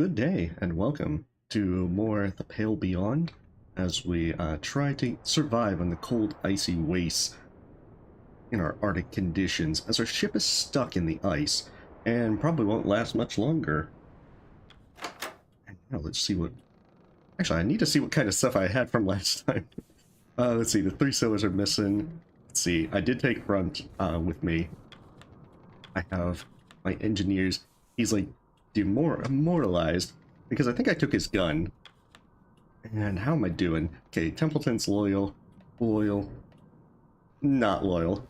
Good day, and welcome to more The Pale Beyond, as we try to survive on the cold, icy wastes in our Arctic conditions, as our ship is stuck in the ice, and probably won't last much longer. And now let's see what... Actually, I need to see what kind of stuff I had from last time. Let's see, the 3 sailors are missing. Let's see, I did take front with me. I have my engineers. He's like demoralized because I think I took his gun. And how am I doing? Okay, Templeton's loyal, not loyal.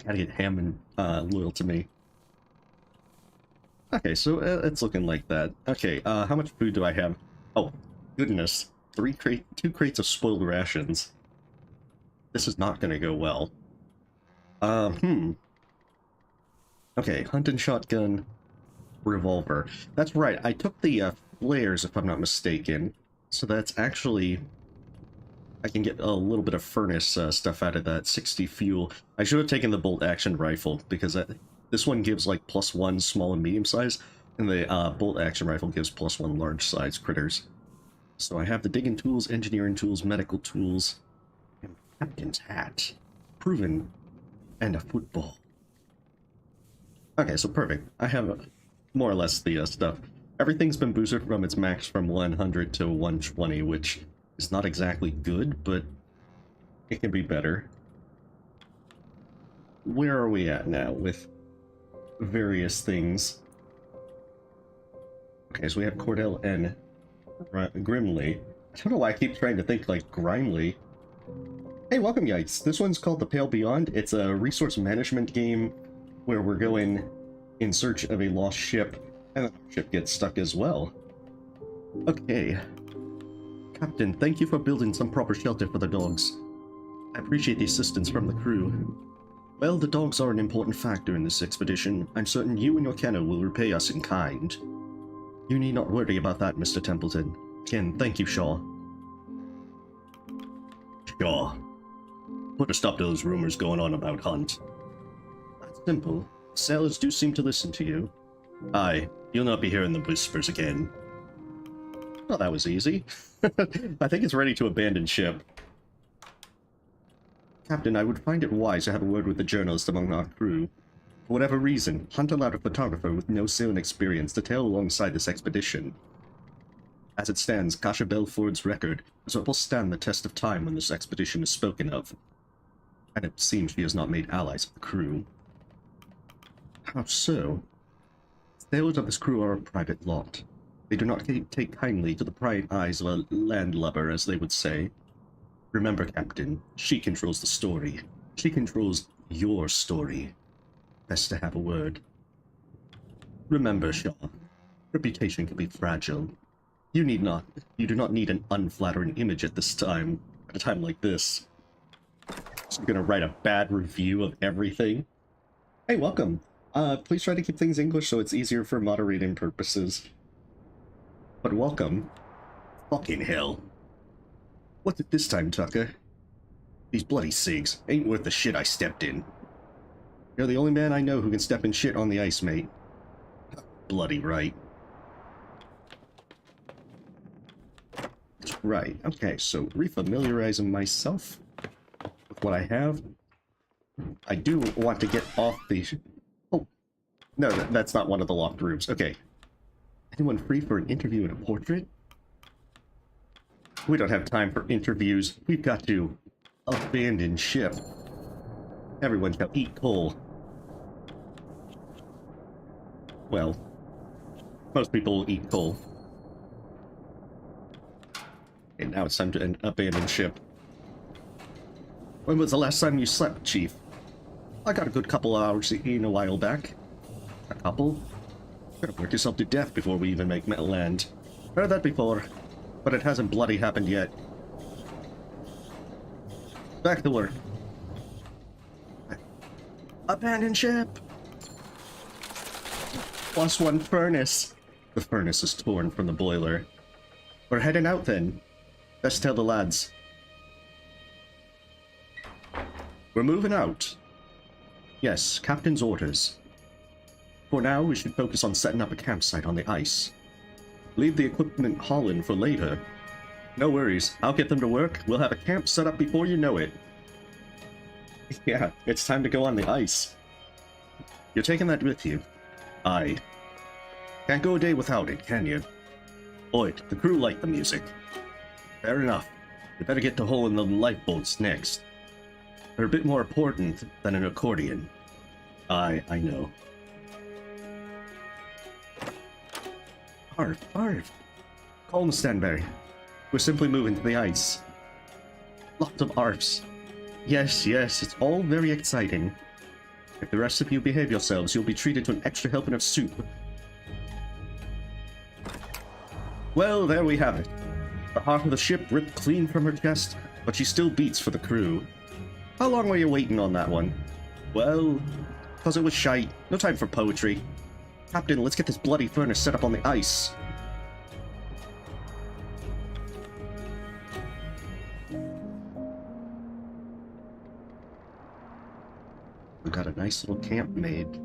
Gotta get Hammond loyal to me. Okay, so it's looking like that. Okay, how much food do I have? Oh, goodness. 2 crates of spoiled rations. This is not gonna go well. Okay, hunting shotgun, revolver. That's right, I took the flares, if I'm not mistaken. So that's actually... I can get a little bit of furnace stuff out of that. 60 fuel. I should have taken the bolt-action rifle, because this one gives like +1 small and medium size, and the bolt-action rifle gives +1 large size critters. So I have the digging tools, engineering tools, medical tools, and captain's hat. Proven. And a football. Okay, so perfect. I have more or less the stuff. Everything's been boosted from its max from 100 to 120, which is not exactly good, but it can be better. Where are we at now with various things? Okay, so we have Cordell and Grimly. I don't know why I keep trying to think like Grimly. Hey, welcome, Yikes. This one's called The Pale Beyond. It's a resource management game where we're going in search of a lost ship, and the ship gets stuck as well. Okay. Captain, thank you for building some proper shelter for the dogs. I appreciate the assistance from the crew. Well, the dogs are an important factor in this expedition. I'm certain you and your kennel will repay us in kind. You need not worry about that, Mr. Templeton. Again, thank you, Shaw. Shaw. Put a stop to those rumors going on about Hunt. That's simple. Sailors do seem to listen to you. Aye, you'll not be hearing the whispers again. Well, that was easy. I think it's ready to abandon ship. Captain, I would find it wise to have a word with the journalist among our crew. For whatever reason, Hunt allowed a photographer with no sailing experience to tail alongside this expedition. As it stands, Kasha Belford's record is what will stand the test of time when this expedition is spoken of. And it seems she has not made allies of the crew. How so? Sailors of this crew are a private lot. They do not take kindly to the prying eyes of a landlubber, as they would say. Remember, Captain, she controls the story. She controls your story. Best to have a word. Remember, Shaw, reputation can be fragile. You do not need an unflattering image at this time, at a time like this. So you're gonna write a bad review of everything? Hey, welcome. Please try to keep things English so it's easier for moderating purposes. But welcome. Fucking hell. What's it this time, Tucker? These bloody SIGs ain't worth the shit I stepped in. You're the only man I know who can step in shit on the ice, mate. Bloody right. Right, okay, so refamiliarizing myself with what I have. I do want to get off the... Oh, no, that's not one of the locked rooms. Okay. Anyone free for an interview and a portrait? We don't have time for interviews. We've got to abandon ship. Everyone shall eat coal. Well, most people will eat coal. And now it's time to abandon ship. When was the last time you slept, Chief? I got a good couple of hours in a while back. A couple? You're gonna work yourself to death before we even make land. Heard that before, but it hasn't bloody happened yet. Back to work. Abandon ship! +1 furnace. The furnace is torn from the boiler. We're heading out then. Best tell the lads. We're moving out. Yes, Captain's orders. For now, we should focus on setting up a campsite on the ice. Leave the equipment hauling for later. No worries, I'll get them to work. We'll have a camp set up before you know it. Yeah, it's time to go on the ice. You're taking that with you? Aye. Can't go a day without it, can you? Oi, the crew like the music. Fair enough. You better get to hauling the lifeboats next. They're a bit more important than an accordion. Aye, I know. Arf, arf. Calm, Stanberry. We're simply moving to the ice. Lots of arfs. Yes, yes, it's all very exciting. If the rest of you behave yourselves, you'll be treated to an extra helping of soup. Well, there we have it. The heart of the ship ripped clean from her chest, but she still beats for the crew. How long were you waiting on that one? Well, because it was shite. No time for poetry. Captain, let's get this bloody furnace set up on the ice. We got a nice little camp made.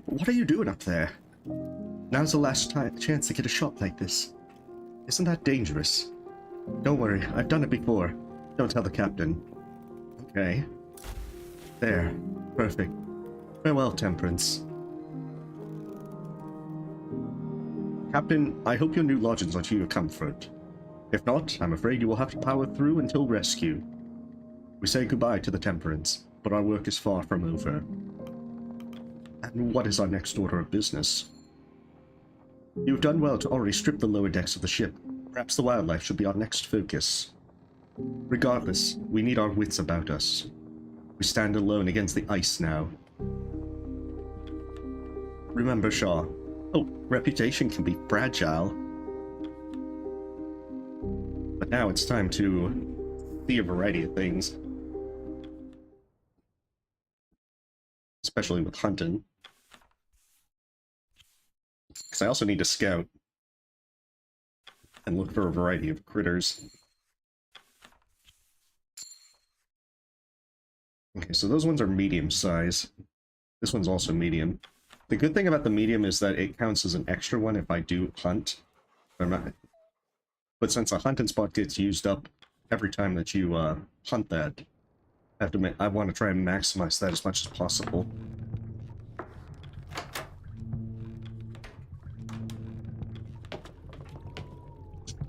What are you doing up there? Now's the last chance to get a shot like this. Isn't that dangerous? Don't worry, I've done it before. Don't tell the captain. Okay. There. Perfect. Farewell, Temperance. Captain, I hope your new lodgings are to your comfort. If not, I'm afraid you will have to power through until rescue. We say goodbye to the Temperance, but our work is far from over. And what is our next order of business? You've done well to already strip the lower decks of the ship. Perhaps the wildlife should be our next focus. Regardless, we need our wits about us. We stand alone against the ice now. Remember, Shaw. Oh, reputation can be fragile. But now it's time to see a variety of things. Especially with hunting. Because I also need to scout and look for a variety of critters. Okay, so those ones are medium size. This one's also medium. The good thing about the medium is that it counts as an extra one if I do hunt. But since a hunting spot gets used up every time that you hunt that, I want to try and maximize that as much as possible.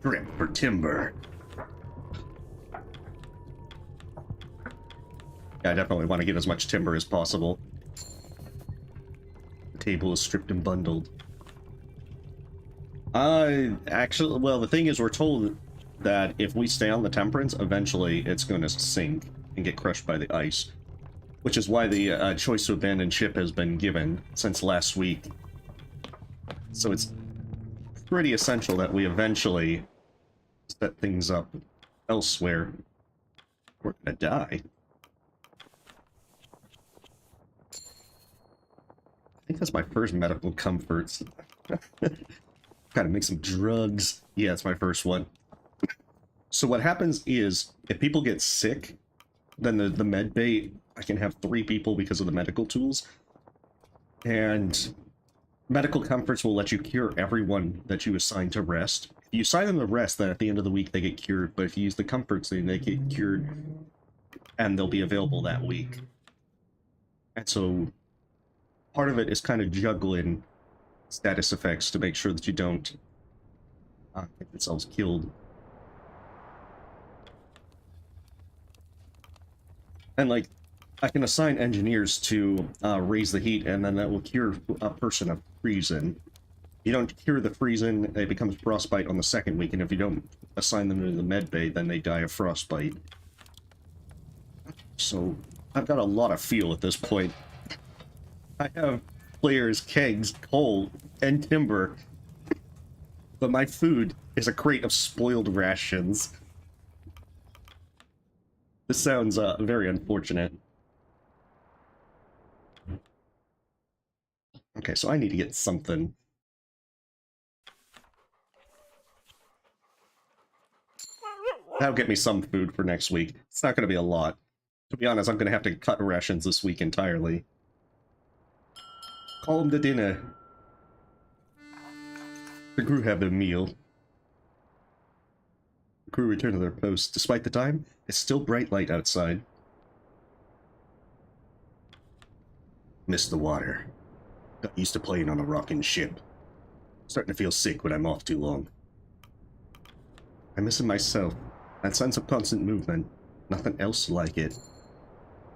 Strip for timber. Yeah, I definitely want to get as much timber as possible. The table is stripped and bundled. Actually, well, the thing is, we're told that if we stay on the Temperance, eventually it's going to sink and get crushed by the ice. Which is why the choice to abandon ship has been given since last week. So it's pretty essential that we eventually set things up elsewhere. We're gonna die. I think that's my first medical comforts. Gotta make some drugs. Yeah, it's my first one. So what happens is, if people get sick, then the med bay, I can have 3 people because of the medical tools. And medical comforts will let you cure everyone that you assign to rest. If you assign them to rest, then at the end of the week they get cured. But if you use the comforts, then they get cured and they'll be available that week. And so part of it is kind of juggling status effects to make sure that you don't get yourselves killed. And like, I can assign engineers to raise the heat, and then that will cure a person of freezing. You don't cure the freezing, it becomes frostbite on the 2nd week, and if you don't assign them to the med bay, then they die of frostbite. So, I've got a lot of fuel at this point. I have flares, kegs, coal, and timber. But my food is a crate of spoiled rations. This sounds very unfortunate. Okay, so I need to get something. That'll get me some food for next week. It's not going to be a lot. To be honest, I'm going to have to cut rations this week entirely. Call them to dinner. The crew have their meal. The crew return to their posts. Despite the time, it's still bright light outside. Miss the water. Got used to playing on a rocking ship. Starting to feel sick when I'm off too long. I miss it myself. That sense of constant movement. Nothing else like it.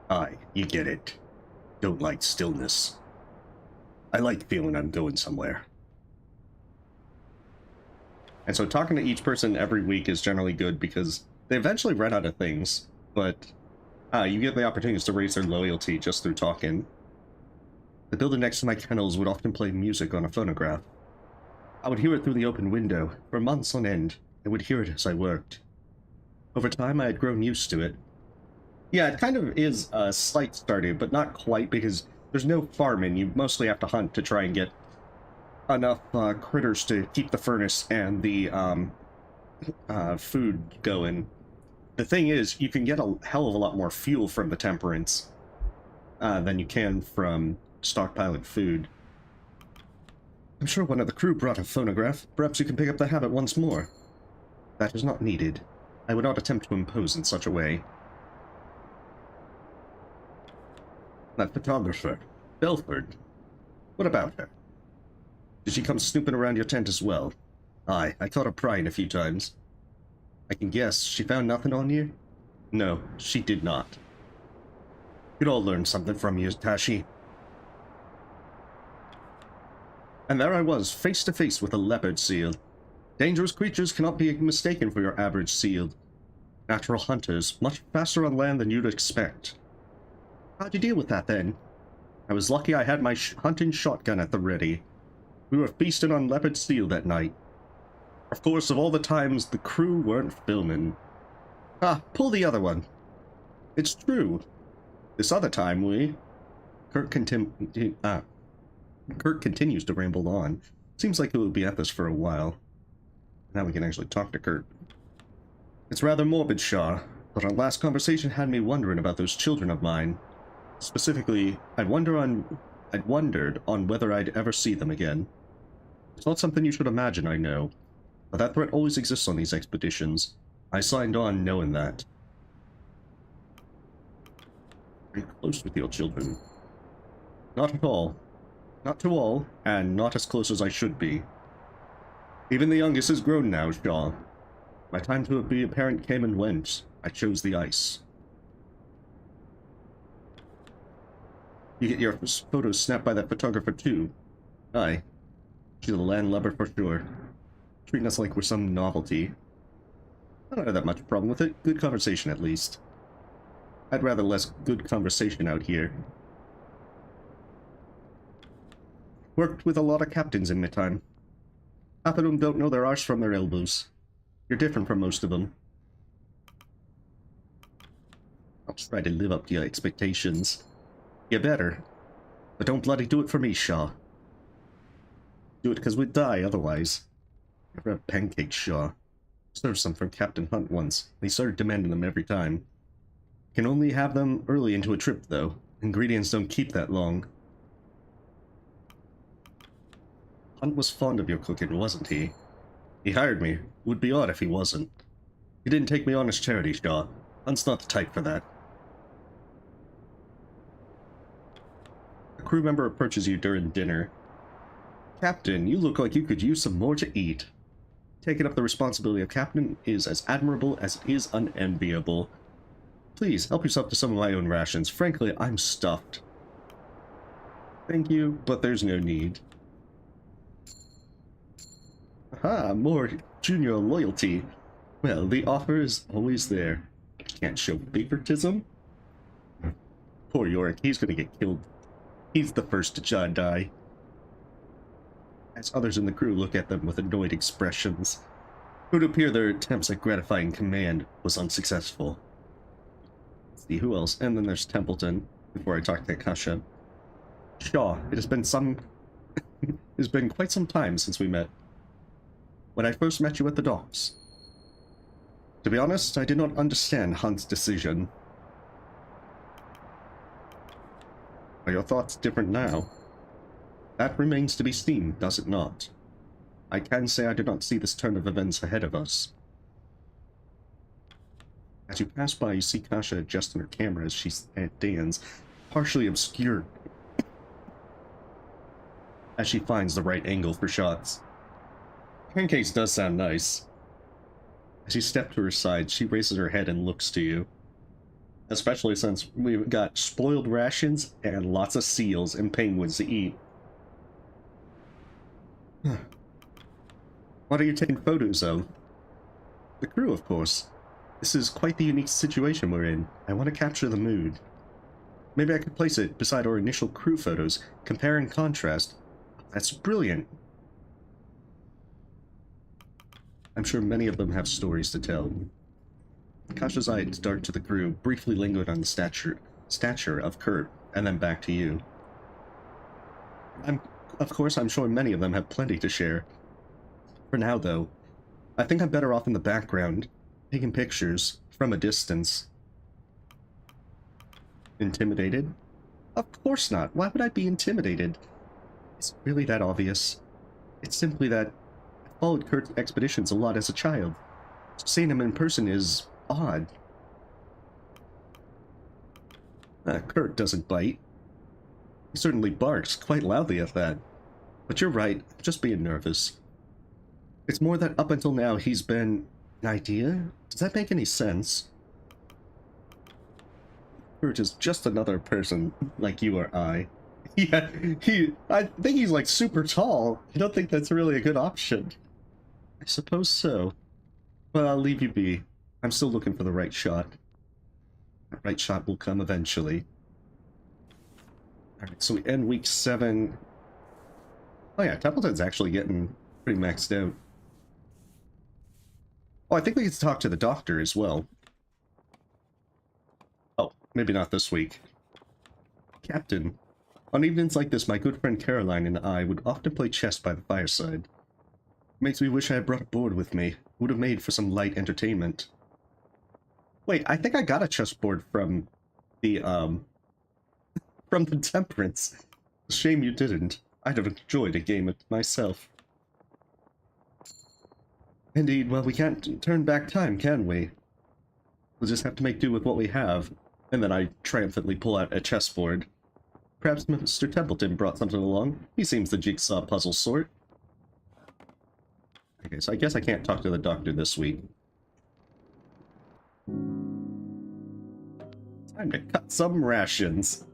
Aye, you get it. Don't like stillness. I like feeling I'm going somewhere. And so talking to each person every week is generally good because they eventually run out of things, but you get the opportunities to raise their loyalty just through talking. The building next to my kennels would often play music on a phonograph. I would hear it through the open window. For months on end, I would hear it as I worked. Over time, I had grown used to it. Yeah, it kind of is a slight starter, but not quite, because there's no farming. You mostly have to hunt to try and get enough critters to keep the furnace and the food going. The thing is, you can get a hell of a lot more fuel from the Temperance than you can from stockpiling food. I'm sure one of the crew brought a phonograph. Perhaps you can pick up the habit once more. That is not needed. I would not attempt to impose in such a way. That photographer, Belford. What about her? Did she come snooping around your tent as well? Aye, I caught her prying a few times. I can guess she found nothing on you? No, she did not. You'd all learn something from you, Tashi. And there I was, face to face with a leopard seal. Dangerous creatures cannot be mistaken for your average seal. Natural hunters, much faster on land than you'd expect. How'd you deal with that, then? I was lucky I had my hunting shotgun at the ready. We were feasting on leopard seal that night. Of course, of all the times, the crew weren't filming. Pull the other one. It's true. This other time Kurt continues to ramble on. Seems like he will be at this for a while. Now we can actually talk to Kurt. It's rather morbid, Shaw, but our last conversation had me wondering about those children of mine. Specifically, I'd wondered on whether I'd ever see them again. It's not something you should imagine, I know, but that threat always exists on these expeditions. I signed on knowing that. Are you close with your children? Not at all. Not to all, and not as close as I should be. Even the youngest is grown now, Shaw. My time to be a parent came and went. I chose the ice. You get your photos snapped by that photographer too. Aye. She's a landlubber for sure. Treating us like we're some novelty. I don't have that much problem with it. Good conversation, at least. I'd rather less good conversation out here. Worked with a lot of captains in my time. Half of them don't know their arse from their elbows. You're different from most of them. I'll try to live up to your expectations. You better. But don't bloody do it for me, Shaw. Do it because we'd die otherwise. Never have pancakes, Shaw. Served some from Captain Hunt once. They started demanding them every time. Can only have them early into a trip, though. Ingredients don't keep that long. Hunt was fond of your cooking, wasn't he? He hired me. Would be odd if he wasn't. He didn't take me on as charity, Shaw. Hunt's not the type for that. A crew member approaches you during dinner. Captain, you look like you could use some more to eat. Taking up the responsibility of captain is as admirable as it is unenviable. Please, help yourself to some of my own rations. Frankly, I'm stuffed. Thank you, but there's no need. Aha, more junior loyalty. Well, the offer is always there. Can't show favoritism. Poor Yorick, he's gonna get killed. He's the first to die. As others in the crew look at them with annoyed expressions, it would appear their attempts at gratifying command was unsuccessful. Let's see, who else? And then there's Templeton, before I talk to Kasha. Shaw, it has been quite some time since we met. When I first met you at the docks. To be honest, I did not understand Hunt's decision. Are your thoughts different now? That remains to be seen, does it not? I can say I did not see this turn of events ahead of us. As you pass by, you see Kasha adjusting her camera as she stands, partially obscured, as she finds the right angle for shots. Pancakes does sound nice. As you step to her side, she raises her head and looks to you. Especially since we've got spoiled rations and lots of seals and penguins to eat. What are you taking photos of? The crew, of course. This is quite the unique situation we're in. I want to capture the mood. Maybe I could place it beside our initial crew photos, compare and contrast. That's brilliant. I'm sure many of them have stories to tell. Kasha's eyes dart to the crew, briefly lingered on the stature of Kurt, and then back to you. Of course, I'm sure many of them have plenty to share. For now, though, I think I'm better off in the background, taking pictures from a distance. Intimidated? Of course not. Why would I be intimidated? Is it really that obvious? It's simply that I followed Kurt's expeditions a lot as a child. Seeing him in person is odd. Kurt doesn't bite. He certainly barks quite loudly at that. But you're right, I'm just being nervous. It's more that up until now he's been an idea? Does that make any sense? Kurt is just another person like you or I. Yeah, I think he's like super tall. I don't think that's really a good option. I suppose so. Well, I'll leave you be. I'm still looking for the right shot. The right shot will come eventually. Alright, so we end week 7. Oh yeah, Templeton's actually getting pretty maxed out. Oh, I think we get to talk to the doctor as well. Oh, maybe not this week. Captain, on evenings like this, my good friend Caroline and I would often play chess by the fireside. Makes me wish I had brought a board with me. Would have made for some light entertainment. Wait, I think I got a chessboard from the Temperance. Shame you didn't. I'd have enjoyed a game of myself. Indeed, well, we can't turn back time, can we? We'll just have to make do with what we have. And then I triumphantly pull out a chessboard. Perhaps Mr. Templeton brought something along. He seems the jigsaw puzzle sort. Okay, so I guess I can't talk to the doctor this week. Time to cut some rations.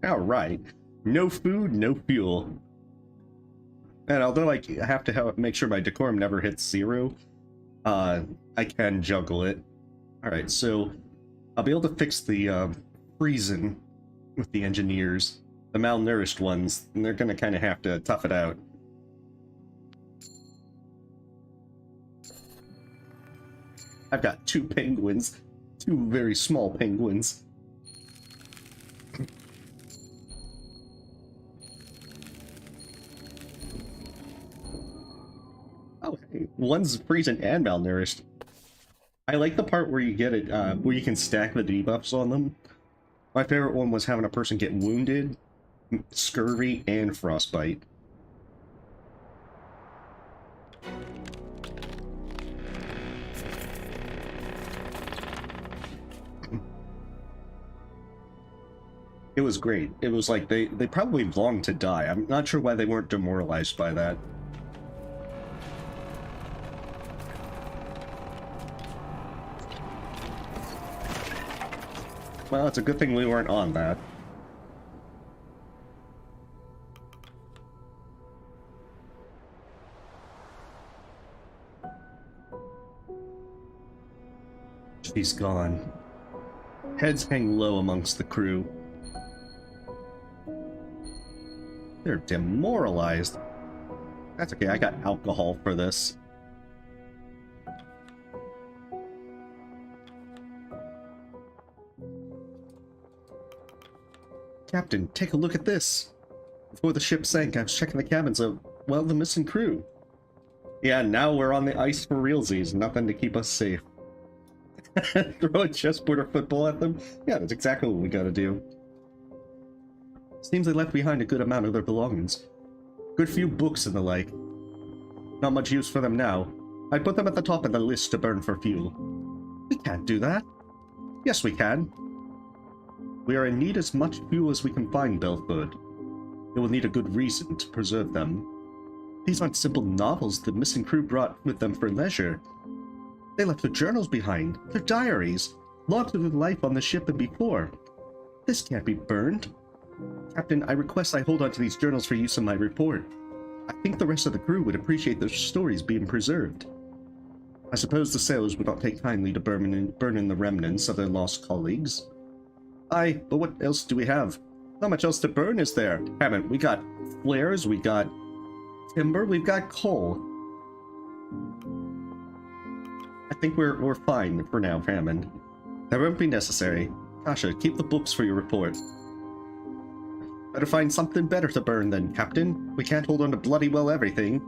Alright. No food, no fuel. And although I have to make sure my decorum never hits 0, I can juggle it. Alright, so I'll be able to fix the freezing with the engineers. The malnourished ones, and they're gonna kind of have to tough it out. I've got 2 penguins. 2 very small penguins. Oh, hey, one's freezing and malnourished. I like the part where you get it, where you can stack the debuffs on them. My favorite one was having a person get wounded, scurvy, and frostbite. It was great. It was like they probably longed to die. I'm not sure why they weren't demoralized by that. Well, it's a good thing we weren't on that. She's gone. Heads hang low amongst the crew. They're demoralized. That's okay, I got alcohol for this. Captain, take a look at this. Before the ship sank, I was checking the cabins of, well, the missing crew. Yeah, now we're on the ice for realsies. Nothing to keep us safe. Throw a chessboard or football at them? Yeah, that's exactly what we gotta do. Seems they left behind a good amount of their belongings. Good few books and the like. Not much use for them now. I'd put them at the top of the list to burn for fuel. We can't do that. Yes, we can. We are in need as much fuel as we can find, Belford. It will need a good reason to preserve them. These aren't simple novels the missing crew brought with them for leisure. They left their journals behind, their diaries, logs of their life on the ship and before. This can't be burned. Captain, I request I hold on to these journals for use in my report. I think the rest of the crew would appreciate their stories being preserved. I suppose the sailors would not take kindly to burning the remnants of their lost colleagues. Aye, but what else do we have? Not much else to burn, is there? Hammond, we got flares, we got timber, we've got coal. I think we're fine for now, Hammond. That won't be necessary. Kasha, keep the books for your report. Better find something better to burn then, Captain. We can't hold on to bloody well everything.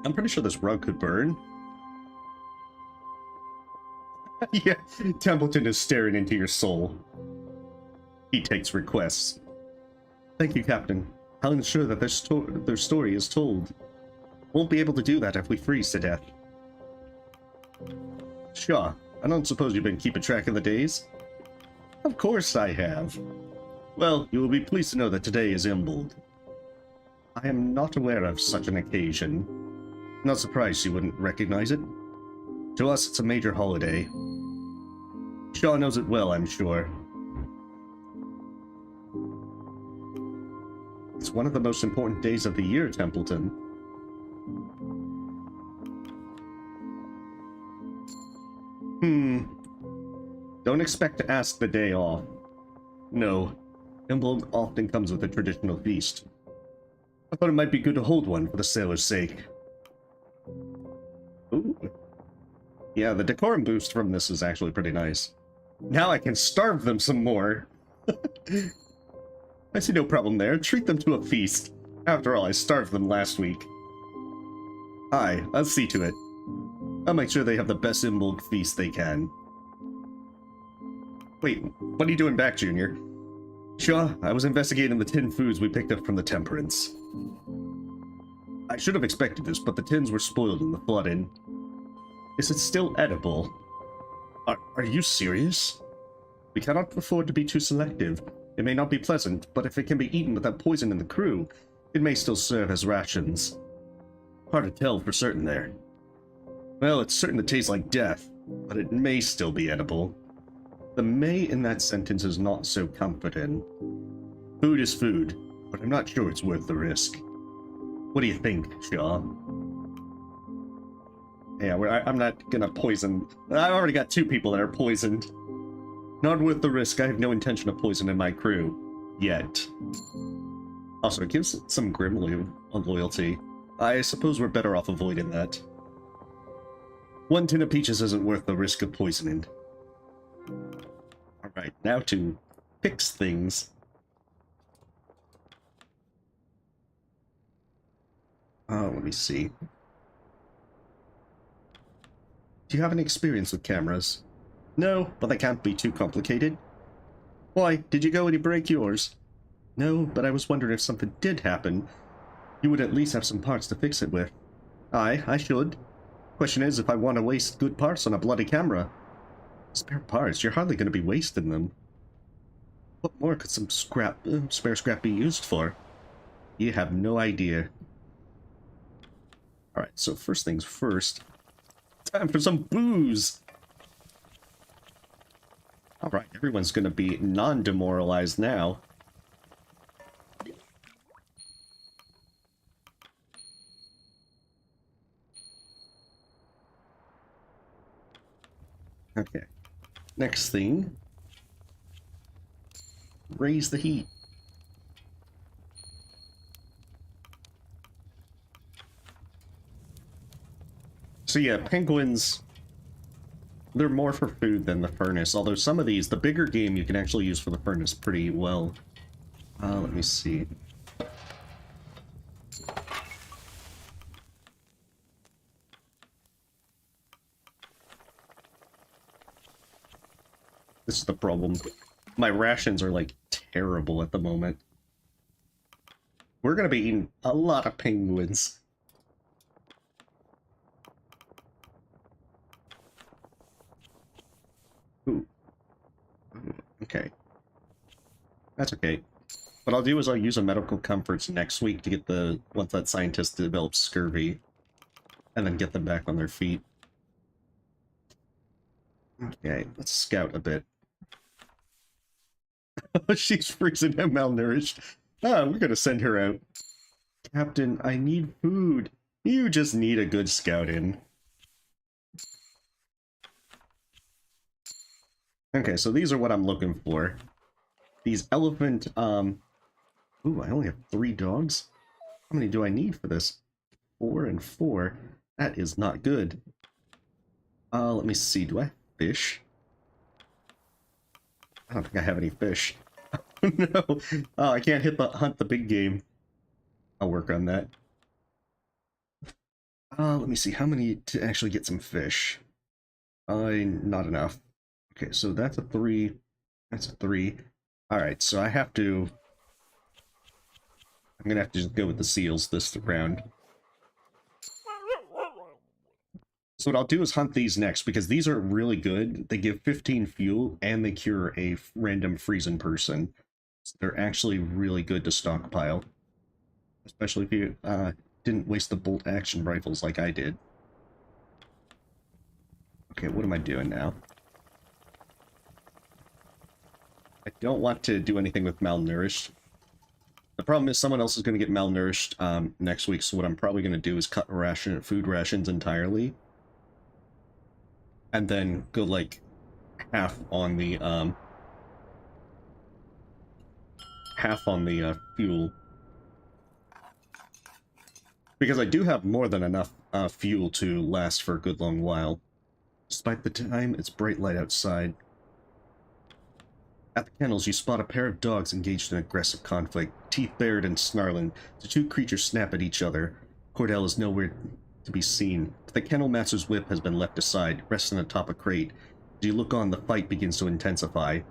I'm pretty sure this rug could burn. Yeah, Templeton is staring into your soul. He takes requests. Thank you, Captain. I'll ensure that their story is told. Won't be able to do that if we freeze to death. Sure. I don't suppose you've been keeping track of the days? Of course I have. Well, you will be pleased to know that today is Imbolg. I am not aware of such an occasion. Not surprised you wouldn't recognize it. To us, it's a major holiday. Shaw knows it well, I'm sure. It's one of the most important days of the year, Templeton. Don't expect to ask the day off. No. Imbolg often comes with a traditional feast. I thought it might be good to hold one for the sailors' sake. Ooh. Yeah, the decorum boost from this is actually pretty nice. Now I can starve them some more. I see no problem there. Treat them to a feast. After all, I starved them last week. Aye, I'll see to it. I'll make sure they have the best Imbolg feast they can. Wait, what are you doing back, Junior? Sure, I was investigating the tin foods we picked up from the Temperance. I should have expected this, but the tins were spoiled in the flooding. Is it still edible? Are you serious? We cannot afford to be too selective. It may not be pleasant, but if it can be eaten without poisoning the crew, it may still serve as rations. Hard to tell for certain there. Well, it's certain to taste like death, but it may still be edible. The may in that sentence is not so comforting. Food is food, but I'm not sure it's worth the risk. What do you think, Shaw? Yeah, I'm not gonna poison... I already got 2 people that are poisoned. Not worth the risk. I have no intention of poisoning my crew. Yet. Also, it gives some grim loyalty. I suppose we're better off avoiding that. 1 tin of peaches isn't worth the risk of poisoning. Alright, now to fix things. Let me see. Do you have any experience with cameras? No, but they can't be too complicated. Why, did you go and break yours? No, but I was wondering if something did happen. You would at least have some parts to fix it with. Aye, I should. Question is if I want to waste good parts on a bloody camera. Spare parts? You're hardly going to be wasting them. What more could some spare scrap be used for? You have no idea. Alright, so first things first. Time for some booze! Alright, everyone's going to be non-demoralized now. Okay. Next thing. Raise the heat. So yeah, penguins, they're more for food than the furnace, although some of these, the bigger game you can actually use for the furnace pretty well. Let me see. This is the problem. My rations are, like, terrible at the moment. We're gonna be eating a lot of penguins. Ooh. Okay. That's okay. What I'll do is I'll use a medical comforts next week to get the... once that scientist develops scurvy. And then get them back on their feet. Okay, let's scout a bit. She's freezing and malnourished. Ah, we're gonna send her out. Captain, I need food. You just need a good scout in. Okay, so these are what I'm looking for. These elephant, Ooh, I only have 3 dogs? How many do I need for this? 4 and 4. That is not good. Let me see. Do I have fish? I don't think I have any fish. No. Oh, I can't hunt the big game. I'll work on that. Let me see. How many to actually get some fish? Not enough. Okay, so that's a 3. That's a 3. Alright, so I have to... I'm gonna have to just go with the seals this round. So what I'll do is hunt these next, because these are really good. They give 15 fuel, and they cure a random freezing person. So they're actually really good to stockpile. Especially if you didn't waste the bolt action rifles like I did. Okay, what am I doing now? I don't want to do anything with malnourished. The problem is someone else is going to get malnourished next week, so what I'm probably going to do is cut food rations entirely. And then go, like, half on the fuel. Because I do have more than enough fuel to last for a good long while. Despite the time, it's bright light outside. At the kennels, you spot a pair of dogs engaged in aggressive conflict. Teeth bared and snarling, the 2 creatures snap at each other. Cordell is nowhere to be seen. The kennel master's whip has been left aside, resting atop a crate. As you look on, the fight begins to intensify.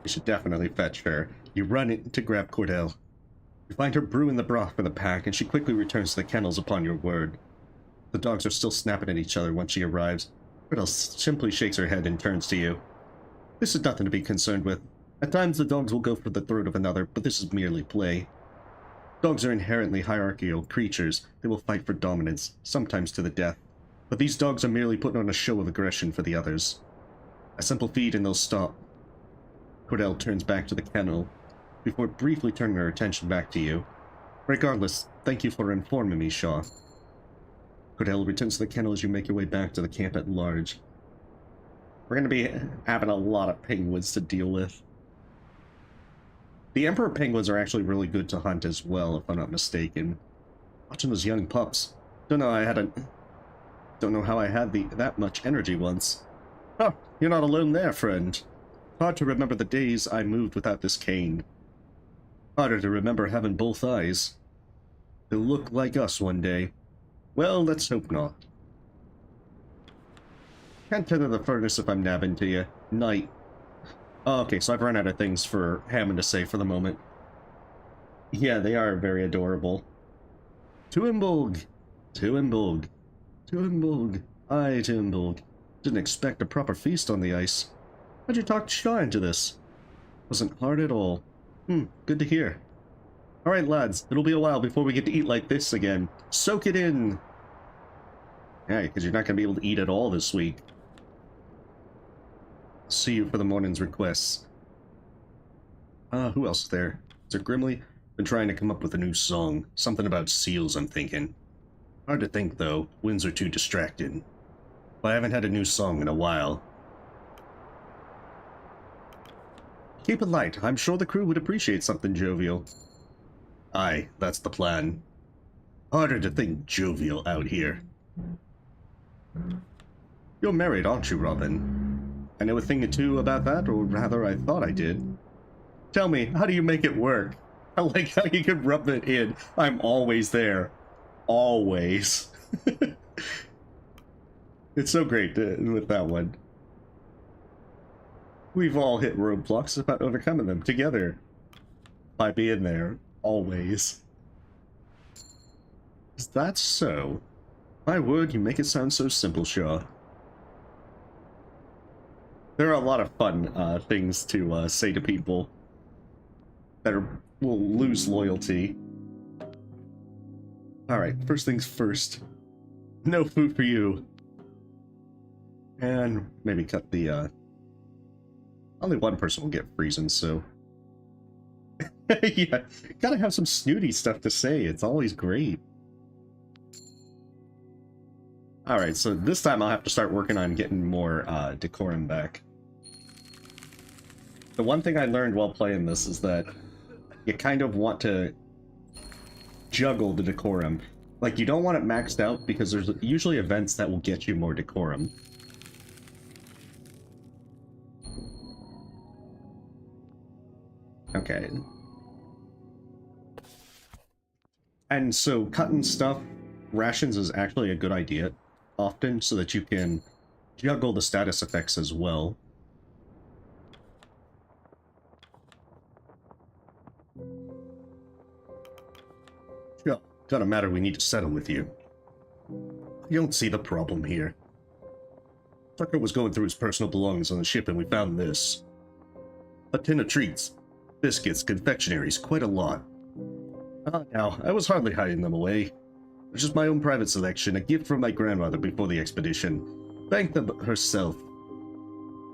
You should definitely fetch her. You run in to grab Cordell. You find her brewing the broth for the pack, and she quickly returns to the kennels upon your word. The dogs are still snapping at each other once she arrives. Cordell simply shakes her head and turns to you. This is nothing to be concerned with. At times the dogs will go for the throat of another, but this is merely play. Dogs are inherently hierarchical creatures. They will fight for dominance, sometimes to the death. But these dogs are merely putting on a show of aggression for the others. A simple feed and they'll stop. Cordell turns back to the kennel, before briefly turning her attention back to you. Regardless, thank you for informing me, Shaw. Cordell returns to the kennel as you make your way back to the camp at large. We're going to be having a lot of penguins to deal with. The Emperor penguins are actually really good to hunt as well, if I'm not mistaken. Watching those young pups. Don't know how I had that much energy once. Huh, you're not alone there, friend. Hard to remember the days I moved without this cane. Harder to remember having both eyes. They'll look like us one day. Well, let's hope not. Can't tether the furnace if I'm nabbing to you. Night. Oh, okay, so I've run out of things for Hammond to say for the moment. Yeah, they are very adorable. Tuimbolg! Tuimbolg! Tuimbolg! Aye, Tuimbolg. Didn't expect a proper feast on the ice. How'd you talk Shaw into this? Wasn't hard at all. Good to hear. Alright, lads, it'll be a while before we get to eat like this again. Soak it in! Yeah, because you're not going to be able to eat at all this week. See you for the morning's requests. Who else is there? Is there Grimley? Been trying to come up with a new song. Something about seals, I'm thinking. Hard to think, though. Winds are too distracted. But I haven't had a new song in a while. Keep it light. I'm sure the crew would appreciate something jovial. Aye, that's the plan. Harder to think jovial out here. You're married, aren't you, Robin? I know a thing or two about that, or rather I thought I did. Tell me, how do you make it work? I like how you can rub it in. I'm always there. Always. It's so great with that one. We've all hit roadblocks. It's about overcoming them together. By being there, always. Is that so? My word, you make it sound so simple, Shaw. There are a lot of fun things to say to people that will lose loyalty. Alright, first things first. No food for you. And maybe cut the, only one person will get freezing, so... yeah, gotta have some snooty stuff to say. It's always great. Alright, so this time I'll have to start working on getting more decorum back. The one thing I learned while playing this is that you kind of want to juggle the decorum. Like, you don't want it maxed out because there's usually events that will get you more decorum. Okay. And so cutting stuff, rations is actually a good idea often so that you can juggle the status effects as well. Yeah, got a matter we need to settle with you. You don't see the problem here. Tucker was going through his personal belongings on the ship and we found this. A tin of treats. Biscuits, confectionaries, quite a lot. Now, I was hardly hiding them away. It's just my own private selection, a gift from my grandmother before the expedition. Thanked them herself.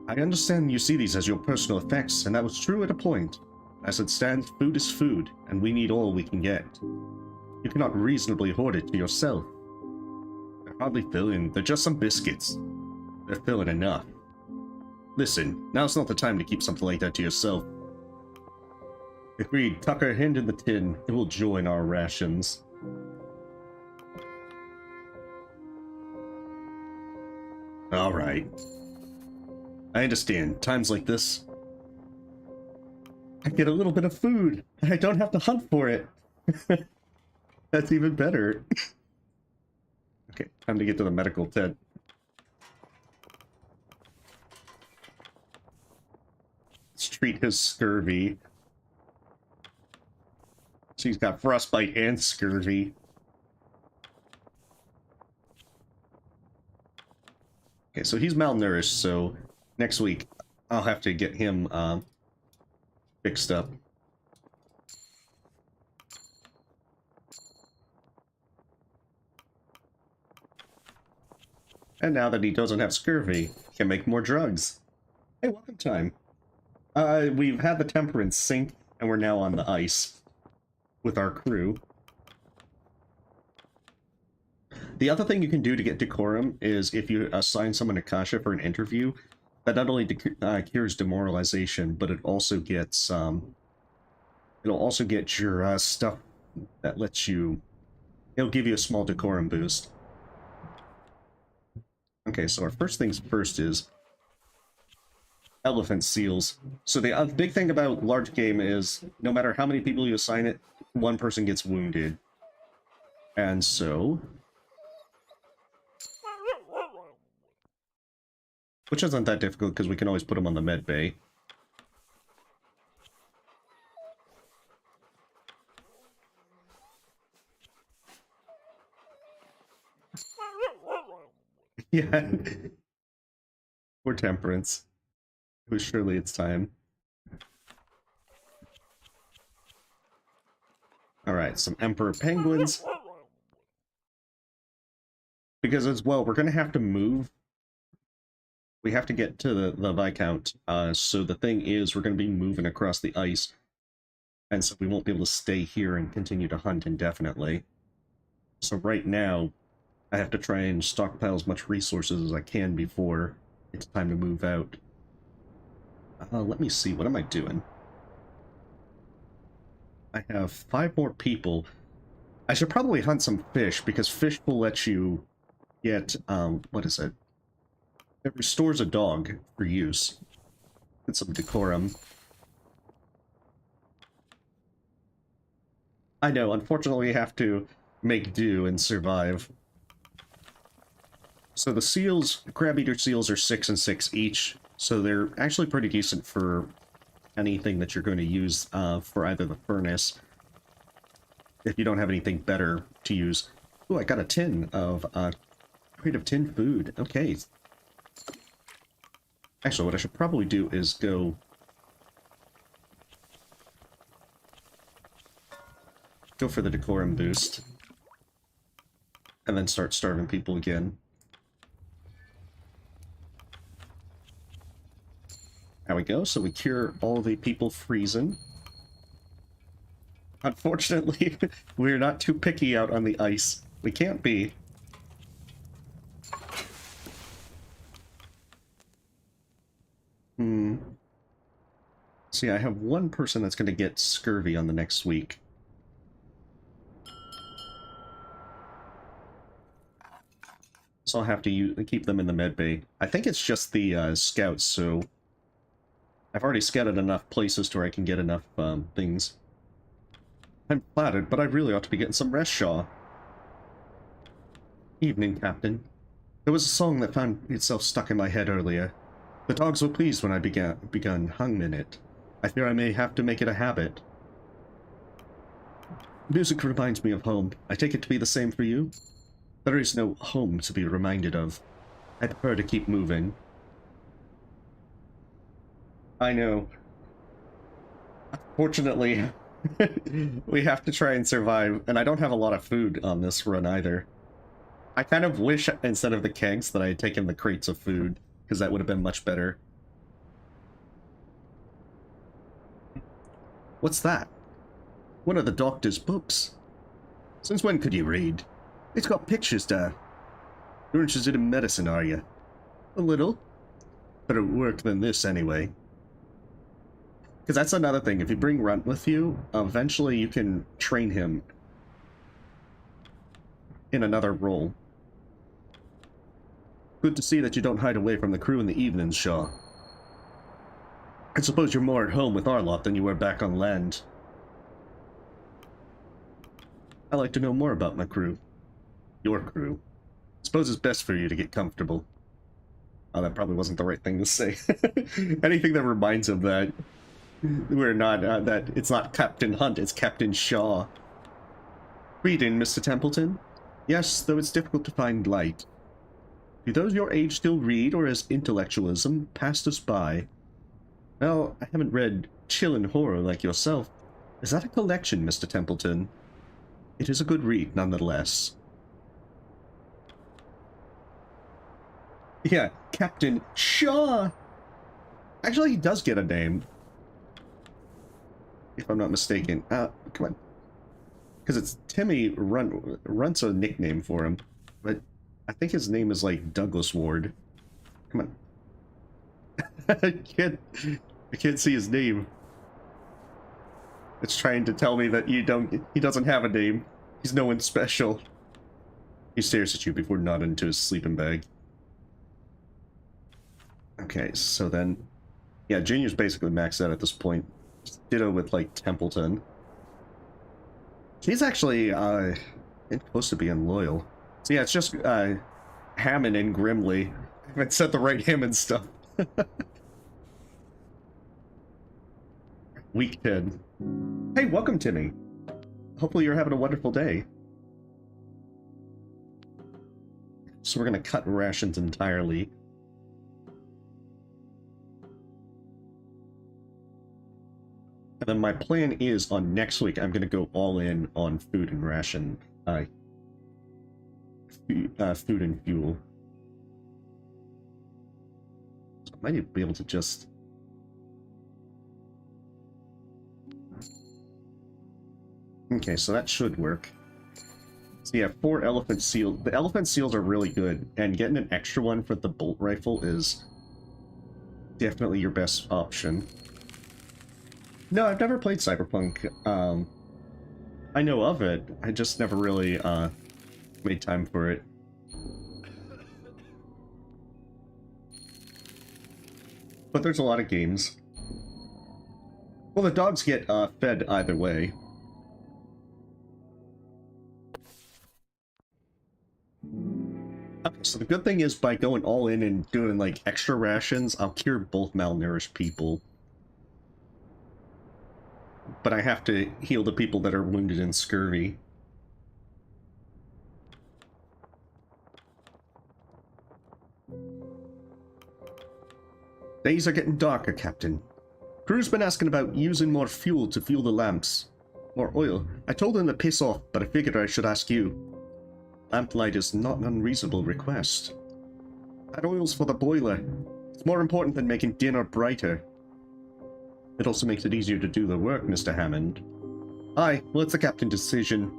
I understand you see these as your personal effects, and that was true at a point. As it stands, food is food, and we need all we can get. You cannot reasonably hoard it to yourself. They're hardly filling, they're just some biscuits. They're filling enough. Listen, now's not the time to keep something like that to yourself. Agreed, Tucker, hand in the tin. It will join our rations. Alright. I understand. Times like this, I get a little bit of food, and I don't have to hunt for it. That's even better. Okay, time to get to the medical tent. Let's treat his scurvy. So he's got frostbite and scurvy. Okay, so he's malnourished, so next week I'll have to get him fixed up. And now that he doesn't have scurvy, he can make more drugs. Hey, welcome time. We've had the Temperance sink, and we're now on the ice with our crew. The other thing you can do to get decorum is if you assign someone a Kasha for an interview, that not only cures demoralization, but it also gets it'll also get your stuff that lets you. It'll give you a small decorum boost. Okay, so our first things first is elephant seals. So the big thing about large game is no matter how many people you assign it, one person gets wounded. And so, which isn't that difficult because we can always put them on the med bay. Yeah. Poor Temperance. It was surely its time. Alright, some Emperor Penguins. Because as well, we're going to have to move. We have to get to the Viscount. So the thing is, we're going to be moving across the ice. And so we won't be able to stay here and continue to hunt indefinitely. So right now, I have to try and stockpile as much resources as I can before it's time to move out. Let me see, what am I doing? I have 5 more people. I should probably hunt some fish, because fish will let you get, what is it? It restores a dog for use. Get some decorum. I know, unfortunately we have to make do and survive. So the seals, crab-eater seals are 6 and 6 each. So they're actually pretty decent for anything that you're going to use for either the furnace, if you don't have anything better to use. Oh, I got a tin of crate of tin food. Okay. Actually, what I should probably do is go for the decorum boost, and then start starving people again. There we go, so we cure all the people freezing. Unfortunately, we're not too picky out on the ice. We can't be. See, I have one person that's going to get scurvy on the next week. So I'll have to keep them in the med bay. I think it's just the scouts, so I've already scouted enough places to where I can get enough things. I'm flattered, but I really ought to be getting some rest, Shaw. Evening, Captain. There was a song that found itself stuck in my head earlier. The dogs were pleased when I begun humming it. I fear I may have to make it a habit. Music reminds me of home. I take it to be the same for you? There is no home to be reminded of. I prefer to keep moving. I know. Fortunately, we have to try and survive, and I don't have a lot of food on this run either. I kind of wish, instead of the kegs, that I had taken the crates of food, because that would have been much better. What's that? One of the doctor's books. Since when could you read? It's got pictures there. You're interested in medicine, are you? A little. Better work than this, anyway. Because that's another thing. If you bring Runt with you, eventually you can train him in another role. Good to see that you don't hide away from the crew in the evenings, Shaw. I suppose you're more at home with our lot than you were back on land. I'd like to know more about my crew. Your crew. Suppose it's best for you to get comfortable. Oh, that probably wasn't the right thing to say. Anything that reminds him that we're not, that it's not Captain Hunt, it's Captain Shaw. Reading, Mr. Templeton? Yes, though it's difficult to find light. Do those your age still read, or has intellectualism passed us by? Well, I haven't read chill and horror like yourself. Is that a collection, Mr. Templeton? It is a good read, nonetheless. Yeah, Captain Shaw! Actually, he does get a name. If I'm not mistaken. Come on. Because it's Timmy Runt's a nickname for him. But I think his name is like Douglas Ward. Come on. I can't see his name. It's trying to tell me that he doesn't have a name. He's no one special. He stares at you before nodding to his sleeping bag. Okay, so then, yeah, Junior's basically maxed out at this point. Ditto with, like, Templeton. He's actually, close to being loyal. So yeah, it's just, Hammond and Grimley. I haven't set the right Hammond stuff. Week 10. Hey, welcome, Timmy. Hopefully you're having a wonderful day. So we're gonna cut rations entirely. And then my plan is, on next week, I'm going to go all in on food and ration. Food and fuel. So I might be able to just... Okay, so that should work. So yeah, 4 elephant seals. The elephant seals are really good, and getting an extra one for the bolt rifle is definitely your best option. No, I've never played Cyberpunk. I know of it. I just never really made time for it. But there's a lot of games. Well, the dogs get fed either way. Okay, So the good thing is by going all in and doing like extra rations, I'll cure both malnourished people. But I have to heal the people that are wounded in scurvy. Days are getting darker, Captain. Crew's been asking about using more fuel to fuel the lamps. More oil. I told them to piss off, but I figured I should ask you. Lamplight is not an unreasonable request. Add oils for the boiler. It's more important than making dinner brighter. It also makes it easier to do the work, Mr. Hammond. Aye, well, it's the captain's decision.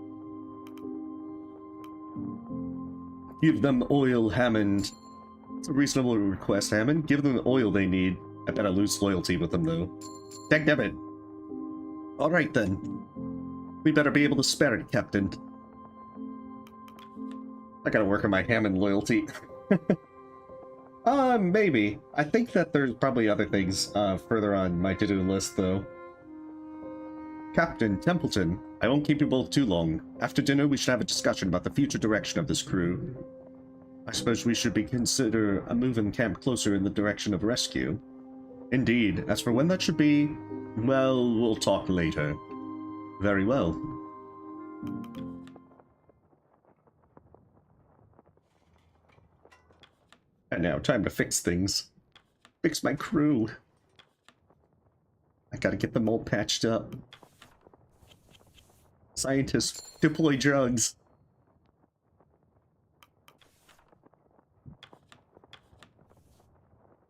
Give them oil, Hammond. It's a reasonable request, Hammond. Give them the oil they need. I bet I lose loyalty with them, though. Dagnabbit. Alright, then. We better be able to spare it, Captain. I gotta work on my Hammond loyalty. Maybe. I think that there's probably other things further on my to-do list, though. Captain Templeton, I won't keep you both too long. After dinner, we should have a discussion about the future direction of this crew. I suppose we should consider moving camp closer in the direction of rescue. Indeed. As for when that should be, well, we'll talk later. Very well. And now, time to fix things. Fix my crew. I gotta get them all patched up. Scientists, deploy drugs.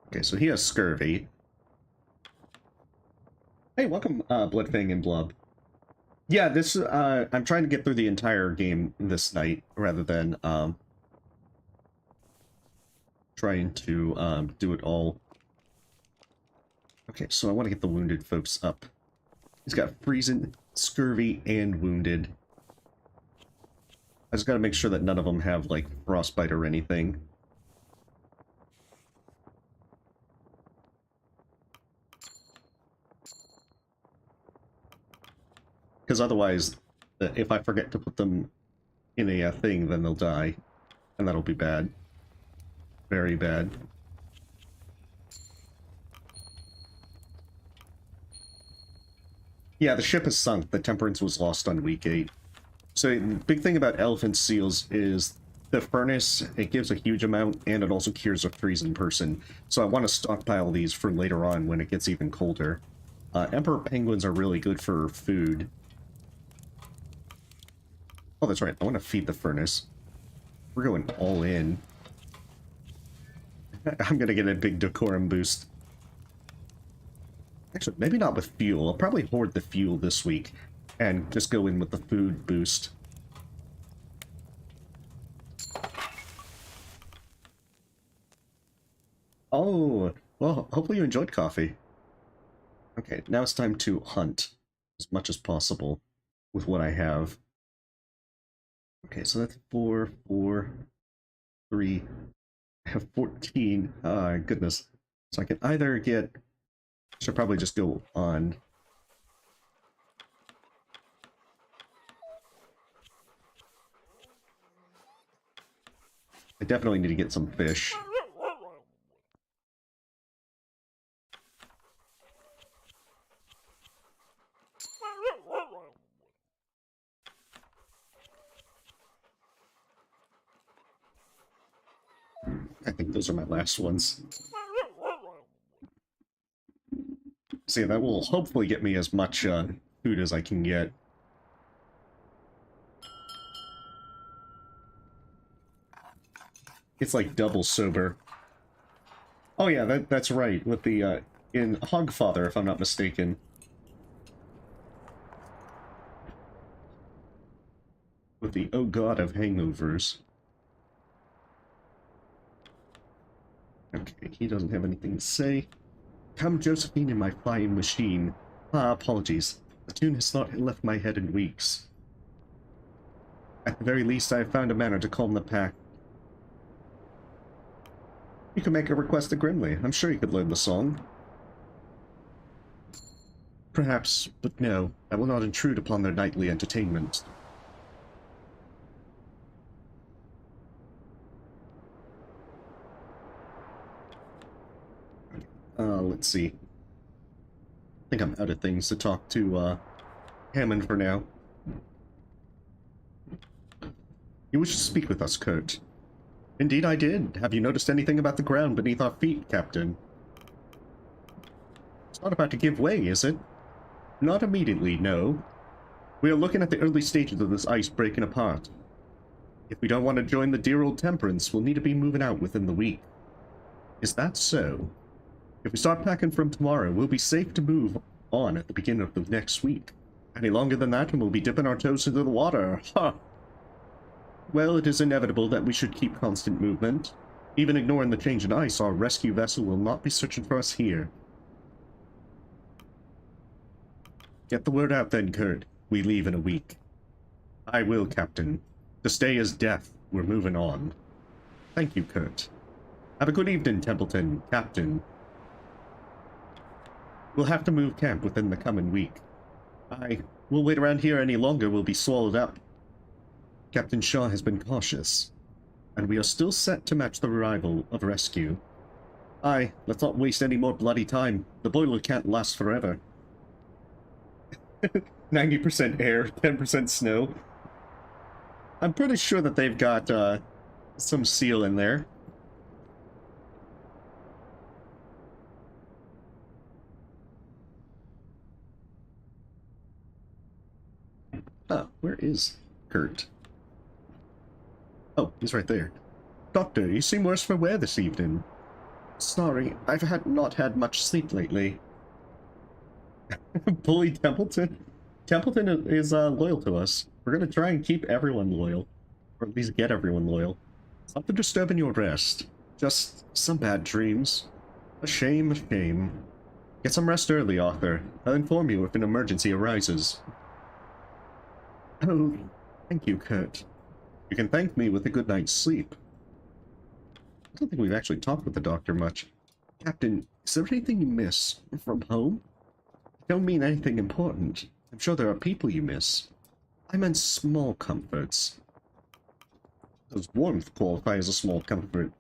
Okay, so he has scurvy. Hey, welcome, Bloodfang and Blub. Yeah, this, I'm trying to get through the entire game this night, rather than, trying to, do it all. Okay, so I want to get the wounded folks up. He's got freezing, scurvy, and wounded. I just gotta make sure that none of them have, like, frostbite or anything. Because otherwise, if I forget to put them in a thing, then they'll die. And that'll be bad. Very bad. Yeah, the ship has sunk. The Temperance was lost on week 8. So the big thing about elephant seals is the furnace, it gives a huge amount, and it also cures a freezing person. So I want to stockpile these for later on when it gets even colder. Emperor penguins are really good for food. Oh, that's right. I want to feed the furnace. We're going all in. I'm going to get a big decorum boost. Actually, maybe not with fuel. I'll probably hoard the fuel this week and just go in with the food boost. Oh, well, hopefully you enjoyed coffee. Okay, now it's time to hunt as much as possible with what I have. Okay, so that's 4, 4, 3. I have 14. Goodness. So I can either get... Should probably just go on. I definitely need to get some fish. I think those are my last ones. See, that will hopefully get me as much food as I can get. It's like double sober. Oh yeah, that's right, with the, in Hogfather, if I'm not mistaken. With the Oh God of hangovers. Okay, he doesn't have anything to say. Come, Josephine, in my flying machine. Apologies. The tune has not left my head in weeks. At the very least, I have found a manner to calm the pack. You can make a request to Grimley. I'm sure you could learn the song. Perhaps, but no. I will not intrude upon their nightly entertainment. Let's see. I think I'm out of things to talk to, Hammond for now. You wish to speak with us, Kurt? Indeed I did. Have you noticed anything about the ground beneath our feet, Captain? It's not about to give way, is it? Not immediately, no. We are looking at the early stages of this ice breaking apart. If we don't want to join the dear old Temperance, we'll need to be moving out within the week. Is that so? If we start packing from tomorrow, we'll be safe to move on at the beginning of the next week. Any longer than that, and we'll be dipping our toes into the water. Ha! Well, it is inevitable that we should keep constant movement. Even ignoring the change in ice, our rescue vessel will not be searching for us here. Get the word out then, Kurt. We leave in a week. I will, Captain. To stay is death. We're moving on. Thank you, Kurt. Have a good evening, Templeton, Captain. We'll have to move camp within the coming week. We'll wait around here any longer, we'll be swallowed up. Captain Shaw has been cautious, and we are still set to match the arrival of rescue. Let's not waste any more bloody time. The boiler can't last forever. 90% air, 10% snow. I'm pretty sure that they've got, some seal in there. Where is Kurt? Oh, he's right there. Doctor, you seem worse for wear this evening. Sorry, I've not had much sleep lately. Bully Templeton? Templeton is loyal to us. We're gonna try and keep everyone loyal. Or at least get everyone loyal. Something disturbing your rest. Just some bad dreams. A shame, a shame. Get some rest early, Arthur. I'll inform you if an emergency arises. Oh, thank you, Kurt. You can thank me with a good night's sleep. I don't think we've actually talked with the doctor much. Captain, is there anything you miss from home? I don't mean anything important. I'm sure there are people you miss. I meant small comforts. Does warmth qualify as a small comfort?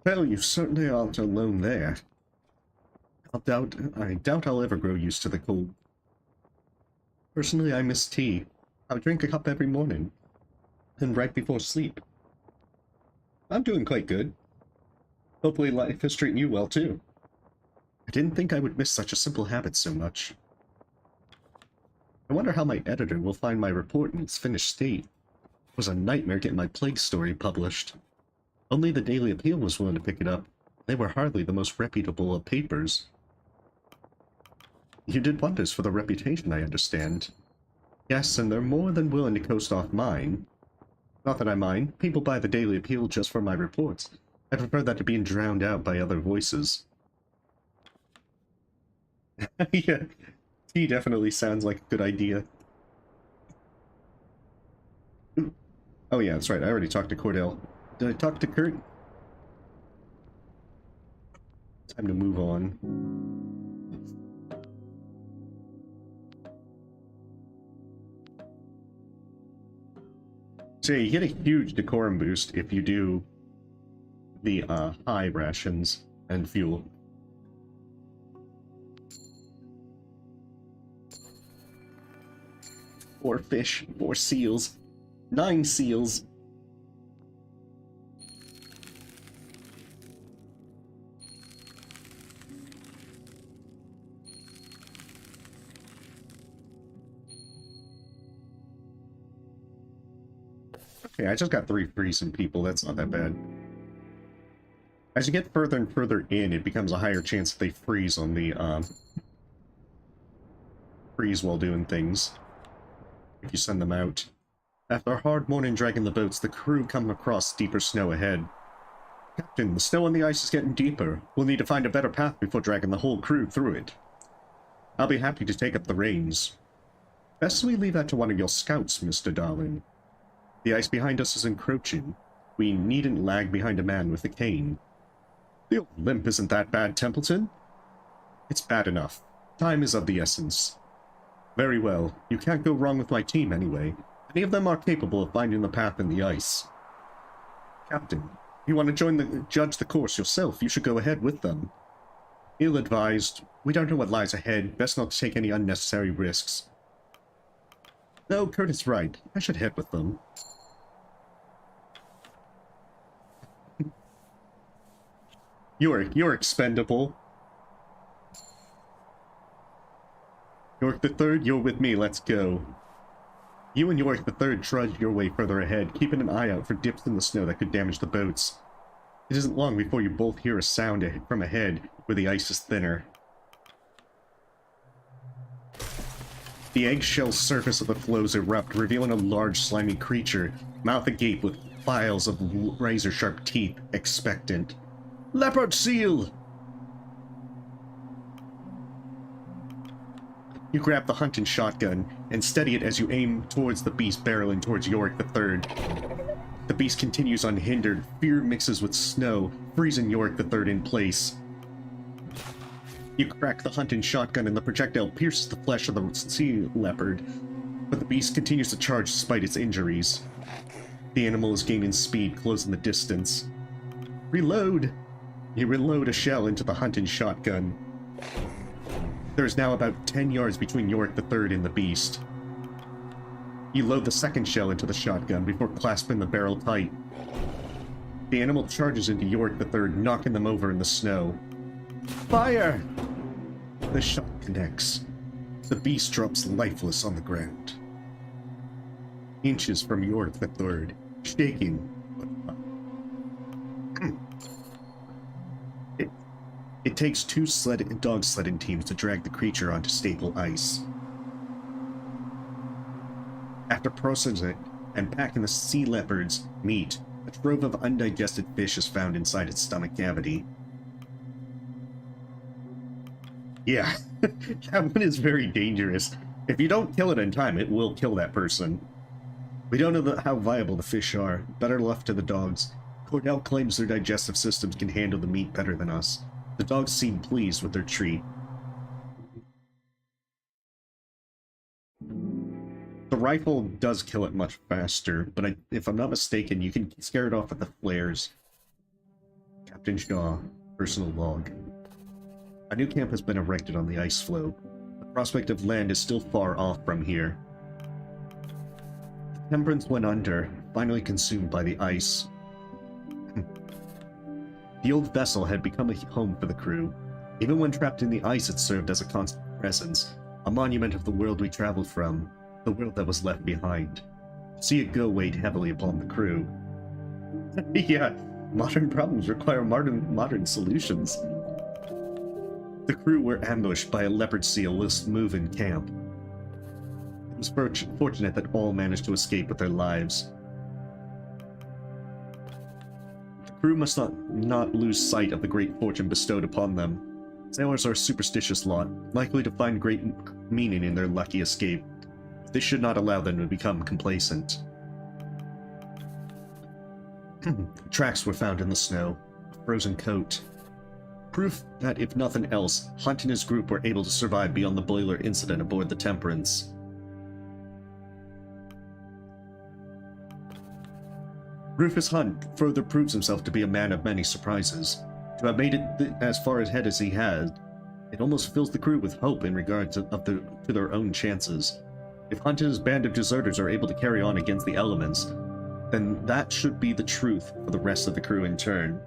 Well, you certainly aren't alone there. I doubt I'll ever grow used to the cold. Personally, I miss tea. I would drink a cup every morning, and right before sleep. I'm doing quite good. Hopefully life is treating you well, too. I didn't think I would miss such a simple habit so much. I wonder how my editor will find my report in its finished state. It was a nightmare getting my plague story published. Only the Daily Appeal was willing to pick it up. They were hardly the most reputable of papers. You did wonders for the reputation, I understand. Yes, and they're more than willing to coast off mine. Not that I mind. People buy the Daily Appeal just for my reports. I prefer that to being drowned out by other voices. Yeah, tea definitely sounds like a good idea. Ooh. Oh yeah, that's right. I already talked to Cordell. Did I talk to Kurt? Time to move on. So you get a huge decorum boost if you do the high rations and fuel. 4 fish, 4 seals, 9 seals. Okay, I just got 3 freezing people, that's not that bad. As you get further and further in, it becomes a higher chance that they freeze on the, freeze while doing things. If you send them out. After a hard morning dragging the boats, the crew come across deeper snow ahead. Captain, the snow on the ice is getting deeper. We'll need to find a better path before dragging the whole crew through it. I'll be happy to take up the reins. Best we leave that to one of your scouts, Mr. Darling. The ice behind us is encroaching. We needn't lag behind a man with a cane. The old limp isn't that bad, Templeton. It's bad enough. Time is of the essence. Very well. You can't go wrong with my team anyway. Any of them are capable of finding the path in the ice. Captain, You want to judge the course yourself, you should go ahead with them. Ill-advised. We don't know what lies ahead. Best not to take any unnecessary risks. No, Kurt is right. I should head with them. You're expendable. York the Third, you're with me. Let's go. You and York the Third trudge your way further ahead, keeping an eye out for dips in the snow that could damage the boats. It isn't long before you both hear a sound from ahead where the ice is thinner. The eggshell surface of the floes erupt, revealing a large slimy creature, mouth agape with files of razor-sharp teeth, expectant. Leopard seal! You grab the hunting shotgun and steady it as you aim towards the beast barreling towards Yorick the Third. The beast continues unhindered. Fear mixes with snow, freezing Yorick the Third in place. You crack the hunting shotgun and the projectile pierces the flesh of the sea leopard, but the beast continues to charge despite its injuries. The animal is gaining speed, closing the distance. Reload! You reload a shell into the hunting shotgun. There is now about 10 yards between Yorick the Third and the beast. You load the second shell into the shotgun before clasping the barrel tight. The animal charges into Yorick the Third, knocking them over in the snow. Fire! The shot connects. The beast drops lifeless on the ground. Inches from Yorick the Third, shaking. It takes two dog sledding teams to drag the creature onto stable ice. After processing and packing the sea leopard's meat, a trove of undigested fish is found inside its stomach cavity. Yeah, that one is very dangerous. If you don't kill it in time, it will kill that person. We don't know how viable the fish are. Better left to the dogs. Cordell claims their digestive systems can handle the meat better than us. The dogs seem pleased with their treat. The rifle does kill it much faster, but if I'm not mistaken, you can scare it off with the flares. Captain Shaw, personal log. A new camp has been erected on the ice floe. The prospect of land is still far off from here. The Temperance went under, finally consumed by the ice. The old vessel had become a home for the crew. Even when trapped in the ice, it served as a constant presence, a monument of the world we traveled from, the world that was left behind. To see it go weighed heavily upon the crew. Yeah, modern problems require modern solutions. The crew were ambushed by a leopard seal whilst moving camp. It was fortunate that all managed to escape with their lives. The crew must not lose sight of the great fortune bestowed upon them. Sailors are a superstitious lot, likely to find great meaning in their lucky escape. This should not allow them to become complacent. Tracks were found in the snow, a frozen coat. Proof that, if nothing else, Hunt and his group were able to survive beyond the boiler incident aboard the Temperance. Rufus Hunt further proves himself to be a man of many surprises. To have made it as far ahead as he had, it almost fills the crew with hope in regards to their own chances. If Hunt and his band of deserters are able to carry on against the elements, then that should be the truth for the rest of the crew in turn.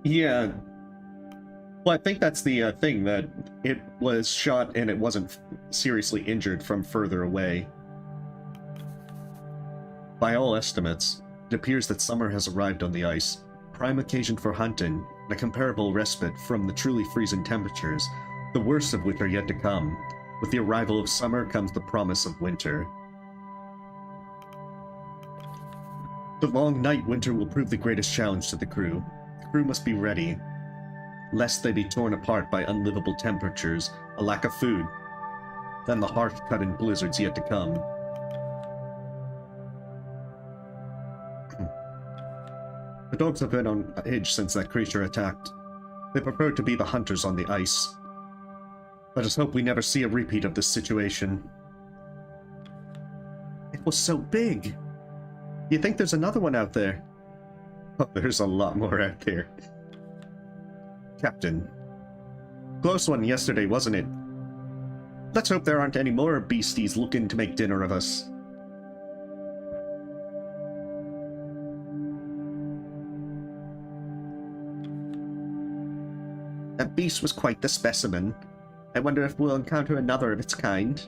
Yeah. Well, I think that's the thing, that it was shot and it wasn't seriously injured from further away. By all estimates, it appears that summer has arrived on the ice, prime occasion for hunting, and a comparable respite from the truly freezing temperatures, the worst of which are yet to come. With the arrival of summer comes the promise of winter. The long night winter will prove the greatest challenge to the crew. The crew must be ready, lest they be torn apart by unlivable temperatures, a lack of food, then the harsh cutting blizzards yet to come. The dogs have been on edge since that creature attacked. They prefer to be the hunters on the ice. Let us hope we never see a repeat of this situation. It was so big! You think there's another one out there? Oh, there's a lot more out there. Captain. Close one yesterday, wasn't it? Let's hope there aren't any more beasties looking to make dinner of us. That beast was quite the specimen. I wonder if we'll encounter another of its kind.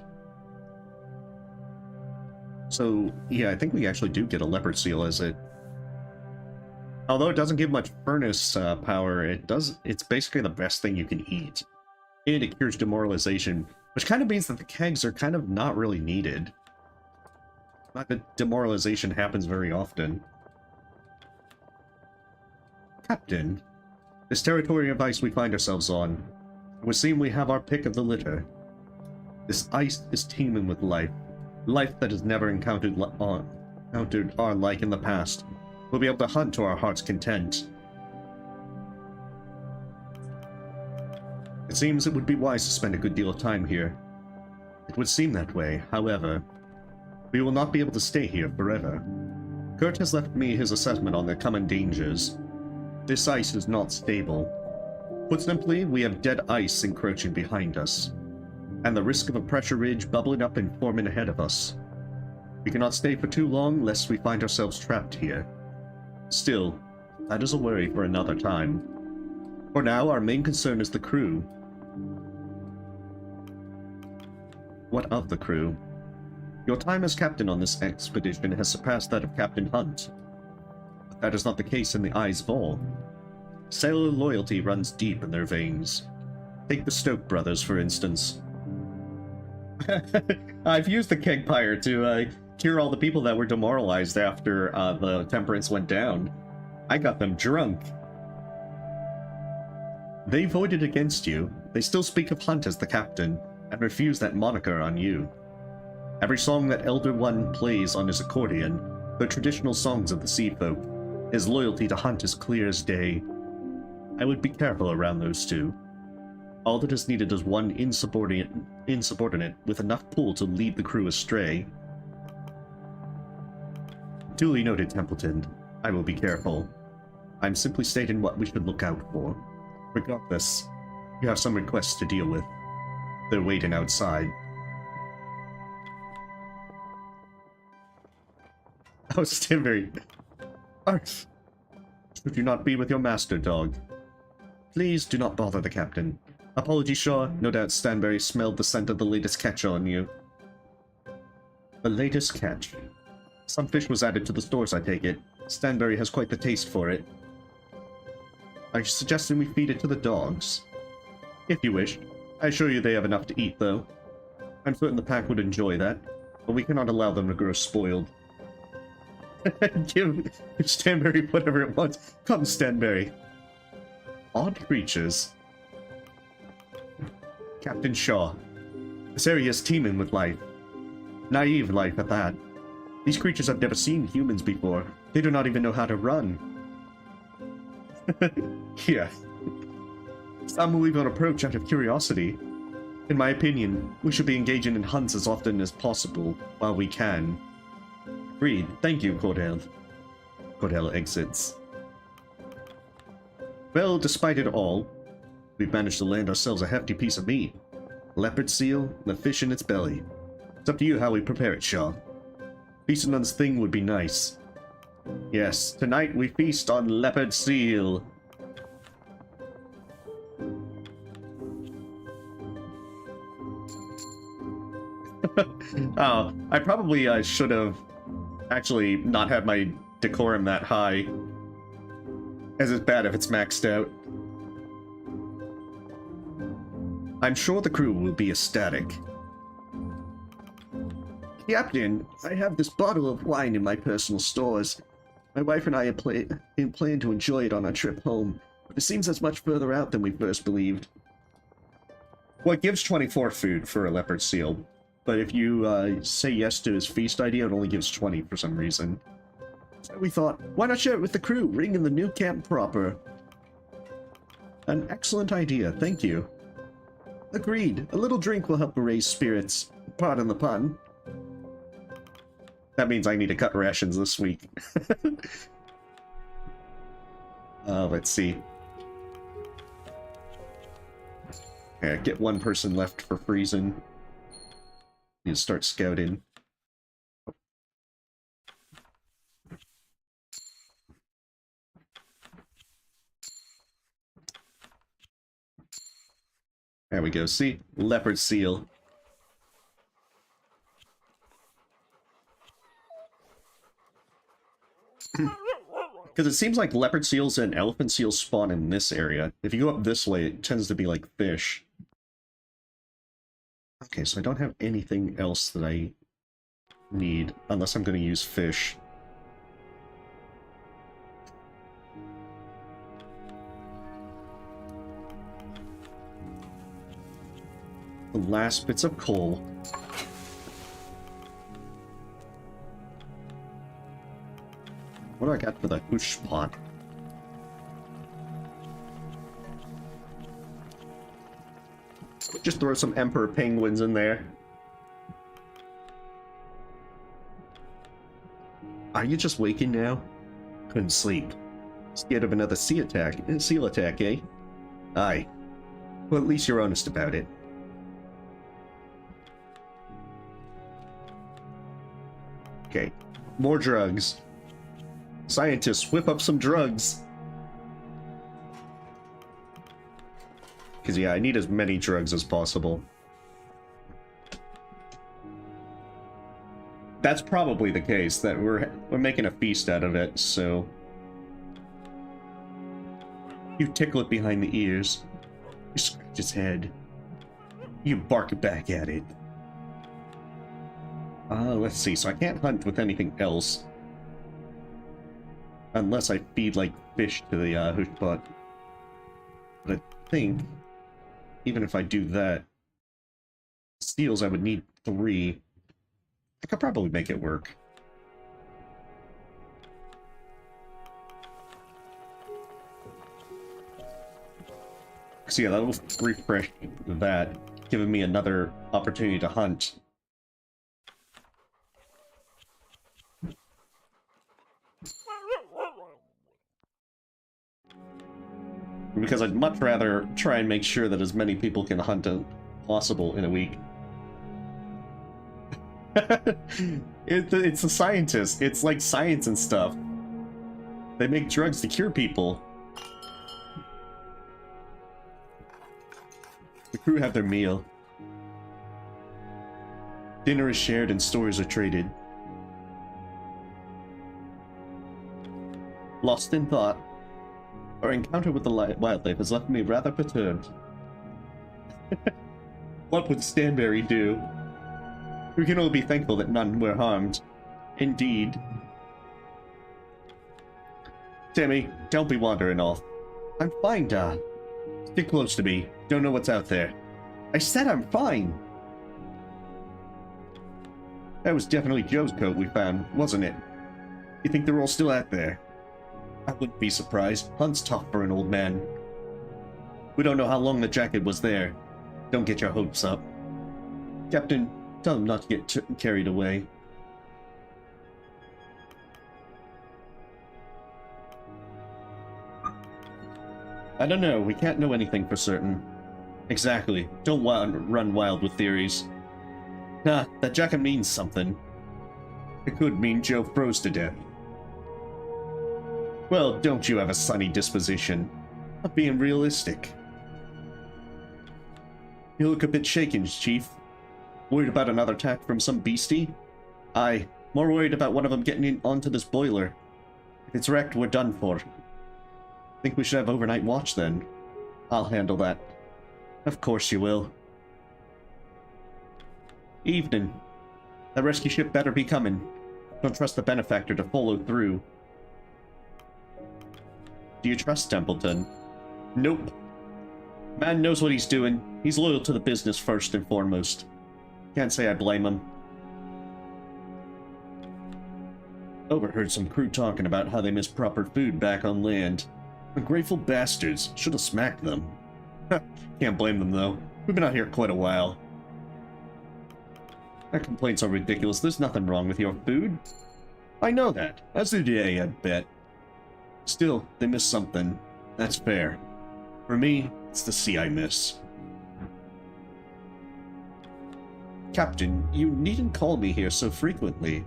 So, yeah, I think we actually do get a leopard seal as it... Although it doesn't give much furnace power, it's basically the best thing you can eat. And it cures demoralization, which kind of means that the kegs are kind of not really needed. Not that demoralization happens very often. Captain, this territory of ice we find ourselves on, it would seem we have our pick of the litter. This ice is teeming with life. Life that has never encountered our like in the past. We'll be able to hunt to our heart's content. It seems it would be wise to spend a good deal of time here. It would seem that way, however. We will not be able to stay here forever. Kurt has left me his assessment on the common dangers. This ice is not stable. Put simply, we have dead ice encroaching behind us, and the risk of a pressure ridge bubbling up and forming ahead of us. We cannot stay for too long lest we find ourselves trapped here. Still, that is a worry for another time. For now, our main concern is the crew. What of the crew? Your time as captain on this expedition has surpassed that of Captain Hunt. But that is not the case in the eyes of all. Sailor loyalty runs deep in their veins. Take the Stoke brothers, for instance. I've used the keg pyre to cure all the people that were demoralized after the Temperance went down. I got them drunk. They voted against you. They still speak of Hunt as the captain, and refuse that moniker on you. Every song that Elder One plays on his accordion, the traditional songs of the Sea Folk, his loyalty to Hunt is clear as day. I would be careful around those two. All that is needed is one insubordinate with enough pull to lead the crew astray. Duly noted, Templeton. I will be careful. I'm simply stating what we should look out for. Regardless, you have some requests to deal with. They're waiting outside. Oh, Stimberry. Arf! Should you not be with your master, dog? Please do not bother the captain. Apologies, Shaw. No doubt Stanberry smelled the scent of the latest catch on you. The latest catch? Some fish was added to the stores, I take it. Stanberry has quite the taste for it. Are you suggesting we feed it to the dogs? If you wish. I assure you they have enough to eat, though. I'm certain the pack would enjoy that, but we cannot allow them to grow spoiled. Give Stanberry whatever it wants. Come, Stanberry. Odd creatures. Captain Shaw. This area is teeming with life. Naive life at that. These creatures have never seen humans before. They do not even know how to run. Yeah. Some will even approach out of curiosity. In my opinion, we should be engaging in hunts as often as possible, while we can. Agreed. Thank you, Cordell. Cordell exits. Well, despite it all, we've managed to land ourselves a hefty piece of meat. Leopard seal, the fish in its belly. It's up to you how we prepare it, Shaw. Feasting on this thing would be nice. Yes, tonight we feast on leopard seal. Oh, I probably should have actually not had my decorum that high, as it's bad if it's maxed out. I'm sure the crew will be ecstatic. Captain, I have this bottle of wine in my personal stores. My wife and I had planned to enjoy it on our trip home, but it seems as much further out than we first believed. Well, it gives 24 food for a leopard seal, but if you say yes to his feast idea, it only gives 20 for some reason. So we thought, why not share it with the crew, ring in the new camp proper? An excellent idea, thank you. Agreed, a little drink will help raise spirits. Pardon the pun. That means I need to cut rations this week. Let's see. Yeah, get one person left for freezing. Need to start scouting. There we go. See? Leopard seal. Because it seems like leopard seals and elephant seals spawn in this area. If you go up this way, it tends to be like fish. Okay, so I don't have anything else that I need, unless I'm going to use fish. The last bits of coal. What do I got for the hoosh pot? Just throw some emperor penguins in there. Are you just waking now? Couldn't sleep. Scared of another seal attack, eh? Aye. Well, at least you're honest about it. Okay. More drugs. Scientists, whip up some drugs. Because, yeah, I need as many drugs as possible. That's probably the case, that we're making a feast out of it, so... You tickle it behind the ears. You scratch its head. You bark back at it. Let's see, so I can't hunt with anything else. Unless I feed, like, fish to the, hooshpot. But I think, even if I do that, seals I would need 3. I could probably make it work. So yeah, that'll refresh that, giving me another opportunity to hunt. Because I'd much rather try and make sure that as many people can hunt as possible in a week. It's a scientist. It's like science and stuff. They make drugs to cure people. The crew have their meal. Dinner is shared and stores are traded. Lost in thought. Our encounter with the wildlife has left me rather perturbed. What would Stanberry do? We can all be thankful that none were harmed. Indeed. Timmy, don't be wandering off. I'm fine, Dad. Stick close to me. Don't know what's out there. I said I'm fine. That was definitely Joe's coat we found, wasn't it? You think they're all still out there? I wouldn't be surprised. Hunt's tough for an old man. We don't know how long the jacket was there. Don't get your hopes up. Captain, tell him not to get carried away. I don't know. We can't know anything for certain. Exactly. Don't run wild with theories. Nah, that jacket means something. It could mean Joe froze to death. Well, don't you have a sunny disposition? I'm being realistic. You look a bit shaken, Chief. Worried about another attack from some beastie? Aye, more worried about one of them getting onto this boiler. If it's wrecked, we're done for. Think we should have overnight watch then? I'll handle that. Of course you will. Evening. The rescue ship better be coming. Don't trust the benefactor to follow through. Do you trust Templeton? Nope. Man knows what he's doing. He's loyal to the business first and foremost. Can't say I blame him. Overheard some crew talking about how they miss proper food back on land. Ungrateful bastards. Should have smacked them. Can't blame them though. We've been out here quite a while. Their complaints are ridiculous. There's nothing wrong with your food. I know that. As do they, I bet. Still, they miss something. That's fair. For me, it's the sea I miss. Captain, you needn't call me here so frequently.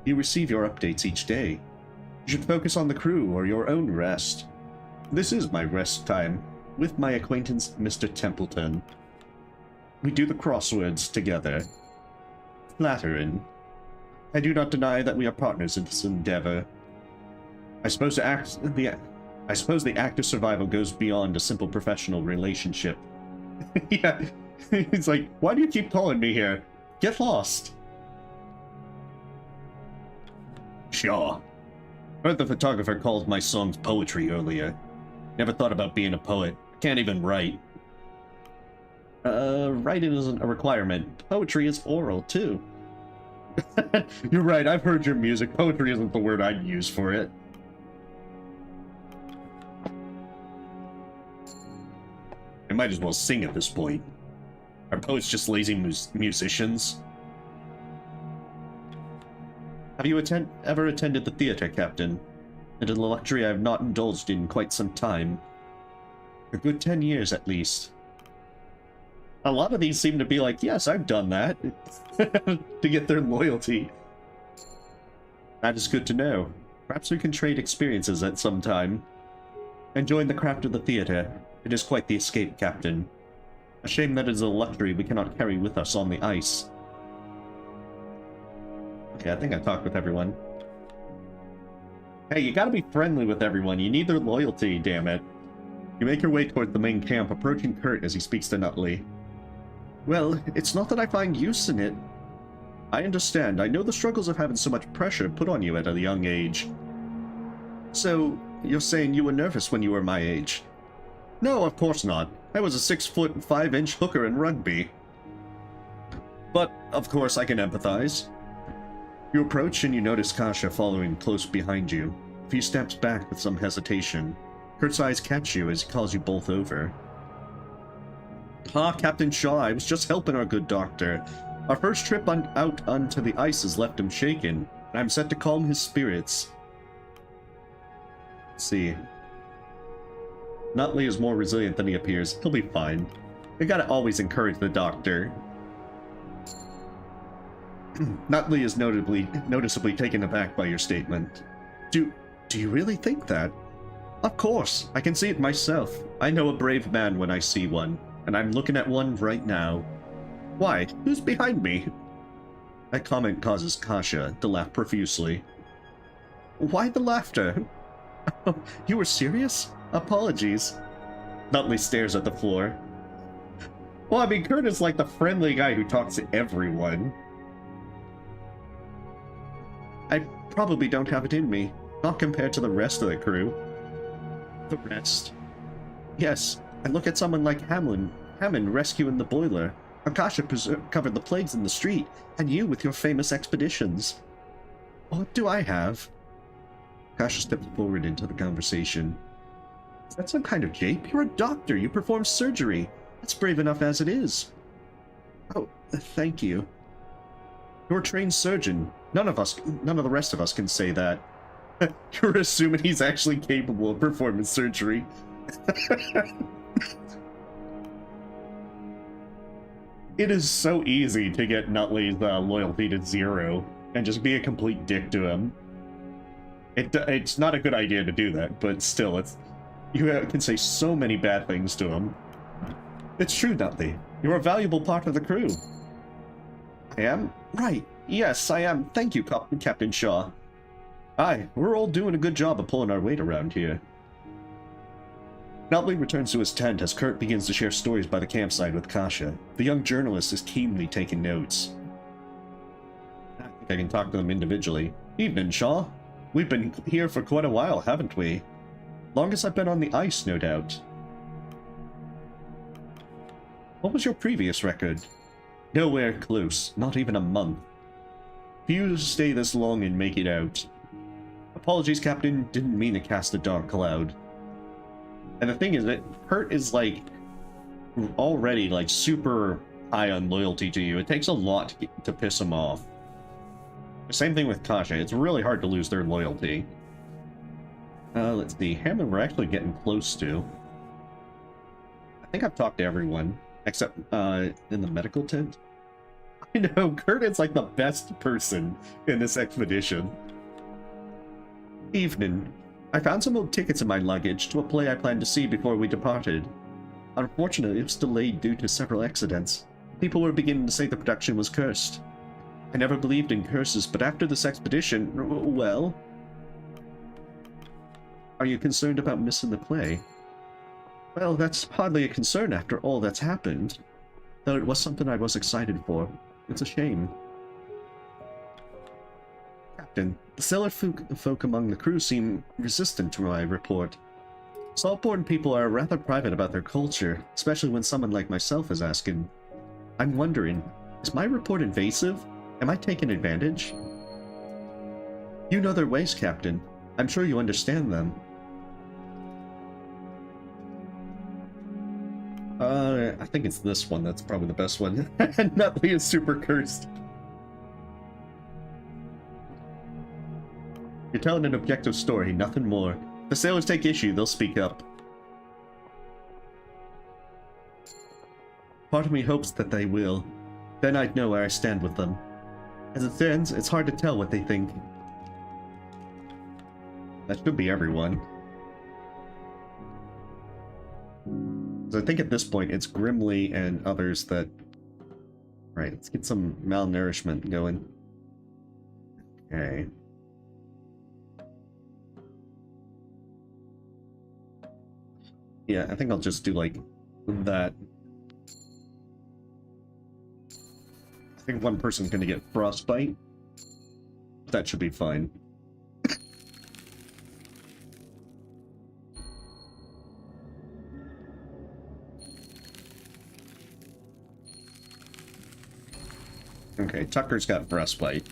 You receive your updates each day. You should focus on the crew or your own rest. This is my rest time, with my acquaintance, Mr. Templeton. We do the crosswords together. Flattering. I do not deny that we are partners in this endeavor. I suppose the act of survival goes beyond a simple professional relationship. Yeah, it's like, why do you keep calling me here? Get lost. Sure. Heard the photographer called my songs poetry earlier. Never thought about being a poet. Can't even write. Writing isn't a requirement. Poetry is oral, too. You're right, I've heard your music. Poetry isn't the word I'd use for it. I might as well sing at this point. Are poets just lazy musicians? Have you ever attended the theater, Captain? It is a luxury I have not indulged in quite some time. A good 10 years, at least. A lot of these seem to be like, yes, I've done that. To get their loyalty. That is good to know. Perhaps we can trade experiences at some time. Enjoying the craft of the theater. It is quite the escape, Captain. A shame that it is a luxury we cannot carry with us on the ice. Okay, I think I talked with everyone. Hey, you gotta be friendly with everyone. You need their loyalty, damn it. You make your way toward the main camp, approaching Kurt as he speaks to Nutley. Well, it's not that I find use in it. I understand. I know the struggles of having so much pressure put on you at a young age. So, you're saying you were nervous when you were my age? No, of course not. I was a 6'5" hooker in rugby. But, of course, I can empathize. You approach and you notice Kasha following close behind you. A few steps back with some hesitation. Kurt's eyes catch you as he calls you both over. Ah, Captain Shaw, I was just helping our good doctor. Our first trip out onto the ice has left him shaken, and I'm set to calm his spirits. Let's see. Nutley is more resilient than he appears. He'll be fine. You gotta always encourage the doctor. Nutley is noticeably taken aback by your statement. Do you really think that? Of course, I can see it myself. I know a brave man when I see one, and I'm looking at one right now. Why? Who's behind me? That comment causes Kasha to laugh profusely. Why the laughter? You were serious? Apologies. Nutley stares at the floor. Well, I mean, Kurt is like the friendly guy who talks to everyone. I probably don't have it in me, not compared to the rest of the crew. The rest? Yes, I look at someone like Hammond rescuing the boiler, Akasha covered the plagues in the street, and you with your famous expeditions. What do I have? Akasha steps forward into the conversation. Is that some kind of jape? You're a doctor, you perform surgery. That's brave enough as it is. Oh, thank you. You're a trained surgeon. None of the rest of us can say that. You're assuming he's actually capable of performing surgery. It is so easy to get Nutley's loyalty to 0 and just be a complete dick to him. It's not a good idea to do that, but still, you can say so many bad things to him. It's true, Nutley. You're a valuable part of the crew. I am? Right. Yes, I am. Thank you, Captain Shaw. Aye, we're all doing a good job of pulling our weight around here. Nutley returns to his tent as Kurt begins to share stories by the campsite with Kasha. The young journalist is keenly taking notes. I think I can talk to them individually. Evening, Shaw. We've been here for quite a while, haven't we? Longest I've been on the ice, no doubt. What was your previous record? Nowhere close, not even a month. Few stay this long and make it out. Apologies, Captain, didn't mean to cast a dark cloud. And the thing is that Kurt is like already like super high on loyalty to you. It takes a lot to piss them off. The same thing with Kasha. It's really hard to lose their loyalty. Let's see. Hammond we're actually getting close to. I think I've talked to everyone. Except, in the medical tent. I know, Curtin's like the best person in this expedition. Evening. I found some old tickets in my luggage to a play I planned to see before we departed. Unfortunately, it was delayed due to several accidents. People were beginning to say the production was cursed. I never believed in curses, but after this expedition, well... Are you concerned about missing the play? Well, that's hardly a concern after all that's happened. Though it was something I was excited for. It's a shame. Captain, the sailor folk among the crew seem resistant to my report. Saltborn people are rather private about their culture, especially when someone like myself is asking. I'm wondering, is my report invasive? Am I taking advantage? You know their ways, Captain. I'm sure you understand them. I think it's this one that's probably the best one. Nutley is super cursed. You're telling an objective story, nothing more. If the sailors take issue, they'll speak up. Part of me hopes that they will. Then I'd know where I stand with them. As it stands, it's hard to tell what they think. That should be everyone. So I think at this point, it's Grimly and others that... Right, let's get some malnourishment going. Okay. Yeah, I think I'll just do, like, that. I think one person's gonna get frostbite. That should be fine. Okay, Tucker's got frostbite.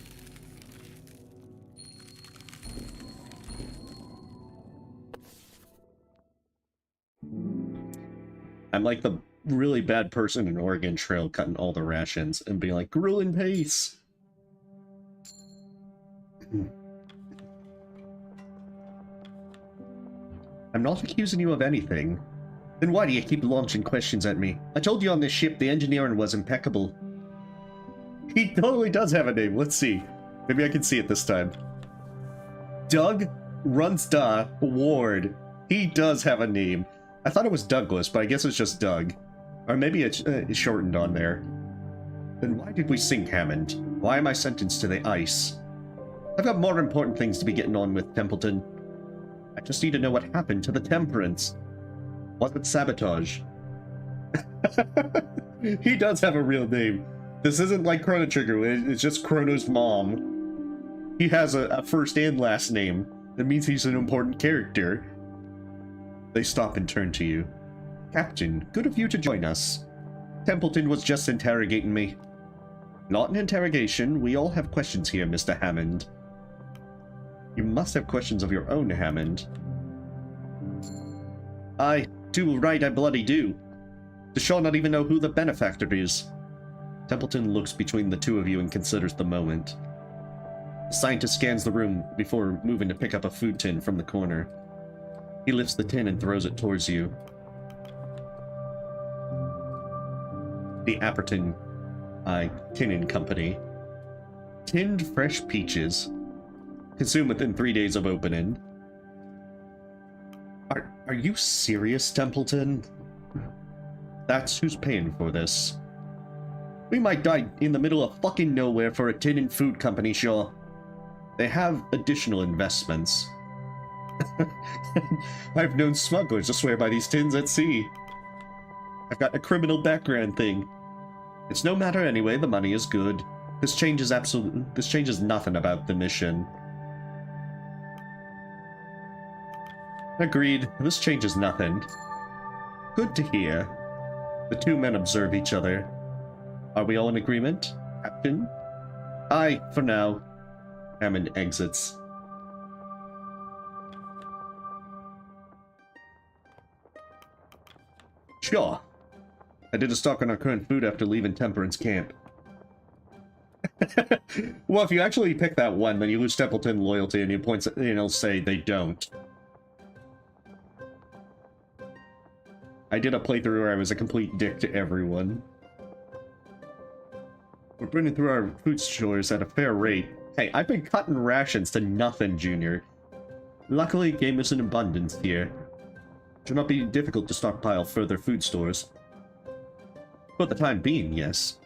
I'm like the really bad person in Oregon Trail cutting all the rations and being like, grueling pace! I'm not accusing you of anything. Then why do you keep launching questions at me? I told you on this ship the engineering was impeccable. He totally does have a name. Let's see. Maybe I can see it this time. Doug Runsta Ward. He does have a name. I thought it was Douglas, but I guess it's just Doug. Or maybe it's shortened on there. Then why did we sink, Hammond? Why am I sentenced to the ice? I've got more important things to be getting on with, Templeton. I just need to know what happened to the Temperance. Was it sabotage? He does have a real name. This isn't like Chrono Trigger, it's just Chrono's mom. He has a first and last name. That means he's an important character. They stop and turn to you. Captain, good of you to join us. Templeton was just interrogating me. Not an interrogation. We all have questions here, Mr. Hammond. You must have questions of your own, Hammond. I do, right, I bloody do. Does Shaw not even know who the benefactor is? Templeton looks between the two of you and considers the moment. The scientist scans the room before moving to pick up a food tin from the corner. He lifts the tin and throws it towards you. The Apperton Tinning Company. Tinned fresh peaches. Consumed within 3 days of opening. Are you serious, Templeton? That's who's paying for this. We might die in the middle of fucking nowhere for a tin and food company, sure. They have additional investments. I've known smugglers to swear by these tins at sea. I've got a criminal background thing. It's no matter anyway, the money is good. This changes nothing about the mission. Agreed, this changes nothing. Good to hear. The two men observe each other. Are we all in agreement, Captain? Aye, for now. Hammond exits. Sure. I did a stock on our current food after leaving Temperance camp. Well, if you actually pick that one, then you lose Templeton loyalty, and it'll say they don't. I did a playthrough where I was a complete dick to everyone. We're burning through our food stores at a fair rate. Hey, I've been cutting rations to nothing, Junior. Luckily, game is in abundance here. It should not be difficult to stockpile further food stores. For the time being, yes.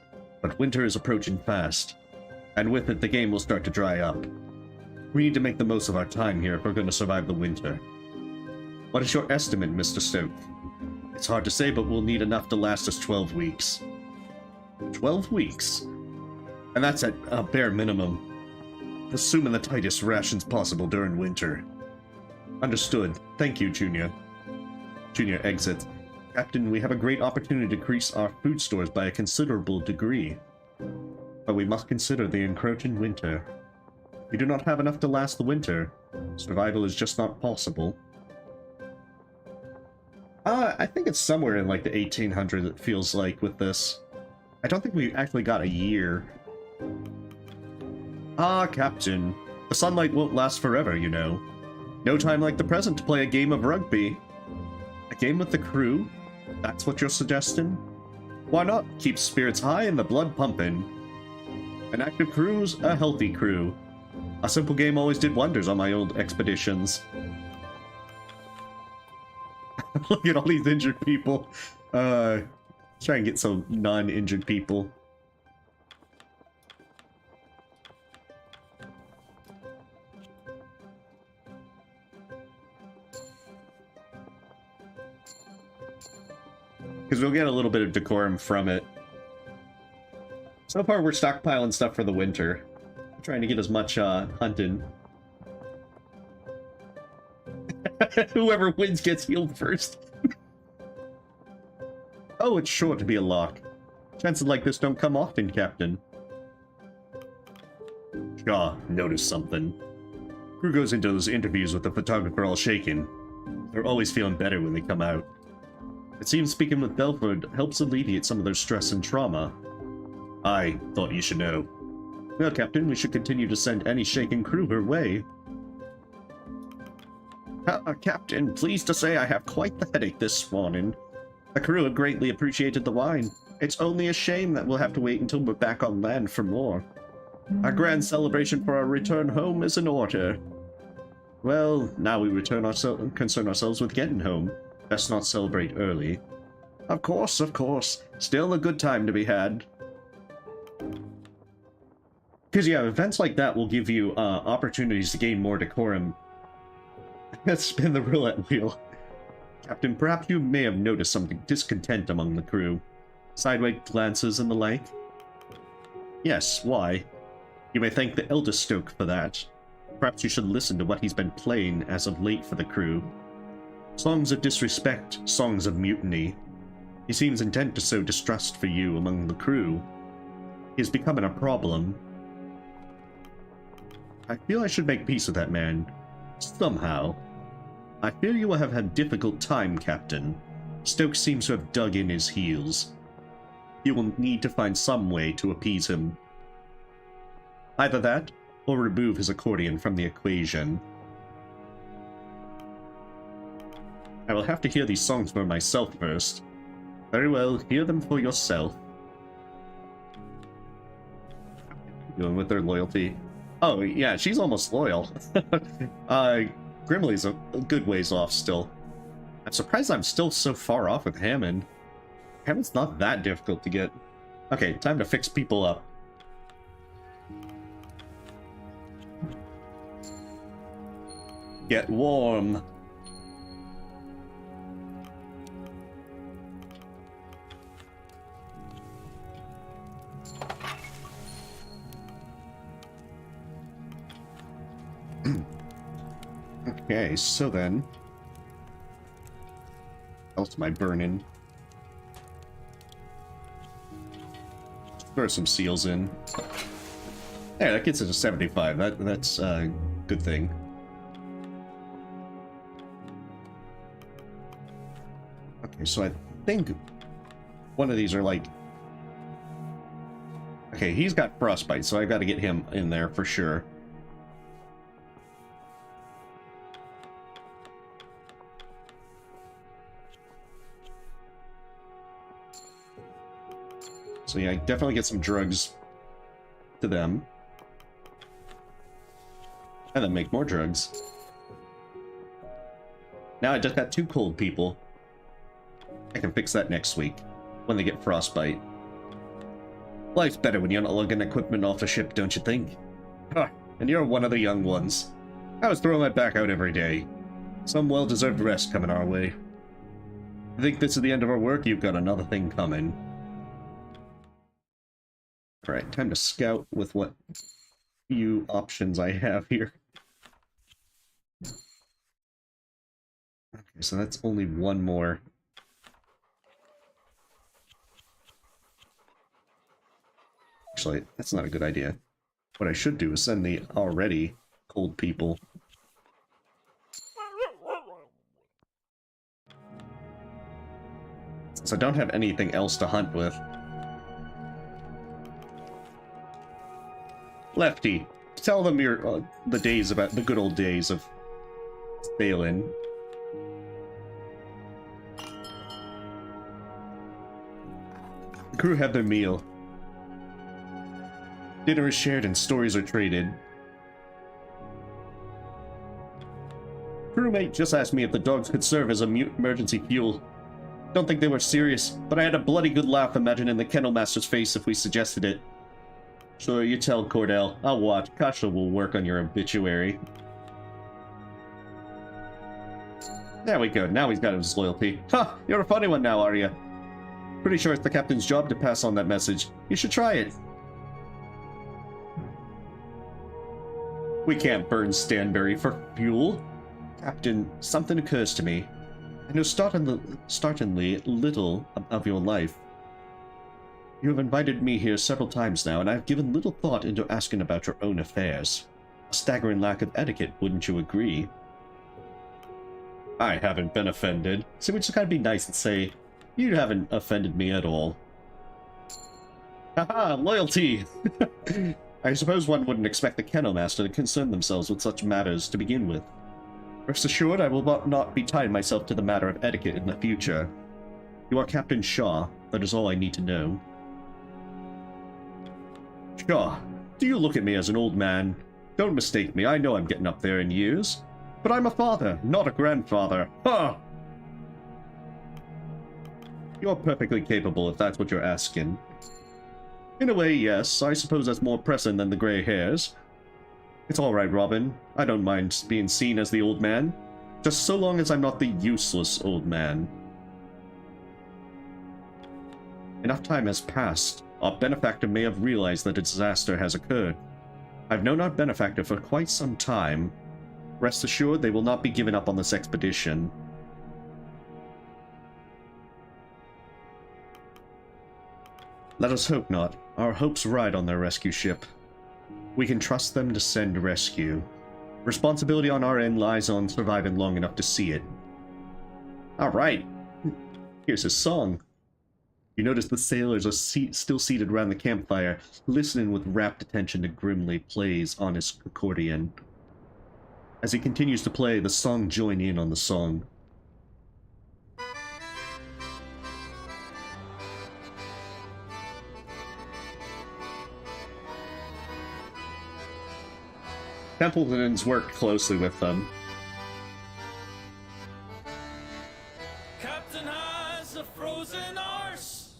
But winter is approaching fast. And with it, the game will start to dry up. We need to make the most of our time here if we're going to survive the winter. What is your estimate, Mr. Stoke? It's hard to say, but we'll need enough to last us 12 weeks. 12 weeks? And that's at a bare minimum. Assuming the tightest rations possible during winter. Understood. Thank you, Junior. Junior exits. Captain, we have a great opportunity to increase our food stores by a considerable degree. But we must consider the encroaching winter. We do not have enough to last the winter. Survival is just not possible. I think it's somewhere in like the 1800s, it feels like, with this. I don't think we actually got a year. Ah, Captain. The sunlight won't last forever, you know. No time like the present to play a game of rugby. A game with the crew? That's what you're suggesting? Why not? Keeps spirits high and the blood pumping. An active crew's a healthy crew. A simple game always did wonders on my old expeditions. Look at all these injured people. Try and get some non-injured people. Because we'll get a little bit of decorum from it. So far, we're stockpiling stuff for the winter. We're trying to get as much hunting. Whoever wins gets healed first. Oh, it's sure to be a lock. Chances like this don't come often, Captain. Shaw noticed something. Crew goes into those interviews with the photographer all shaken. They're always feeling better when they come out. It seems speaking with Belford helps alleviate some of their stress and trauma. I thought you should know. Well, Captain, we should continue to send any shaken crew her way. Captain, pleased to say I have quite the headache this morning. The crew have greatly appreciated the wine. It's only a shame that we'll have to wait until we're back on land for more. Our grand celebration for our return home is in order. Well, now we concern ourselves with getting home. Best not celebrate early. Of course, of course. Still a good time to be had. Because, yeah, events like that will give you opportunities to gain more decorum. Let's spin the roulette wheel. Captain, perhaps you may have noticed some discontent among the crew. Sideways glances and the like. Yes, why? You may thank the elder Stoke for that. Perhaps you should listen to what he's been playing as of late for the crew. Songs of disrespect, songs of mutiny. He seems intent to sow distrust for you among the crew. He is becoming a problem. I feel I should make peace with that man. Somehow. I fear you will have had a difficult time, Captain. Stoke seems to have dug in his heels. You will need to find some way to appease him. Either that, or remove his accordion from the equation. I will have to hear these songs for myself first. Very well, hear them for yourself. Going with their loyalty. Oh, yeah, she's almost loyal. Grimley's a good ways off still. I'm surprised I'm still so far off with Hammond. Hammond's not that difficult to get. Okay, time to fix people up. Get warm. Okay, so then... what else am I burning? Throw some seals in. There, that gets us to 75. That's a good thing. Okay, so I think One of these are like... Okay, he's got frostbite, so I gotta get him in there for sure. So yeah, definitely get some drugs to them. And then make more drugs. Now I just got 2 cold people. I can fix that next week, when they get frostbite. Life's better when you're not lugging equipment off the ship, don't you think? Huh, and you're one of the young ones. I was throwing my back out every day. Some well-deserved rest coming our way. I think this is the end of our work, you've got another thing coming. Alright, time to scout with what few options I have here. Okay, so that's only one more. Actually, that's not a good idea. What I should do is send the already cold people. Since I don't have anything else to hunt with. Lefty, tell them your the days about the good old days of sailing. The crew have their meal. Dinner is shared and stories are traded. Crewmate just asked me if the dogs could serve as a emergency fuel. Don't think they were serious, but I had a bloody good laugh imagining the kennel master's face if we suggested it. Sure, you tell Cordell. I'll watch. Kasha will work on your obituary. There we go. Now he's got his loyalty. Ha! You're a funny one now, are you? Pretty sure it's the captain's job to pass on that message. You should try it. We can't burn Stanberry for fuel. Captain, something occurs to me. I know startlingly little of your life. You have invited me here several times now, and I have given little thought into asking about your own affairs. A staggering lack of etiquette, wouldn't you agree? I haven't been offended. So we just gotta be nice and say, you haven't offended me at all. Haha, loyalty! I suppose one wouldn't expect the kennel master to concern themselves with such matters to begin with. Rest assured, I will not be tying myself to the matter of etiquette in the future. You are Captain Shaw, that is all I need to know. Shaw, do you look at me as an old man? Don't mistake me, I know I'm getting up there in years. But I'm a father, not a grandfather. Ha! You're perfectly capable if that's what you're asking. In a way, yes. I suppose that's more pressing than the grey hairs. It's alright, Robin. I don't mind being seen as the old man. Just so long as I'm not the useless old man. Enough time has passed. Our benefactor may have realized that a disaster has occurred. I've known our benefactor for quite some time. Rest assured, they will not be giving up on this expedition. Let us hope not. Our hopes ride on their rescue ship. We can trust them to send rescue. Responsibility on our end lies on surviving long enough to see it. Alright. Here's his song. You notice the sailors are still seated around the campfire, listening with rapt attention to Grimly plays on his accordion. As he continues to play, the song join in on the song. Templeton's worked closely with them. Captain has a frozen arse,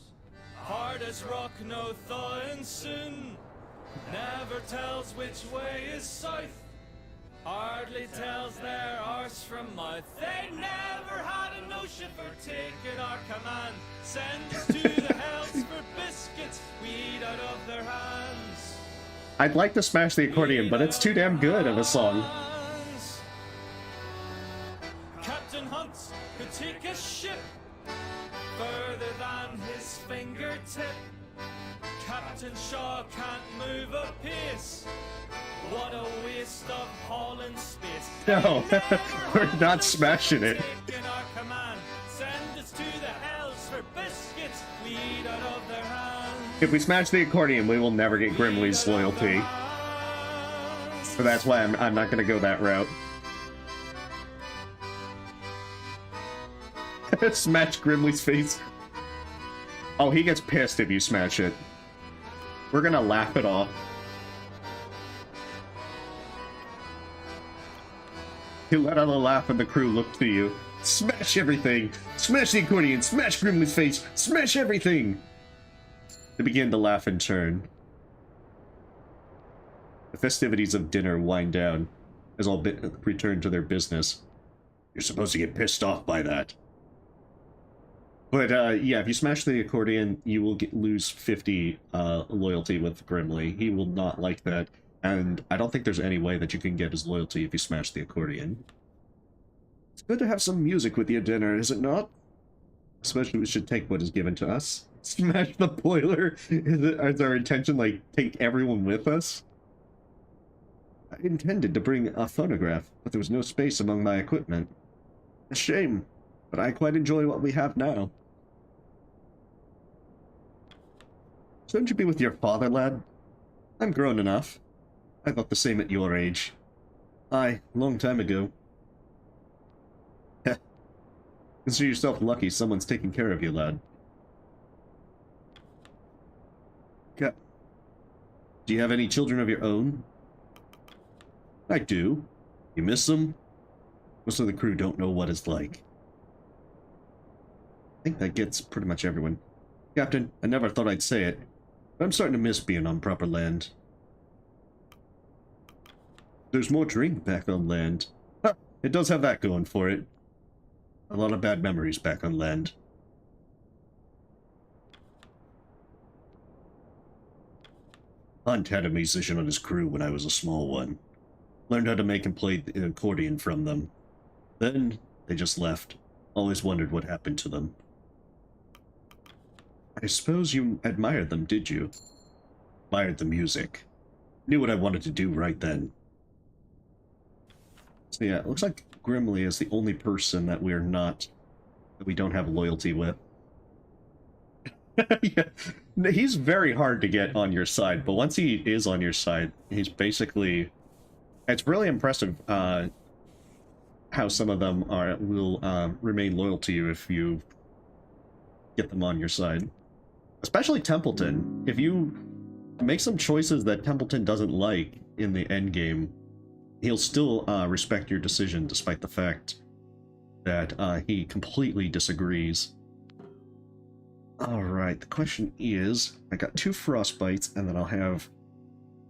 hard as rock, no thawing soon. Never tells which way is south, hardly tells their arse from mouth. They never had a notion for taking our command. Send us to the hells for biscuits, we eat out of their hands. I'd like to smash the accordion, but it's too damn good of a song. Captain Hunt could take a ship further than his fingertip. Captain Shaw can't move a pace. What a waste of hauling space. No, we're not smashing it. Taking our command. Send us to the hells for biscuits. We If we smash the accordion, we will never get Grimly's loyalty. So that's why I'm not gonna go that route. Smash Grimly's face. Oh, he gets pissed if you smash it. We're gonna laugh it off. He let out a laugh and the crew looked to you. Smash everything! Smash the accordion! Smash Grimly's face! Smash everything! They begin to laugh in turn. The festivities of dinner wind down as all return to their business. You're supposed to get pissed off by that. But, yeah, if you smash the accordion, you will lose 50 loyalty with Grimly. He will not like that, and I don't think there's any way that you can get his loyalty if you smash the accordion. It's good to have some music with your dinner, is it not? Especially we should take what is given to us. Smash the boiler? Is our intention, like, take everyone with us? I intended to bring a phonograph, but there was no space among my equipment. A shame, but I quite enjoy what we have now. Shouldn't you be with your father, lad? I'm grown enough. I thought the same at your age. Aye, long time ago. Heh. Consider yourself lucky someone's taking care of you, lad. Do you have any children of your own? I do. You miss them? Most of the crew don't know what it's like. I think that gets pretty much everyone. Captain, I never thought I'd say it, but I'm starting to miss being on proper land. There's more drink back on land. Huh, it does have that going for it. A lot of bad memories back on land. Hunt had a musician on his crew when I was a small one. Learned how to make and play the accordion from them. Then, they just left. Always wondered what happened to them. I suppose you admired them, did you? Admired the music. Knew what I wanted to do right then. So yeah, it looks like Grimly is the only person that we don't have loyalty with. Yeah. He's very hard to get on your side, but once he is on your side, he's basically... It's really impressive how some of them will remain loyal to you if you get them on your side. Especially Templeton. If you make some choices that Templeton doesn't like in the endgame, he'll still respect your decision despite the fact that he completely disagrees. Alright, the question is, I got 2 frostbites, and then I'll have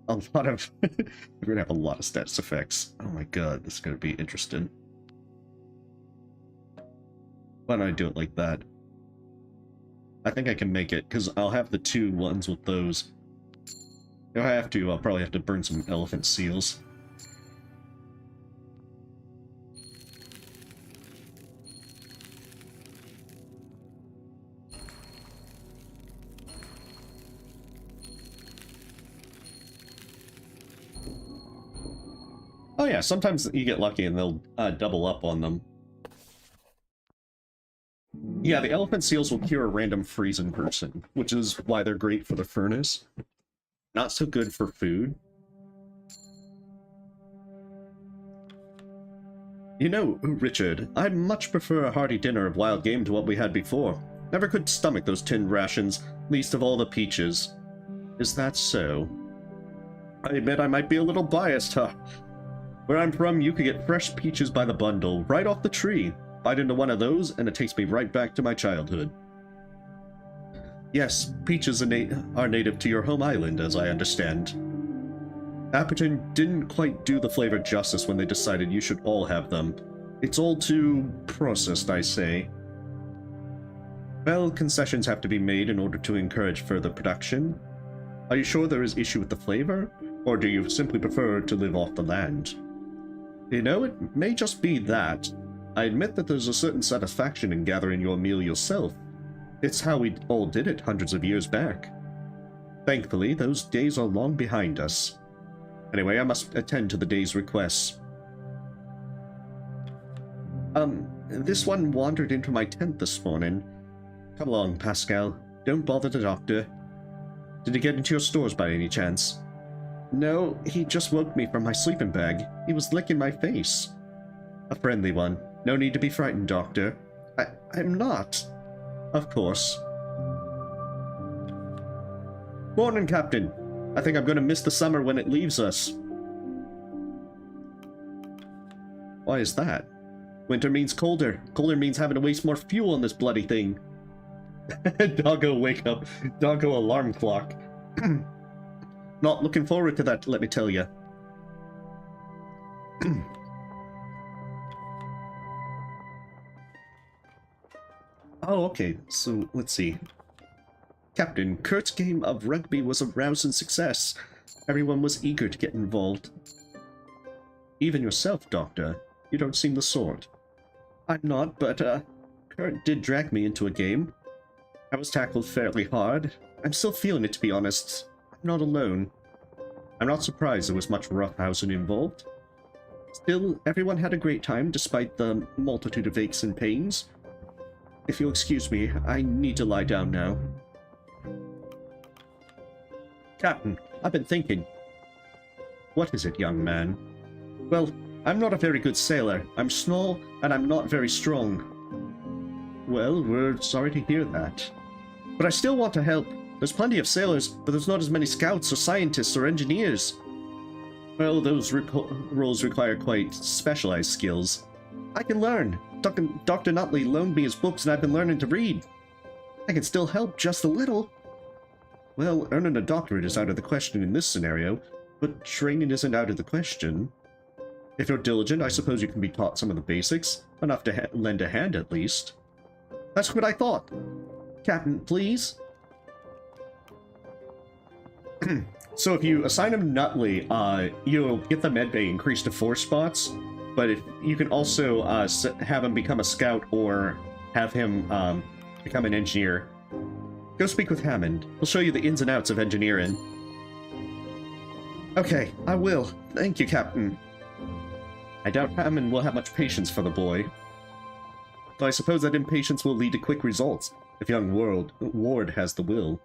a lot of... we're gonna have a lot of status effects. Oh my god, this is gonna be interesting. Why don't I do it like that? I think I can make it, because I'll have the 2 ones with those. If I have to, I'll probably have to burn some elephant seals. Oh yeah, sometimes you get lucky and they'll double up on them. Yeah, the elephant seals will cure a random freezing person, which is why they're great for the furnace. Not so good for food. You know, Richard, I'd much prefer a hearty dinner of wild game to what we had before. Never could stomach those tinned rations, least of all the peaches. Is that so? I admit I might be a little biased, huh? Where I'm from, you could get fresh peaches by the bundle, right off the tree. Bite into one of those, and it takes me right back to my childhood. Yes, peaches are native to your home island, as I understand. Apperton didn't quite do the flavor justice when they decided you should all have them. It's all too processed, I say. Well, concessions have to be made in order to encourage further production. Are you sure there is issue with the flavor, or do you simply prefer to live off the land? You know, it may just be that. I admit that there's a certain satisfaction in gathering your meal yourself. It's how we all did it hundreds of years back. Thankfully, those days are long behind us. Anyway, I must attend to the day's requests. This one wandered into my tent this morning. Come along, Pascal. Don't bother the doctor. Did he get into your stores by any chance? No, he just woke me from my sleeping bag. He was licking my face. A friendly one. No need to be frightened, Doctor. I'm not. Of course. Morning, Captain. I think I'm going to miss the summer when it leaves us. Why is that? Winter means colder. Colder means having to waste more fuel on this bloody thing. Doggo, wake up. Doggo alarm clock. Not looking forward to that, let me tell you. Oh, okay, so let's see. Captain, Kurt's game of rugby was a rousing success. Everyone was eager to get involved. Even yourself, Doctor. You don't seem the sort. I'm not, but, Kurt did drag me into a game. I was tackled fairly hard. I'm still feeling it, to be honest. I'm not alone. I'm not surprised there was much roughhousing involved. Still, everyone had a great time despite the multitude of aches and pains. If you'll excuse me, I need to lie down now. Captain, I've been thinking. What is it, young man? Well, I'm not a very good sailor. I'm small, and I'm not very strong. Well, we're sorry to hear that. But I still want to help. There's plenty of sailors, but there's not as many scouts or scientists or engineers. Well, those roles require quite specialized skills. I can learn. Dr. Nutley loaned me his books and I've been learning to read. I can still help just a little. Well, earning a doctorate is out of the question in this scenario, but training isn't out of the question. If you're diligent, I suppose you can be taught some of the basics, enough to lend a hand at least. That's what I thought. Captain, please? So if you assign him Nutley, you'll get the medbay increased to 4 spots, but if you can also have him become a scout or have him become an engineer. Go speak with Hammond. He'll show you the ins and outs of engineering. Okay, I will. Thank you, Captain. I doubt Hammond will have much patience for the boy. Though I suppose that impatience will lead to quick results, if young Ward has the will.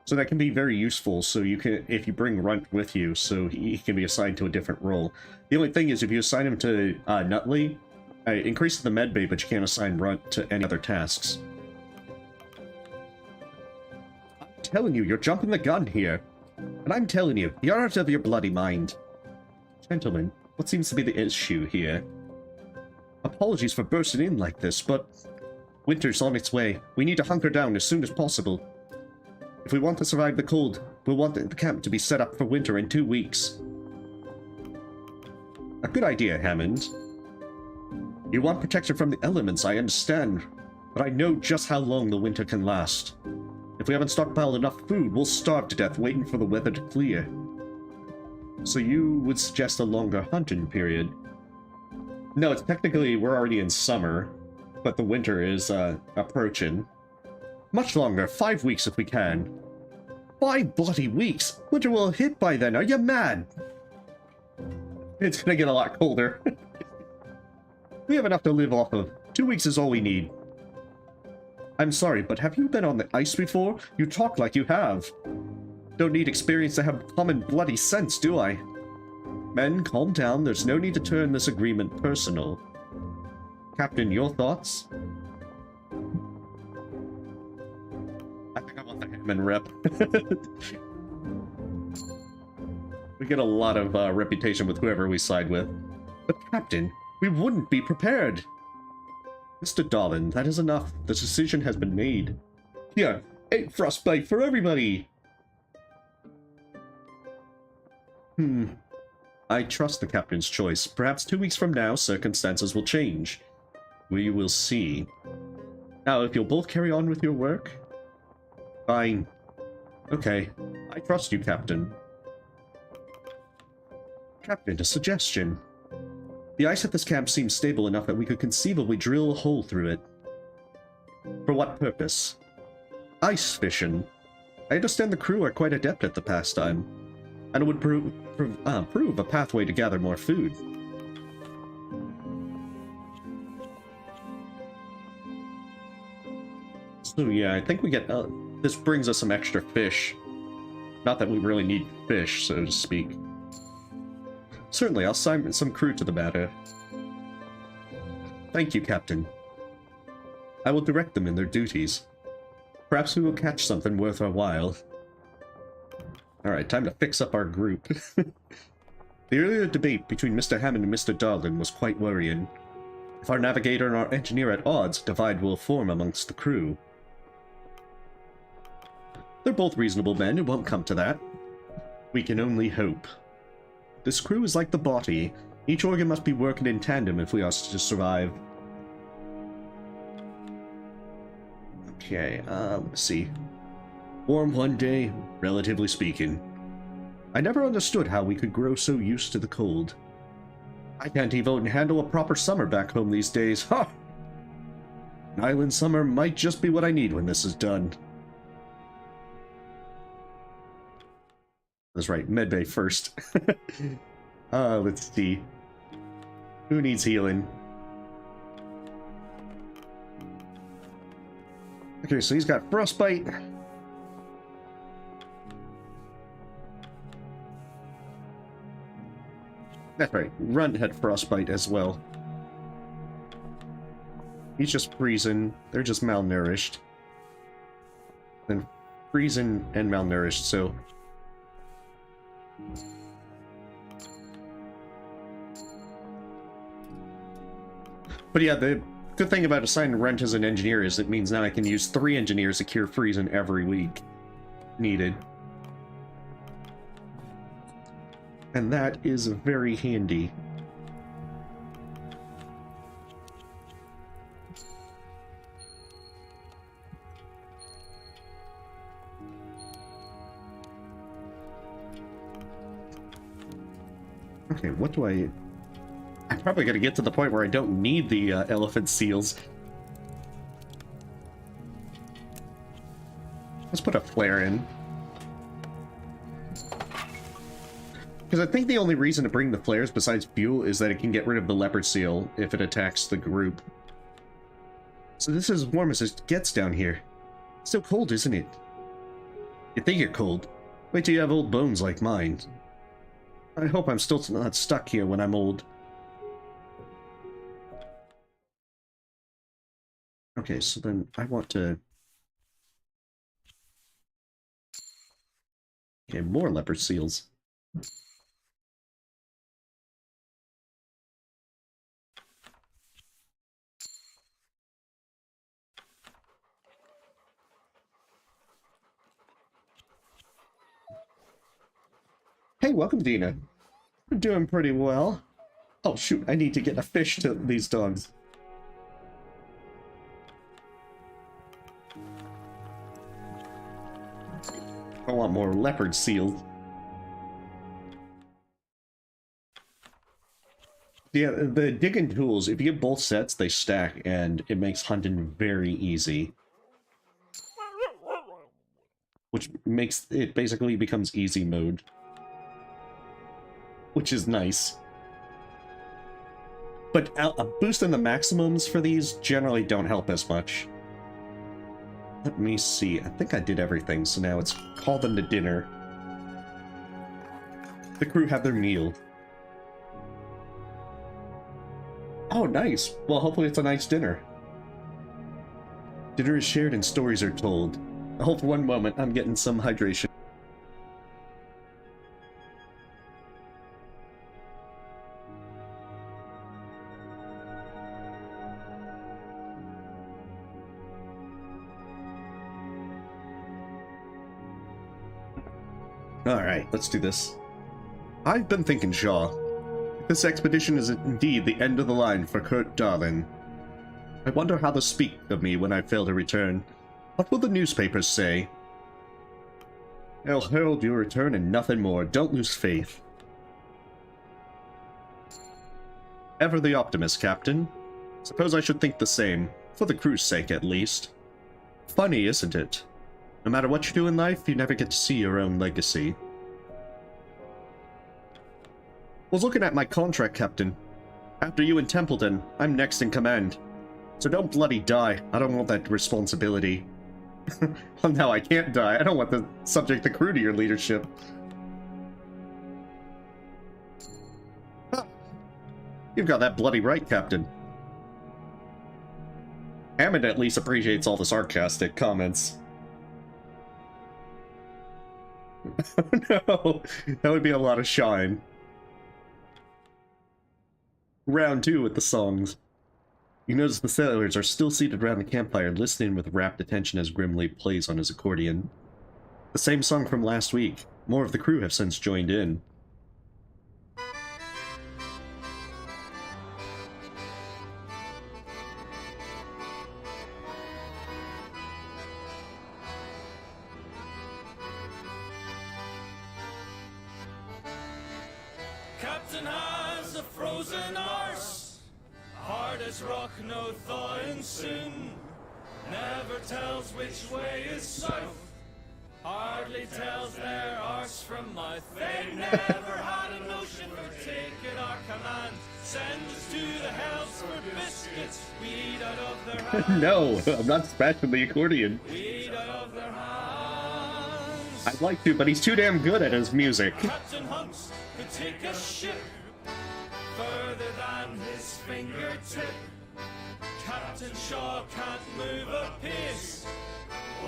So that can be very useful, so you can, if you bring Runt with you, so he can be assigned to a different role. The only thing is, if you assign him to Nutley, it increases the medbay, but you can't assign Runt to any other tasks. I'm telling you, you're jumping the gun here. And I'm telling you, you're out of your bloody mind. Gentlemen, what seems to be the issue here? Apologies for bursting in like this, but winter's on its way. We need to hunker down as soon as possible. If we want to survive the cold, we'll want the camp to be set up for winter in 2 weeks. A good idea, Hammond. You want protection from the elements, I understand, but I know just how long the winter can last. If we haven't stockpiled enough food, we'll starve to death waiting for the weather to clear. So you would suggest a longer hunting period? No, it's technically, we're already in summer, but the winter is approaching. Much longer, 5 weeks if we can. 5 bloody weeks? Winter will have hit by then, are you mad? It's gonna get a lot colder. We have enough to live off of. 2 weeks is all we need. I'm sorry, but have you been on the ice before? You talk like you have. Don't need experience to have common bloody sense, do I? Men, calm down. There's no need to turn this agreement personal. Captain, your thoughts? I think I want the Hammond rep. We get a lot of reputation with whoever we side with. But Captain, we wouldn't be prepared. Mr. Dolan, that is enough. The decision has been made. Here, 8 frostbite for everybody! I trust the captain's choice. Perhaps 2 weeks from now, circumstances will change. We will see. Now, if you'll both carry on with your work... Fine. Okay. I trust you, Captain. Captain, a suggestion. The ice at this camp seems stable enough that we could conceivably drill a hole through it. For what purpose? Ice fishing. I understand the crew are quite adept at the pastime, and it would prove a pathway to gather more food. So yeah, I think we get This brings us some extra fish. Not that we really need fish, so to speak. Certainly, I'll assign some crew to the matter. Thank you, Captain. I will direct them in their duties. Perhaps we will catch something worth our while. Alright, time to fix up our group. The earlier debate between Mr. Hammond and Mr. Darlin was quite worrying. If our navigator and our engineer at odds, divide will form amongst the crew. They're both reasonable men, it won't come to that. We can only hope. This crew is like the body. Each organ must be working in tandem if we are to survive. Okay, let's see. Warm one day, relatively speaking. I never understood how we could grow so used to the cold. I can't even handle a proper summer back home these days. Ha! An island summer might just be what I need when this is done. That's right, medbay first. Let's see. Who needs healing? Okay, so he's got frostbite. That's right, Runt had frostbite as well. He's just freezing. They're just malnourished. And freezing and malnourished, so... But yeah, the good thing about assigning Runt as an engineer is it means now I can use 3 engineers to cure freezing every week. Needed. And that is very handy. Okay, what do I... I'm probably going to get to the point where I don't need the elephant seals. Let's put a flare in. Because I think the only reason to bring the flares besides fuel is that it can get rid of the leopard seal if it attacks the group. So this is as warm as it gets down here. It's so cold, isn't it? You think you're cold? Wait till you have old bones like mine. I hope I'm still not stuck here when I'm old. Okay, so then I want to... Okay, more leopard seals. Hey, welcome, Dina. We're doing pretty well. Oh, shoot, I need to get a fish to these dogs. I want more leopard seals. Yeah, the digging tools, if you get both sets, they stack, and it makes hunting very easy. Which makes it basically becomes easy mode. Which is nice. But boosting the maximums for these generally don't help as much. Let me see. I think I did everything, so now it's call them to dinner. The crew have their meal. Oh, nice. Well, hopefully it's a nice dinner. Dinner is shared and stories are told. Hold for one moment, I'm getting some hydration. Alright, let's do this. I've been thinking, Shaw. This expedition is indeed the end of the line for Kurt Darlin. I wonder how they'll speak of me when I fail to return. What will the newspapers say? I'll herald your return and nothing more. Don't lose faith. Ever the optimist, Captain. Suppose I should think the same, for the crew's sake at least. Funny, isn't it? No matter what you do in life, you never get to see your own legacy. Was looking at my contract, Captain. After you and Templeton, I'm next in command. So don't bloody die. I don't want that responsibility. Well, now I can't die. I don't want the subject to crew to your leadership. Huh. You've got that bloody right, Captain. Hammond at least appreciates all the sarcastic comments. No, that would be a lot of shine. Round 2 with the songs. You notice the sailors are still seated around the campfire, listening with rapt attention as Grimly plays on his accordion. The same song from last week. More of the crew have since joined in. Captain has a frozen arse, hard as rock, no thawing soon. Never tells which way is south, hardly tells their arse from mouth. They never had a notion for taking our command. Send us to the hells for biscuits, we eat out of their hands. No, I'm not smashing the accordion. We eat out of their hands. I'd like to, but he's too damn good at his music. Captain Hunts could take a ship further than his fingertip. Captain Shaw can't move a pace.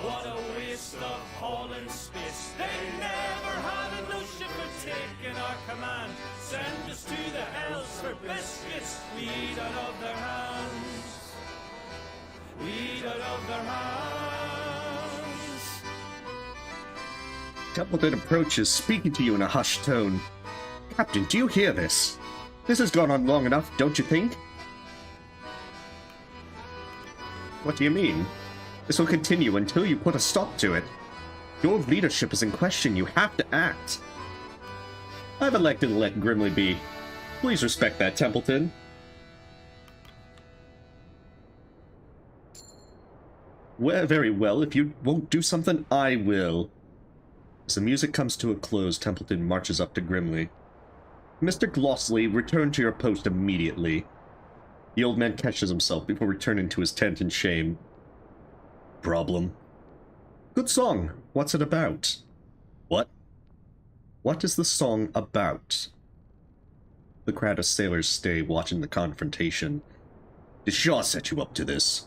What a waste of hauling space. They never had a notion for taking our command. Send us to the hells for biscuits. We eat out of their hands. We eat out of their hands. Templeton approaches, speaking to you in a hushed tone. Captain, do you hear this? This has gone on long enough, don't you think? What do you mean? This will continue until you put a stop to it. Your leadership is in question. You have to act. I've elected to let Grimly be. Please respect that, Templeton. Well, very well. If you won't do something, I will. As the music comes to a close, Templeton marches up to Grimly. Mr. Glossley, return to your post immediately. The old man catches himself before returning to his tent in shame. Problem? Good song. What's it about? What? What is the song about? The crowd of sailors stay watching the confrontation. Did Shaw set you up to this?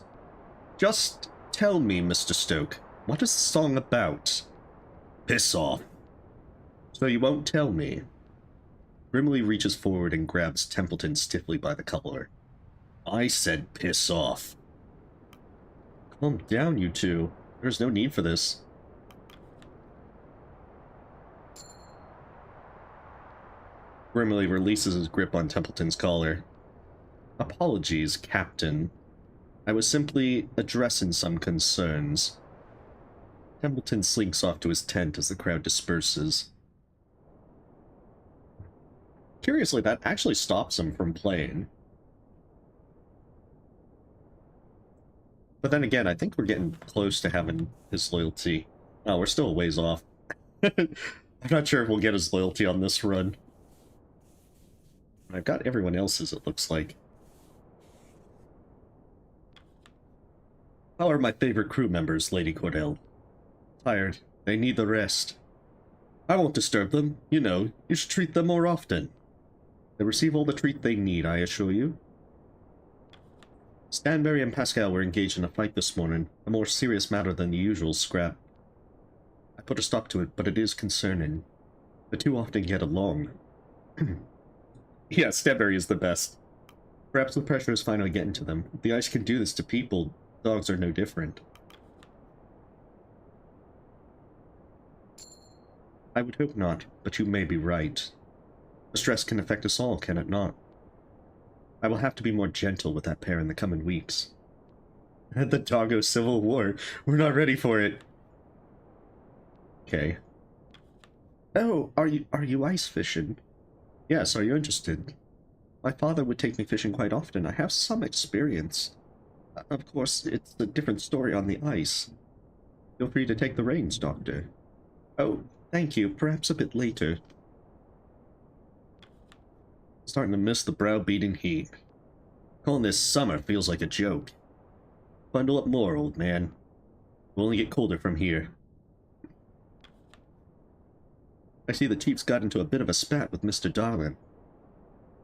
Just tell me, Mr. Stoke, what is the song about? Piss off. So you won't tell me? Grimly reaches forward and grabs Templeton stiffly by the collar. I said piss off. Calm down, you two. There's no need for this. Grimly releases his grip on Templeton's collar. Apologies, Captain. I was simply addressing some concerns. Templeton slinks off to his tent as the crowd disperses. Curiously, that actually stops him from playing. But then again, I think we're getting close to having his loyalty. Oh, we're still a ways off. I'm not sure if we'll get his loyalty on this run. I've got everyone else's, it looks like. How are my favorite crew members, Lady Cordell? Tired. They need the rest. I won't disturb them. You know, you should treat them more often. They receive all the treat they need, I assure you. Stanberry and Pascal were engaged in a fight this morning, a more serious matter than the usual scrap. I put a stop to it, but it is concerning. The two often get along. Yeah, Stanberry is the best. Perhaps the pressure is finally getting to them. If the ice can do this to people, dogs are no different. I would hope not, but you may be right. The stress can affect us all, can it not? I will have to be more gentle with that pair in the coming weeks. The Doggo Civil War. We're not ready for it. Okay. Oh, are you ice fishing? Yes, are you interested? My father would take me fishing quite often. I have some experience. Of course, it's a different story on the ice. Feel free to take the reins, Doctor. Oh, thank you. Perhaps a bit later. Starting to miss the brow-beating heat. Calling this summer feels like a joke. Bundle up more, old man. We'll only get colder from here. I see the chief's got into a bit of a spat with Mr. Darlin.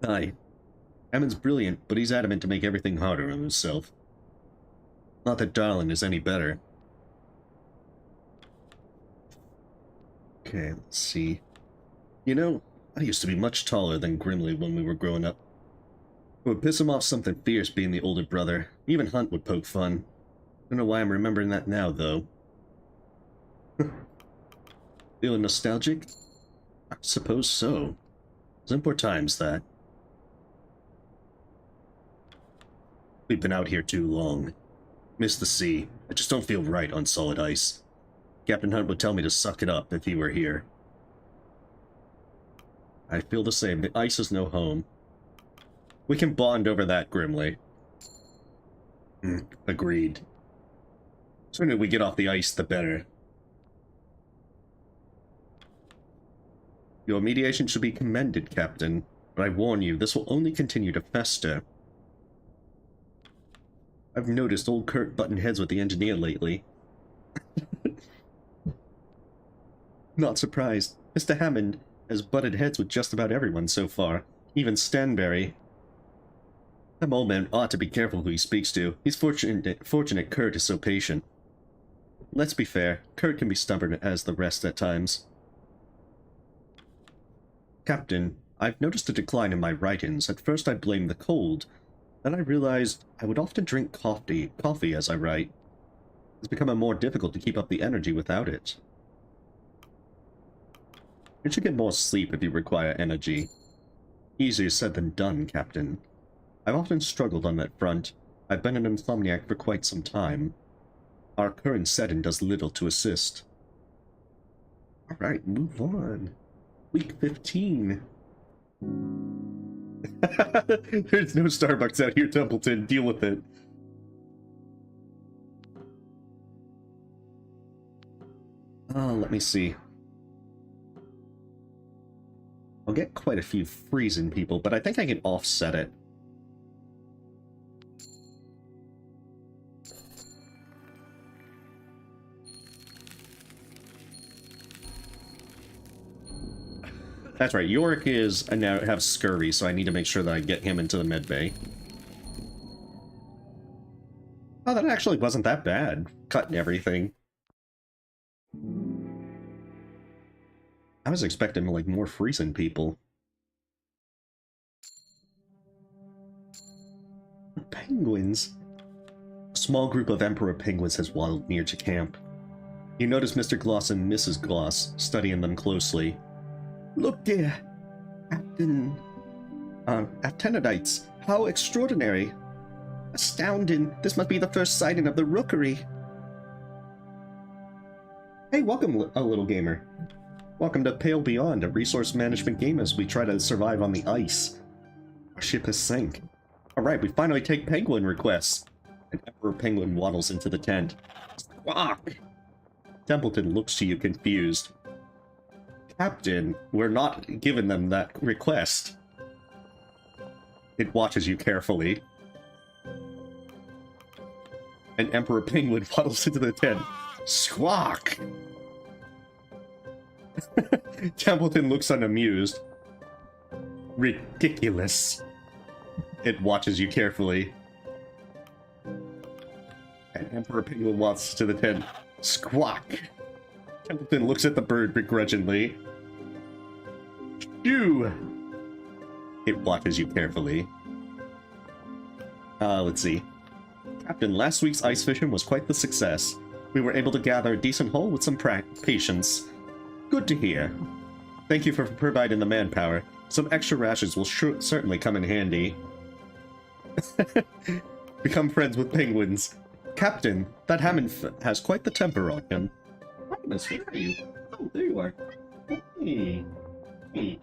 Aye. Hammond's brilliant, but he's adamant to make everything harder on himself. Not that Darlin is any better. Okay, let's see. You know, I used to be much taller than Grimly when we were growing up. It would piss him off something fierce being the older brother. Even Hunt would poke fun. Don't know why I'm remembering that now, though. Feeling nostalgic? I suppose so. Simpler times, that. We've been out here too long. Miss the sea. I just don't feel right on solid ice. Captain Hunt would tell me to suck it up if he were here. I feel the same. The ice is no home. We can bond over that, Grimly. Agreed. The sooner we get off the ice, the better. Your mediation should be commended, Captain, but I warn you, this will only continue to fester. I've noticed old Kurt butting heads with the engineer lately. Not surprised. Mr. Hammond has butted heads with just about everyone so far, even Stanberry. That old man ought to be careful who he speaks to. He's fortunate Kurt is so patient. Let's be fair, Kurt can be stubborn as the rest at times. Captain, I've noticed a decline in my write-ins. At first I blamed the cold. Then I realized I would often drink coffee as I write. It's become more difficult to keep up the energy without it. You should get more sleep if you require energy. Easier said than done, Captain. I've often struggled on that front. I've been an insomniac for quite some time. Our current setting does little to assist. Alright, move on. Week 15. There's no Starbucks out here, Templeton. Deal with it. Let me see. I'll get quite a few freezing people, but I think I can offset it. That's right, Yorick is I now have scurvy, so I need to make sure that I get him into the med bay. Oh, that actually wasn't that bad. Cutting everything. I was expecting, like, more freezing people. Penguins. A small group of Emperor penguins has waddled near to camp. You notice Mr. Gloss and Mrs. Gloss studying them closely. Look there, Captain. Actinidites. How extraordinary. Astounding. This must be the first sighting of the rookery. Hey, welcome, a little gamer. Welcome to Pale Beyond, a resource management game as we try to survive on the ice. Our ship has sank. Alright, we finally take penguin requests. An Emperor penguin waddles into the tent. Squawk! Templeton looks to you confused. Captain, we're not giving them that request. It watches you carefully. An Emperor penguin waddles into the tent. Squawk! Templeton looks unamused. Ridiculous. It watches you carefully. An Emperor penguin waddles to the tent. Squawk! Templeton looks at the bird begrudgingly. Shoo! It watches you carefully. Let's see. Captain, last week's ice fishing was quite the success. We were able to gather a decent haul with some patience. Good to hear. Thank you for providing the manpower. Some extra rations will certainly come in handy. Become friends with penguins. Captain, that Hammond has quite the temper on him. Artemis, where are you? Oh, there you are. Hey. Hey.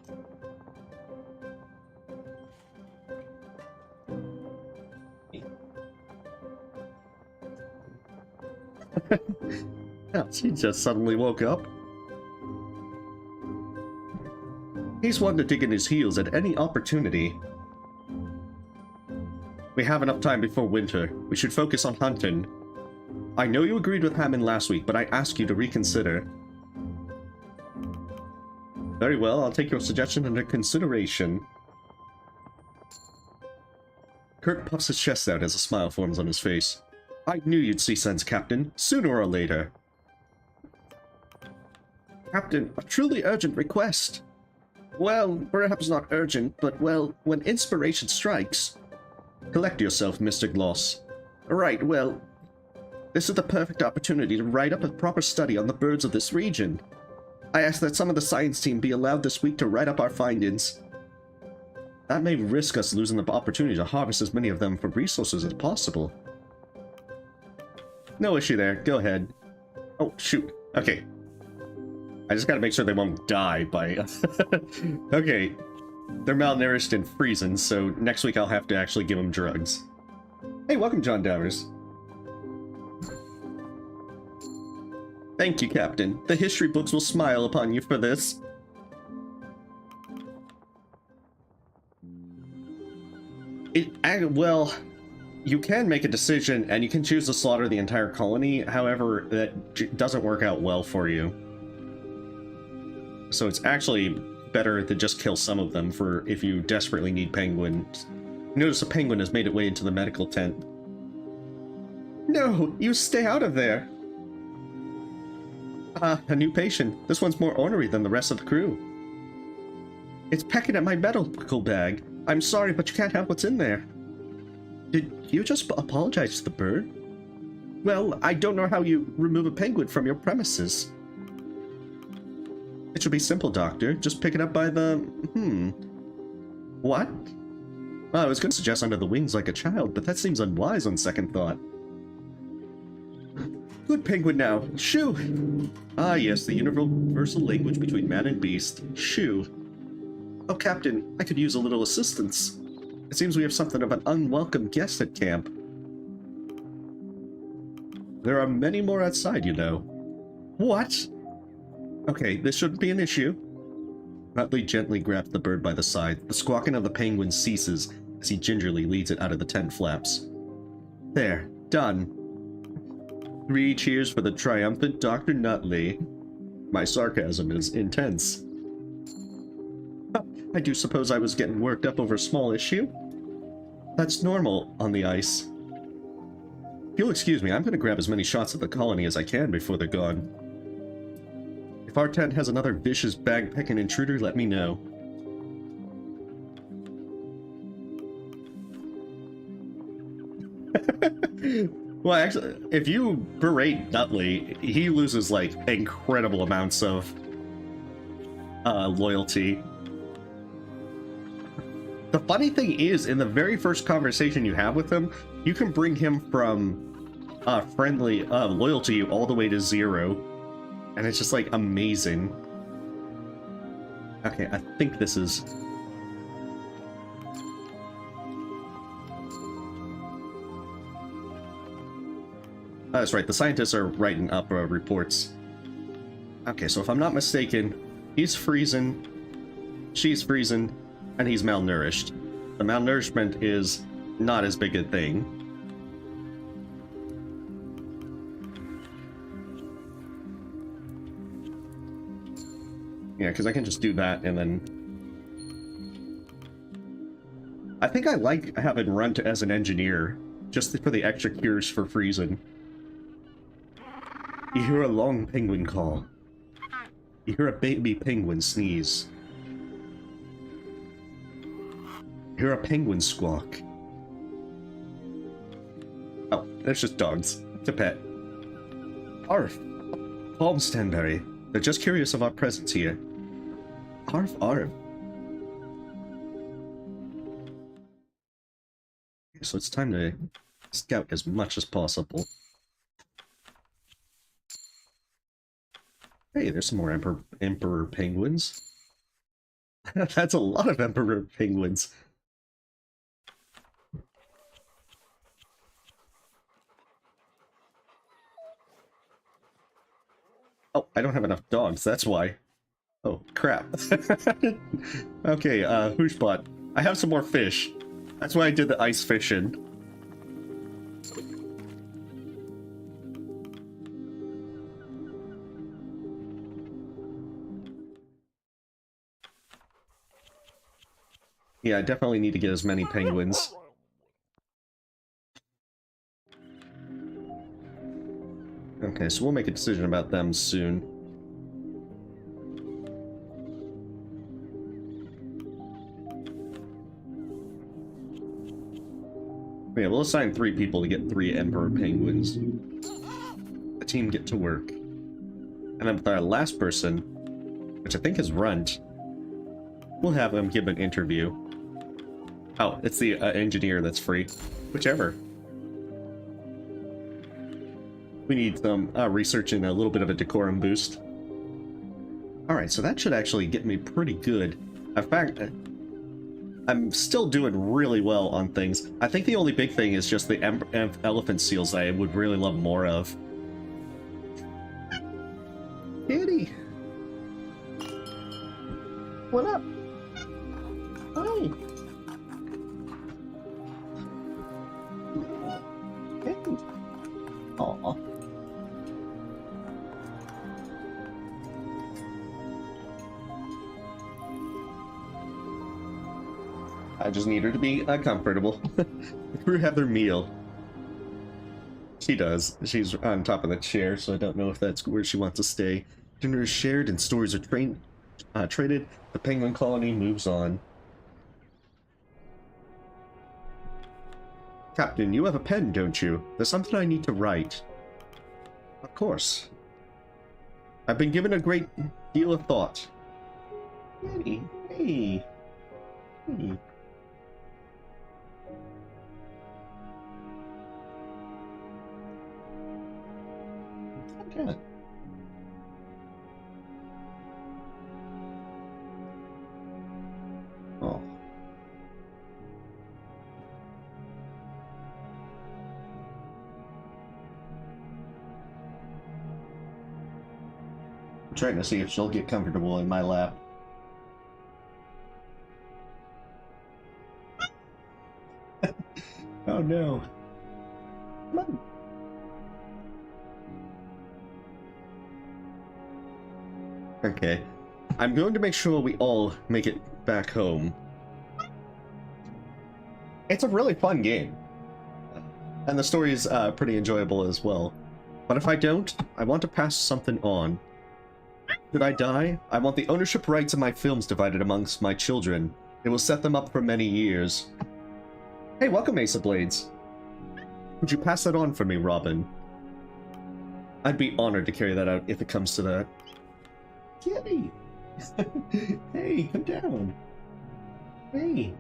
Oh, she just suddenly woke up. He's one to dig in his heels at any opportunity. We have enough time before winter. We should focus on hunting. I know you agreed with Hammond last week, but I asked you to reconsider. Very well, I'll take your suggestion under consideration. Kirk puffs his chest out as a smile forms on his face. I knew you'd see sense, Captain, sooner or later. Captain, a truly urgent request. Well, perhaps not urgent, but well, when inspiration strikes. Collect yourself, Mr. Gloss. Right, well, this is the perfect opportunity to write up a proper study on the birds of this region. I ask that some of the science team be allowed this week to write up our findings. That may risk us losing the opportunity to harvest as many of them for resources as possible. No issue there, go ahead. Oh, shoot. Okay. I just gotta make sure they won't die by... Okay. They're malnourished and freezing, so next week I'll have to actually give them drugs. Hey, welcome, John Dowers. Thank you, Captain. The history books will smile upon you for this. Well, you can make a decision, and you can choose to slaughter the entire colony. However, that doesn't work out well for you. So it's actually better to just kill some of them for if you desperately need penguins. Notice a penguin has made its way into the medical tent. No, you stay out of there. A new patient. This one's more ornery than the rest of the crew. It's pecking at my medical bag. I'm sorry, but you can't have what's in there. Did you just apologize to the bird? Well, I don't know how you remove a penguin from your premises. It should be simple, Doctor. Just pick it up by the... What? Well, I was going to suggest under the wings like a child, but that seems unwise on second thought. Good penguin now. Shoo! Ah, yes, the universal language between man and beast. Shoo. Oh, Captain, I could use a little assistance. It seems we have something of an unwelcome guest at camp. There are many more outside, you know. What? Okay, this shouldn't be an issue. Nutley gently grabs the bird by the side. The squawking of the penguin ceases as he gingerly leads it out of the tent flaps. There, done. 3 cheers for the triumphant Dr. Nutley. My sarcasm is intense. I do suppose I was getting worked up over a small issue? That's normal on the ice. If you'll excuse me, I'm going to grab as many shots of the colony as I can before they're gone. If our tent has another vicious bag-pecking intruder, let me know. Well, actually, if you berate Nutley, he loses, like, incredible amounts of loyalty. The funny thing is, in the very first conversation you have with him, you can bring him from friendly loyalty all the way to 0. And it's just, like, amazing. Okay, I think this is... that's right, the scientists are writing up reports. Okay, so if I'm not mistaken, he's freezing, she's freezing, and he's malnourished. The malnourishment is not as big a thing. Yeah, because I can just do that and then... I think I like having Runt as an engineer, just for the extra cures for freezing. You hear a long penguin call. You hear a baby penguin sneeze. You hear a penguin squawk. Oh, that's just dogs. It's a pet. Arf! Palm Stanberry. They're just curious of our presence here. Arf, arf. So it's time to scout as much as possible. Hey, there's some more Emperor penguins. That's a lot of Emperor penguins. Oh, I don't have enough dogs, that's why. Oh, crap. Okay, Hooshbot. I have some more fish. That's why I did the ice fishing. Yeah, I definitely need to get as many penguins. Okay, so we'll make a decision about them soon. Yeah, we'll assign 3 people to get 3 emperor penguins. The team get to work. And then with our last person, which I think is Runt, we'll have him give an interview. Oh, it's the engineer that's free. Whichever. We need some research and a little bit of a decorum boost. Alright, so that should actually get me pretty good. In fact, I'm still doing really well on things. I think the only big thing is just the elephant seals I would really love more of. Kitty! What up? Hi! Hey! Aw. I just need her to be comfortable. The crew have their meal. She does. She's on top of the chair, so I don't know if that's where she wants to stay. Dinner is shared and stories are traded. The penguin colony moves on. Captain, you have a pen, don't you? There's something I need to write. Of course. I've been given a great deal of thought. Hey, hey, hey. Okay. Oh. I'm trying to see if she'll get comfortable in my lap. Oh no. Come on. Okay. I'm going to make sure we all make it back home. It's a really fun game. And the story is pretty enjoyable as well. But if I don't, I want to pass something on. Should I die? I want the ownership rights of my films divided amongst my children. It will set them up for many years. Hey, welcome, Ace of Blades. Would you pass that on for me, Robin? I'd be honored to carry that out if it comes to that. Kitty! Hey, come down. Hey.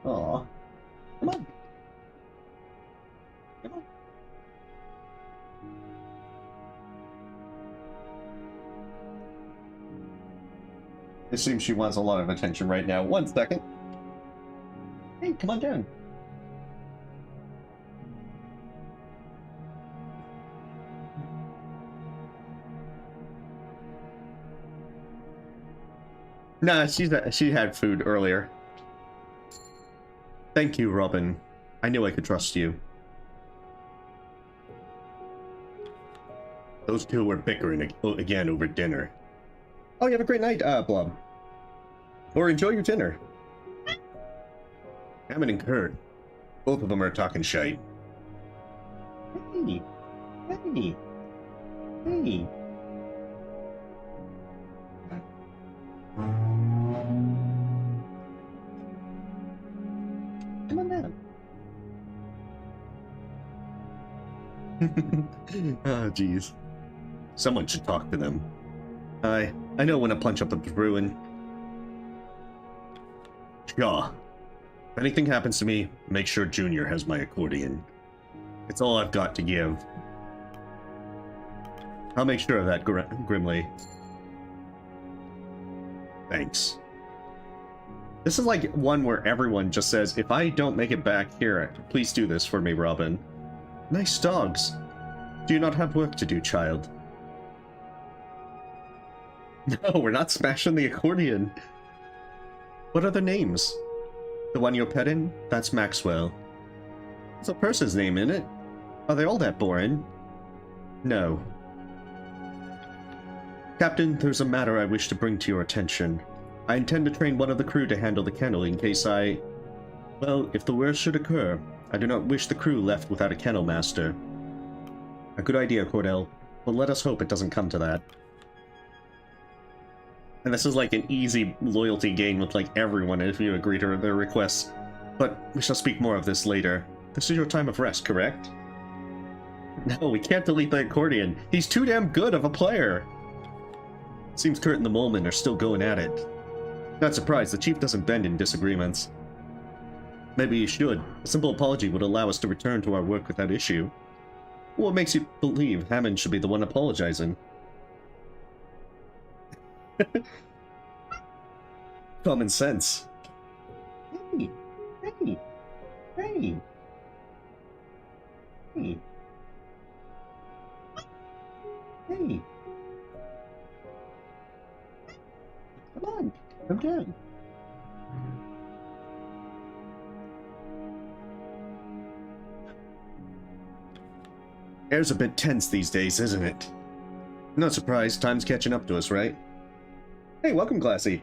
Aw. Come on. Come on. It seems she wants a lot of attention right now. 1 second. Hey, come on down. Nah, she had food earlier. Thank you, Robin. I knew I could trust you. Those two were bickering again over dinner. Oh, you have a great night, Blub. Or enjoy your dinner. Hammond and Kurt. Both of them are talking shite. Hey. Hey. Hey. Come on down. Oh, jeez. Someone should talk to them. I know when to punch up the ruin. Shaw. If anything happens to me, make sure Junior has my accordion. It's all I've got to give. I'll make sure of that, Grimly. Thanks. This is like one where everyone just says, if I don't make it back here, please do this for me, Robin. Nice dogs. Do you not have work to do, child? No, we're not smashing the accordion. What are their names? The one you're petting? That's Maxwell. It's a person's name, isn't it? Are they all that boring? No. Captain, there's a matter I wish to bring to your attention. I intend to train one of the crew to handle the kennel in case well, if the worst should occur, I do not wish the crew left without a kennel master. A good idea, Cordell, but let us hope it doesn't come to that. And this is like an easy loyalty gain with like everyone if you agree to their requests. But we shall speak more of this later. This is your time of rest, correct? No, we can't delete the accordion. He's too damn good of a player. Seems Kurt and the Moleman are still going at it. Not surprised, the chief doesn't bend in disagreements. Maybe he should. A simple apology would allow us to return to our work without issue. What makes you believe Hammond should be the one apologizing? Common sense. Hey, hey, hey, hey, hey. Come on, come down. Air's a bit tense these days, isn't it? Not surprised, time's catching up to us, right? Hey, welcome, Glassy.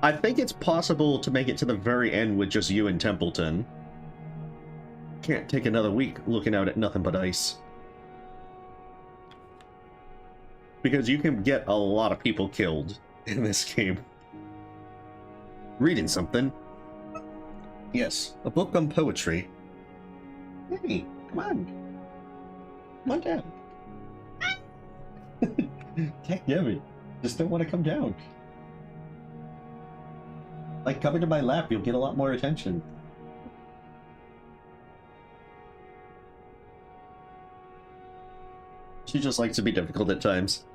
I think it's possible to make it to the very end with just you and Templeton. Can't take another week looking out at nothing but ice. Because you can get a lot of people killed in this game. Reading something? Yes, a book on poetry. Hey, come on. Come on down. Heck, damn it. Just don't want to come down. Like, come into my lap, you'll get a lot more attention. She just likes to be difficult at times.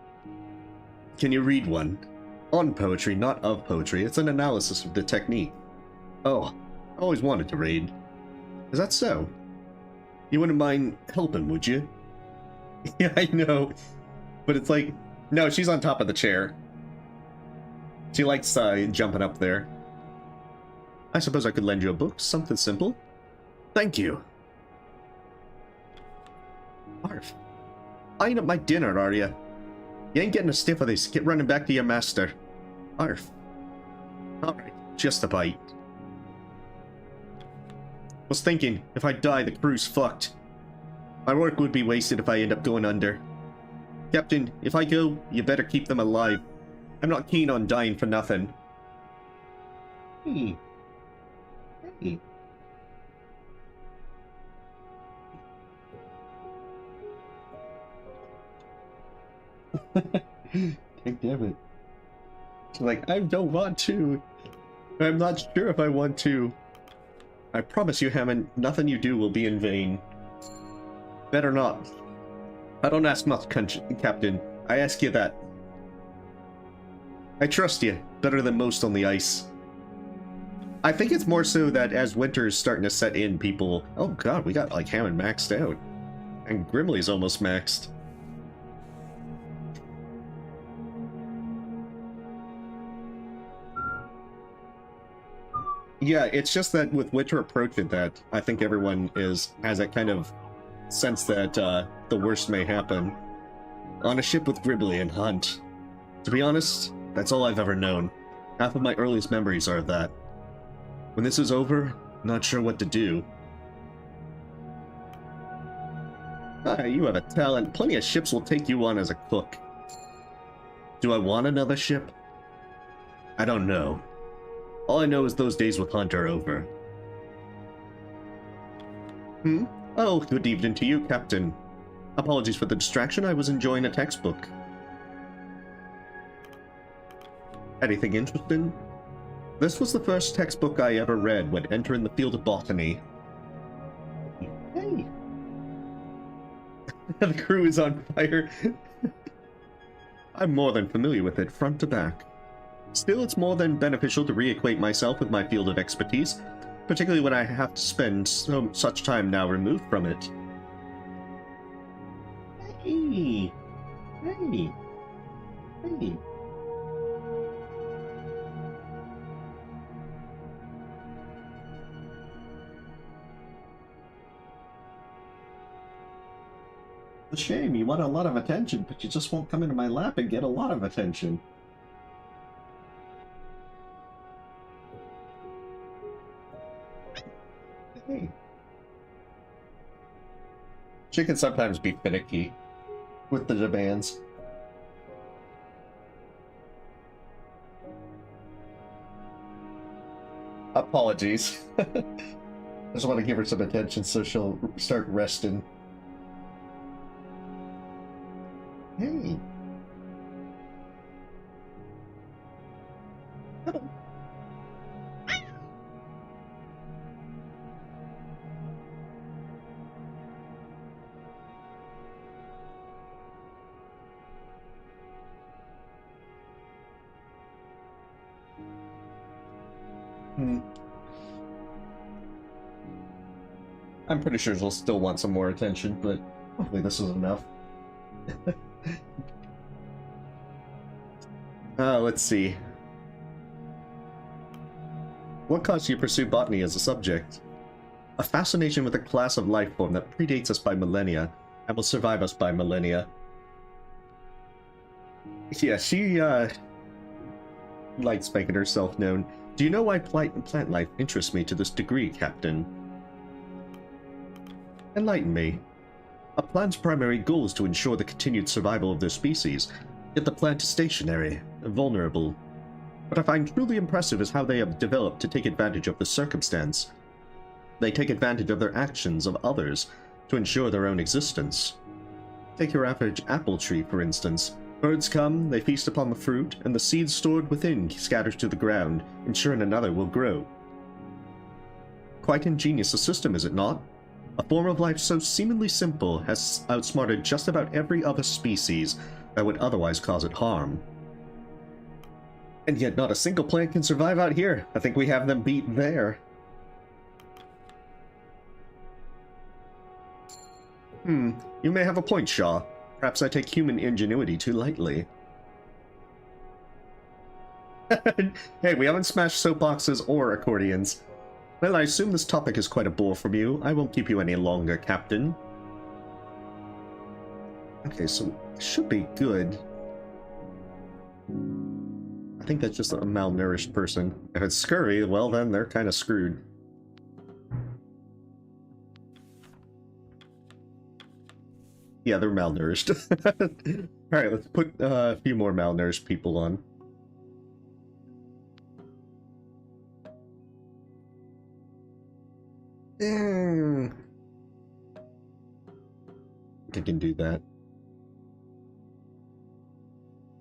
Can you read one? On poetry, not of poetry. It's an analysis of the technique. Oh, I always wanted to read. Is that so? You wouldn't mind helping, would you? Yeah, I know. But it's like, no, she's on top of the chair. She likes jumping up there. I suppose I could lend you a book, something simple. Thank you. Arf. Eyeing up my dinner, are you? You ain't getting a stiff of this. Get running back to your master. Arf. Alright, just a bite. Was thinking, if I die, the crew's fucked. My work would be wasted if I end up going under. Captain, if I go, you better keep them alive. I'm not keen on dying for nothing. Hey. Hey. Damn it. She's like, I don't want to. I'm not sure if I want to. I promise you, Hammond, nothing you do will be in vain. Better not. I don't ask much, Captain. I ask you that. I trust you, better than most on the ice. I think it's more so that as winter is starting to set in, people... Oh god, we got, like, Hammond maxed out. And Grimley's almost maxed. Yeah, it's just that with winter approaching that, I think everyone has that kind of sense that the worst may happen. On a ship with Gribbly and Hunt. To be honest, that's all I've ever known. Half of my earliest memories are of that. When this is over, not sure what to do. Ah, you have a talent. Plenty of ships will take you on as a cook. Do I want another ship? I don't know. All I know is those days with Hunt are over. Oh, good evening to you, Captain. Apologies for the distraction, I was enjoying a textbook. Anything interesting? This was the first textbook I ever read when entering the field of botany. Hey! The crew is on fire. I'm more than familiar with it, front to back. Still, it's more than beneficial to reacquaint myself with my field of expertise, particularly when I have to spend such time now removed from it. Hey! Hey! Hey! A shame, you want a lot of attention, but you just won't come into my lap and get a lot of attention. Hey. She can sometimes be finicky with the demands. Apologies. I just want to give her some attention so she'll start resting. Hey. Hello. I'm pretty sure she'll still want some more attention, but hopefully this is enough. Let's see. What caused you to pursue botany as a subject? A fascination with a class of life form that predates us by millennia and will survive us by millennia. Yeah, she likes making herself known. Do you know why plant life interests me to this degree, Captain? Enlighten me. A plant's primary goal is to ensure the continued survival of their species, yet the plant is stationary, vulnerable. What I find truly impressive is how they have developed to take advantage of the circumstance. They take advantage of their actions of others to ensure their own existence. Take your average apple tree, for instance. Birds come, they feast upon the fruit, and the seeds stored within scatters to the ground, ensuring another will grow. Quite ingenious a system, is it not? A form of life so seemingly simple has outsmarted just about every other species that would otherwise cause it harm. And yet not a single plant can survive out here. I think we have them beat there. You may have a point, Shaw. Perhaps I take human ingenuity too lightly. Hey, we haven't smashed soapboxes or accordions. Well, I assume this topic is quite a bore from you. I won't keep you any longer, Captain. Okay, so it should be good. I think that's just a malnourished person. If it's scurry, well then they're kind of screwed. Yeah, they're malnourished. Alright, let's put a few more malnourished people on. I can do that.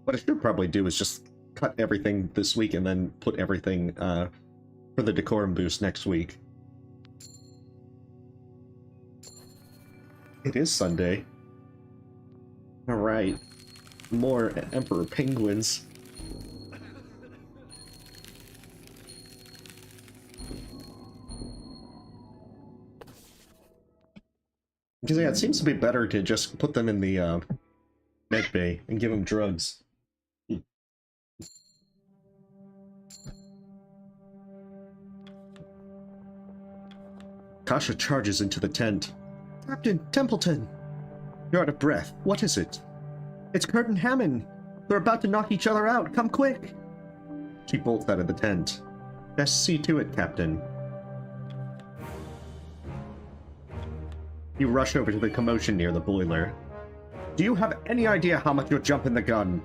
What I should probably do is just cut everything this week and then put everything for the decorum boost next week. It is Sunday. Alright. More Emperor Penguins. Because yeah, it seems to be better to just put them in the med bay and give them drugs. Kasha charges into the tent. Captain Templeton! You're out of breath. What is it? It's Kurt and Hammond. They're about to knock each other out. Come quick! She bolts out of the tent. Best see to it, Captain. You rush over to the commotion near the boiler. Do you have any idea how much you're jumping the gun?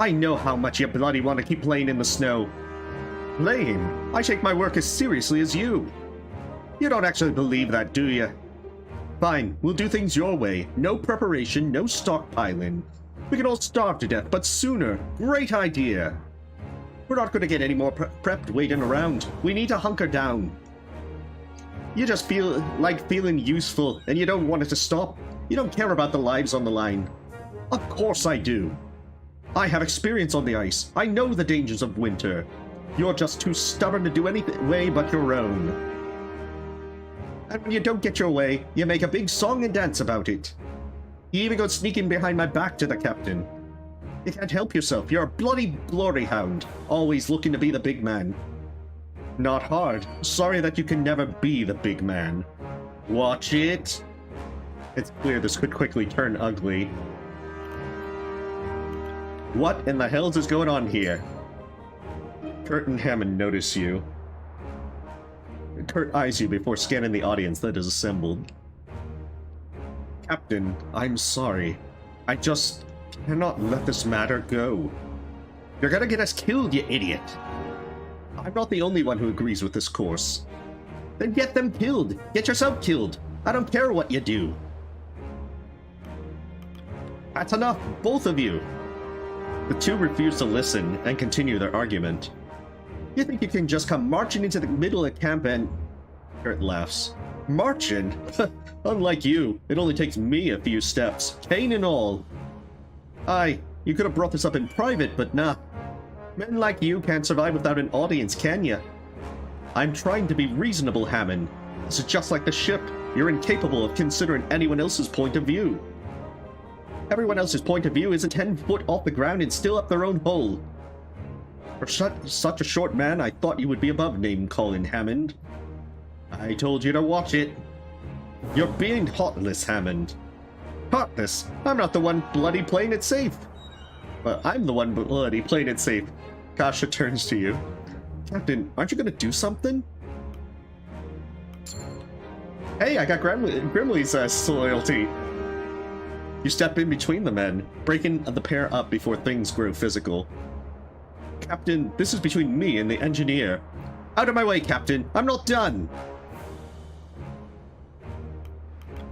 I know how much you bloody want to keep playing in the snow. Playing? I take my work as seriously as you. You don't actually believe that, do you? Fine, we'll do things your way. No preparation, no stockpiling. We can all starve to death, but sooner. Great idea. We're not going to get any more prepped waiting around. We need to hunker down. You just feel like feeling useful, and you don't want it to stop. You don't care about the lives on the line. Of course I do. I have experience on the ice. I know the dangers of winter. You're just too stubborn to do anything way but your own. And when you don't get your way, you make a big song and dance about it. You even go sneaking behind my back to the captain. You can't help yourself. You're a bloody glory hound, always looking to be the big man. Not hard. Sorry that you can never be the big man. Watch it. It's clear this could quickly turn ugly. What in the hell is going on here? Kurt and Hammond notice you. Kurt eyes you before scanning the audience that is assembled. Captain, I'm sorry. I just cannot let this matter go. You're gonna get us killed, you idiot. I'm not the only one who agrees with this course. Then get them killed. Get yourself killed. I don't care what you do. That's enough, both of you. The two refuse to listen and continue their argument. You think you can just come marching into the middle of camp and... Kurt laughs. Marching? Unlike you, it only takes me a few steps, cane and all. Aye, you could have brought this up in private, but nah. Men like you can't survive without an audience, can ya? I'm trying to be reasonable, Hammond. This is just like the ship. You're incapable of considering anyone else's point of view. Everyone else's point of view isn't 10 foot off the ground and still up their own hole. For such a short man, I thought you would be above name-calling, Hammond. I told you to watch it. You're being heartless, Hammond. Heartless? I'm not the one bloody playing it safe. Well, I'm the one bloody playing it safe. Kasha turns to you. Captain, aren't you gonna do something? Hey, I got Grimley's loyalty. You step in between the men, breaking the pair up before things grow physical. Captain, this is between me and the engineer. Out of my way, Captain. I'm not done.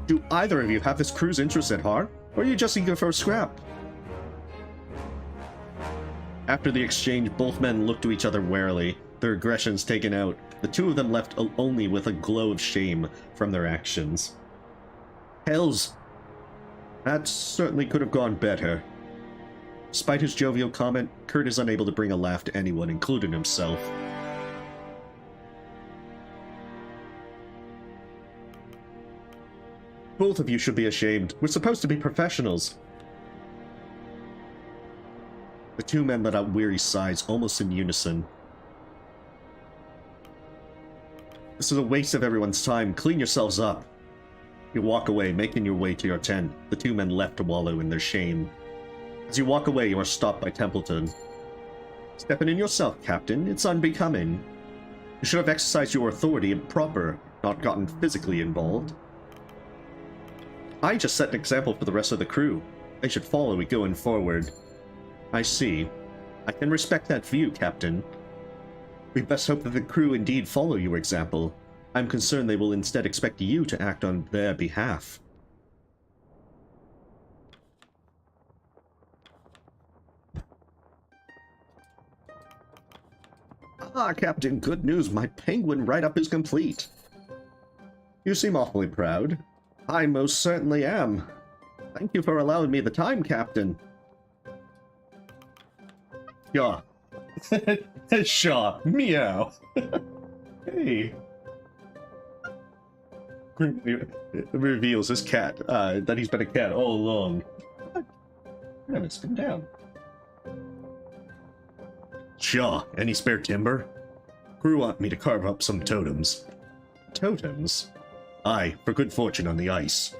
Do either of you have this crew's interest at heart, or are you just eager for a scrap? After the exchange, both men look to each other warily, their aggressions taken out, the two of them left only with a glow of shame from their actions. Hells! That certainly could have gone better. Despite his jovial comment, Kurt is unable to bring a laugh to anyone, including himself. Both of you should be ashamed. We're supposed to be professionals. The two men let out weary sighs, almost in unison. This is a waste of everyone's time. Clean yourselves up. You walk away, making your way to your tent. The two men left to wallow in their shame. As you walk away, you are stopped by Templeton. Stepping in yourself, Captain. It's unbecoming. You should have exercised your authority proper, not gotten physically involved. I just set an example for the rest of the crew. They should follow me going forward. I see. I can respect that view, Captain. We best hope that the crew indeed follow your example. I'm concerned they will instead expect you to act on their behalf. Ah, Captain, good news. My penguin write-up is complete. You seem awfully proud. I most certainly am. Thank you for allowing me the time, Captain. Yeah. Shaw. Meow. Hey. Grimly reveals his cat, that he's been a cat all along. Damn it, spin down. Shaw, any spare timber? Crew want me to carve up some totems. Totems? Aye, for good fortune on the ice.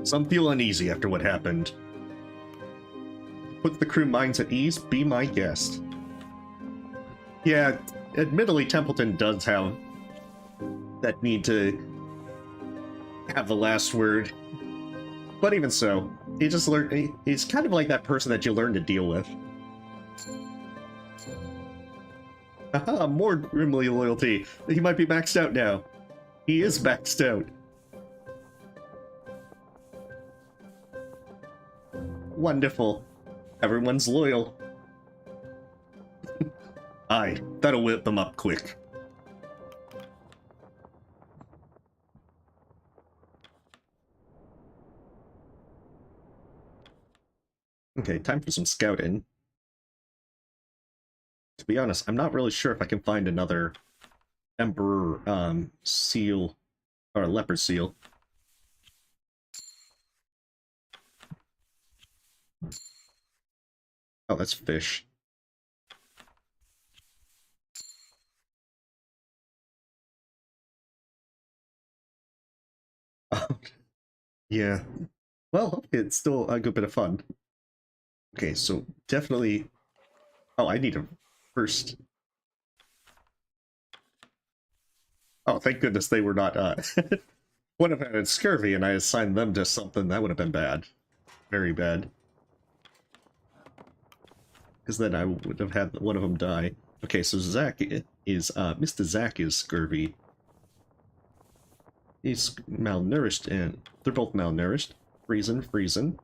Some feel uneasy after what happened. Put the crew minds at ease, be my guest. Yeah, admittedly Templeton does have that need to have the last word. But even so, he just learned, he's kind of like that person that you learn to deal with. Haha, more Grimly loyalty. He might be maxed out now. He is maxed out. Wonderful. Everyone's loyal. Aye, that'll whip them up quick. Okay, time for some scouting. To be honest, I'm not really sure if I can find another Emperor seal or leopard seal. Oh, that's fish. Yeah. Well, it's still a good bit of fun. Okay, so definitely... Oh, I need to first... Oh, thank goodness they were not, One of them had scurvy and I assigned them to something, that would have been bad. Very bad. Because then I would have had one of them die. Okay, so Zach is, Mr. Zach is scurvy. He's malnourished, and they're both malnourished. Freezing.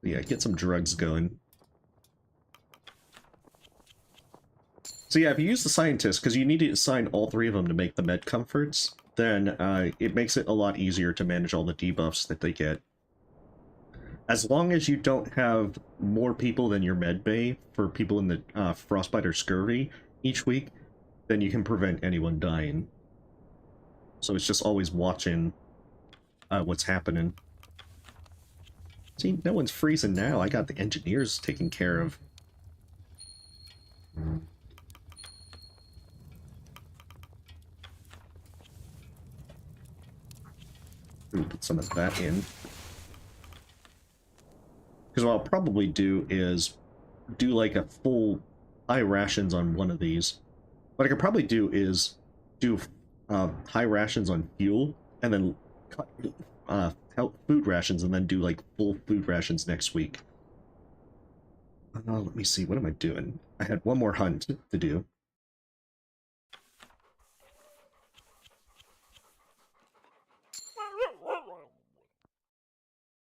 Yeah, get some drugs going. So yeah, if you use the scientist, because you need to assign all three of them to make the med comforts, then it makes it a lot easier to manage all the debuffs that they get. As long as you don't have more people than your med bay for people in the frostbite or scurvy each week, then you can prevent anyone dying. So it's just always watching what's happening. See, no one's freezing now. I got the engineers taken care of. Ooh, put some of that in. Because what I'll probably do is do like a full high rations on one of these. What I could probably do is do high rations on fuel, and then cut food rations, and then do like full food rations next week. Let me see, what am I doing? I had one more hunt to do.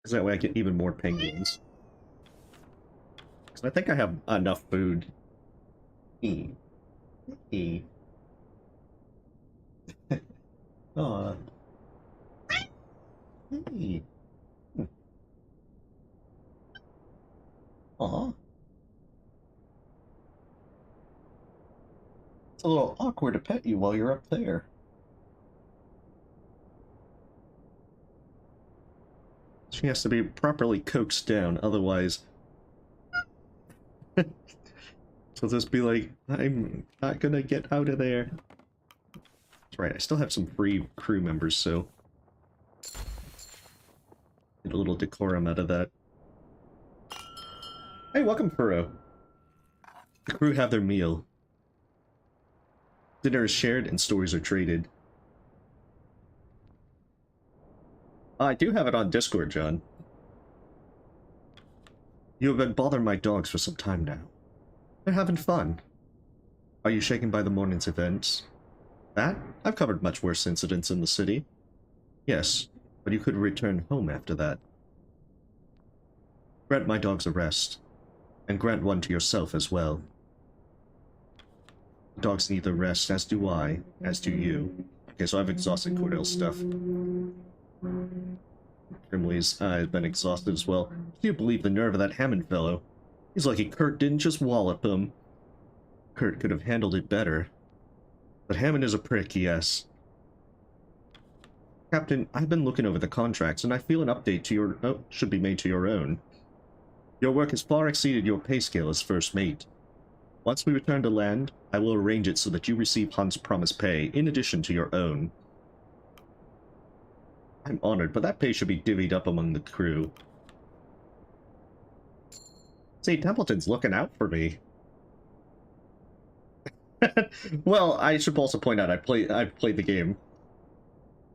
Because that way I get even more penguins. Because I think I have enough food. E. Aw. Hey. Aw. It's a little awkward to pet you while you're up there. She has to be properly coaxed down, otherwise... She'll just be like, I'm not gonna get out of there. That's right, I still have some free crew members, so... Get a little decorum out of that. Hey, welcome, Furrow. The crew have their meal. Dinner is shared and stories are traded. I do have it on Discord, John. You have been bothering my dogs for some time now. They're having fun. Are you shaken by the morning's events? That? I've covered much worse incidents in the city. Yes, but you could return home after that. Grant my dogs a rest, and grant one to yourself as well. Dogs need the rest, as do I, as do you. Okay, so I've exhausted Cordell's stuff. Grimley's been exhausted as well. Do you believe the nerve of that Hammond fellow? He's lucky Kurt didn't just wallop him. Kurt could have handled it better. But Hammond is a prick, yes. Captain, I've been looking over the contracts, and I feel an update to your... Oh, should be made to your own. Your work has far exceeded your pay scale as first mate. Once we return to land, I will arrange it so that you receive Hunt's promised pay, in addition to your own. I'm honored, but that pay should be divvied up among the crew. See, Templeton's looking out for me. Well, I should also point out, I've played the game.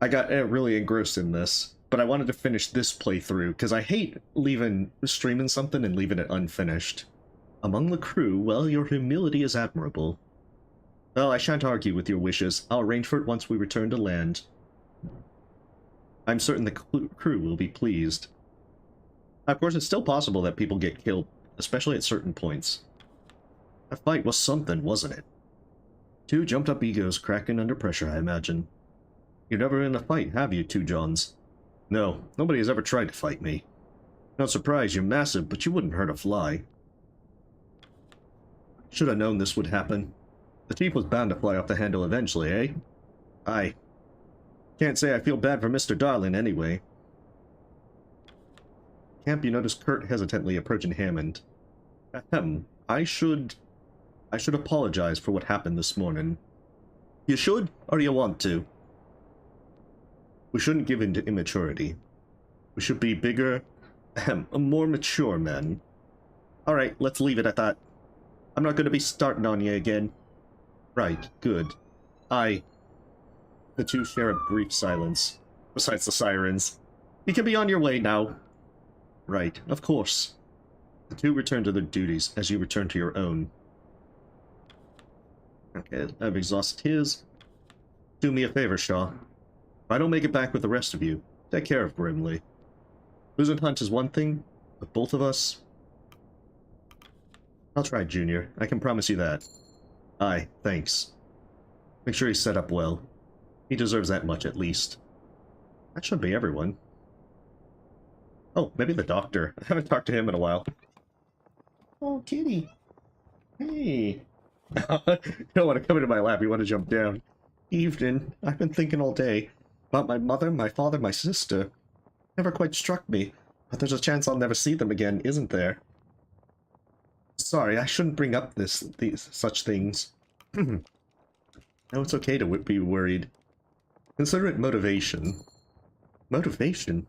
I got really engrossed in this, but I wanted to finish this playthrough, because I hate streaming something and leaving it unfinished. Among the crew, well, your humility is admirable. Well, I shan't argue with your wishes. I'll arrange for it once we return to land. I'm certain the crew will be pleased. Of course, it's still possible that people get killed, especially at certain points. That fight was something, wasn't it? Two jumped-up egos cracking under pressure, I imagine. You've never been in a fight, have you, Two Johns? No, nobody has ever tried to fight me. Not surprised, you're massive, but you wouldn't hurt a fly. Should have known this would happen. The chief was bound to fly off the handle eventually, eh? Aye. Can't say I feel bad for Mr. Darlin, anyway. Camp, you notice Kurt hesitantly approaching Hammond. Ahem. I should apologize for what happened this morning. You should, or you want to. We shouldn't give in to immaturity. We should be bigger, more mature men. Alright, let's leave it at that. I'm not going to be starting on you again. Right, good. The two share a brief silence, besides the sirens. You can be on your way now. Right, of course. The two return to their duties as you return to your own. Okay, I've exhausted his. Do me a favor, Shaw. If I don't make it back with the rest of you, take care of Grimly. Losing Hunt is one thing, but both of us... I'll try, Junior. I can promise you that. Aye, thanks. Make sure he's set up well. He deserves that much, at least. That should be everyone. Oh, maybe the doctor. I haven't talked to him in a while. Oh, kitty. Hey. You don't want to come into my lap, you want to jump down. Evening. I've been thinking all day. About my mother, my father, my sister. Never quite struck me. But there's a chance I'll never see them again, isn't there? Sorry, I shouldn't bring up such things. No, it's okay to be worried. Consider it motivation. Motivation?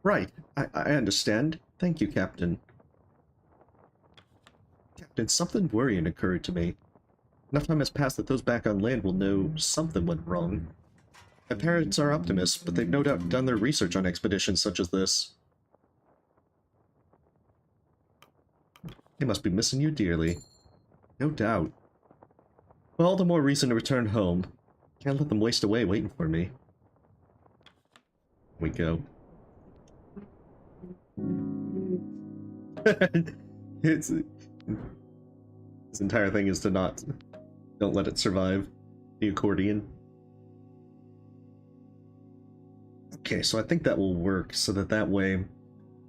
Right, I understand. Thank you, Captain. Captain, something worrying occurred to me. Enough time has passed that those back on land will know something went wrong. My parents are optimists, but they've no doubt done their research on expeditions such as this. They must be missing you dearly. No doubt. Well, all the more reason to return home. Can't let them waste away waiting for me. We go. His entire thing is to don't let it survive the accordion. Okay, so I think that will work, so that way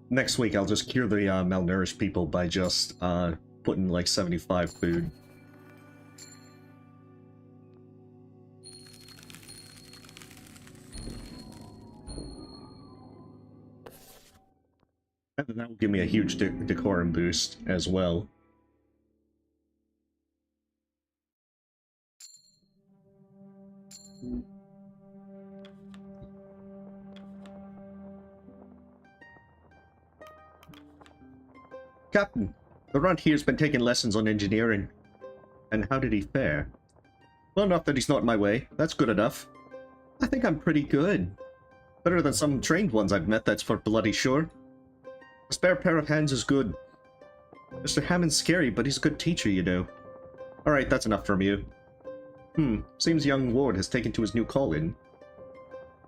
next week I'll just cure the malnourished people by just putting like 75 food. And then that will give me a huge decorum boost as well. Captain, the runt here's been taking lessons on engineering. And how did he fare? Well enough that he's not in my way. That's good enough. I think I'm pretty good. Better than some trained ones I've met, that's for bloody sure. A spare pair of hands is good. Mr. Hammond's scary, but he's a good teacher, you know. Alright, that's enough from you. Seems young Ward has taken to his new calling.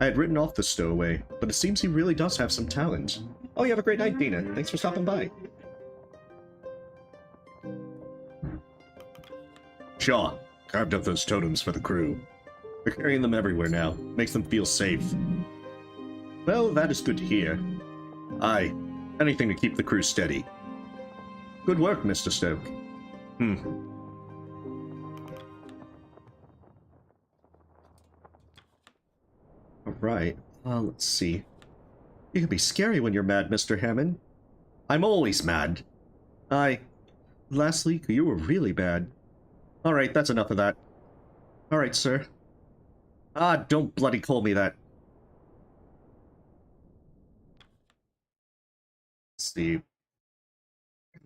I had written off the stowaway, but it seems he really does have some talent. Oh, you have a great night, Dina. Thanks for stopping by. Shaw, carved up those totems for the crew. They're carrying them everywhere now. Makes them feel safe. Well, that is good to hear. Aye, anything to keep the crew steady. Good work, Mr. Stoke. Alright, let's see. You can be scary when you're mad, Mr. Hammond. I'm always mad. Aye. Last week, you were really bad. Alright, that's enough of that. Alright, sir. Ah, don't bloody call me that. Let's see.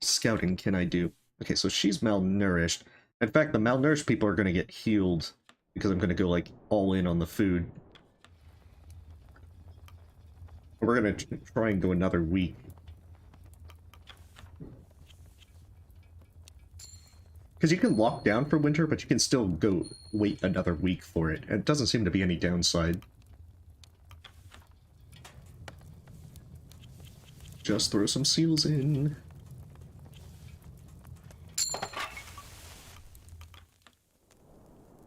Scouting can I do? Okay, so she's malnourished. In fact, the malnourished people are going to get healed because I'm going to go, like, all in on the food. We're going to try and go another week. Because you can lock down for winter, but you can still go wait another week for it. And it doesn't seem to be any downside. Just throw some seals in.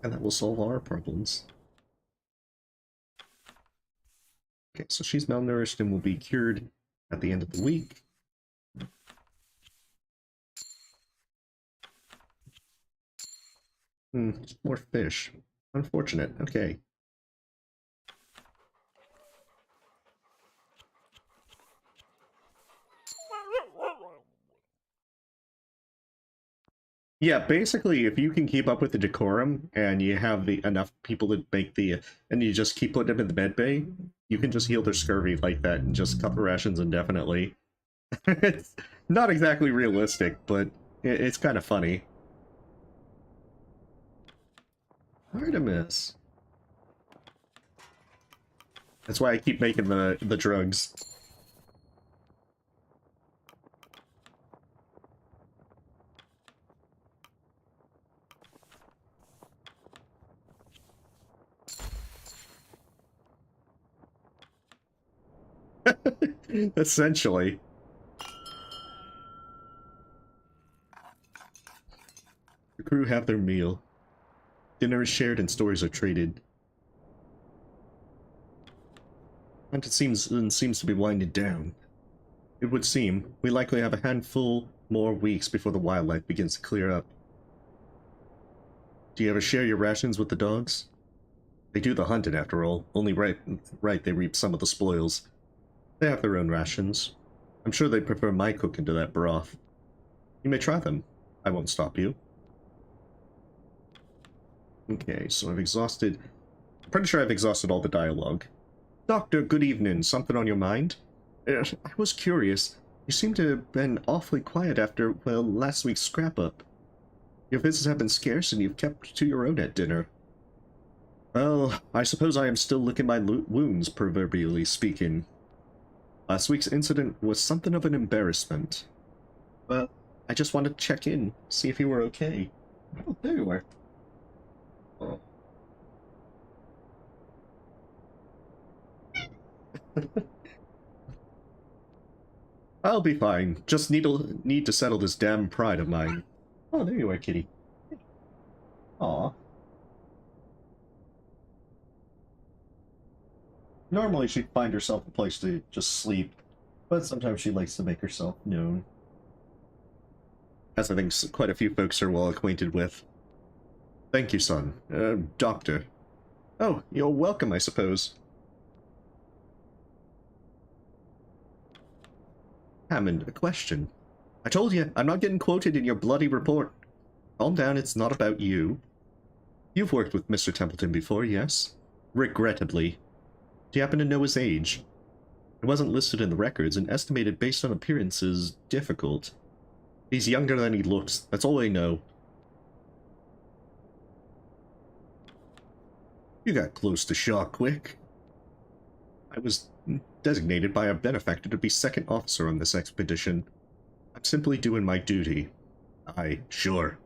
And that will solve all our problems. Okay, so she's malnourished and will be cured at the end of the week. More fish. Unfortunate. Okay. Yeah, basically, if you can keep up with the decorum and you have the enough people to make the, and you just keep putting them in the med bay, you can just heal their scurvy like that and just cut the rations indefinitely. It's not exactly realistic, but it's kind of funny. Artemis. That's why I keep making the drugs. Essentially. The crew have their meal. Dinner is shared and stories are traded. And it seems to be winding down. It would seem we likely have a handful more weeks before the wildlife begins to clear up. Do you ever share your rations with the dogs? They do the hunting after all, only right they reap some of the spoils. They have their own rations. I'm sure they prefer my cooking to that broth. You may try them. I won't stop you. Okay, so I've exhausted... Pretty sure I've exhausted all the dialogue. Doctor, good evening. Something on your mind? I was curious. You seem to have been awfully quiet after, well, last week's scrap-up. Your visits have been scarce and you've kept to your own at dinner. Well, I suppose I am still licking my wounds, proverbially speaking. Last week's incident was something of an embarrassment. Well, I just wanted to check in, see if you were okay. Oh, there you are. Oh. I'll be fine. Just need to settle this damn pride of mine. Oh, there you are, kitty. Aw. Normally she'd find herself a place to just sleep, but sometimes she likes to make herself known. As I think quite a few folks are well acquainted with. Thank you, son. Doctor. Oh, you're welcome, I suppose. Hammond, a question. I told you, I'm not getting quoted in your bloody report. Calm down, it's not about you. You've worked with Mr. Templeton before, yes? Regrettably. Do you happen to know his age? It wasn't listed in the records, and estimated based on appearance is difficult. He's younger than he looks, that's all I know. You got close to shock quick. I was designated by a benefactor to be second officer on this expedition. I'm simply doing my duty. Aye, sure.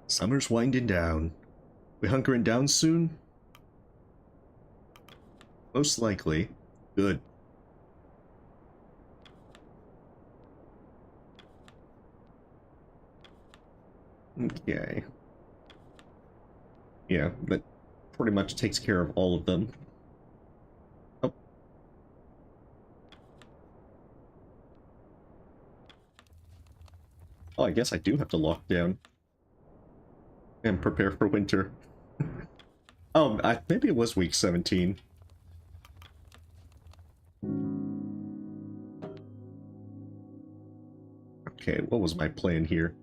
Summer's winding down. We hunkering down soon? Most likely. Good. Okay. Yeah, that pretty much takes care of all of them. Oh. Oh, I guess I do have to lock down. And prepare for winter. Oh, maybe it was week 17. Okay, what was my plan here?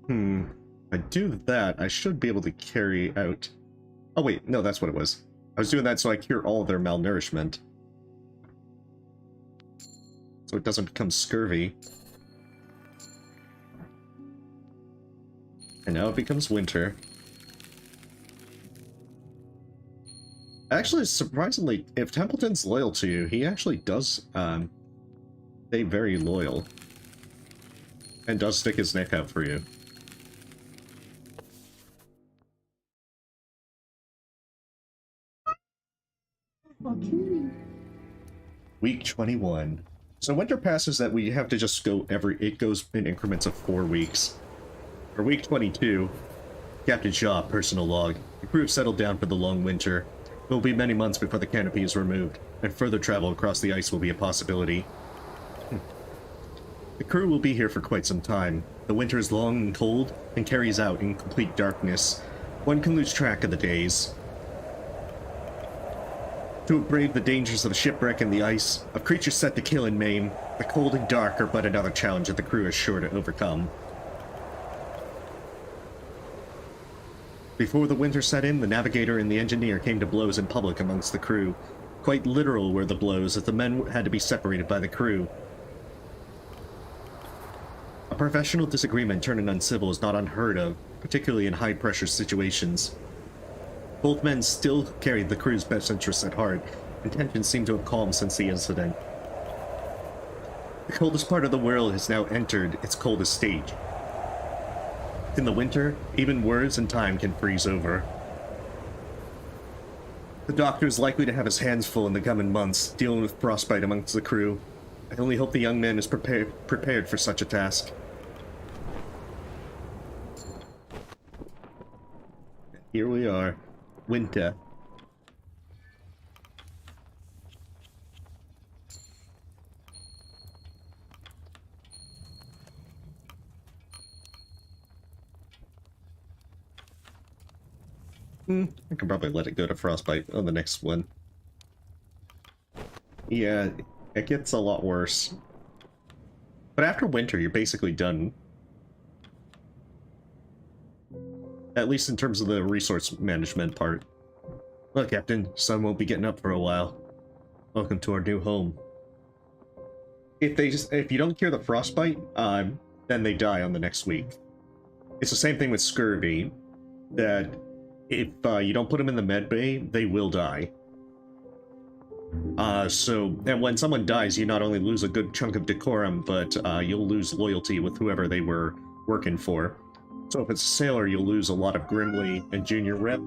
If I do that, I should be able to carry out... Oh wait, no, that's what it was. I was doing that so I cure all of their malnourishment. So it doesn't become scurvy. And now it becomes winter. Actually, surprisingly, if Templeton's loyal to you, he actually does stay very loyal. And does stick his neck out for you. Week 21. So winter passes that we have to just go it goes in increments of 4 weeks. For week 22, Captain Shaw, personal log. The crew have settled down for the long winter. It will be many months before the canopy is removed, and further travel across the ice will be a possibility. The crew will be here for quite some time. The winter is long and cold, and carries out in complete darkness. One can lose track of the days. To have braved the dangers of shipwreck and the ice, of creatures set to kill and maim, the cold and dark are but another challenge that the crew is sure to overcome. Before the winter set in, the navigator and the engineer came to blows in public amongst the crew. Quite literal were the blows, as the men had to be separated by the crew. A professional disagreement turning uncivil is not unheard of, particularly in high-pressure situations. Both men still carried the crew's best interests at heart, and tensions seemed to have calmed since the incident. The coldest part of the world has now entered its coldest stage. In the winter, even words and time can freeze over. The doctor is likely to have his hands full in the coming months, dealing with frostbite amongst the crew. I only hope the young man is prepared for such a task. Here we are. Winter. I can probably let it go to frostbite on the next one. Yeah, it gets a lot worse. But after winter, you're basically done. At least in terms of the resource management part. Well, Captain, sun won't be getting up for a while. Welcome to our new home. If you don't cure the frostbite, then they die on the next week. It's the same thing with scurvy, that if you don't put them in the med bay, they will die. And when someone dies, you not only lose a good chunk of decorum, but you'll lose loyalty with whoever they were working for. So if it's a sailor, you'll lose a lot of Grimly and Junior Rep.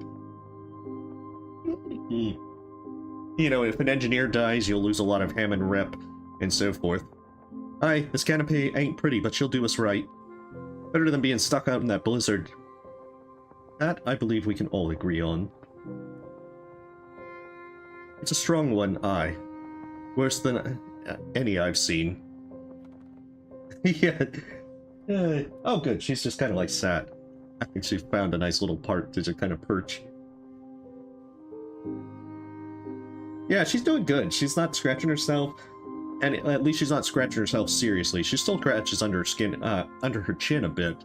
You know, if an engineer dies, you'll lose a lot of Hammond Rep, and so forth. Aye, this canopy ain't pretty, but she'll do us right. Better than being stuck out in that blizzard. That, I believe we can all agree on. It's a strong one, aye. Worse than any I've seen. Yeah. Oh, good. She's just kind of like sat. I think she found a nice little part to just kind of perch. Yeah, she's doing good. She's not scratching herself, and at least she's not scratching herself seriously. She still scratches under her skin, under her chin a bit,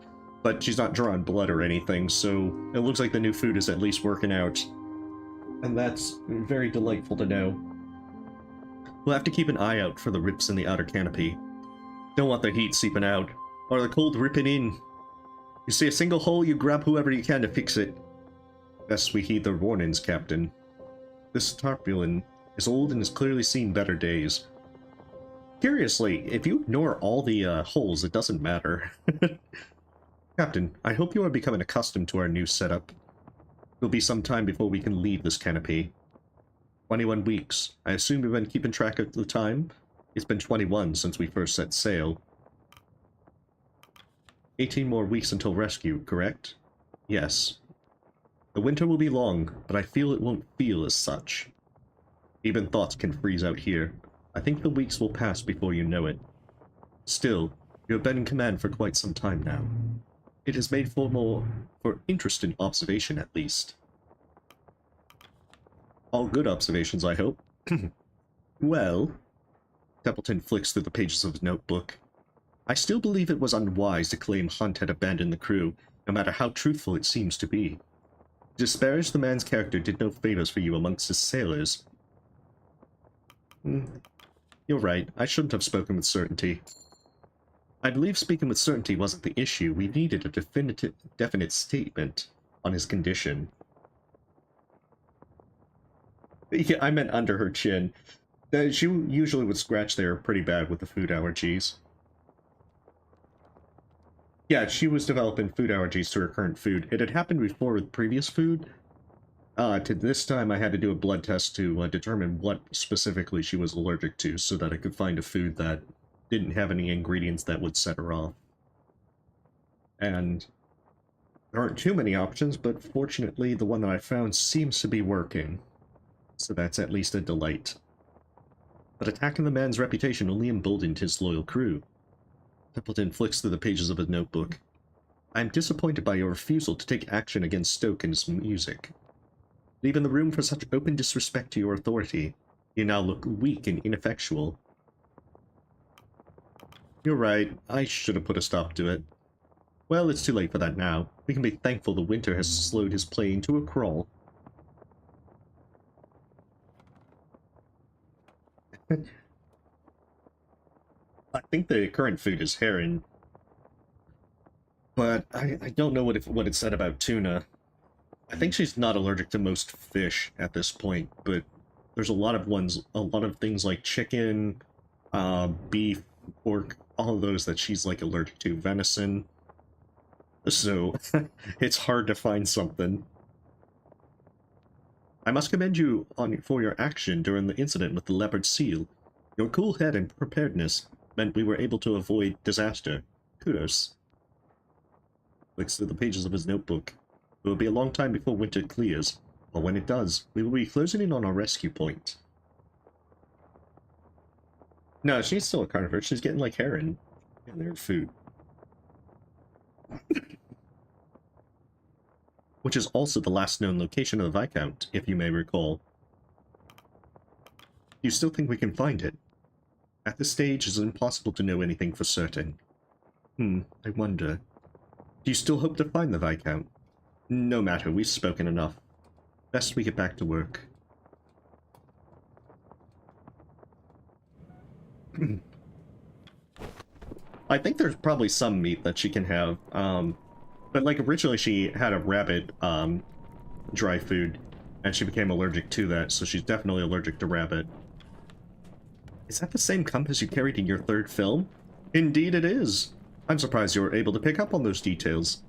but she's not drawing blood or anything, so it looks like the new food is at least working out. And that's very delightful to know. We'll have to keep an eye out for the rips in the outer canopy. Don't want the heat seeping out, or the cold ripping in. You see a single hole, you grab whoever you can to fix it. Best we heed the warnings, Captain. This tarpaulin is old and has clearly seen better days. Curiously, if you ignore all the holes, it doesn't matter. Captain, I hope you are becoming accustomed to our new setup. It'll be some time before we can leave this canopy. 21 weeks. I assume you've been keeping track of the time? It's been 21 since we first set sail. 18 more weeks until rescue, correct? Yes. The winter will be long, but I feel it won't feel as such. Even thoughts can freeze out here. I think the weeks will pass before you know it. Still, you have been in command for quite some time now. It has made for interest in observation, at least. All good observations, I hope. Well, Templeton flicks through the pages of his notebook. I still believe it was unwise to claim Hunt had abandoned the crew, no matter how truthful it seems to be. To disparage the man's character did no favors for you amongst his sailors. You're right, I shouldn't have spoken with certainty. I believe speaking with certainty wasn't the issue. We needed a definite statement on his condition. Yeah, I meant under her chin. She usually would scratch there pretty bad with the food allergies. Yeah, she was developing food allergies to her current food. It had happened before with previous food. To this time I had to do a blood test to determine what specifically she was allergic to, so that I could find a food that didn't have any ingredients that would set her off. And there aren't too many options, but fortunately the one that I found seems to be working. So that's at least a delight. But attacking the man's reputation only emboldened his loyal crew. Templeton flicks through the pages of his notebook. I am disappointed by your refusal to take action against Stoke and his music. leaving the room for such open disrespect to your authority. You now look weak and ineffectual. You're right, I should have put a stop to it. Well, it's too late for that now. We can be thankful the winter has slowed his plane to a crawl. I think the current food is herring. But I don't know what it said about tuna. I think she's not allergic to most fish at this point, but there's a lot of things like chicken, beef, pork, all of those that she's like allergic to, venison. So it's hard to find something. I must commend you for your action during the incident with the leopard seal. Your cool head and preparedness meant we were able to avoid disaster. Kudos. Flicks through the pages of his notebook. It will be a long time before winter clears, but when it does, we will be closing in on our rescue point. No, she's still a carnivore. She's getting like herring in their food. Which is also the last known location of the Viscount, if you may recall. You still think we can find it? At this stage, it's impossible to know anything for certain. I wonder. Do you still hope to find the Viscount? No matter, we've spoken enough. Best we get back to work. I think there's probably some meat that she can have, but like originally she had a rabbit, dry food, and she became allergic to that, so she's definitely allergic to rabbit. Is that the same compass you carried in your third film? Indeed it is. I'm surprised you were able to pick up on those details.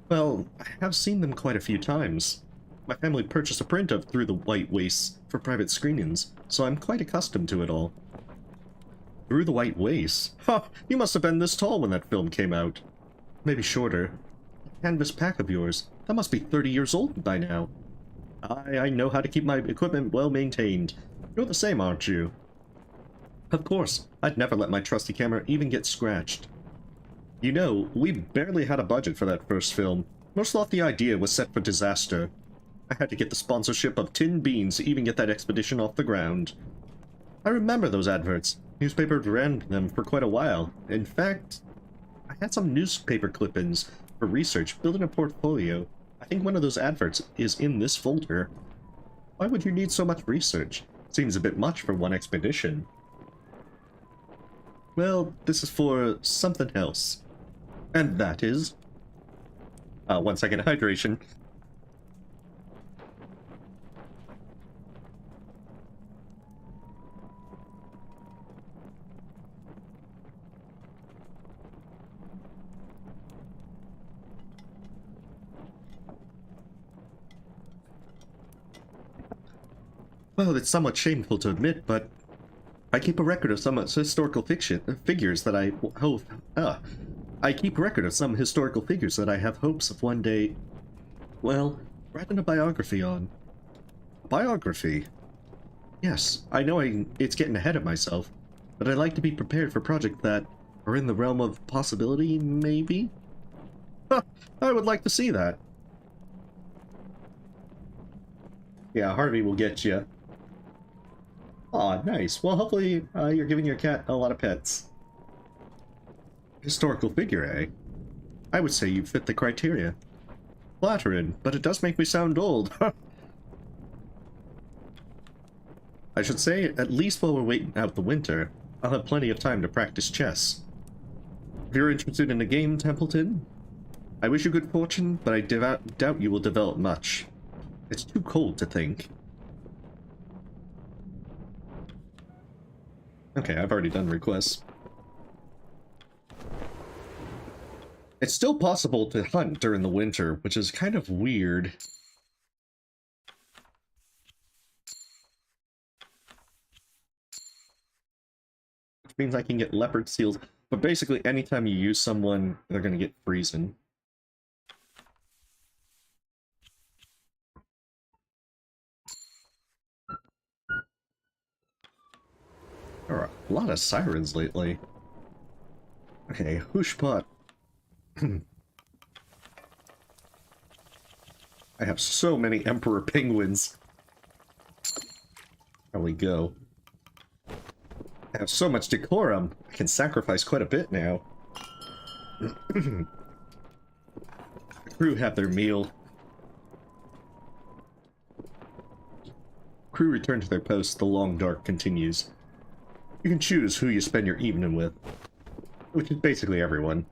Well, I have seen them quite a few times. My family purchased a print of Through the White Wastes for private screenings, so I'm quite accustomed to it all. Through the White Wastes? Ha! You must have been this tall when that film came out. Maybe shorter. That canvas pack of yours, that must be 30 years old by now. I know how to keep my equipment well maintained. You're the same, aren't you? Of course, I'd never let my trusty camera even get scratched. You know, we barely had a budget for that first film. Most thought the idea was set for disaster. I had to get the sponsorship of Tin Beans to even get that expedition off the ground. I remember those adverts. Newspapers ran them for quite a while. In fact, I had some newspaper clippings for research, building a portfolio. I think one of those adverts is in this folder. Why would you need so much research? Seems a bit much for one expedition. Well, this is for something else. And that is... 1 second, hydration. Well, it's somewhat shameful to admit, but I keep a record of some historical figures that I keep a record of some historical figures that I have hopes of one day, well, writing a biography on. A biography? Yes, I know it's getting ahead of myself, but I like to be prepared for projects that are in the realm of possibility, maybe? Huh, I would like to see that. Yeah, Harvey will get you. Aw, nice. Well, hopefully you're giving your cat a lot of pets. Historical figure, eh? I would say you fit the criteria. Flattering, but it does make me sound old. I should say, at least while we're waiting out the winter, I'll have plenty of time to practice chess. If you're interested in a game, Templeton, I wish you good fortune, but I doubt you will develop much. It's too cold to think. Okay, I've already done requests. It's still possible to hunt during the winter, which is kind of weird. Which means I can get leopard seals, but basically anytime you use someone, they're gonna get freezing. There are a lot of sirens lately. Okay, whoosh pot. I have so many Emperor Penguins. There we go. I have so much decorum. I can sacrifice quite a bit now. The crew have their meal. Crew return to their posts. The long dark continues. You can choose who you spend your evening with, which is basically everyone.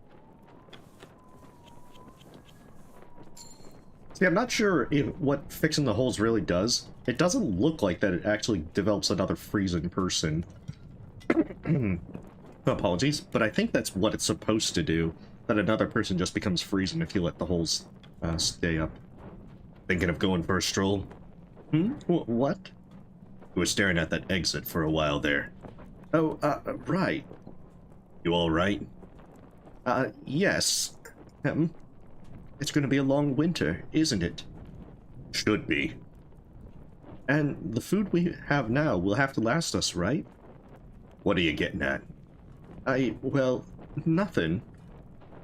See, I'm not sure if what fixing the holes really does. It doesn't look like that it actually develops another freezing person. Apologies, but I think that's what it's supposed to do. That another person just becomes freezing if you let the holes stay up. Thinking of going for a stroll? What? You were staring at that exit for a while there. Oh, right. You alright? Yes. It's gonna be a long winter, isn't it? Should be. And the food we have now will have to last us, right? What are you getting at? Well, nothing.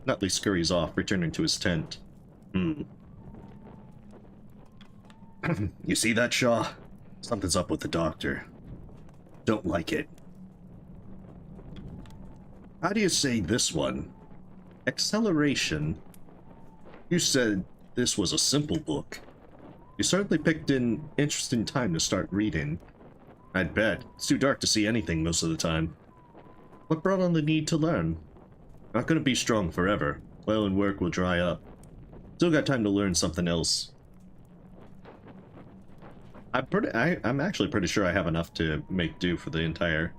Nutley scurries off, returning to his tent. You see that, Shaw? Something's up with the doctor. Don't like it. How do you say this one? Acceleration. You said this was a simple book. You certainly picked an interesting time to start reading. I'd bet. It's too dark to see anything most of the time. What brought on the need to learn? Not gonna be strong forever. Well, and work will dry up. Still got time to learn something else. I'm actually pretty sure I have enough to make do for the entire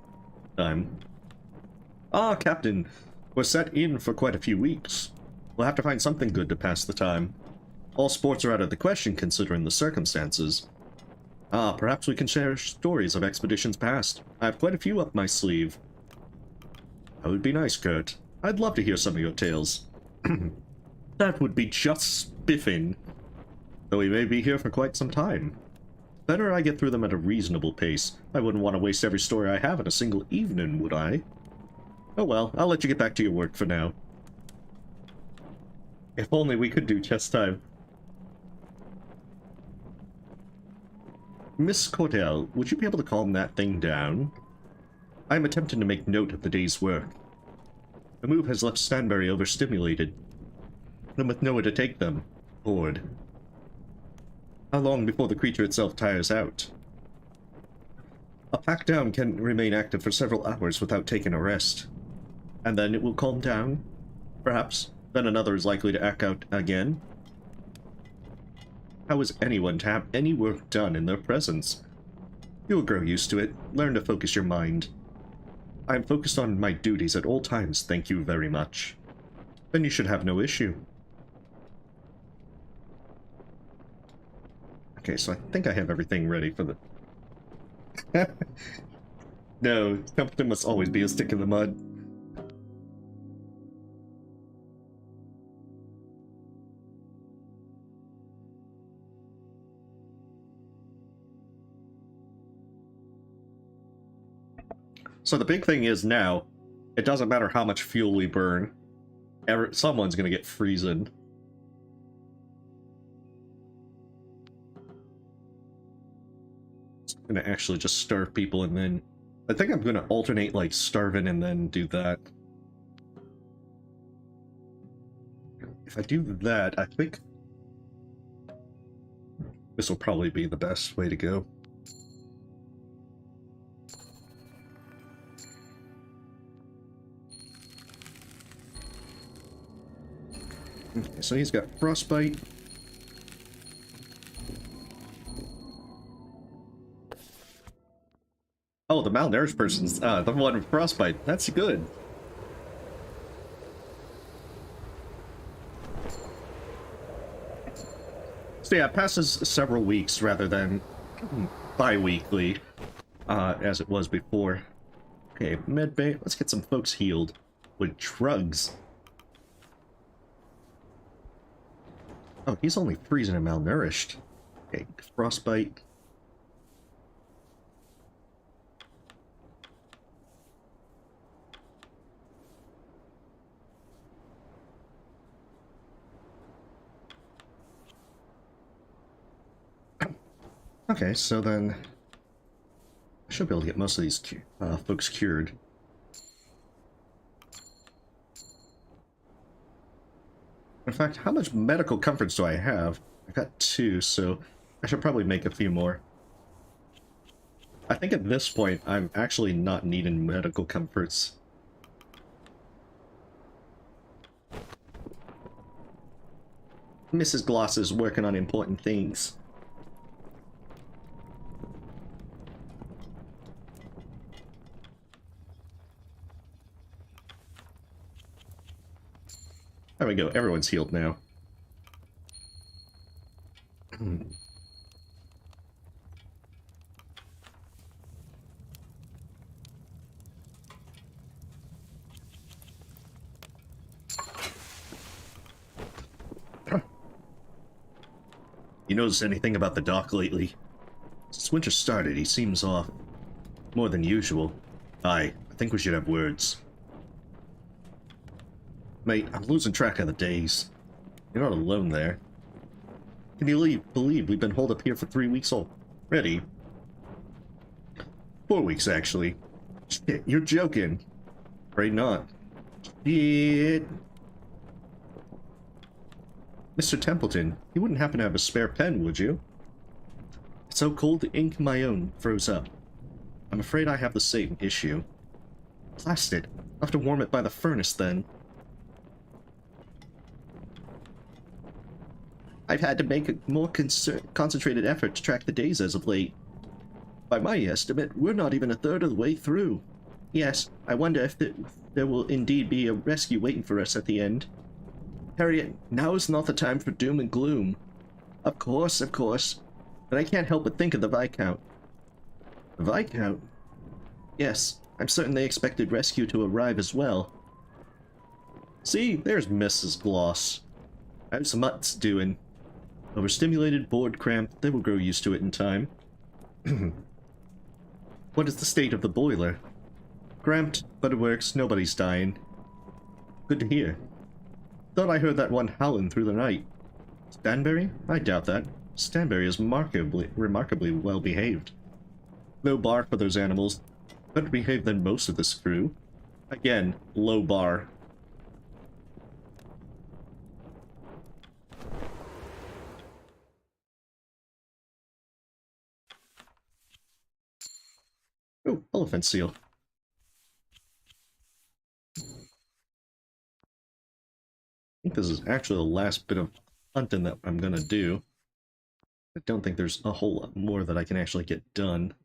time. Ah, Captain. We're set in for quite a few weeks. We'll have to find something good to pass the time. All sports are out of the question considering the circumstances. Ah, perhaps we can share stories of expeditions past. I have quite a few up my sleeve. That would be nice, Kurt. I'd love to hear some of your tales. That would be just spiffing. Though we may be here for quite some time. Better I get through them at a reasonable pace. I wouldn't want to waste every story I have in a single evening, would I? Oh well, I'll let you get back to your work for now. If only we could do chess time. Miss Cordell, would you be able to calm that thing down? I am attempting to make note of the day's work. The move has left Stanbury overstimulated, and with nowhere to take them. Bored. How long before the creature itself tires out? A pack down can remain active for several hours without taking a rest. And then it will calm down? Perhaps. Then another is likely to act out again? How is anyone to have any work done in their presence? You'll grow used to it. Learn to focus your mind. I am focused on my duties at all times, thank you very much. Then you should have no issue. Okay, so I think I have everything ready for the... No, Templeton must always be a stick in the mud. So the big thing is now, it doesn't matter how much fuel we burn, someone's gonna get freezing. I'm gonna actually just starve people and then... I think I'm gonna alternate, like, starving and then do that. If I do that, I think this will probably be the best way to go. Okay, so he's got frostbite. Oh, the malnourished person's the one with frostbite. That's good. So yeah, it passes several weeks rather than bi-weekly, as it was before. Okay, medbay. Let's get some folks healed with drugs. Oh, he's only freezing and malnourished. Okay, frostbite. Okay, so then I should be able to get most of these folks cured. In fact, how much medical comforts do I have? I got 2, so I should probably make a few more. I think at this point, I'm actually not needing medical comforts. Mrs. Gloss is working on important things. There we go, everyone's healed now. You notice anything about the doc lately? Since winter started, he seems off. More than usual. I think we should have words. Mate, I'm losing track of the days. You're not alone there. Can you believe we've been holed up here for 3 weeks already? 4 weeks, actually. Shit, you're joking. Afraid not. Shit. Mr. Templeton, you wouldn't happen to have a spare pen, would you? It's so cold the ink in my own froze up. I'm afraid I have the same issue. Blast it. I'll have to warm it by the furnace then. I've had to make a more concentrated effort to track the days as of late. By my estimate, we're not even a third of the way through. Yes, I wonder if there will indeed be a rescue waiting for us at the end. Harriet, now is not the time for doom and gloom. Of course, but I can't help but think of the Viscount. The Viscount? Yes, I'm certain they expected rescue to arrive as well. See, there's Mrs. Gloss. How's the mutts doing? Overstimulated, bored, cramped, they will grow used to it in time. What is the state of the boiler? Cramped, but it works, nobody's dying. Good to hear. Thought I heard that one howling through the night. Stanbury? I doubt that. Stanbury is remarkably well behaved. Low bar for those animals. Better behaved than most of this crew. Again, low bar. Oh, elephant seal. I think this is actually the last bit of hunting that I'm gonna do. I don't think there's a whole lot more that I can actually get done.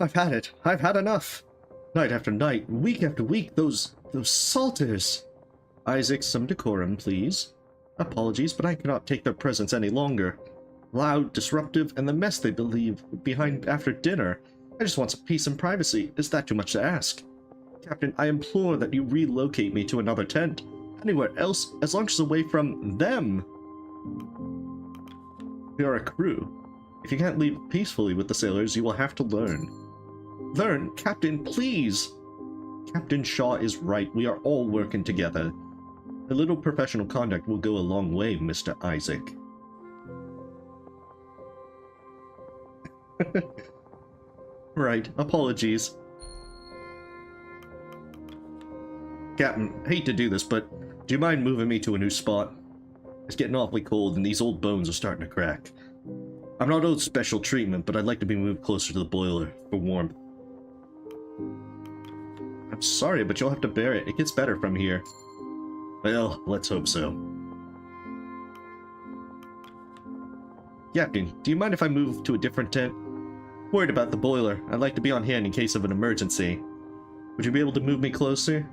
I've had it. I've had enough. Night after night, week after week, those salters. Isaac, some decorum, please. Apologies, but I cannot take their presence any longer. Loud, disruptive, and the mess they believe behind after dinner. I just want some peace and privacy. Is that too much to ask? Captain, I implore that you relocate me to another tent. Anywhere else, as long as it's away from them. We are a crew. If you can't leave peacefully with the sailors, you will have to learn. Learn? Captain, please! Captain Shaw is right. We are all working together. A little professional conduct will go a long way, Mr. Isaac. Right, apologies. Captain, hate to do this, but do you mind moving me to a new spot? It's getting awfully cold and these old bones are starting to crack. I'm not owed special treatment, but I'd like to be moved closer to the boiler for warmth. I'm sorry, but you'll have to bear it. It gets better from here. Well, let's hope so. Captain, do you mind if I move to a different tent? Worried about the boiler. I'd like to be on hand in case of an emergency. Would you be able to move me closer?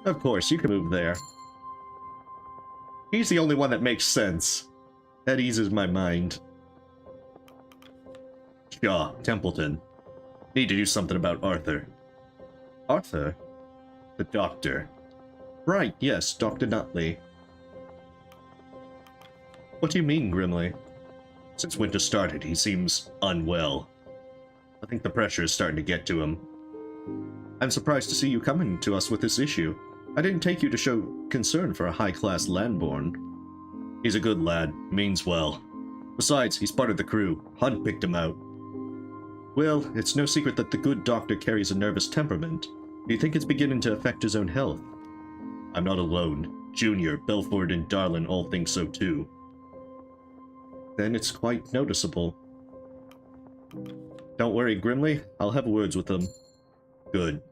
Of course, you can move there. He's the only one that makes sense. That eases my mind. Shaw, Templeton. Need to do something about Arthur. Arthur? The doctor. Right, yes, Dr. Nutley. What do you mean, Grimly? Since winter started, he seems unwell. I think the pressure is starting to get to him. I'm surprised to see you coming to us with this issue. I didn't take you to show concern for a high-class landborn. He's a good lad, means well. Besides, he's part of the crew. Hunt picked him out. Well, it's no secret that the good doctor carries a nervous temperament. Do you think it's beginning to affect his own health? I'm not alone. Junior, Belford, and Darlin all think so too. Then it's quite noticeable. Don't worry, Grimley. I'll have words with them. Good.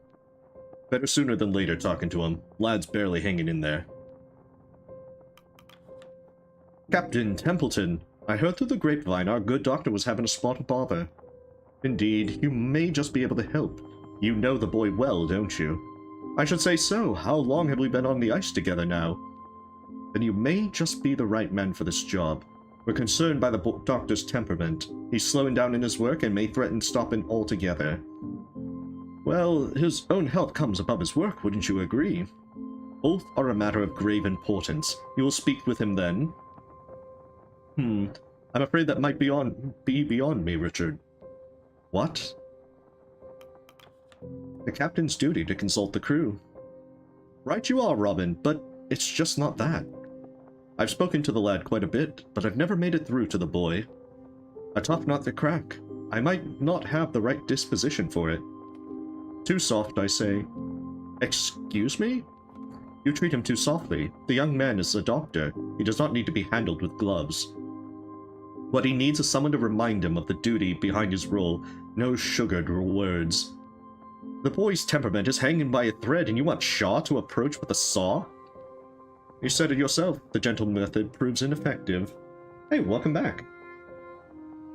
Better sooner than later talking to him. Lad's barely hanging in there. Captain Templeton, I heard through the grapevine our good doctor was having a spot of bother. Indeed, you may just be able to help. You know the boy well, don't you? I should say so. How long have we been on the ice together now? Then you may just be the right man for this job. We're concerned by the doctor's temperament. He's slowing down in his work and may threaten stopping altogether. Well, his own health comes above his work, wouldn't you agree? Both are a matter of grave importance. You will speak with him then? I'm afraid that might be beyond me, Richard. What? The captain's duty to consult the crew. Right you are, Robin, but it's just not that. I've spoken to the lad quite a bit, but I've never made it through to the boy. A tough nut to crack. I might not have the right disposition for it. Too soft, I say. Excuse me? You treat him too softly. The young man is a doctor. He does not need to be handled with gloves. What he needs is someone to remind him of the duty behind his role, no sugared words. The boy's temperament is hanging by a thread, and you want Shaw to approach with a saw? You said it yourself, the gentle method proves ineffective. Hey, welcome back.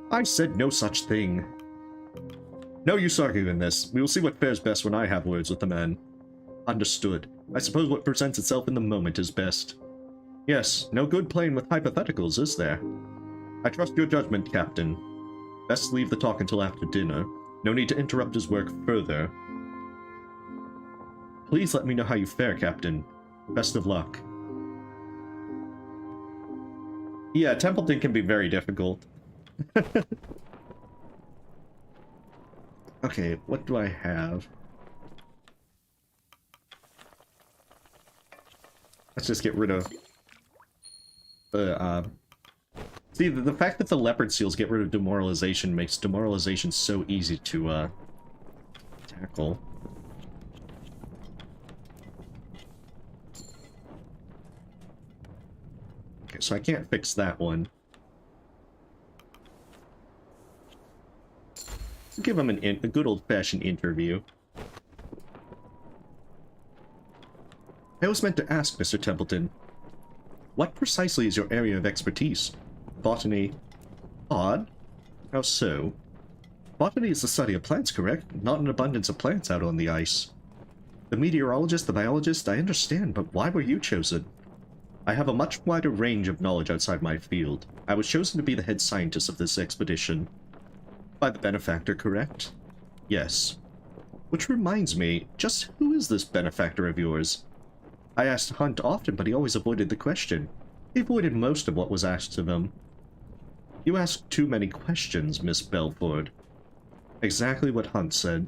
I said no such thing. No use arguing this. We will see what fares best when I have words with the man. Understood. I suppose what presents itself in the moment is best. Yes, no good playing with hypotheticals, is there? I trust your judgment, Captain. Best leave the talk until after dinner. No need to interrupt his work further. Please let me know how you fare, Captain. Best of luck. Yeah, Templeton can be very difficult. Okay, what do I have? Let's just get rid of the, See, the fact that the leopard seals get rid of demoralization makes demoralization so easy to, tackle. Okay, so I can't fix that one. Give him a good old-fashioned interview. I was meant to ask, Mr. Templeton, what precisely is your area of expertise? Botany. Odd? How so? Botany is the study of plants, correct? Not an abundance of plants out on the ice. The meteorologist, the biologist, I understand, but why were you chosen? I have a much wider range of knowledge outside my field. I was chosen to be the head scientist of this expedition. By the benefactor, correct? Yes. Which reminds me, just who is this benefactor of yours? I asked Hunt often, but he always avoided the question. He avoided most of what was asked of him. You ask too many questions, Miss Belford. Exactly what Hunt said.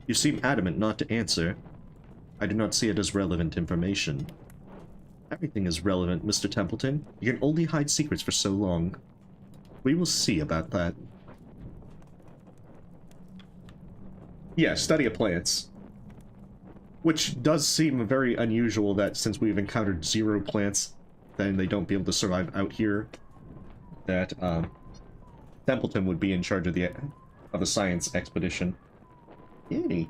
You seem adamant not to answer. I do not see it as relevant information. Everything is relevant, Mr. Templeton. You can only hide secrets for so long. We will see about that. Yeah, study of plants. Which does seem very unusual that since we've encountered 0 plants, then they don't be able to survive out here. That, Templeton would be in charge of the science expedition. Yay.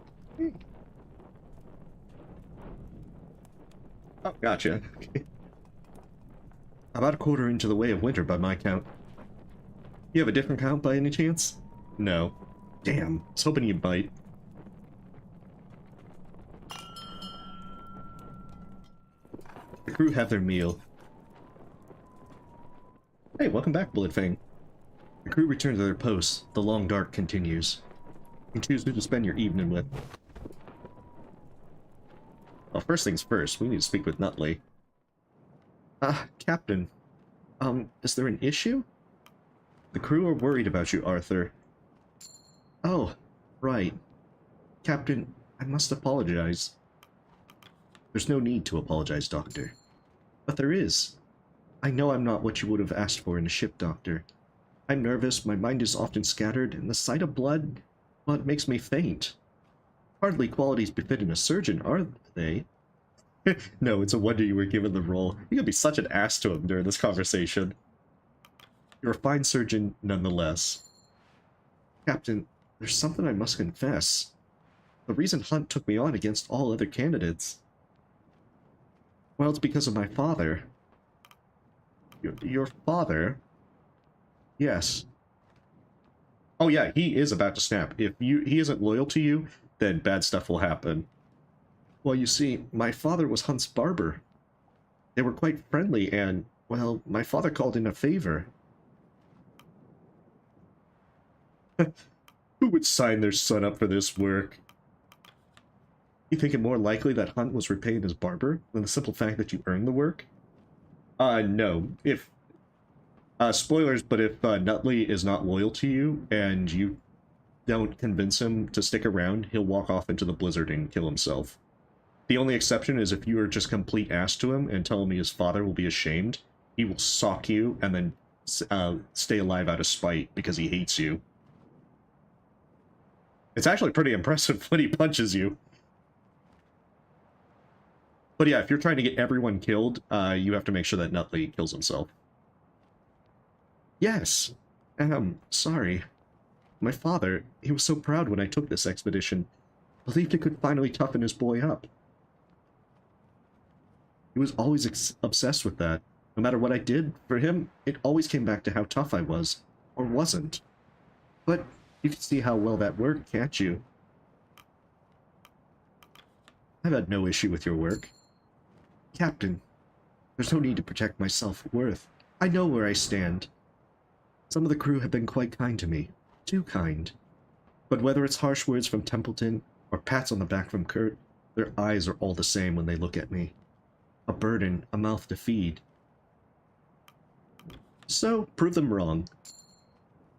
Oh, gotcha. About a quarter into the way of winter by my count. You have a different count by any chance? No. Damn, I was hoping you might. The crew have their meal. Hey, welcome back, Bloodfang. The crew return to their posts. The long dark continues. You can choose who to spend your evening with. Well, first things first, we need to speak with Nutley. Captain. Is there an issue? The crew are worried about you, Arthur. Oh, right. Captain, I must apologize. There's no need to apologize, Doctor. But there is. I know I'm not what you would have asked for in a ship, Doctor. I'm nervous, my mind is often scattered, and the sight of blood, well, it makes me faint. Hardly qualities befitting a surgeon, are they? No, it's a wonder you were given the role. You could be such an ass to him during this conversation. You're a fine surgeon nonetheless. Captain, there's something I must confess. The reason Hunt took me on against all other candidates, well, it's because of my father. Your father? Yes. Oh yeah, he is about to snap. If he isn't loyal to you, then bad stuff will happen. Well, you see, my father was Hunt's barber. They were quite friendly and, well, my father called in a favor. Who would sign their son up for this work? You think it more likely that Hunt was repaying his barber than the simple fact that you earned the work? No. If, spoilers, but if Nutley is not loyal to you and you don't convince him to stick around, he'll walk off into the blizzard and kill himself. The only exception is if you are just complete ass to him and tell him his father will be ashamed, he will sock you and then stay alive out of spite because he hates you. It's actually pretty impressive when he punches you. But yeah, if you're trying to get everyone killed, you have to make sure that Nutley kills himself. Yes. Sorry. My father, he was so proud when I took this expedition. Believed it could finally toughen his boy up. He was always obsessed with that. No matter what I did, for him, it always came back to how tough I was. Or wasn't. But you can see how well that worked, can't you? I've had no issue with your work. Captain, there's no need to protect my self-worth. I know where I stand. Some of the crew have been quite kind to me. Too kind. But whether it's harsh words from Templeton or pats on the back from Kurt, their eyes are all the same when they look at me. A burden, a mouth to feed. So, prove them wrong.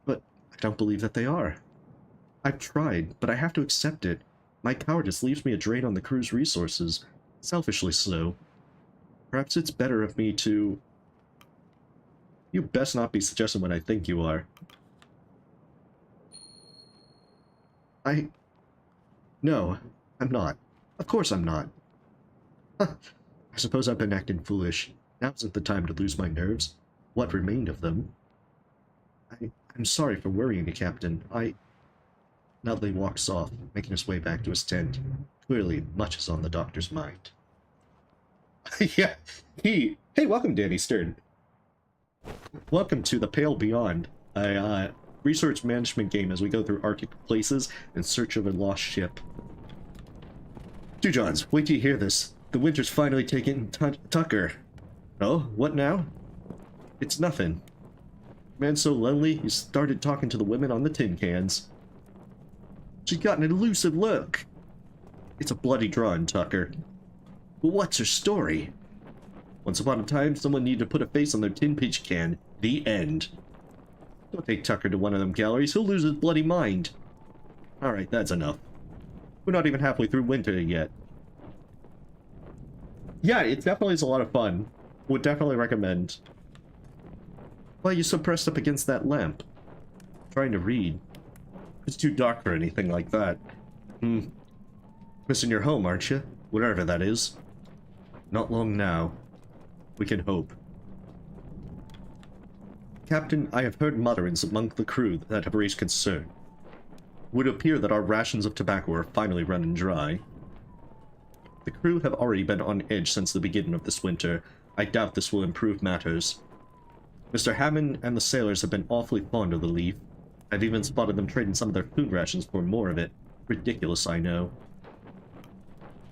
But I don't believe that they are. I've tried, but I have to accept it. My cowardice leaves me a drain on the crew's resources. Selfishly so. Perhaps it's better of me to... You best not be suggesting what I think you are. No, I'm not. Of course I'm not. Huh. I suppose I've been acting foolish. Now isn't the time to lose my nerves. What remained of them. I'm sorry for worrying you, Captain. Nutley walks off, making his way back to his tent. Clearly, much is on the doctor's mind. Yeah, Hey, welcome, Danny Stern. Welcome to the Pale Beyond, a research management game as we go through Arctic places in search of a lost ship. Two Johns, wait till you hear this. The winter's finally taken Tucker. Oh, what now? It's nothing. Man's so lonely, he started talking to the women on the tin cans. She's got an elusive look. It's a bloody drawing, Tucker. Well, what's her story? Once upon a time, someone needed to put a face on their tin pitch can. The end. Don't take Tucker to one of them galleries, he'll lose his bloody mind. Alright, that's enough. We're not even halfway through winter yet. Yeah, it definitely is a lot of fun. Would definitely recommend. Why are you so pressed up against that lamp? Trying to read. It's too dark for anything like that. Missing your home, aren't you? Whatever that is. Not long now. We can hope. Captain, I have heard mutterings among the crew that have raised concern. It would appear that our rations of tobacco are finally running dry. The crew have already been on edge since the beginning of this winter. I doubt this will improve matters. Mr. Hammond and the sailors have been awfully fond of the leaf. I've even spotted them trading some of their food rations for more of it. Ridiculous, I know.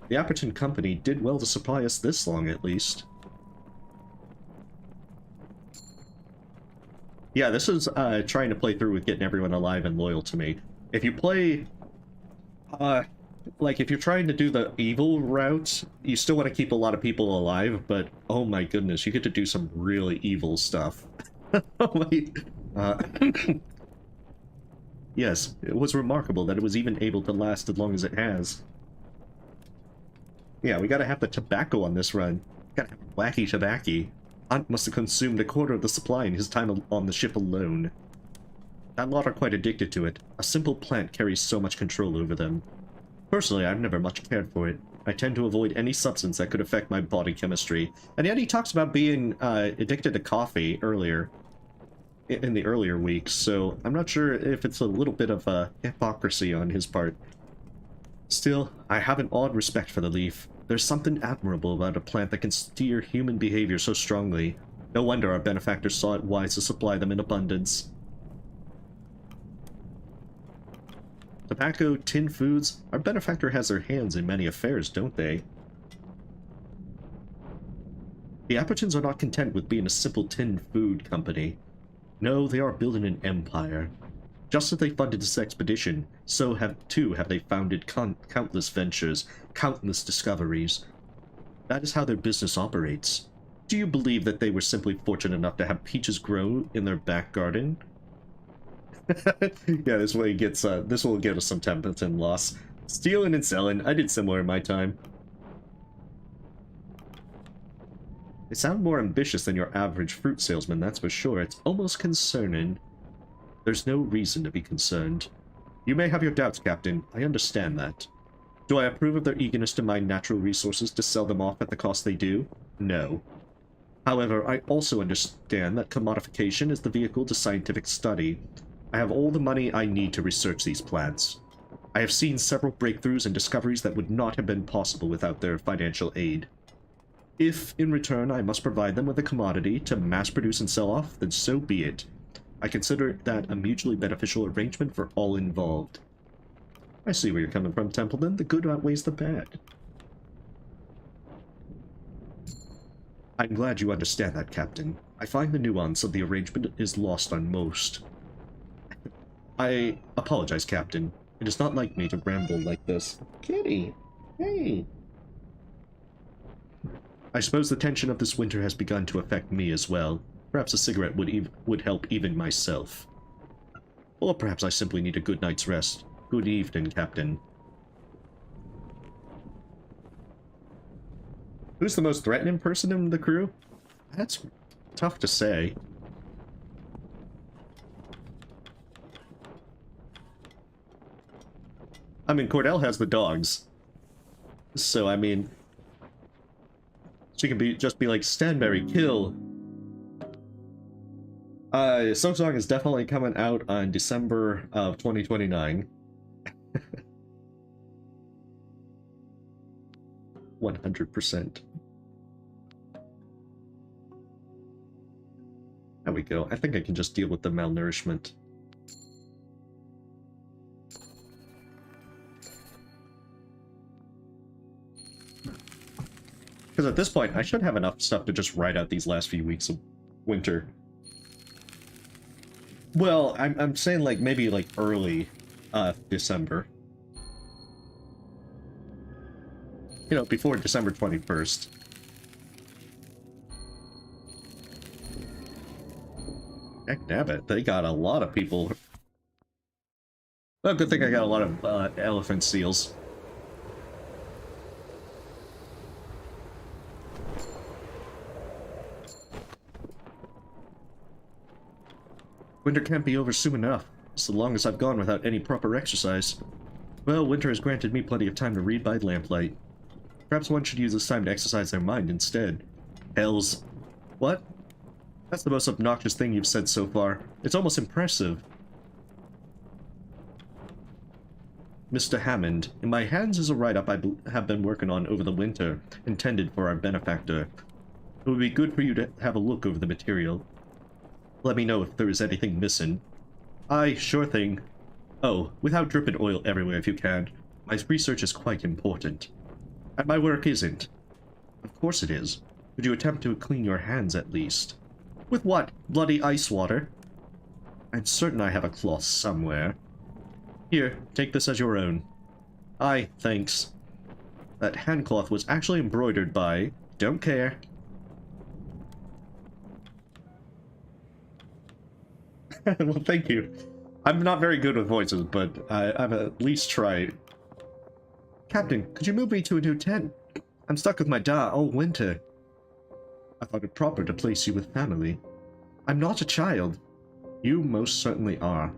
The Apperton Company did well to supply us this long, at least. Yeah, this is trying to play through with getting everyone alive and loyal to me. If you play... like, if you're trying to do the evil route, you still want to keep a lot of people alive, but oh my goodness, you get to do some really evil stuff. Yes, it was remarkable that it was even able to last as long as it has. Yeah, we gotta have the tobacco on this run. Gotta have wacky tobacco. Hunt must have consumed a quarter of the supply in his time on the ship alone. That lot are quite addicted to it. A simple plant carries so much control over them. Personally, I've never much cared for it. I tend to avoid any substance that could affect my body chemistry. And yet he talks about being addicted to coffee earlier. In the earlier weeks, so I'm not sure if it's a little bit of hypocrisy on his part. Still, I have an odd respect for the leaf. There's something admirable about a plant that can steer human behavior so strongly. No wonder our benefactors saw it wise to supply them in abundance. Tobacco, tin foods. Our benefactor has their hands in many affairs, don't they? The Appertons are not content with being a simple tin food company. No, they are building an empire. Just as they funded this expedition, so have they founded countless ventures, countless discoveries. That is how their business operates. Do you believe that they were simply fortunate enough to have peaches grow in their back garden? Yeah, this way gets this will get us some Templeton loss. Stealing and selling, I did similar in my time. They sound more ambitious than your average fruit salesman, that's for sure. It's almost concerning. There's no reason to be concerned. You may have your doubts, Captain. I understand that. Do I approve of their eagerness to mine natural resources to sell them off at the cost they do? No. However, I also understand that commodification is the vehicle to scientific study. I have all the money I need to research these plants. I have seen several breakthroughs and discoveries that would not have been possible without their financial aid. If, in return, I must provide them with a commodity to mass produce and sell off, then so be it. I consider that a mutually beneficial arrangement for all involved. I see where you're coming from, Templeton. The good outweighs the bad. I'm glad you understand that, Captain. I find the nuance of the arrangement is lost on most. I apologize, Captain. It is not like me to ramble like this. Kitty! Hey! I suppose the tension of this winter has begun to affect me as well. Perhaps a cigarette would help even myself. Or perhaps I simply need a good night's rest. Good evening, Captain. Who's the most threatening person in the crew? That's tough to say. I mean, Cordell has the dogs. So, I mean... she can just be like, Stanberry, kill! Silksong is definitely coming out on December of 2029. 100%. There we go. I think I can just deal with the malnourishment. Because at this point, I should have enough stuff to just ride out these last few weeks of winter. Well, I'm saying like maybe like early December. You know, before December 21st. Heck nabbit, they got a lot of people. Well, good thing I got a lot of elephant seals. Winter can't be over soon enough. It's the longest I've gone without any proper exercise. Well, winter has granted me plenty of time to read by lamplight. Perhaps one should use this time to exercise their mind instead. Hells. What? That's the most obnoxious thing you've said so far. It's almost impressive. Mr. Hammond, in my hands is a write-up I have been working on over the winter, intended for our benefactor. It would be good for you to have a look over the material. Let me know if there is anything missing. Aye, sure thing. Oh, without dripping oil everywhere if you can. My research is quite important. And my work isn't. Of course it is. Would you attempt to clean your hands at least? With what? Bloody ice water? I'm certain I have a cloth somewhere. Here, take this as your own. Aye, thanks. That hand cloth was actually embroidered by... Don't care. Well, thank you. I'm not very good with voices, but I've at least tried. Captain, could you move me to a new tent? I'm stuck with my dad all winter. I thought it proper to place you with family. I'm not a child. You most certainly are.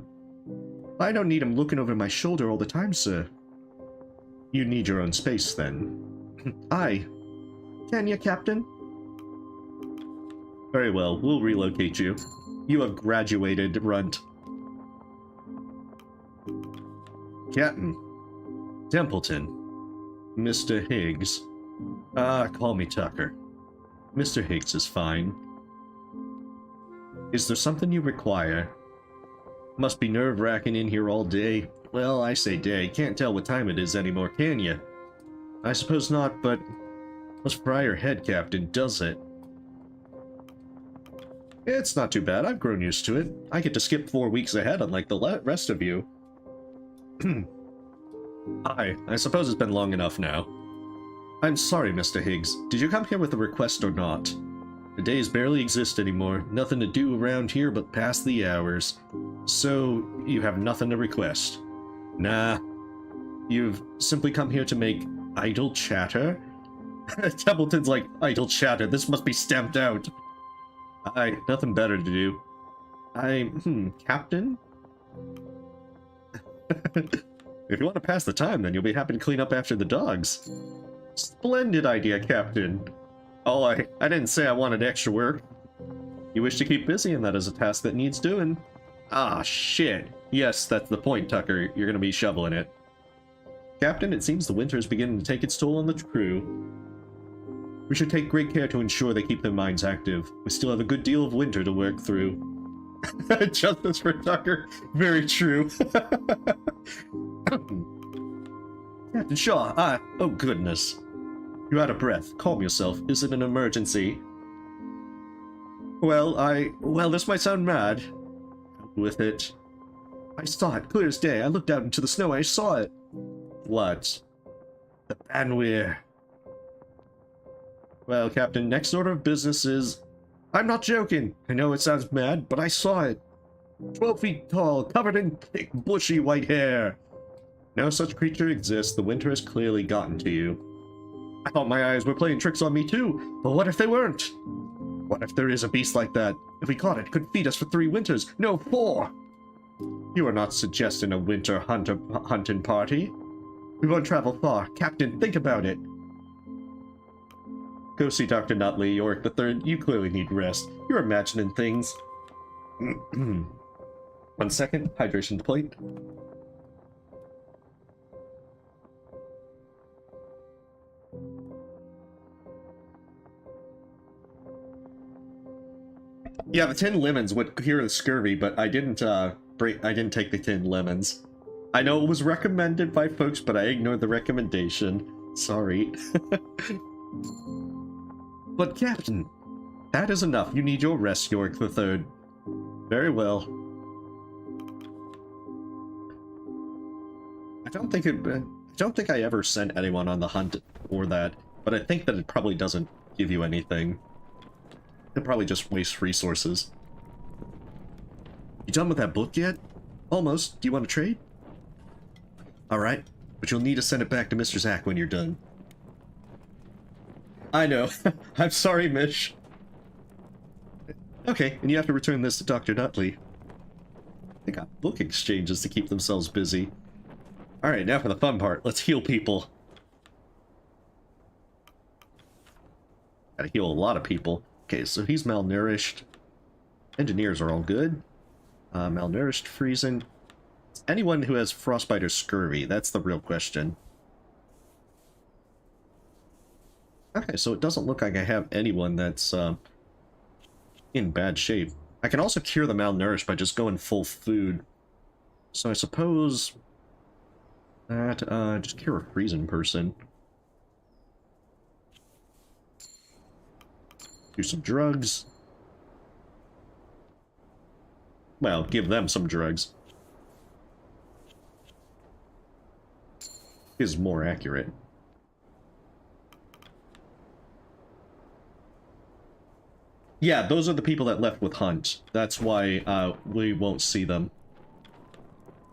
I don't need him looking over my shoulder all the time, sir. You need your own space, then. Aye. Can you, Captain? Very well, we'll relocate you. You have graduated, Runt. Captain. Templeton. Mr. Higgs. Call me Tucker. Mr. Higgs is fine. Is there something you require? Must be nerve-wracking in here all day. Well, I say day. Can't tell what time it is anymore, can you? I suppose not, but must fry your head, Captain, does it? It's not too bad. I've grown used to it. I get to skip 4 weeks ahead, unlike the rest of you. I suppose it's been long enough now. I'm sorry, Mr. Higgs. Did you come here with a request or not? The days barely exist anymore. Nothing to do around here but pass the hours. So, you have nothing to request? Nah. You've simply come here to make idle chatter? Templeton's like, idle chatter, this must be stamped out. Nothing better to do. Captain? If you want to pass the time, then you'll be happy to clean up after the dogs. Splendid idea, Captain. Oh, I didn't say I wanted extra work. You wish to keep busy, and that is a task that needs doing. Ah, shit. Yes, that's the point, Tucker. You're gonna be shoveling it. Captain, it seems the winter is beginning to take its toll on the crew. We should take great care to ensure they keep their minds active. We still have a good deal of winter to work through. Justice for Tucker. Very true. Captain Shaw, oh goodness. You're out of breath. Calm yourself. Is it an emergency? Well, this might sound mad. With it. I saw it, clear as day. I looked out into the snow and I saw it. What? The Banweir. Well, Captain, next order of business is... I'm not joking. I know it sounds mad, but I saw it. 12 feet tall, covered in thick, bushy white hair. No such creature exists. The winter has clearly gotten to you. I thought my eyes were playing tricks on me too, but what if they weren't? What if there is a beast like that? If we caught it, it could feed us for 3 winters, no 4. You are not suggesting a winter hunting party. We won't travel far. Captain, think about it. Go see Dr. Nutley, Yorick III. You clearly need rest. You're imagining things. 1 second. Hydration plate. Yeah, the 10 lemons would cure the scurvy, but I didn't take the 10 lemons. I know it was recommended by folks, but I ignored the recommendation. Sorry. But Captain, that is enough. You need your rest, Yorick III. Very well. I don't think I ever sent anyone on the hunt for that, but I think that it probably doesn't give you anything. It probably just wastes resources. You done with that book yet? Almost. Do you want to trade? Alright, but you'll need to send it back to Mr. Zack when you're done. I know. I'm sorry, Mish. Okay, and you have to return this to Dr. Nutley. They got book exchanges to keep themselves busy. Alright, now for the fun part. Let's heal people. Gotta heal a lot of people. Okay, so he's malnourished. Engineers are all good. Malnourished, freezing. Anyone who has frostbite or scurvy, that's the real question. Okay, so it doesn't look like I have anyone that's in bad shape. I can also cure the malnourished by just going full food. So I suppose that, just cure a freezing person. Do some drugs. Well, give them some drugs. Is more accurate. Yeah, those are the people that left with Hunt. That's why we won't see them.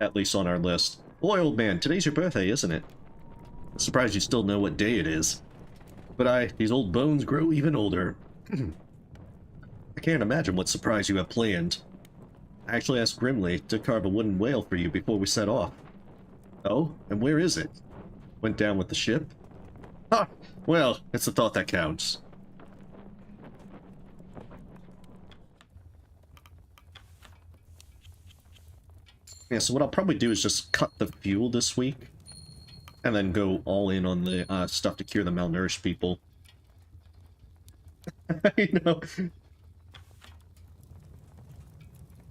At least on our list. Boy, old man, today's your birthday, isn't it? I'm surprised you still know what day it is. But these old bones grow even older. I can't imagine what surprise you have planned. I actually asked Grimly to carve a wooden whale for you before we set off. Oh, and where is it? Went down with the ship? Ha! Well, it's the thought that counts. Yeah, so what I'll probably do is just cut the fuel this week, and then go all in on the stuff to cure the malnourished people. I know.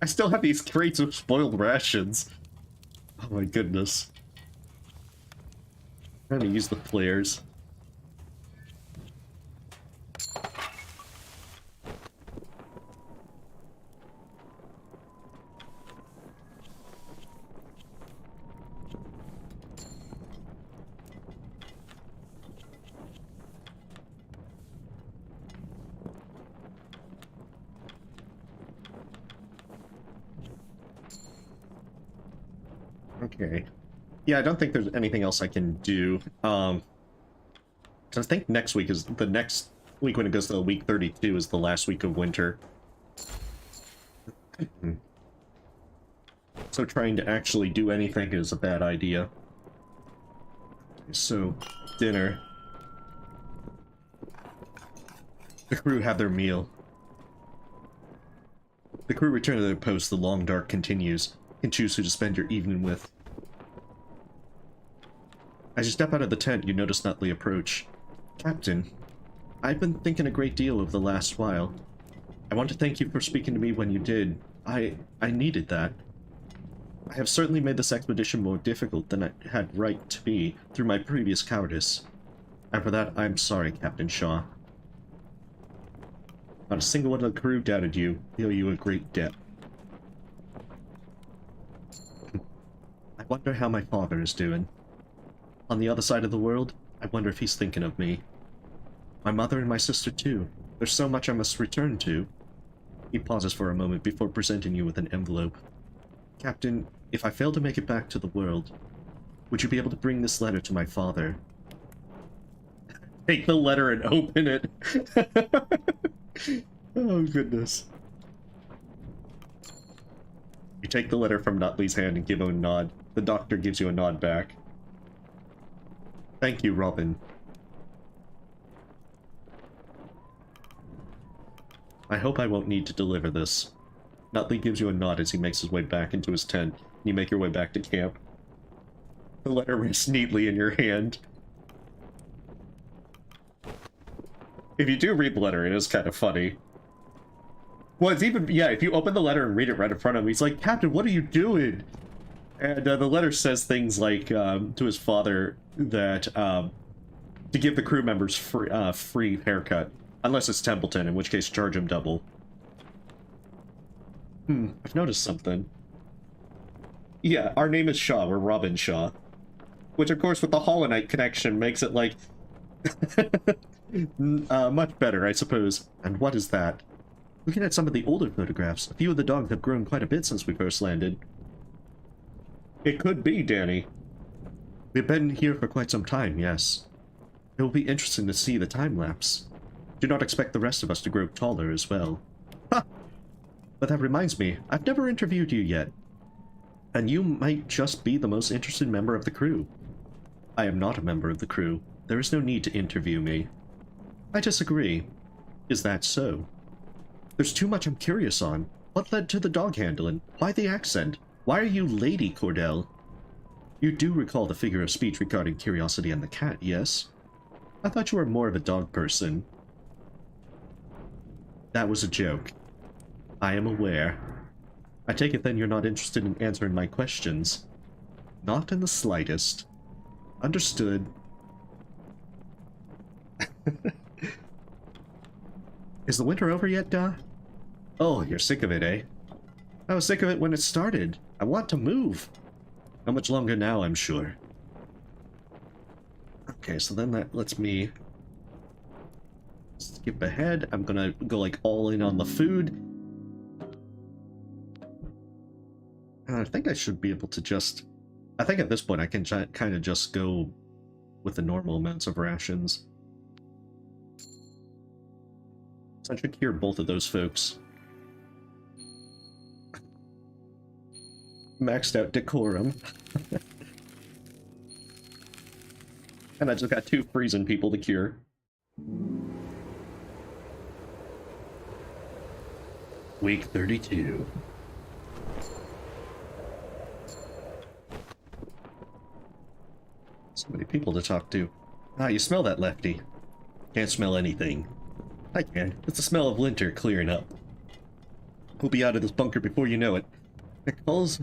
I still have these crates of spoiled rations. Oh my goodness. I'm gonna use the flares. Okay. Yeah, I don't think there's anything else I can do. 'Cause I think next week is the next week when it goes to week 32 is the last week of winter. So trying to actually do anything is a bad idea. So, dinner. The crew have their meal. The crew return to their post. The long dark continues. You can choose who to spend your evening with. As you step out of the tent, you notice Nutley approach. Captain, I've been thinking a great deal over the last while. I want to thank you for speaking to me when you did. I needed that. I have certainly made this expedition more difficult than it had right to be through my previous cowardice. And for that, I'm sorry, Captain Shaw. Not a single one of the crew doubted you. We owe you a great debt. I wonder how my father is doing. On the other side of the world, I wonder if he's thinking of me. My mother and my sister too. There's so much I must return to. He pauses for a moment before presenting you with an envelope. Captain, if I fail to make it back to the world, would you be able to bring this letter to my father? Take the letter and open it. Oh, goodness. You take the letter from Nutley's hand and give him a nod. The doctor gives you a nod back. Thank you, Robin. I hope I won't need to deliver this. Nutley gives you a nod as he makes his way back into his tent, and you make your way back to camp. The letter rests neatly in your hand. If you do read the letter, it is kind of funny. Well, it's even, yeah, if you open the letter and read it right in front of him, he's like, Captain, what are you doing? And the letter says things like, to his father, that, to give the crew members free haircut. Unless it's Templeton, in which case charge him double. I've noticed something. Yeah, our name is Shaw, we're Robin Shaw. Which, of course, with the Hollow Knight connection makes it, like, much better, I suppose. And what is that? Looking at some of the older photographs, a few of the dogs have grown quite a bit since we first landed. It could be, Danny. We've been here for quite some time, yes. It will be interesting to see the time-lapse. Do not expect the rest of us to grow taller as well. Ha! But that reminds me, I've never interviewed you yet. And you might just be the most interested member of the crew. I am not a member of the crew. There is no need to interview me. I disagree. Is that so? There's too much I'm curious on. What led to the dog handling? Why the accent? Why are you Lady Cordell? You do recall the figure of speech regarding Curiosity and the cat, yes? I thought you were more of a dog person. That was a joke. I am aware. I take it then you're not interested in answering my questions. Not in the slightest. Understood. Is the winter over yet, Da? Oh, you're sick of it, eh? I was sick of it when it started. I want to move. Not much longer now, I'm sure. Okay, so then that lets me skip ahead. I'm gonna go, like, all in on the food. And I think I should be able to just... I think at this point I can kind of just go with the normal amounts of rations. I should cure both of those folks. Maxed out decorum. And I just got 2 freezing people to cure. Week 32. So many people to talk to. Ah, you smell that, Lefty? Can't smell anything. I can. It's the smell of Linter clearing up. We'll be out of this bunker before you know it. It calls...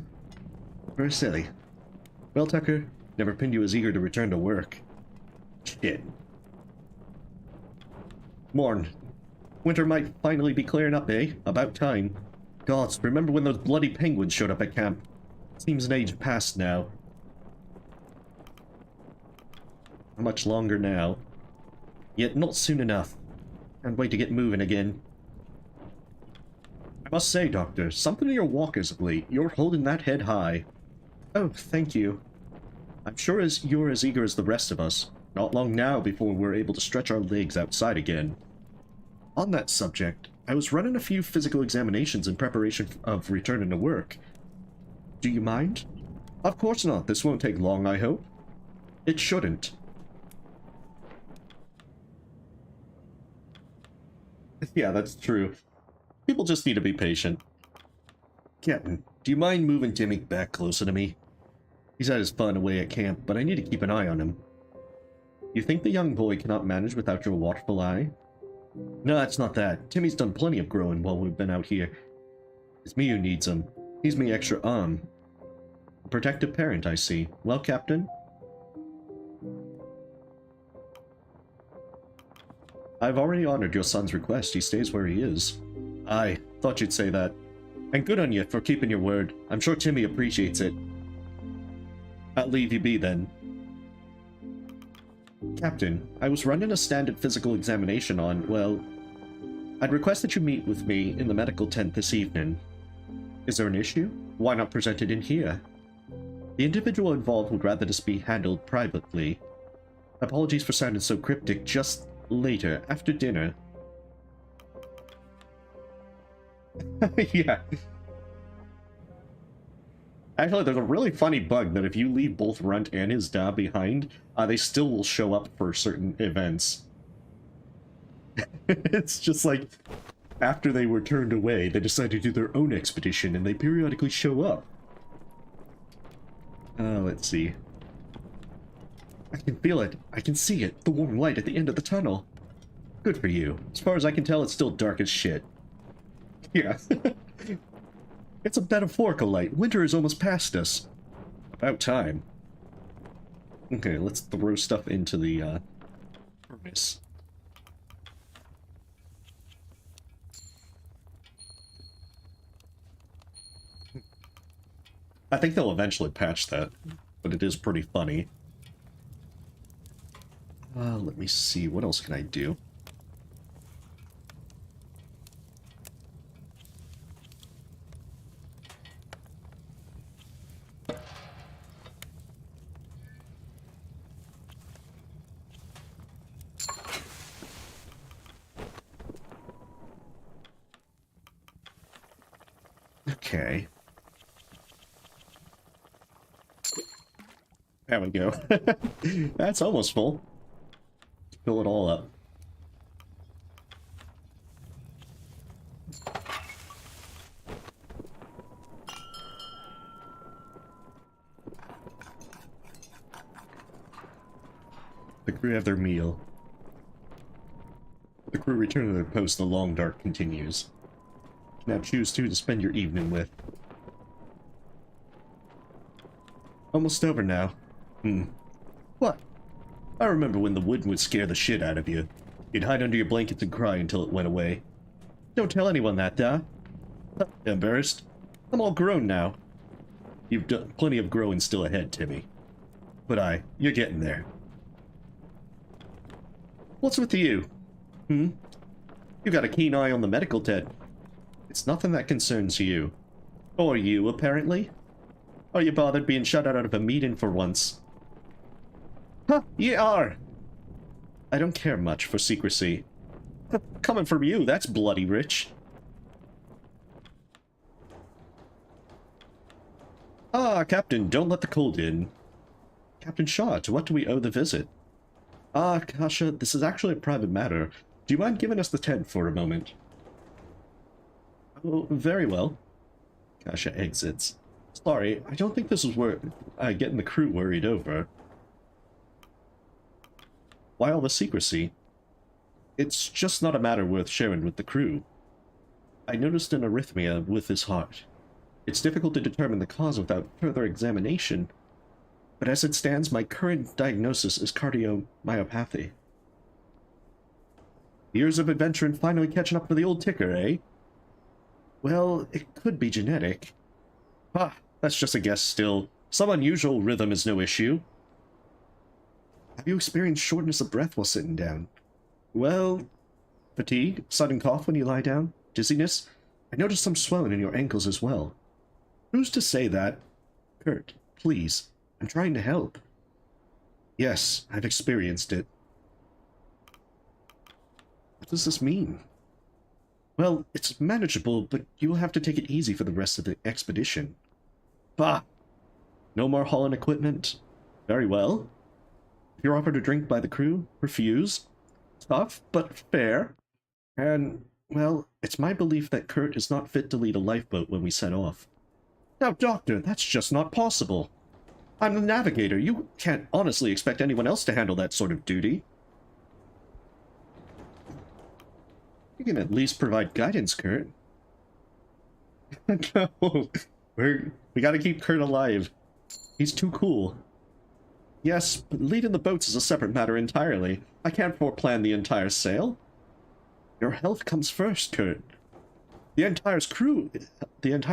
Very silly. Well, Tucker, never pinned you as eager to return to work. Shit. Morn. Winter might finally be clearing up, eh? About time. Gods, remember when those bloody penguins showed up at camp? Seems an age past now. How much longer now? Yet not soon enough. Can't wait to get moving again. I must say, Doctor, something in your walk is of late. You're holding that head high. Oh, thank you. I'm sure you're as eager as the rest of us. Not long now before we're able to stretch our legs outside again. On that subject, I was running a few physical examinations in preparation of returning to work. Do you mind? Of course not. This won't take long, I hope. It shouldn't. Yeah, that's true. People just need to be patient. Captain, do you mind moving Timmy back closer to me? He's had his fun away at camp, but I need to keep an eye on him. You think the young boy cannot manage without your watchful eye? No, it's not that. Timmy's done plenty of growing while we've been out here. It's me who needs him. He's me extra arm. A protective parent, I see. Well, Captain? I've already honored your son's request. He stays where he is. Aye, thought you'd say that. And good on you for keeping your word. I'm sure Timmy appreciates it. I'll leave you be then. Captain, I was running a standard physical examination on, well... I'd request that you meet with me in the medical tent this evening. Is there an issue? Why not present it in here? The individual involved would rather this be handled privately. Apologies for sounding so cryptic, just later, after dinner. Yeah. Actually, there's a really funny bug that if you leave both Runt and his dad behind, they still will show up for certain events. It's just like, after they were turned away, they decided to do their own expedition, and they periodically show up. Let's see. I can feel it. I can see it. The warm light at the end of the tunnel. Good for you. As far as I can tell, it's still dark as shit. Yeah. It's a metaphorical light. Winter is almost past us. About time. Okay, let's throw stuff into the, furnace. I think they'll eventually patch that, but it is pretty funny. Let me see. What else can I do? Okay. There we go. That's almost full. Fill it all up. The crew have their meal. The crew return to their post. The long dark continues. Now choose who to spend your evening with. Almost over now. What? I remember when the wood would scare the shit out of you. You'd hide under your blankets and cry until it went away. Don't tell anyone that, embarrassed? I'm all grown now. You've done plenty of growing still ahead, Timmy. But you're getting there. What's with you? You got a keen eye on the medical tent. It's nothing that concerns you. Or you, apparently. Are you bothered being shut out of a meeting for once? Huh, ye are! I don't care much for secrecy. Coming from you, that's bloody rich. Ah, Captain, don't let the cold in. Captain Shaw, to what do we owe the visit? Ah, Kasha, this is actually a private matter. Do you mind giving us the tent for a moment? Oh, very well. Kasha exits. Sorry, I don't think this is worth getting the crew worried over. Why all the secrecy? It's just not a matter worth sharing with the crew. I noticed an arrhythmia with his heart. It's difficult to determine the cause without further examination, but as it stands, my current diagnosis is cardiomyopathy. Years of adventure and finally catching up with the old ticker, eh? Well, it could be genetic. Ah, that's just a guess still. Some unusual rhythm is no issue. Have you experienced shortness of breath while sitting down? Well, fatigue, sudden cough when you lie down, dizziness. I noticed some swelling in your ankles as well. Who's to say that? Kurt, please, I'm trying to help. Yes, I've experienced it. What does this mean? Well, it's manageable, but you'll have to take it easy for the rest of the expedition. Bah! No more hauling equipment? Very well. If you're offered a drink by the crew, refuse. Tough, but fair. And, well, it's my belief that Kurt is not fit to lead a lifeboat when we set off. Now, Doctor, that's just not possible. I'm the navigator. You can't honestly expect anyone else to handle that sort of duty. You can at least provide guidance, Kurt. No, we gotta keep Kurt alive. He's too cool. Yes, but leading the boats is a separate matter entirely. I can't foreplan the entire sail. Your health comes first, Kurt. The entire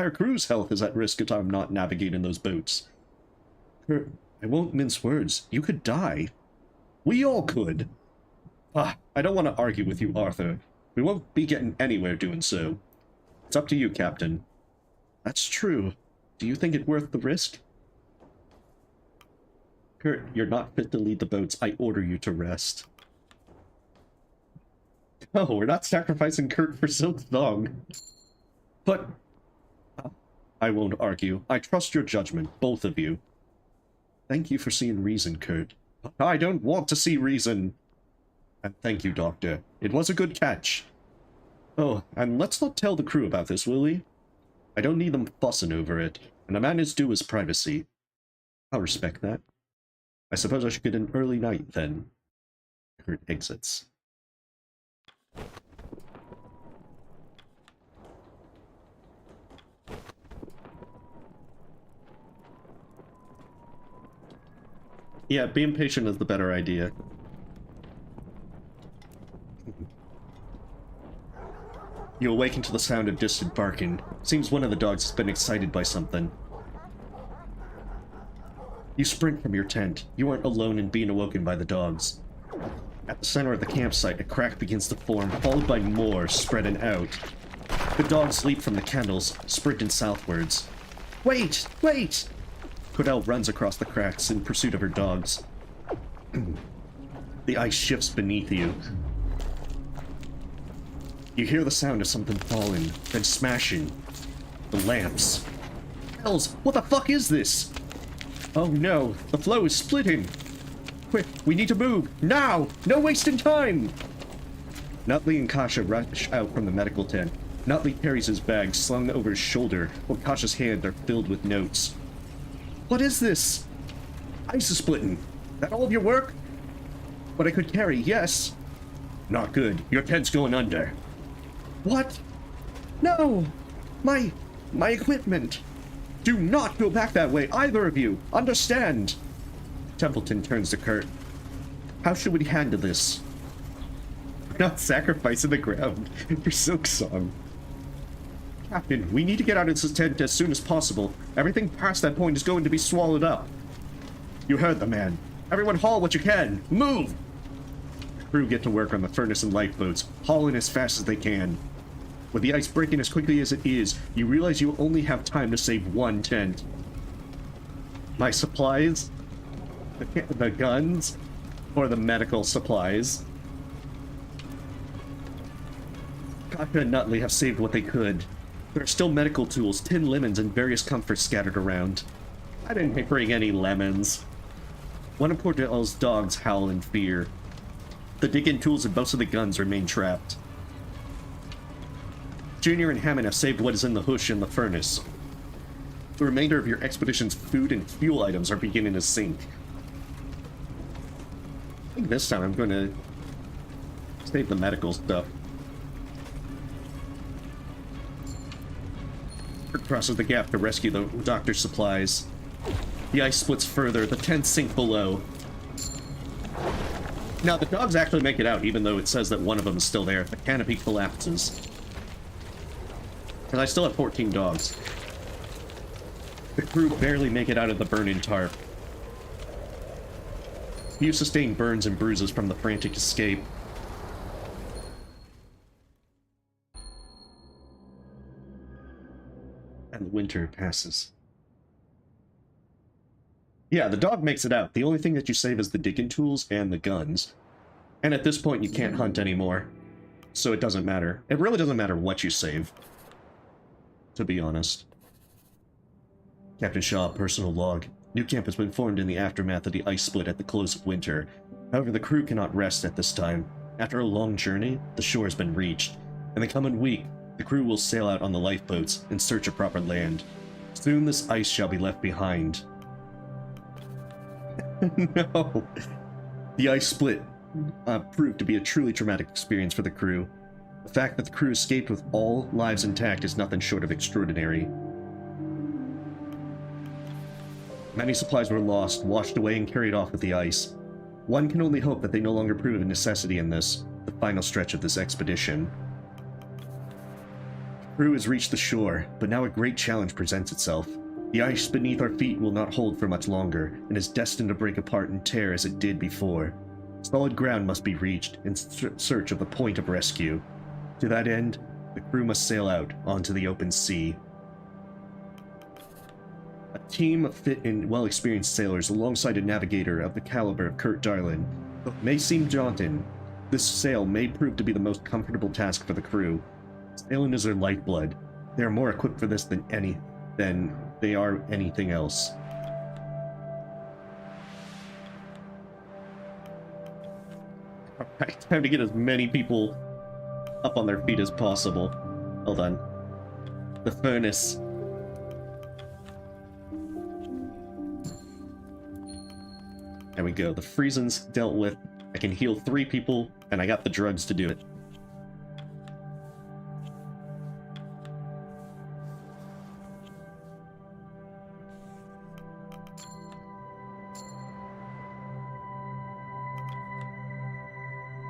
crew's health is at risk if I'm not navigating those boats. Kurt, I won't mince words. You could die. We all could. Ah, I don't want to argue with you, Arthur. We won't be getting anywhere doing so. It's up to you, Captain. That's true. Do you think it worth the risk? Kurt, you're not fit to lead the boats. I order you to rest. No, we're not sacrificing Kurt for Silk Thong. But I won't argue. I trust your judgment, both of you. Thank you for seeing reason, Kurt. I don't want to see reason. And thank you, Doctor. It was a good catch. Oh, and let's not tell the crew about this, will we? I don't need them fussing over it, and a man is due his privacy. I'll respect that. I suppose I should get an early night, then. Kurt exits. Yeah, being patient is the better idea. You awaken to the sound of distant barking. Seems one of the dogs has been excited by something. You sprint from your tent. You aren't alone in being awoken by the dogs. At the center of the campsite, a crack begins to form, followed by more spreading out. The dogs leap from the candles, sprinting southwards. Wait! Wait! Cordell runs across the cracks in pursuit of her dogs. The ice shifts beneath you. You hear the sound of something falling, then smashing. The lamps. Hells, what the fuck is this? Oh no, the flow is splitting. Quick, we need to move, now! No wasting time! Nutley and Kasha rush out from the medical tent. Nutley carries his bag slung over his shoulder, while Kasha's hands are filled with notes. What is this? Ice is splitting. That all of your work? What I could carry, yes. Not good. Your tent's going under. What? No! My equipment! Do not go back that way, either of you! Understand! Templeton turns to Kurt. How should we handle this? We're not sacrificing the ground for Silk Song. Captain, we need to get out of this tent as soon as possible. Everything past that point is going to be swallowed up. You heard the man. Everyone haul what you can. Move! The crew get to work on the furnace and lifeboats, hauling as fast as they can. With the ice breaking as quickly as it is, you realize you only have time to save one tent. My supplies? The guns? Or the medical supplies? Kaka and Nutley have saved what they could. There are still medical tools, tin lemons, and various comforts scattered around. I didn't bring any lemons. One of Cordell's dogs howl in fear. The dig-in tools and most of the guns remain trapped. Junior and Hammond have saved what is in the hoosh in the furnace. The remainder of your expedition's food and fuel items are beginning to sink. I think this time I'm going to save the medical stuff. Kurt crosses the gap to rescue the doctor's supplies. The ice splits further, the tents sink below. Now, the dogs actually make it out, even though it says that one of them is still there. The canopy collapses. And I still have 14 dogs. The crew barely make it out of the burning tarp. Few sustain burns and bruises from the frantic escape. And the winter passes. Yeah, the dog makes it out. The only thing that you save is the digging tools and the guns. And at this point, you can't hunt anymore. So it doesn't matter. It really doesn't matter what you save, to be honest. Captain Shaw, personal log. New camp has been formed in the aftermath of the ice split at the close of winter. However, the crew cannot rest at this time. After a long journey, the shore has been reached. In the coming week, the crew will sail out on the lifeboats in search of proper land. Soon this ice shall be left behind. No! The ice split proved to be a truly traumatic experience for the crew. The fact that the crew escaped with all lives intact is nothing short of extraordinary. Many supplies were lost, washed away, and carried off with the ice. One can only hope that they no longer prove a necessity in this, the final stretch of this expedition. The crew has reached the shore, but now a great challenge presents itself. The ice beneath our feet will not hold for much longer, and is destined to break apart and tear as it did before. Solid ground must be reached in search of the point of rescue. To that end, the crew must sail out onto the open sea. A team of fit and well-experienced sailors alongside a navigator of the caliber of Kurt Darlin. Though it may seem daunting, this sail may prove to be the most comfortable task for the crew. Sailing is their lifeblood. They are more equipped for this than they are anything else. Alright, time to get as many people up on their feet as possible. Hold on. The furnace. There we go. The freezing's dealt with. I can heal 3 people, and I got the drugs to do it.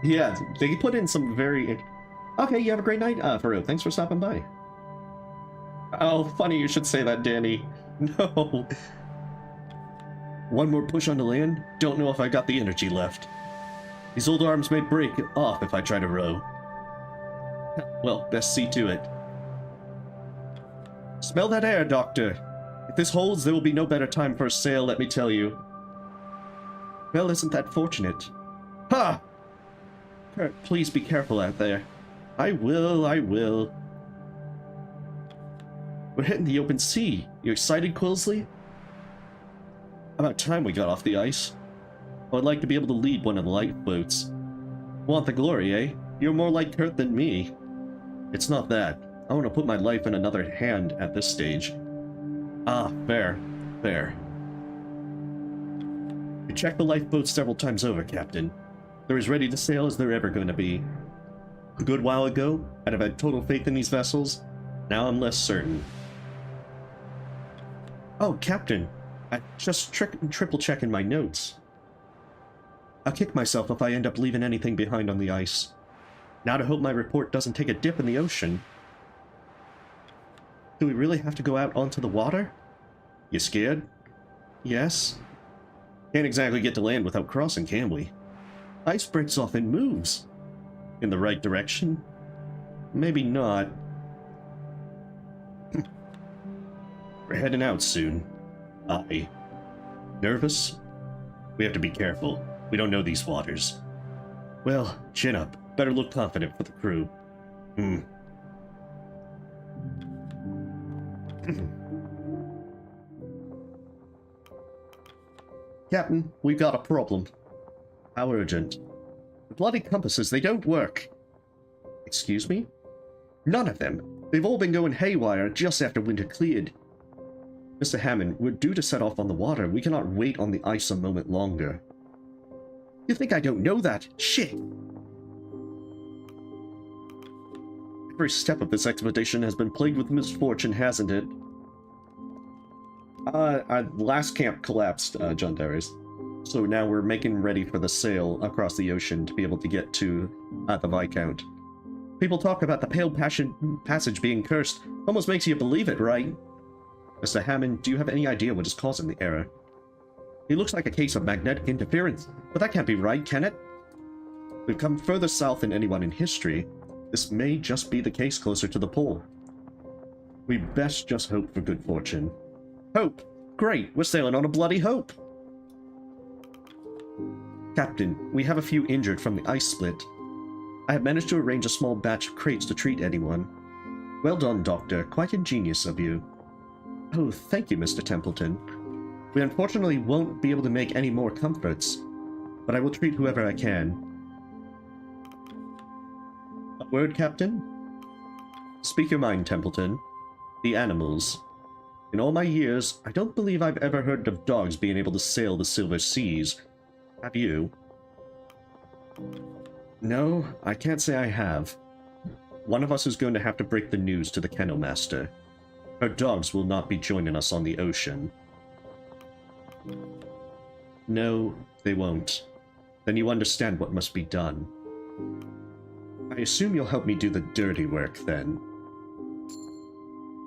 Yeah, they put in some very... Okay, you have a great night, Farouk. Thanks for stopping by. Oh, funny you should say that, Danny. No. One more push on the land? Don't know if I got the energy left. These old arms may break off if I try to row. Well, best see to it. Smell that air, Doctor. If this holds, there will be no better time for a sail, let me tell you. Well, isn't that fortunate? Ha! Kurt, please be careful out there. I will. We're hitting the open sea. You excited, Quilsley? About time we got off the ice. I'd like to be able to lead one of the lifeboats. Want the glory, eh? You're more like Kurt than me. It's not that. I want to put my life in another hand at this stage. Ah, fair. We checked the lifeboats several times over, Captain. They're as ready to sail as they're ever going to be. A good while ago, I'd have had total faith in these vessels. Now I'm less certain. Oh, Captain. I just triple checking my notes. I'll kick myself if I end up leaving anything behind on the ice. Now to hope my report doesn't take a dip in the ocean. Do we really have to go out onto the water? You scared? Yes. Can't exactly get to land without crossing, can we? Ice breaks off and moves. In the right direction? Maybe not. We're heading out soon. Aye. Nervous? We have to be careful. We don't know these waters. Well, chin up. Better look confident for the crew. Captain, we've got a problem. How urgent? The bloody compasses, they don't work. Excuse me? None of them. They've all been going haywire just after winter cleared. Mr. Hammond, we're due to set off on the water. We cannot wait on the ice a moment longer. You think I don't know that? Shit! Every step of this expedition has been plagued with misfortune, hasn't it? Our last camp collapsed, John Darius. So now we're making ready for the sail across the ocean to be able to get to the Viscount. People talk about the Pale Passage being cursed. Almost makes you believe it, right? Mr. Hammond, do you have any idea what is causing the error? It looks like a case of magnetic interference, but that can't be right, can it? We've come further south than anyone in history. This may just be the case closer to the pole. We best just hope for good fortune. Hope? Great, we're sailing on a bloody hope! Captain, we have a few injured from the ice split. I have managed to arrange a small batch of crates to treat anyone. Well done, Doctor. Quite ingenious of you. Oh, thank you, Mr. Templeton. We unfortunately won't be able to make any more comforts, but I will treat whoever I can. A word, Captain? Speak your mind, Templeton. The animals. In all my years, I don't believe I've ever heard of dogs being able to sail the Silver Seas. Have you? No, I can't say I have. One of us is going to have to break the news to the Kennel Master. Our dogs will not be joining us on the ocean. No, they won't. Then you understand what must be done. I assume you'll help me do the dirty work, then.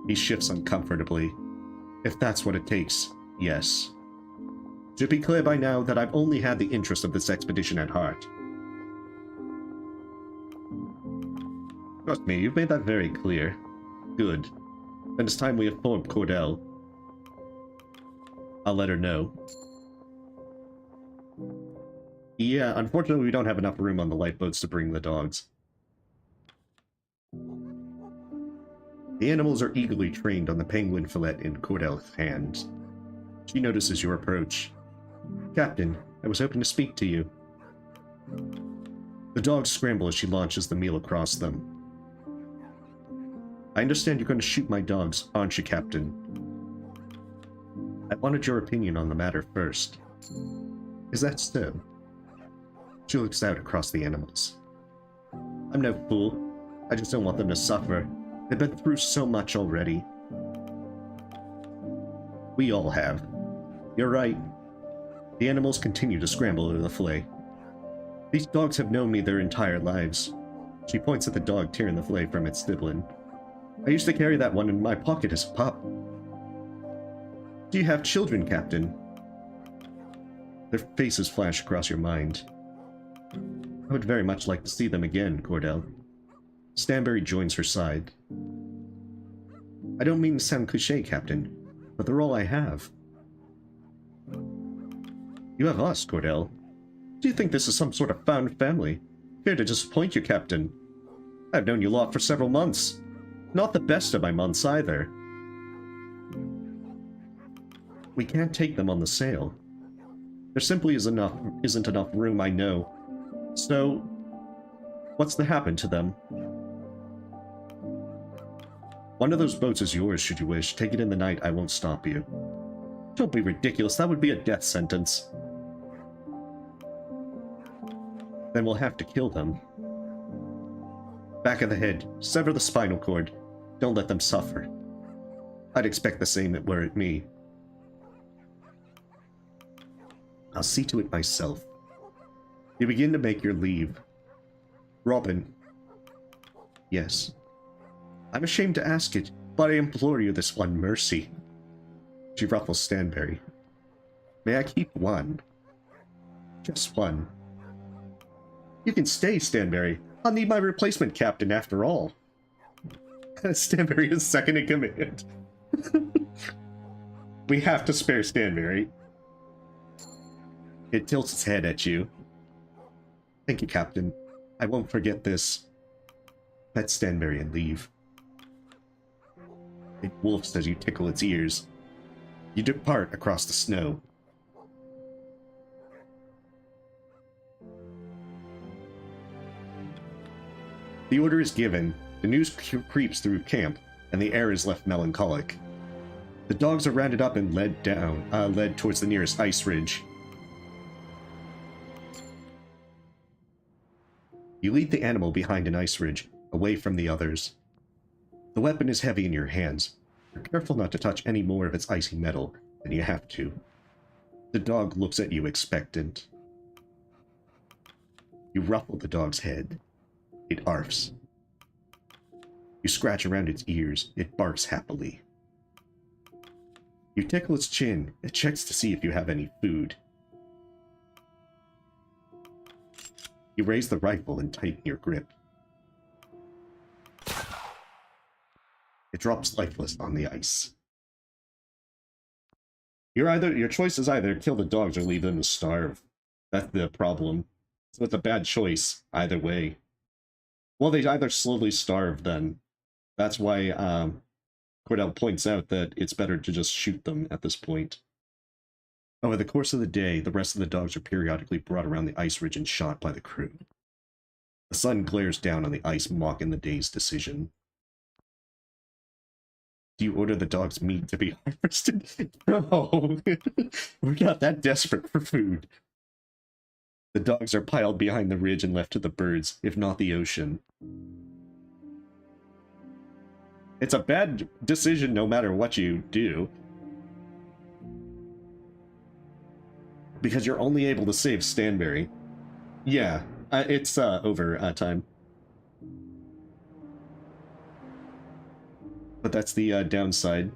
He shifts uncomfortably. If that's what it takes, yes. Should be clear by now that I've only had the interest of this expedition at heart. Trust me, you've made that very clear. Good. Then it's time we inform Cordell. I'll let her know. Yeah, unfortunately we don't have enough room on the lifeboats to bring the dogs. The animals are eagerly trained on the penguin fillet in Cordell's hands. She notices your approach. Captain, I was hoping to speak to you. The dogs scramble as she launches the meal across them. I understand you're going to shoot my dogs, aren't you, Captain? I wanted your opinion on the matter first. Is that so? She looks out across the animals. I'm no fool. I just don't want them to suffer. They've been through so much already. We all have. You're right. The animals continue to scramble over the fillet. These dogs have known me their entire lives. She points at the dog tearing the fillet from its sibling. I used to carry that one in my pocket as a pup. Do you have children, Captain? Their faces flash across your mind. I would very much like to see them again, Cordell. Stanbury joins her side. I don't mean to sound cliché, Captain, but they're all I have. You have us, Cordell. Do you think this is some sort of found family? Fear to disappoint you, Captain. I've known you lot for several months. Not the best of my months, either. We can't take them on the sail. There simply isn't enough room, I know. So, what's to happen to them? One of those boats is yours, should you wish. Take it in the night, I won't stop you. Don't be ridiculous, that would be a death sentence. Then we'll have to kill them. Back of the head, sever the spinal cord. Don't let them suffer. I'd expect the same were it me. I'll see to it myself. You begin to make your leave. Robin. Yes. I'm ashamed to ask it, but I implore you this one mercy. She ruffles Stanbury. May I keep one? Just one. You can stay, Stanbury. I'll need my replacement captain after all. Stanbury is second in command. We have to spare Stanbury. It tilts its head at you. Thank you, Captain. I won't forget this. Pet Stanbury and leave. It wolfs as you tickle its ears. You depart across the snow. The order is given, the news creeps through camp, and the air is left melancholic. The dogs are rounded up and led towards the nearest ice ridge. You lead the animal behind an ice ridge, away from the others. The weapon is heavy in your hands. You're careful not to touch any more of its icy metal than you have to. The dog looks at you expectant. You ruffle the dog's head. It arfs. You scratch around its ears. It barks happily. You tickle its chin. It checks to see if you have any food. You raise the rifle and tighten your grip. It drops lifeless on the ice. Your choice is either kill the dogs or leave them to starve. That's the problem. So it's a bad choice either way. Well, they either slowly starve then. That's why Cordell points out that it's better to just shoot them at this point. Over the course of the day, the rest of the dogs are periodically brought around the ice ridge and shot by the crew. The sun glares down on the ice, mocking the day's decision. Do you order the dog's meat to be harvested? No, we're not that desperate for food. The dogs are piled behind the ridge and left to the birds, if not the ocean. It's a bad decision no matter what you do. Because you're only able to save Stanberry. Yeah, it's over time. But that's the downside.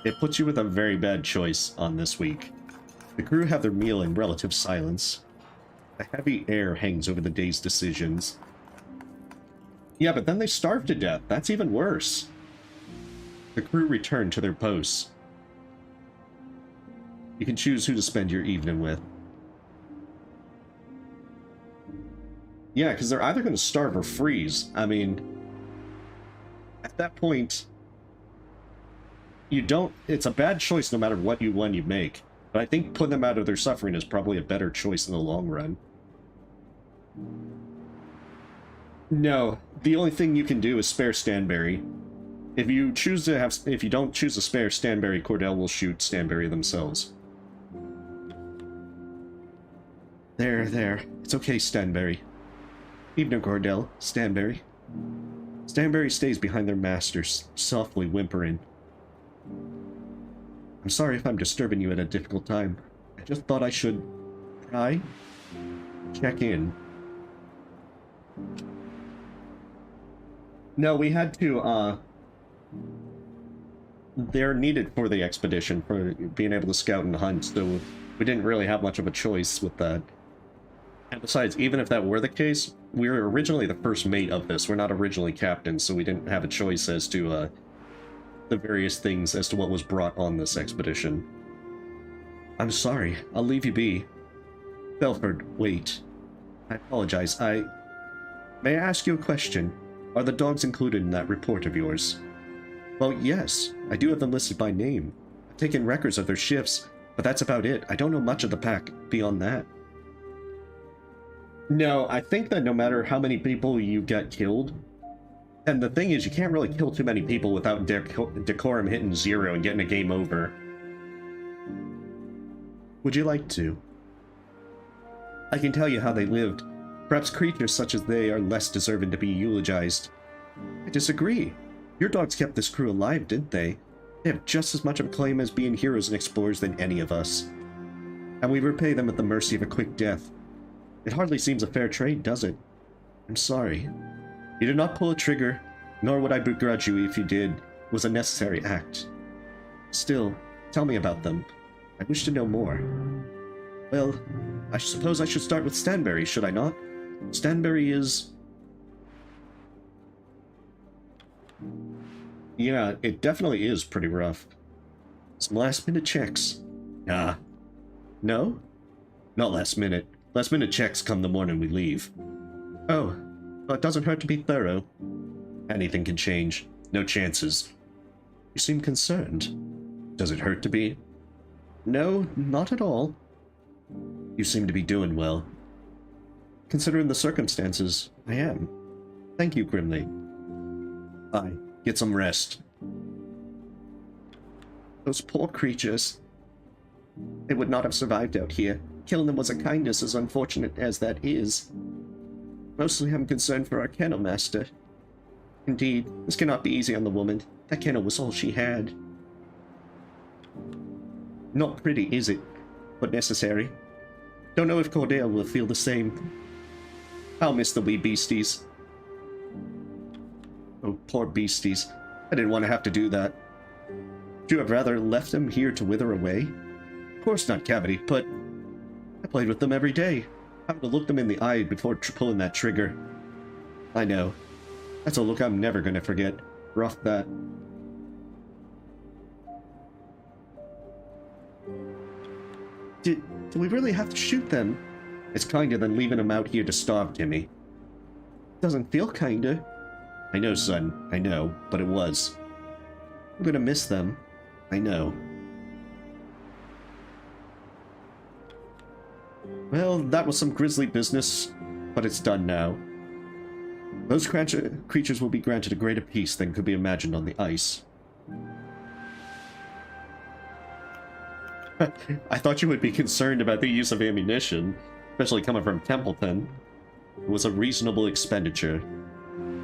It puts you with a very bad choice on this week. The crew have their meal in relative silence. A heavy air hangs over the day's decisions. Yeah, but then they starve to death. That's even worse. The crew return to their posts. You can choose who to spend your evening with. Yeah, because they're either going to starve or freeze. I mean, at that point, it's a bad choice no matter what one you make. But I think putting them out of their suffering is probably a better choice in the long run. No, the only thing you can do is spare Stanberry. If you don't choose to spare Stanberry, Cordell will shoot Stanberry themselves. There. It's okay, Stanberry. Evening, Cordell. Stanberry. Stanberry stays behind their masters, softly whimpering. I'm sorry if I'm disturbing you at a difficult time. I just thought I should try. Check in. No, we had to, they're needed for the expedition, for being able to scout and hunt, so we didn't really have much of a choice with that. And besides, even if that were the case, we were originally the first mate of this. We're not originally captains, so we didn't have a choice as to, the various things as to what was brought on this expedition. I'm sorry. I'll leave you be. Belford, wait. I apologize. May I ask you a question? Are the dogs included in that report of yours? Well, yes. I do have them listed by name. I've taken records of their shifts, but that's about it. I don't know much of the pack beyond that. No, I think that no matter how many people you get killed, and the thing is, you can't really kill too many people without decorum hitting 0 and getting a game over. Would you like to? I can tell you how they lived. Perhaps creatures such as they are less deserving to be eulogized. I disagree. Your dogs kept this crew alive, didn't they? They have just as much of a claim as being heroes and explorers than any of us. And we repay them at the mercy of a quick death. It hardly seems a fair trade, does it? I'm sorry. You did not pull a trigger, nor would I begrudge you if you did. It was a necessary act. Still, tell me about them. I wish to know more. Well, I suppose I should start with Stanberry, should I not? Stanberry is... Yeah, it definitely is pretty rough. Some last-minute checks. Ah. No? Not last minute. Last-minute checks come the morning we leave. Oh, but it doesn't hurt to be thorough. Anything can change. No chances. You seem concerned. Does it hurt to be? No, not at all. You seem to be doing well. Considering the circumstances, I am. Thank you, Grimly. Aye, get some rest. Those poor creatures. They would not have survived out here. Killing them was a kindness, as unfortunate as that is. Mostly I'm concerned for our kennel master. Indeed, this cannot be easy on the woman. That kennel was all she had. Not pretty, is it? But necessary. Don't know if Cordell will feel the same. I'll miss the wee beasties. Oh, poor beasties. I didn't want to have to do that. Would you have rather left them here to wither away? Of course not, Cavity, but I played with them every day. Having to look them in the eye before pulling that trigger. I know. That's a look I'm never gonna forget. Rough that. Do we really have to shoot them? It's kinder than leaving them out here to starve, Timmy. Doesn't feel kinder. I know, son. I know, but it was. I'm gonna miss them. I know. Well, that was some grisly business, but it's done now. Those creatures will be granted a greater peace than could be imagined on the ice. I thought you would be concerned about the use of ammunition, especially coming from Templeton. It was a reasonable expenditure.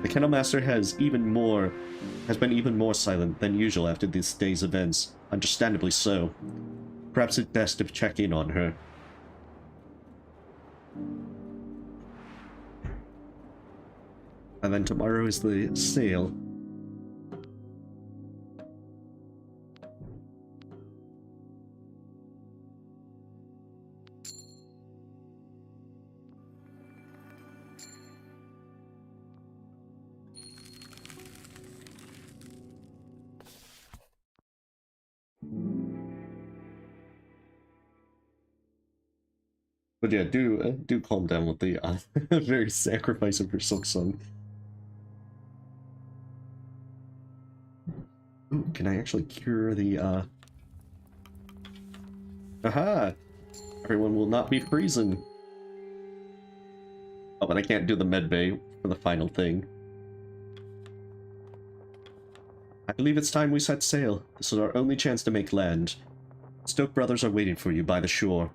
The Kennel Master has been even more silent than usual after this day's events, understandably so. Perhaps it's best to check in on her. And then tomorrow is the sale. But yeah, do calm down with the very sacrifice of your silk son. Ooh, can I actually cure the Aha! Everyone will not be freezing. Oh, but I can't do the medbay for the final thing. I believe it's time we set sail. This is our only chance to make land. Stoke brothers are waiting for you by the shore.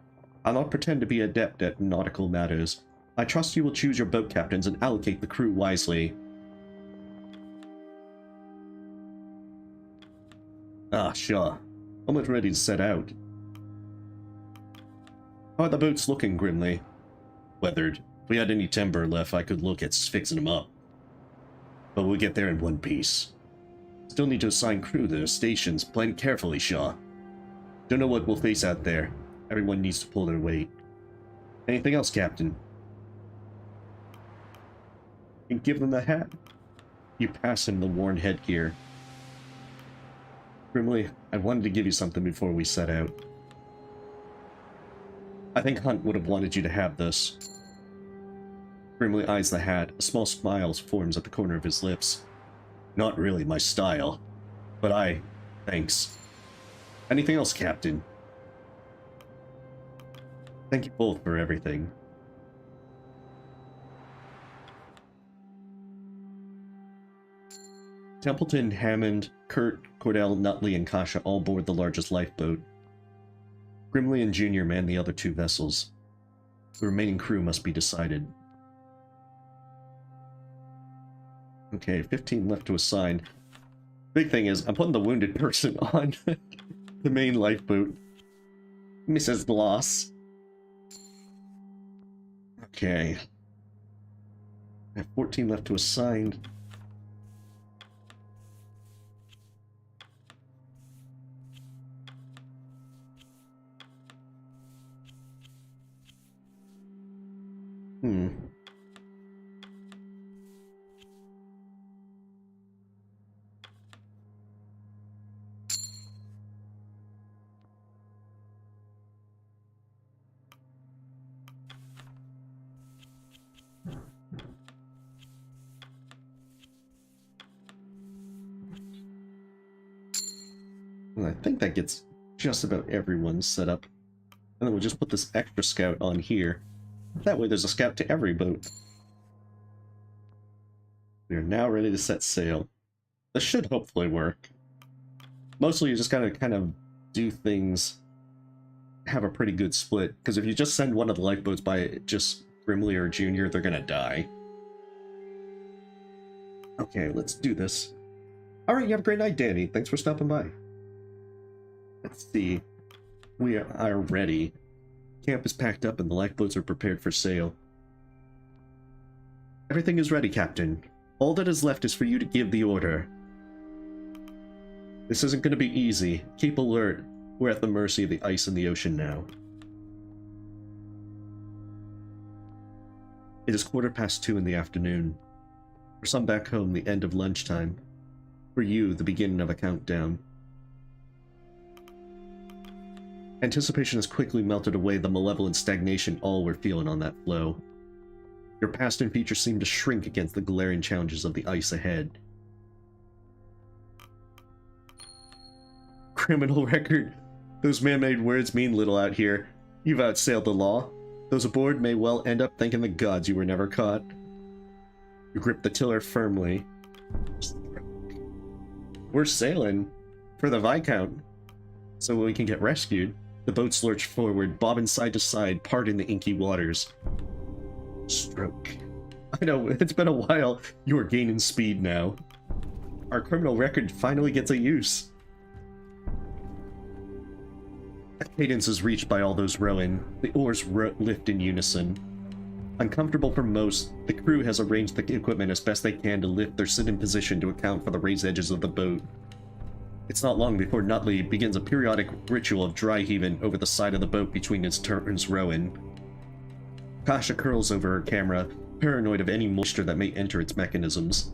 I'll not pretend to be adept at nautical matters. I trust you will choose your boat captains and allocate the crew wisely. Ah, sure. Almost ready to set out. How are the boats looking, Grimly? Weathered. If we had any timber left, I could look at fixing them up. But we'll get there in one piece. Still need to assign crew to their stations. Plan carefully, Shaw. Don't know what we'll face out there. Everyone needs to pull their weight. Anything else, Captain? And give them the hat. You pass him the worn headgear. Grimly, I wanted to give you something before we set out. I think Hunt would have wanted you to have this. Grimly eyes the hat. A small smile forms at the corner of his lips. Not really my style. But thanks. Anything else, Captain? Thank you both for everything. Templeton, Hammond, Kurt, Cordell, Nutley, and Kasha all board the largest lifeboat. Grimly and Junior man the other two vessels. The remaining crew must be decided. Okay, 15 left to assign. Big thing is, I'm putting the wounded person on the main lifeboat. Mrs. Bloss. Okay. I have 14 left to assign. I think that gets just about everyone set up. And then we'll just put this extra scout on here. That way there's a scout to every boat. We are now ready to set sail. This should hopefully work. Mostly you just gotta kind of do things, have a pretty good split, because if you just send one of the lifeboats by just Grimley or Junior, they're gonna die. Okay, let's do this. Alright, you have a great night, Danny. Thanks for stopping by. Let's see. We are ready. Camp is packed up and the lifeboats are prepared for sail. Everything is ready, Captain. All that is left is for you to give the order. This isn't going to be easy. Keep alert. We're at the mercy of the ice and the ocean now. It is 2:15 in the afternoon. For some back home, the end of lunchtime. For you, the beginning of a countdown. Anticipation has quickly melted away the malevolent stagnation all were feeling on that floe. Your past and future seem to shrink against the glaring challenges of the ice ahead. Criminal record. Those man-made words mean little out here. You've outsailed the law. Those aboard may well end up thanking the gods you were never caught. You grip the tiller firmly. We're sailing for the Viscount, so we can get rescued. The boats lurch forward, bobbing side to side, parting the inky waters. Stroke. I know, it's been a while. You are gaining speed now. Our criminal record finally gets a use. A cadence is reached by all those rowing. The oars lift in unison. Uncomfortable for most, the crew has arranged the equipment as best they can to lift their sitting position to account for the raised edges of the boat. It's not long before Nutley begins a periodic ritual of dry heaving over the side of the boat between its turns rowing. Kasha curls over her camera, paranoid of any moisture that may enter its mechanisms.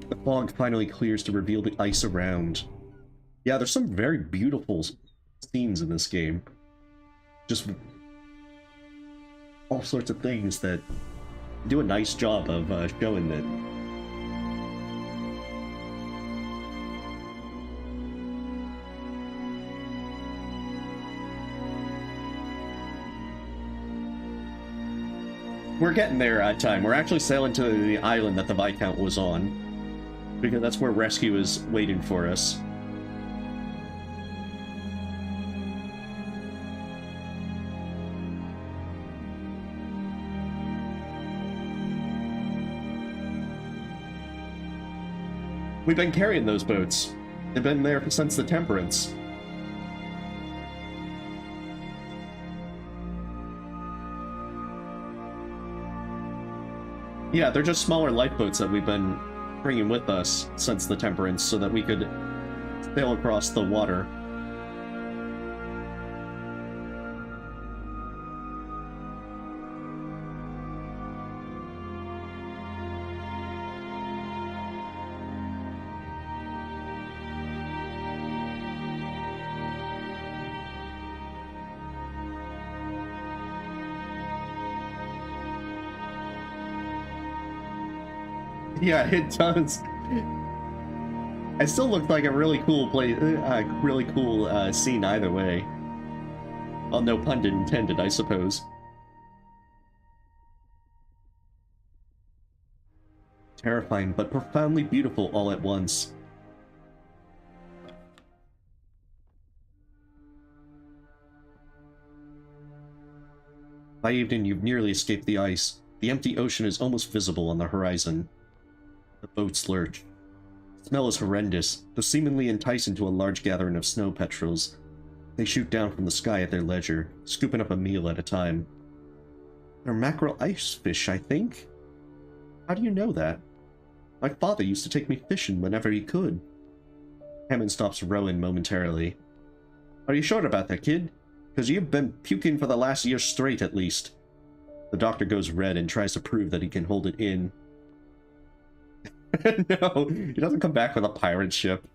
The fog finally clears to reveal the ice around. Yeah, there's some very beautiful scenes in this game. Just all sorts of things that do a nice job of showing it. We're getting there at time. We're actually sailing to the island that the Viscount was on, because that's where rescue is waiting for us. We've been carrying those boats. They've been there since the Temperance. Yeah, they're just smaller lifeboats that we've been bringing with us since the Temperance so that we could sail across the water. Yeah, it does. It still looked like a really cool scene either way. Well, no pun intended, I suppose. Terrifying, but profoundly beautiful all at once. By evening, you've nearly escaped the ice. The empty ocean is almost visible on the horizon. The boats lurch. The smell is horrendous, though seemingly enticing to a large gathering of snow petrels. They shoot down from the sky at their leisure, scooping up a meal at a time. They're mackerel ice fish, I think? How do you know that? My father used to take me fishing whenever he could. Hammond stops rowing momentarily. Are you sure about that, kid? Because you've been puking for the last year straight, at least. The doctor goes red and tries to prove that he can hold it in. No, he doesn't come back with a pirate ship.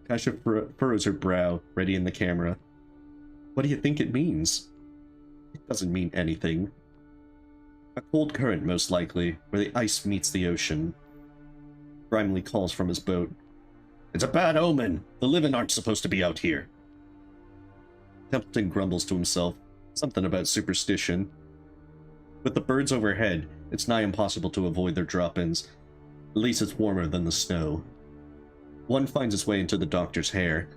Kasha furrows her brow, ready in the camera. What do you think it means? It doesn't mean anything. A cold current, most likely, where the ice meets the ocean. Brimley calls from his boat. It's a bad omen. The living aren't supposed to be out here. Templeton grumbles to himself. Something about superstition. With the birds overhead, it's nigh impossible to avoid their drop-ins. At least it's warmer than the snow. One finds its way into the doctor's hair.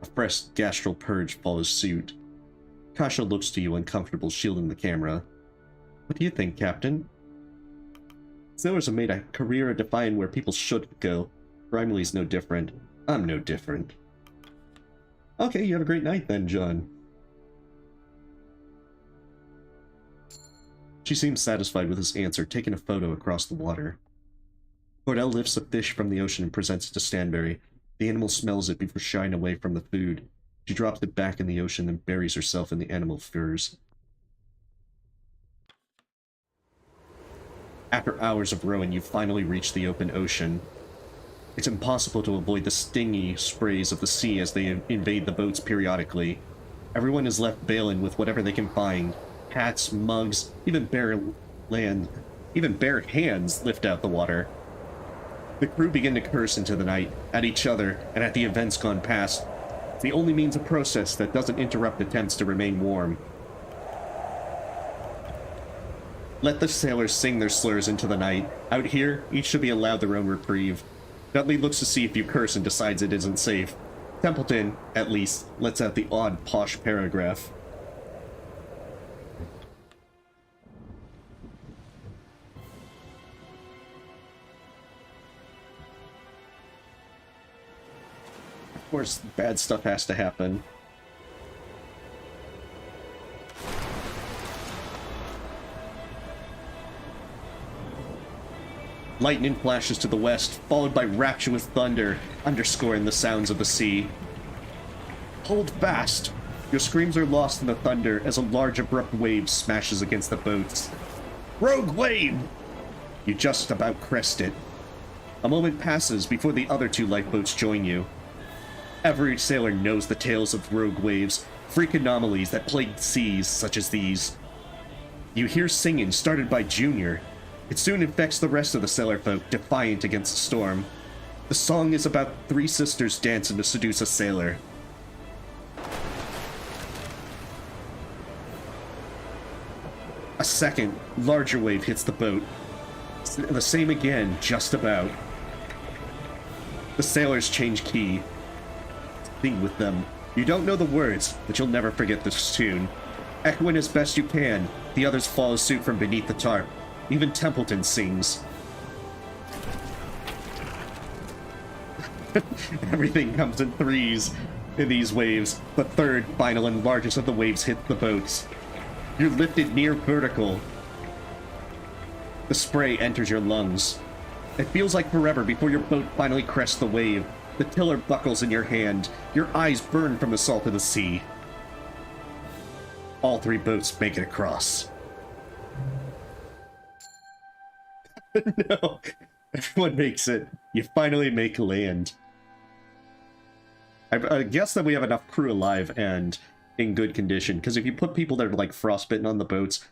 A fresh gastral purge follows suit. Kasha looks to you, uncomfortable, shielding the camera. What do you think, Captain? Sailors have made a career of defying where people shouldn't go. Brimley's no different. I'm no different. Okay, you have a great night then, John. She seems satisfied with his answer, taking a photo across the water. Cordell lifts a fish from the ocean and presents it to Stanberry. The animal smells it before shying away from the food. She drops it back in the ocean and buries herself in the animal furs. After hours of rowing, you finally reach the open ocean. It's impossible to avoid the stingy sprays of the sea as they invade the boats periodically. Everyone is left bailing with whatever they can find. Hats, mugs, even bare hands lift out the water. The crew begin to curse into the night, at each other, and at the events gone past. It's the only means of process that doesn't interrupt attempts to remain warm. Let the sailors sing their slurs into the night. Out here, each should be allowed their own reprieve. Dudley looks to see if you curse and decides it isn't safe. Templeton, at least, lets out the odd, posh paragraph. Of course, bad stuff has to happen. Lightning flashes to the west, followed by rapturous thunder, underscoring the sounds of the sea. Hold fast! Your screams are lost in the thunder as a large abrupt wave smashes against the boats. Rogue wave! You just about crest it. A moment passes before the other two lifeboats join you. Every sailor knows the tales of rogue waves, freak anomalies that plague seas such as these. You hear singing started by Junior. It soon infects the rest of the sailor folk, defiant against the storm. The song is about three sisters dancing to seduce a sailor. A second, larger wave hits the boat. The same again, just about. The sailors change key. Sing with them. You don't know the words, but you'll never forget this tune. Echoing as best you can, the others follow suit from beneath the tarp. Even Templeton sings. Everything comes in threes in these waves. The third, final, and largest of the waves hit the boats. You're lifted near vertical. The spray enters your lungs. It feels like forever before your boat finally crests the wave. The tiller buckles in your hand. Your eyes burn from the salt of the sea. All three boats make it across. No, everyone makes it. You finally make land. I guess that we have enough crew alive and in good condition, because if you put people that are like frostbitten on the boats,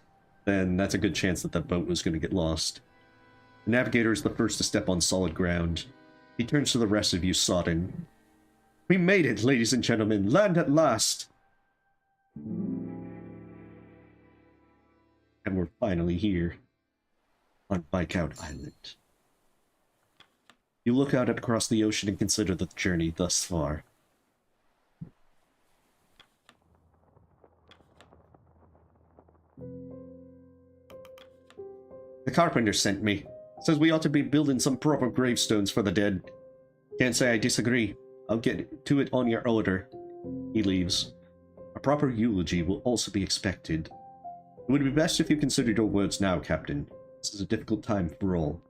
then that's a good chance that the boat was going to get lost. The navigator is the first to step on solid ground. He turns to the rest of you, sodden. We made it, ladies and gentlemen. Land at last. And we're finally here. On Viscount Island. You look out across the ocean and consider the journey thus far. The carpenter sent me. Says we ought to be building some proper gravestones for the dead. Can't say I disagree. I'll get to it on your order. He leaves. A proper eulogy will also be expected. It would be best if you considered your words now, Captain. This is a difficult time for all.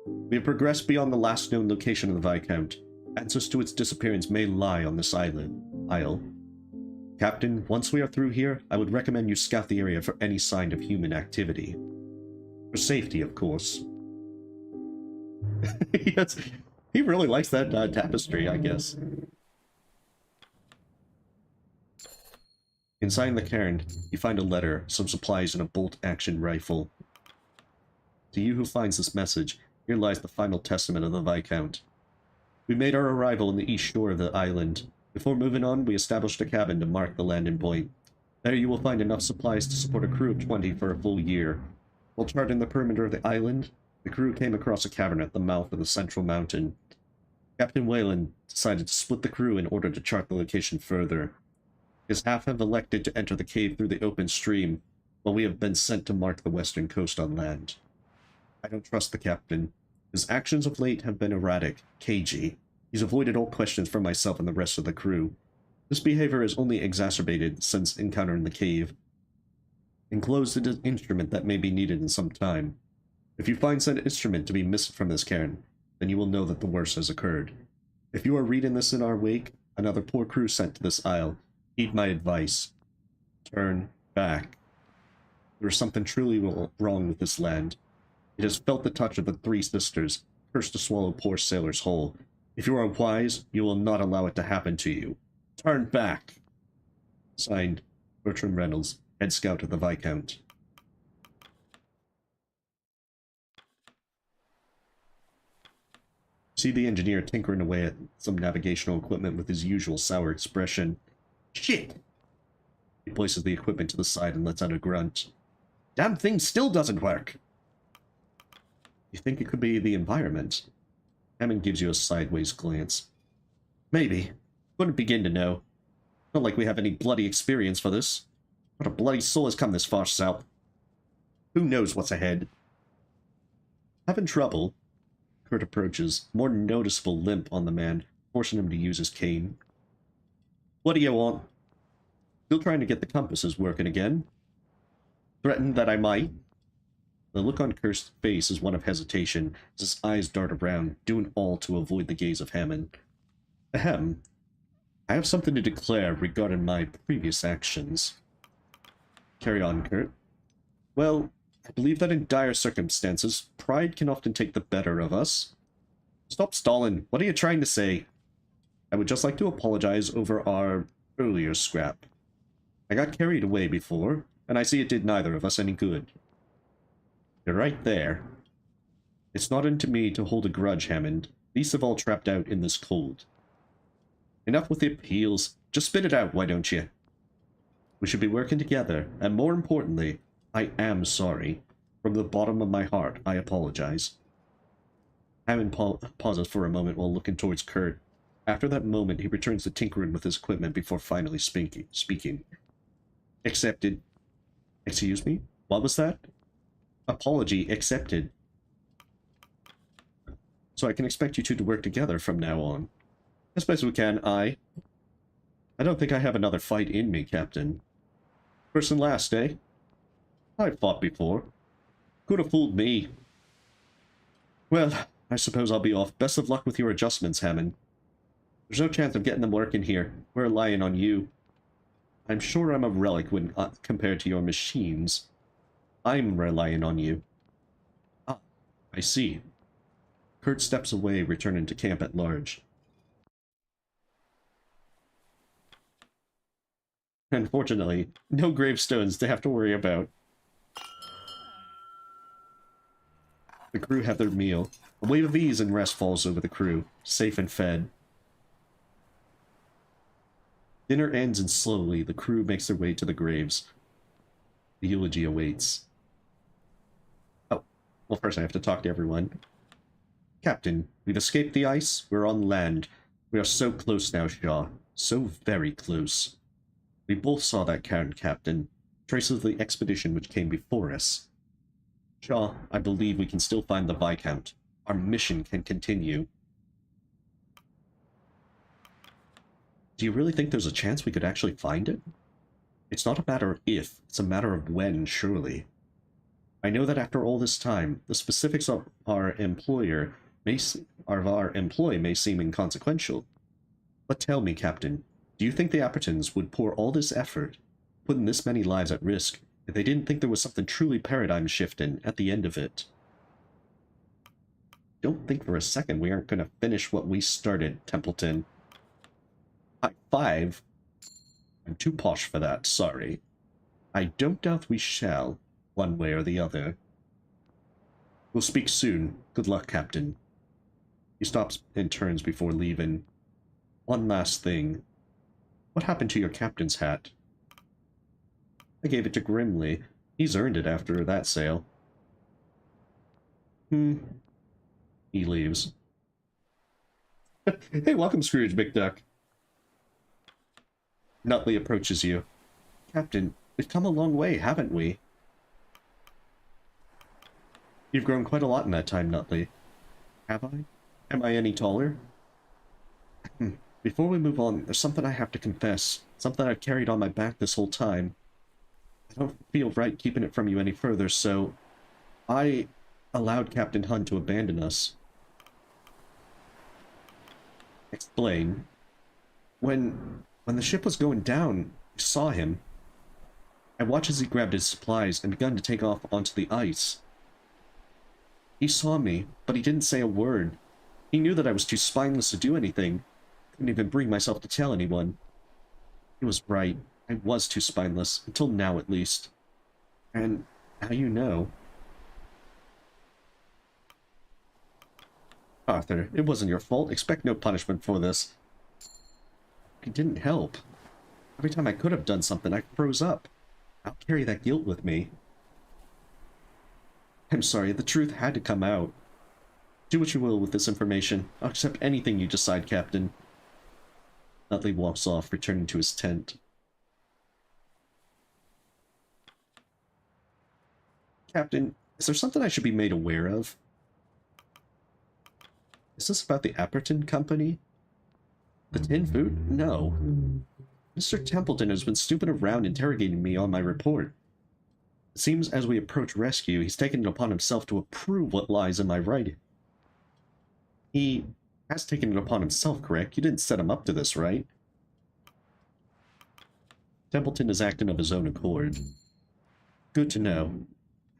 We have progressed beyond the last known location of the Viscount. Answers to its disappearance may lie on this isle. Captain, once we are through here, I would recommend you scout the area for any sign of human activity. For safety, of course. Yes, he really likes that tapestry, I guess. Inside the cairn, you find a letter, some supplies, and a bolt-action rifle. To you who finds this message, Here lies the final testament of the Viscount. We made our arrival on the east shore of the island. Before moving on, we established a cabin to mark the landing point. There you will find enough supplies to support a crew of 20 for a full year. While charting the perimeter of the island, the crew came across a cavern at the mouth of the central mountain. Captain Wayland decided to split the crew in order to chart the location further. His half have elected to enter the cave through the open stream, while we have been sent to mark the western coast on land. I don't trust the captain. His actions of late have been erratic, cagey. He's avoided all questions from myself and the rest of the crew. This behavior is only exacerbated since encountering the cave. Enclosed is an instrument that may be needed in some time. If you find said instrument to be missing from this cairn, then you will know that the worst has occurred. If you are reading this in our wake, another poor crew sent to this isle, heed my advice. Turn back. There is something truly wrong with this land. It has felt the touch of the three sisters, cursed to swallow poor sailors whole. If you are wise, you will not allow it to happen to you. Turn back. Signed, Bertram Reynolds, head scout of the Viscount. See the engineer tinkering away at some navigational equipment with his usual sour expression. Shit! He places the equipment to the side and lets out a grunt. Damn thing still doesn't work! You think it could be the environment? Hammond gives you a sideways glance. Maybe. Couldn't begin to know. Not like we have any bloody experience for this. Not a bloody soul has come this far south. Who knows what's ahead? Having trouble? Kurt approaches, more noticeable limp on the man, forcing him to use his cane. What do you want? Still trying to get the compasses working again? Threatened that I might? The look on Kurt's face is one of hesitation, as his eyes dart around, doing all to avoid the gaze of Hammond. Ahem. I have something to declare regarding my previous actions. Carry on, Kurt. Well, I believe that in dire circumstances, pride can often take the better of us. Stop stalling. What are you trying to say? I would just like to apologize over our earlier scrap. I got carried away before, and I see it did neither of us any good. You're right there. It's not into me to hold a grudge, Hammond, least of all trapped out in this cold. Enough with the appeals. Just spit it out, why don't you? We should be working together, and more importantly, I am sorry. From the bottom of my heart, I apologize. Hammond pauses for a moment while looking towards Kurt. After that moment, he returns to tinkering with his equipment before finally speaking. Accepted. Excuse me? What was that? Apology accepted. So I can expect you two to work together from now on. As best we can, I don't think I have another fight in me, Captain. First and last, eh? I've fought before. Could have fooled me. Well, I suppose I'll be off. Best of luck with your adjustments, Hammond. There's no chance of getting them working here. We're relying on you. I'm sure I'm a relic when compared to your machines. I'm relying on you. Ah, I see. Kurt steps away, returning to camp at large. Unfortunately, no gravestones to have to worry about. The crew have their meal. A wave of ease and rest falls over the crew, safe and fed. Dinner ends and slowly the crew makes their way to the graves. The eulogy awaits. Oh, well first I have to talk to everyone. Captain, we've escaped the ice, we're on land. We are so close now, Shaw. So very close. We both saw that cairn, Captain. Traces of the expedition which came before us. Shaw, I believe we can still find the Viscount. Our mission can continue. Do you really think there's a chance we could actually find it? It's not a matter of if, it's a matter of when, surely. I know that after all this time, the specifics of our employ may seem inconsequential. But tell me, Captain, do you think the Appertons would pour all this effort, putting this many lives at risk, if they didn't think there was something truly paradigm-shifting at the end of it? Don't think for a second we aren't going to finish what we started, Templeton. High five? I'm too posh for that, sorry. I don't doubt we shall, one way or the other. We'll speak soon. Good luck, Captain. He stops and turns before leaving. One last thing. What happened to your captain's hat? I gave it to Grimly. He's earned it after that sale. He leaves. Hey, welcome, Scrooge McDuck. Nutley approaches you. Captain, we've come a long way, haven't we? You've grown quite a lot in that time, Nutley. Have I? Am I any taller? Before we move on, there's something I have to confess. Something I've carried on my back this whole time. I don't feel right keeping it from you any further, so I allowed Captain Hunt to abandon us. Explain. When the ship was going down, I saw him. I watched as he grabbed his supplies and begun to take off onto the ice. He saw me, but he didn't say a word. He knew that I was too spineless to do anything. Couldn't even bring myself to tell anyone. He was right. I was too spineless, until now at least. And now you know. Arthur, it wasn't your fault. Expect no punishment for this. It didn't help. Every time I could have done something, I froze up. I'll carry that guilt with me. I'm sorry, the truth had to come out. Do what you will with this information. I'll accept anything you decide, Captain. Nutley walks off, returning to his tent. Captain, is there something I should be made aware of? Is this about the Apperton Company? The tin food? No. Mr. Templeton has been snooping around interrogating me on my report. It seems as we approach rescue, he's taken it upon himself to approve what lies in my writing. He has taken it upon himself, correct? You didn't set him up to this, right? Templeton is acting of his own accord. Good to know. I'm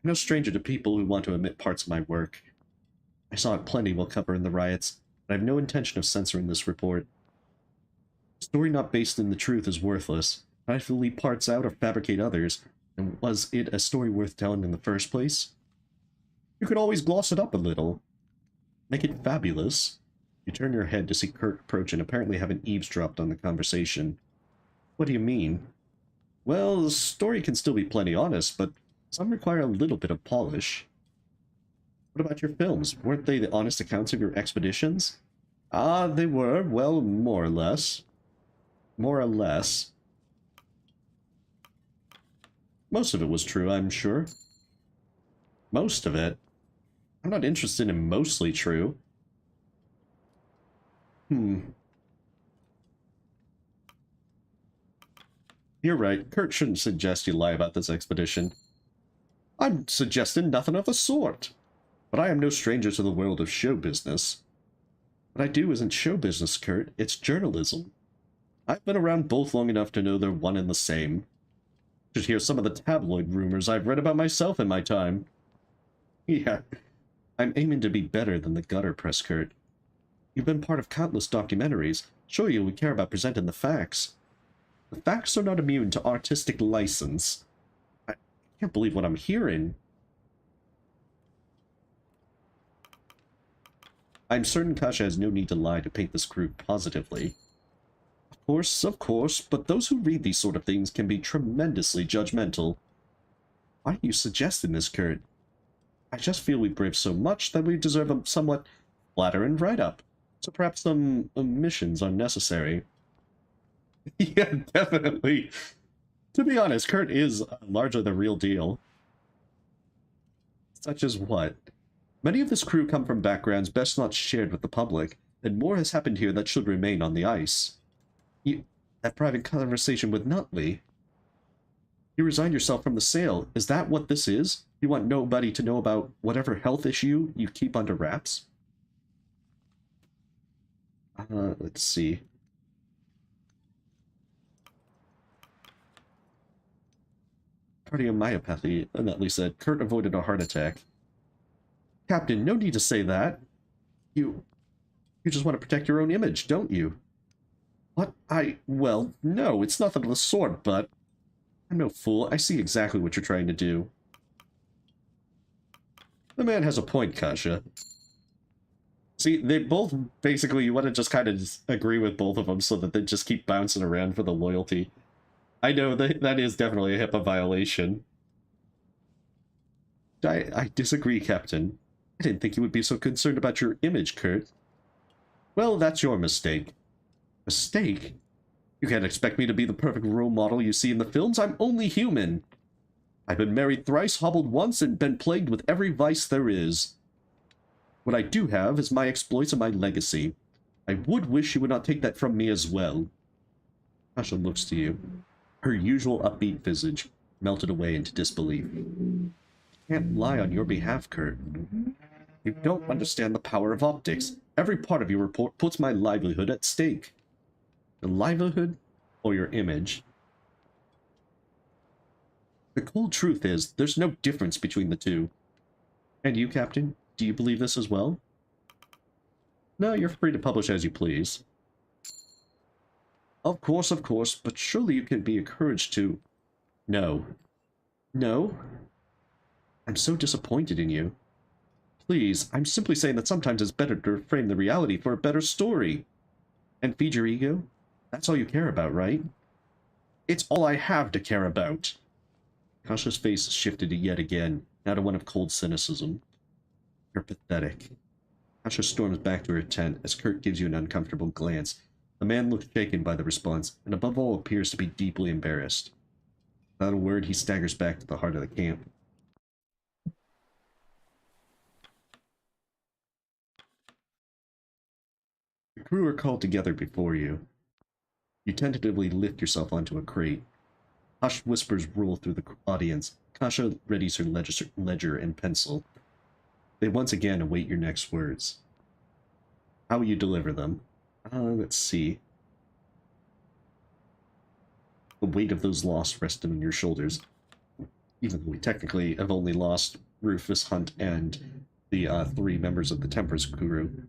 no stranger to people who want to omit parts of my work. I saw it plenty while covering the riots, but I have no intention of censoring this report. A story not based in the truth is worthless. If I have to leave parts out or fabricate others, then was it a story worth telling in the first place? You could always gloss it up a little. Make it fabulous. You turn your head to see Kurt approach and apparently haven't eavesdropped on the conversation. What do you mean? Well, the story can still be plenty honest, but some require a little bit of polish. What about your films? Weren't they the honest accounts of your expeditions? Ah, they were. Well, more or less. More or less. Most of it was true, I'm sure. Most of it? I'm not interested in mostly true. You're right. Kurt shouldn't suggest you lie about this expedition. I'm suggesting nothing of the sort. But I am no stranger to the world of show business. What I do isn't show business, Kurt. It's journalism. I've been around both long enough to know they're one and the same. You should hear some of the tabloid rumors I've read about myself in my time. Yeah, I'm aiming to be better than the gutter press, Kurt. You've been part of countless documentaries. Sure, you would care about presenting the facts. The facts are not immune to artistic license. I can't believe what I'm hearing. I'm certain Kasha has no need to lie to paint this crew positively. Of course, but those who read these sort of things can be tremendously judgmental. Why are you suggesting this, Kurt? I just feel we brave so much that we deserve a somewhat flattering write-up. So perhaps some omissions are necessary. Yeah, definitely. To be honest, Kurt is largely the real deal. Such as what? Many of this crew come from backgrounds best not shared with the public, and more has happened here that should remain on the ice. That private conversation with Nutley. You resigned yourself from the sale. Is that what this is? You want nobody to know about whatever health issue you keep under wraps? Let's see. Cardiomyopathy, Nutley said. Kurt avoided a heart attack. Captain, no need to say that. You just want to protect your own image, don't you? What? Well, no, it's nothing of the sort, but I'm no fool. I see exactly what you're trying to do. The man has a point, Kasha. See, they both, basically, you want to just kind of agree with both of them so that they just keep bouncing around for the loyalty. I know that is definitely a HIPAA violation. I disagree, Captain. I didn't think you would be so concerned about your image, Kurt. Well, that's your mistake. Mistake? You can't expect me to be the perfect role model you see in the films. I'm only human. I've been married thrice, hobbled once, and been plagued with every vice there is. What I do have is my exploits and my legacy. I would wish you would not take that from me as well. Asha looks to you. Her usual upbeat visage melted away into disbelief. I can't lie on your behalf, Kurt. You don't understand the power of optics. Every part of your report puts my livelihood at stake. Your livelihood or your image? The cold truth is, there's no difference between the two. And you, Captain? Do you believe this as well? No, you're free to publish as you please. Of course, but surely you can be encouraged to... No. No? I'm so disappointed in you. Please, I'm simply saying that sometimes it's better to frame the reality for a better story. And feed your ego? That's all you care about, right? It's all I have to care about. Kasha's face shifted yet again, now to one of cold cynicism. You're pathetic. Kasha storms back to her tent as Kurt gives you an uncomfortable glance. The man looks shaken by the response, and above all appears to be deeply embarrassed. Without a word, he staggers back to the heart of the camp. The crew are called together before you. You tentatively lift yourself onto a crate. Hushed whispers roll through the audience. Kasha readies her ledger and pencil. They once again await your next words. How will you deliver them? Let's see. The weight of those lost rested on your shoulders. Even though we technically have only lost Rufus, Hunt, and the 3 members of the Temperance crew.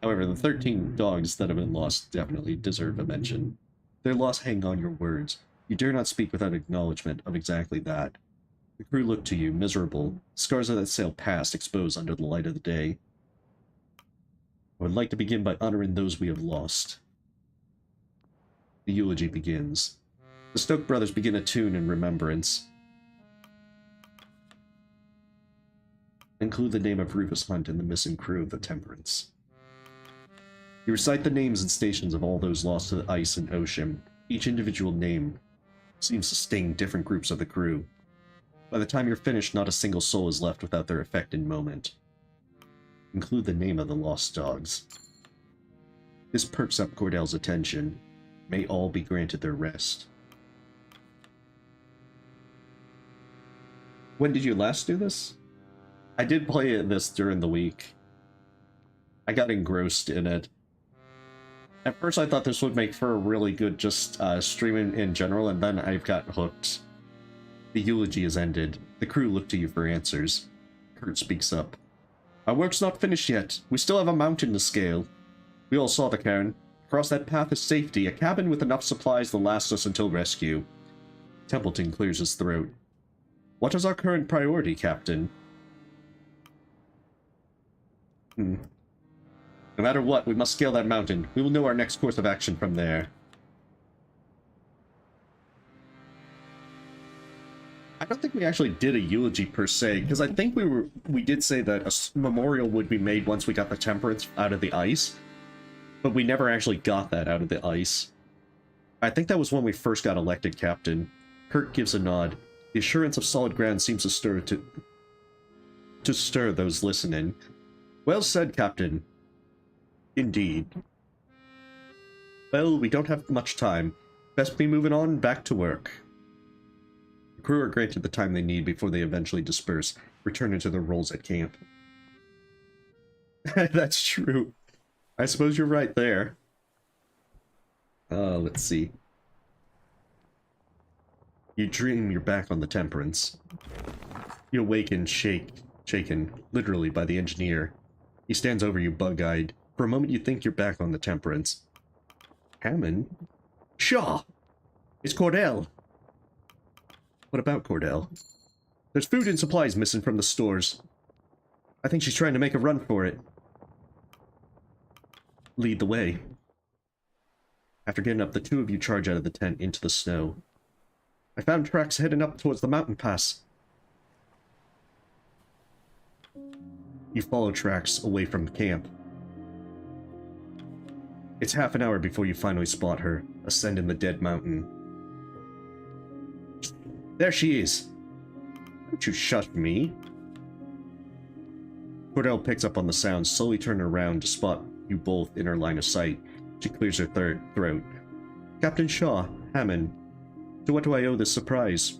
However, the 13 dogs that have been lost definitely deserve a mention. Their loss hang on your words. You dare not speak without acknowledgement of exactly that. The crew look to you, miserable, scars of that sail past exposed under the light of the day. I would like to begin by honoring those we have lost. The eulogy begins. The Stoke brothers begin a tune in remembrance. Include the name of Rufus Hunt and the missing crew of the Temperance. You recite the names and stations of all those lost to the ice and ocean. Each individual name seems to sting different groups of the crew. By the time you're finished, not a single soul is left without their affected moment. Include the name of the lost dogs. This perks up Cordell's attention. May all be granted their rest. When did you last do this? I did play this during the week. I got engrossed in it. At first I thought this would make for a really good just streaming in general, and then I've got hooked. The eulogy is ended. The crew look to you for answers. Kurt speaks up. Our work's not finished yet. We still have a mountain to scale. We all saw the cairn. Across that path is safety, a cabin with enough supplies to last us until rescue. Templeton clears his throat. What is our current priority, Captain? No matter what, we must scale that mountain. We will know our next course of action from there. I don't think we actually did a eulogy per se, because I think we did say that a memorial would be made once we got the Temperance out of the ice, but we never actually got that out of the ice. I think that was when we first got elected captain. Kurt gives a nod. The assurance of solid ground seems to stir those listening. Well said, Captain. Indeed. Well, we don't have much time. Best be moving on back to work. The crew are granted the time they need before they eventually disperse, returning to their roles at camp. That's true. I suppose you're right there. Let's see. You dream you're back on the Temperance. You awaken, shaken, literally, by the engineer. He stands over you, bug-eyed. For a moment you think you're back on the Temperance. Hammond? Shaw! It's Cordell! What about Cordell? There's food and supplies missing from the stores. I think she's trying to make a run for it. Lead the way. After getting up, the two of you charge out of the tent into the snow. I found tracks heading up towards the mountain pass. You follow tracks away from camp. It's half an hour before you finally spot her, ascending the dead mountain. There she is! Don't you shut me! Cordell picks up on the sound, slowly turning around to spot you both in her line of sight. She clears her throat. Captain Shaw, Hammond, to what do I owe this surprise?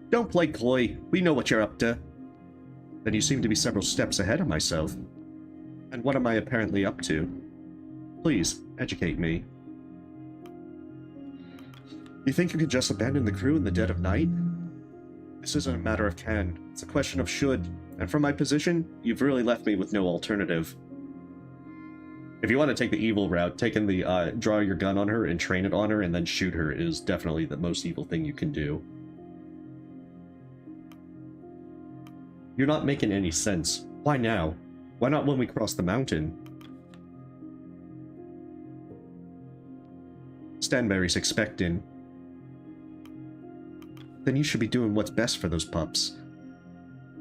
Don't play coy, we know what you're up to. Then you seem to be several steps ahead of myself. And what am I apparently up to? Please, educate me. You think you could just abandon the crew in the dead of night? This isn't a matter of can, it's a question of should, and from my position, you've really left me with no alternative. If you want to take the evil route, taking the, draw your gun on her and train it on her and then shoot her is definitely the most evil thing you can do. You're not making any sense. Why now? Why not when we cross the mountain? Stanberry's expecting. Then you should be doing what's best for those pups.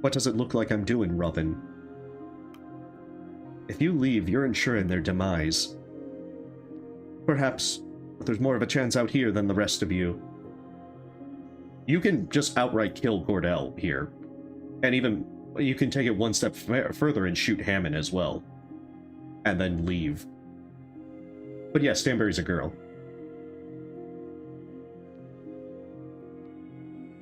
What does it look like I'm doing, Robin? If you leave, you're ensuring their demise. Perhaps, but there's more of a chance out here than the rest of you. You can just outright kill Cordell here. And even, you can take it one step further and shoot Hammond as well. And then leave. But yeah, Stanberry's a girl.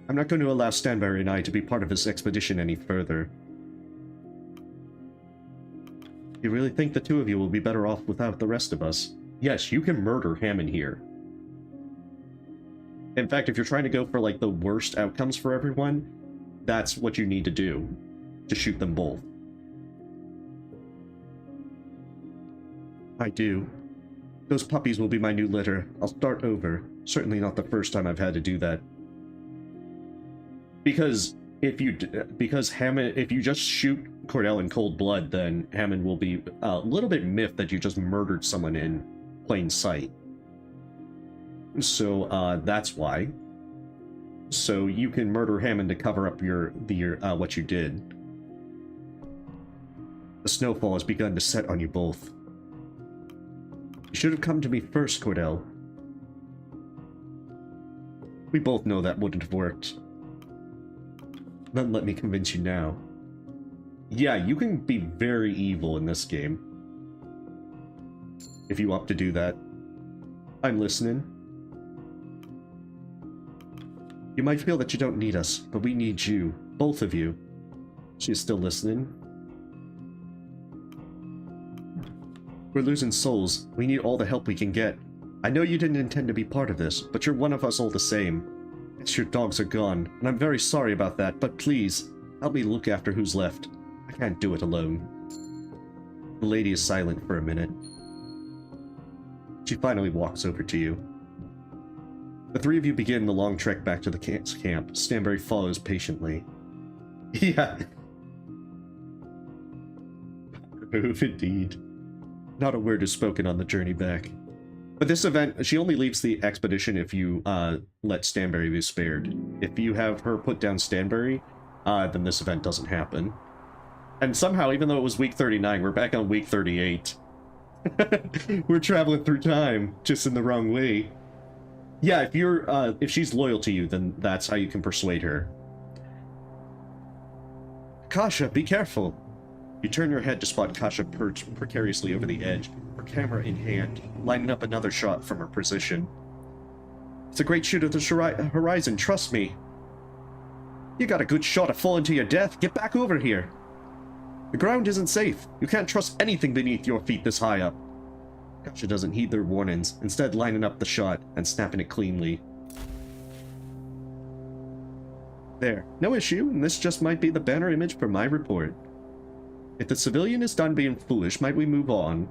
I'm not going to allow Stanberry and I to be part of this expedition any further. You really think the two of you will be better off without the rest of us? Yes, you can murder Hammond here. In fact, if you're trying to go for, like, the worst outcomes for everyone, that's what you need to do. To shoot them both. I do. Those puppies will be my new litter. I'll start over. Certainly not the first time I've had to do that. Because if you just shoot Cordell in cold blood, then Hammond will be a little bit miffed that you just murdered someone in plain sight. So that's why. So you can murder Hammond to cover up your what you did. The snowfall has begun to set on you both. You should have come to me first, Cordell. We both know that wouldn't have worked. Then let me convince you now. Yeah, you can be very evil in this game. If you opt to do that. I'm listening. You might feel that you don't need us, but we need you. Both of you. She is still listening. We're losing souls. We need all the help we can get. I know you didn't intend to be part of this, but you're one of us all the same. Yes, your dogs are gone, and I'm very sorry about that, but please, help me look after who's left. I can't do it alone. The lady is silent for a minute. She finally walks over to you. The three of you begin the long trek back to the camp. Stanberry follows patiently. Yeah. Move indeed. Not a word is spoken on the journey back. But this event, she only leaves the expedition if you let Stanberry be spared. If you have her put down Stanberry, then this event doesn't happen. And somehow, even though it was week 39, we're back on week 38. We're traveling through time, just in the wrong way. Yeah, if she's loyal to you, then that's how you can persuade her. Kasha, be careful! You turn your head to spot Kasha perched precariously over the edge, her camera in hand, lining up another shot from her position. It's a great shoot at the horizon, trust me. You got a good shot of falling to your death. Get back over here. The ground isn't safe. You can't trust anything beneath your feet this high up. Kasha doesn't heed their warnings, instead lining up the shot and snapping it cleanly. There, no issue, and this just might be the banner image for my report. If the civilian is done being foolish, might we move on?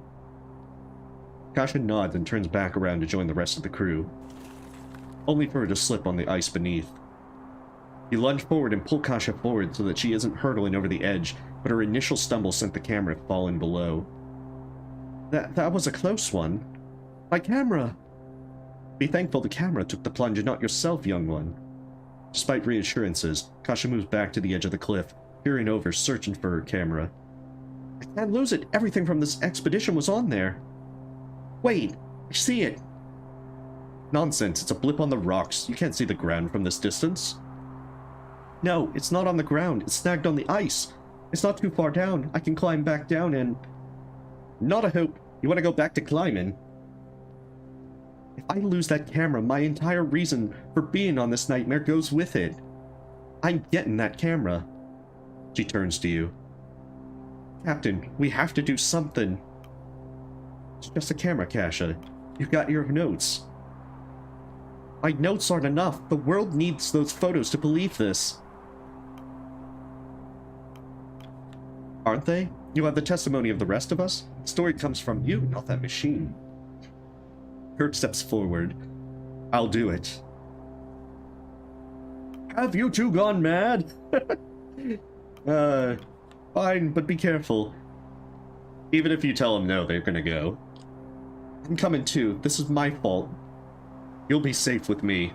Kasha nods and turns back around to join the rest of the crew, only for her to slip on the ice beneath. You lunge forward and pull Kasha forward so that she isn't hurtling over the edge, but her initial stumble sent the camera falling below. That was a close one. My camera! Be thankful the camera took the plunge and not yourself, young one. Despite reassurances, Kasha moves back to the edge of the cliff, peering over, searching for her camera. I can't lose it. Everything from this expedition was on there. Wait, I see it. Nonsense, it's a blip on the rocks. You can't see the ground from this distance. No, it's not on the ground. It's snagged on the ice. It's not too far down. I can climb back down and... Not a hope. You want to go back to climbing? If I lose that camera, my entire reason for being on this nightmare goes with it. I'm getting that camera. She turns to you. Captain, we have to do something. It's just a camera, Kasha. You've got your notes. My notes aren't enough. The world needs those photos to believe this. Aren't they? You have the testimony of the rest of us? The story comes from you, not that machine. Kurt steps forward. I'll do it. Have you two gone mad? Fine, but be careful. Even if you tell them no, they're gonna go. I'm coming too. This is my fault. You'll be safe with me.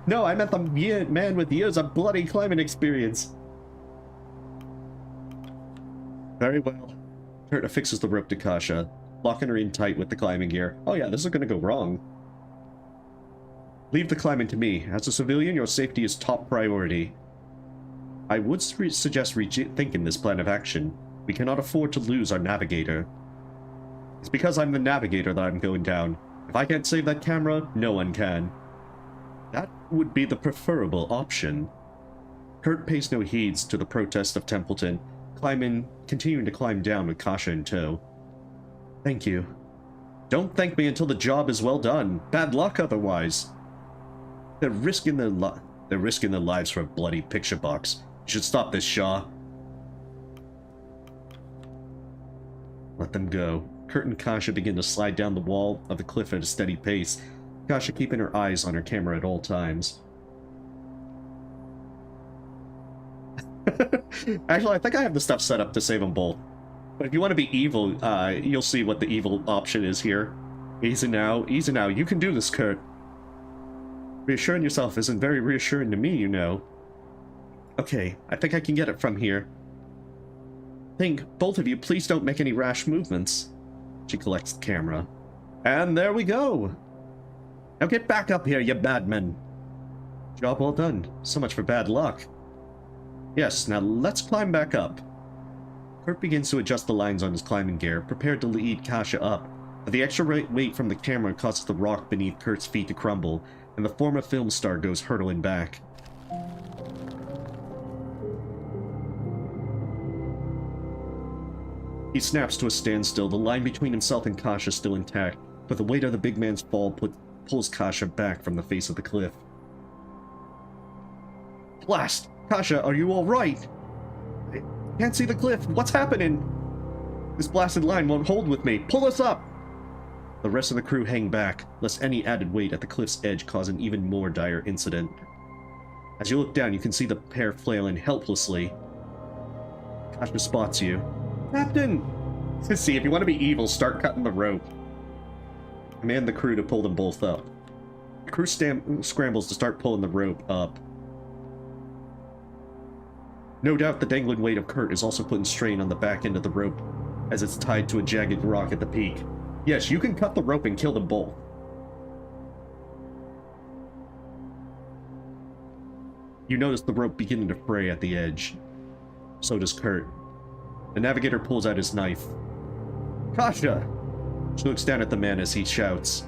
No, I meant the man with years of bloody climbing experience. Very well. Kurt affixes the rope to Kasha, locking her in tight with the climbing gear. Oh yeah, this is gonna go wrong. Leave the climbing to me. As a civilian, your safety is top priority. I would suggest rethinking this plan of action. We cannot afford to lose our navigator. It's because I'm the navigator that I'm going down. If I can't save that camera, no one can. That would be the preferable option. Kurt pays no heeds to the protest of Templeton, continuing to climb down with Kasha in tow. Thank you. Don't thank me until the job is well done. Bad luck otherwise. They're risking their lives for a bloody picture box. You should stop this, Shaw. Let them go. Kurt and Kasha begin to slide down the wall of the cliff at a steady pace, Kasha keeping her eyes on her camera at all times. Actually, I think I have the stuff set up to save them both. But if you want to be evil, you'll see what the evil option is here. Easy now, easy now. You can do this, Kurt. Reassuring yourself isn't very reassuring to me, you know. Okay, I think I can get it from here. Think, both of you, please don't make any rash movements. She collects the camera. And there we go! Now get back up here, you bad men! Job well done. So much for bad luck. Yes, now let's climb back up. Kurt begins to adjust the lines on his climbing gear, prepared to lead Kasha up, but the extra weight from the camera causes the rock beneath Kurt's feet to crumble, and the former film star goes hurtling back. He snaps to a standstill, the line between himself and Kasha still intact, but the weight of the big man's fall pulls Kasha back from the face of the cliff. Blast! Kasha, are you alright? I can't see the cliff. What's happening? This blasted line won't hold with me. Pull us up! The rest of the crew hang back, lest any added weight at the cliff's edge cause an even more dire incident. As you look down, you can see the pair flailing helplessly. Kasha spots you. Captain! See, if you want to be evil, start cutting the rope. Command the crew to pull them both up. The crew scrambles to start pulling the rope up. No doubt the dangling weight of Kurt is also putting strain on the back end of the rope, as it's tied to a jagged rock at the peak. Yes, you can cut the rope and kill them both. You notice the rope beginning to fray at the edge. So does Kurt. The navigator pulls out his knife. Kasha! She looks down at the man as he shouts.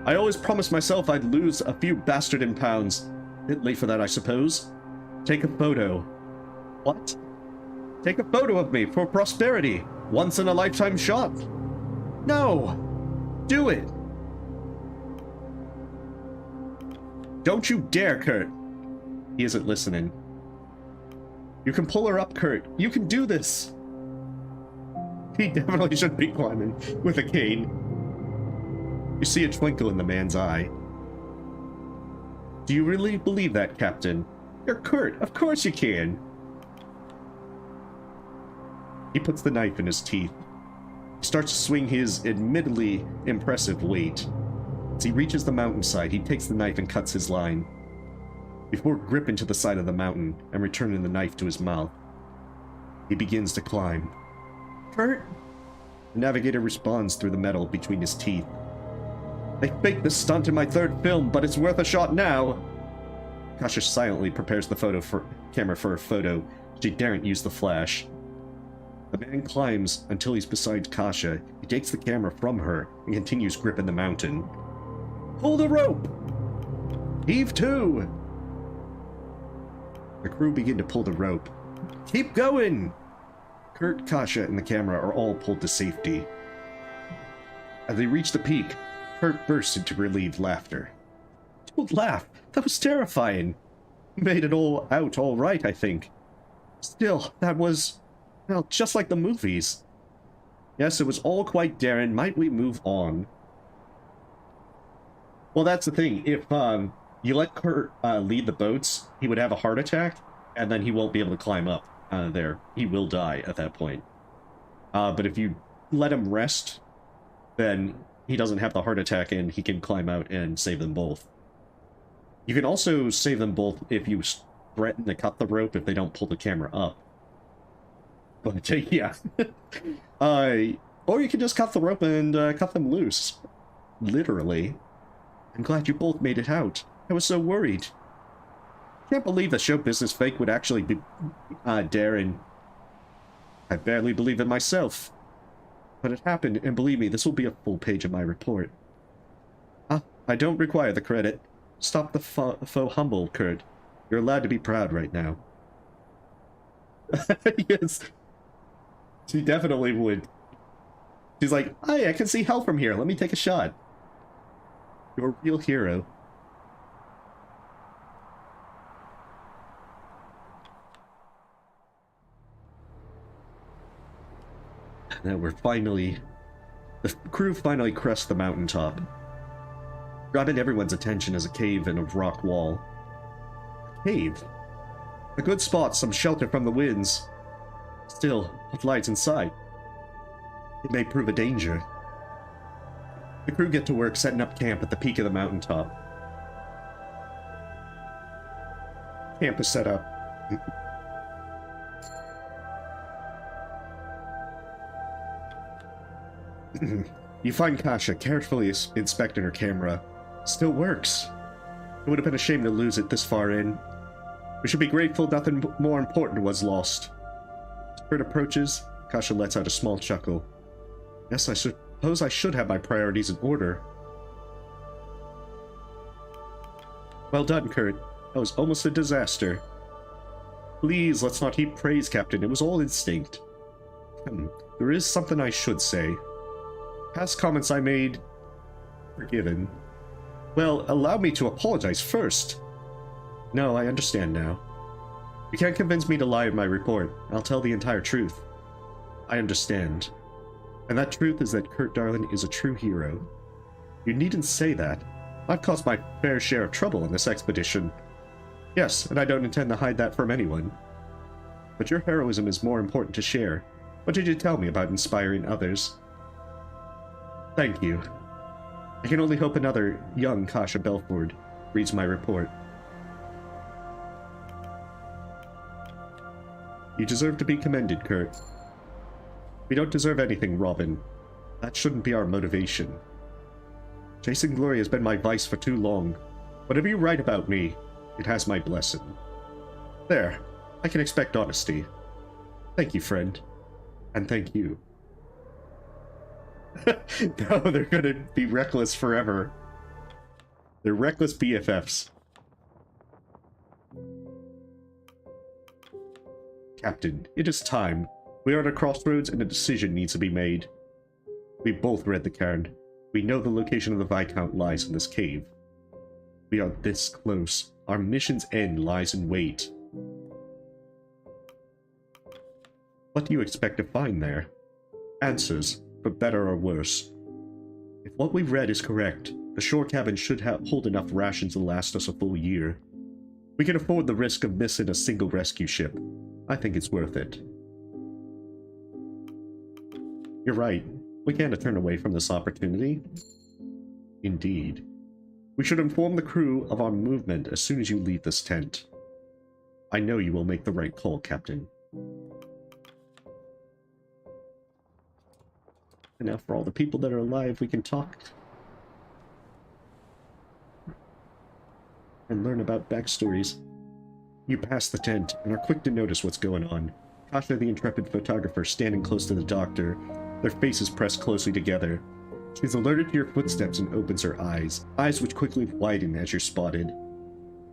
I always promised myself I'd lose a few bastardin' pounds. Bit late for that, I suppose. Take a photo. What? Take a photo of me for prosperity. Once in a lifetime shot. No! Do it! Don't you dare, Kurt! He isn't listening. You can pull her up, Kurt. You can do this! He definitely shouldn't be climbing with a cane. You see a twinkle in the man's eye. Do you really believe that, Captain? You're Kurt. Of course you can. He puts the knife in his teeth. He starts to swing his admittedly impressive weight. As he reaches the mountainside, he takes the knife and cuts his line, before gripping to the side of the mountain and returning the knife to his mouth. He begins to climb. Kurt? The navigator responds through the metal between his teeth. They faked this stunt in my third film, but it's worth a shot now. Kasha silently prepares the camera for a photo. She daren't use the flash. The man climbs until he's beside Kasha. He takes the camera from her and continues gripping the mountain. Pull the rope! Heave to! The crew begin to pull the rope. Keep going! Kurt, Kasha, and the camera are all pulled to safety. As they reach the peak, Kurt bursts into relieved laughter. Don't laugh. That was terrifying. Made it all out all right, I think. Still, that was, well, just like the movies. Yes, it was all quite daring. Might we move on? Well, that's the thing. If you let Kurt lead the boats, he would have a heart attack, and then he won't be able to climb up there. He will die at that point. But if you let him rest, then he doesn't have the heart attack, and he can climb out and save them both. You can also save them both if you threaten to cut the rope if they don't pull the camera up. But, yeah. Or you can just cut the rope and cut them loose. Literally. I'm glad you both made it out. I was so worried. Can't believe the show business fake would actually be daring. I barely believe it myself. But it happened, and believe me, this will be a full page of my report. I don't require the credit. Stop the faux humble, Kurt. You're allowed to be proud right now. Yes. She definitely would. She's like, hey, I can see hell from here. Let me take a shot. You're a real hero. Now we're finally... The crew finally crest the mountaintop. Grabbing everyone's attention is a cave in a rock wall. A cave? A good spot, some shelter from the winds. Still, what lies inside? It may prove a danger. The crew get to work setting up camp at the peak of the mountaintop. Camp is set up. You find Kasha carefully inspecting her camera. Still works. It would have been a shame to lose it this far in. We should be grateful nothing more important was lost. As Kurt approaches, Kasha lets out a small chuckle. Yes, I suppose I should have my priorities in order. Well done, Kurt. That was almost a disaster. Please, let's not heap praise, Captain. It was all instinct. There is something I should say. Past comments I made... forgiven. Well, allow me to apologize first. No, I understand now. You can't convince me to lie in my report. I'll tell the entire truth. I understand. And that truth is that Kurt Darling is a true hero. You needn't say that. I've caused my fair share of trouble on this expedition. Yes, and I don't intend to hide that from anyone. But your heroism is more important to share. What did you tell me about inspiring others? Thank you. I can only hope another young Kasha Belford reads my report. You deserve to be commended, Kurt. We don't deserve anything, Robin. That shouldn't be our motivation. Chasing glory has been my vice for too long. Whatever you write about me, it has my blessing. There, I can expect honesty. Thank you, friend. And thank you. No, they're gonna be reckless forever. They're reckless BFFs. Captain, it is time. We are at a crossroads and a decision needs to be made. We both read the cairn. We know the location of the Viscount lies in this cave. We are this close. Our mission's end lies in wait. What do you expect to find there? Answers, for better or worse. If what we've read is correct, the shore cabin should hold enough rations to last us a full year. We can afford the risk of missing a single rescue ship. I think it's worth it. You're right. We can't turn away from this opportunity. Indeed. We should inform the crew of our movement as soon as you leave this tent. I know you will make the right call, Captain. And now for all the people that are alive, we can talk and learn about backstories. You pass the tent and are quick to notice what's going on. Kasha, the intrepid photographer, standing close to the doctor, their faces pressed closely together. She's alerted to your footsteps and opens her eyes which quickly widen as you're spotted.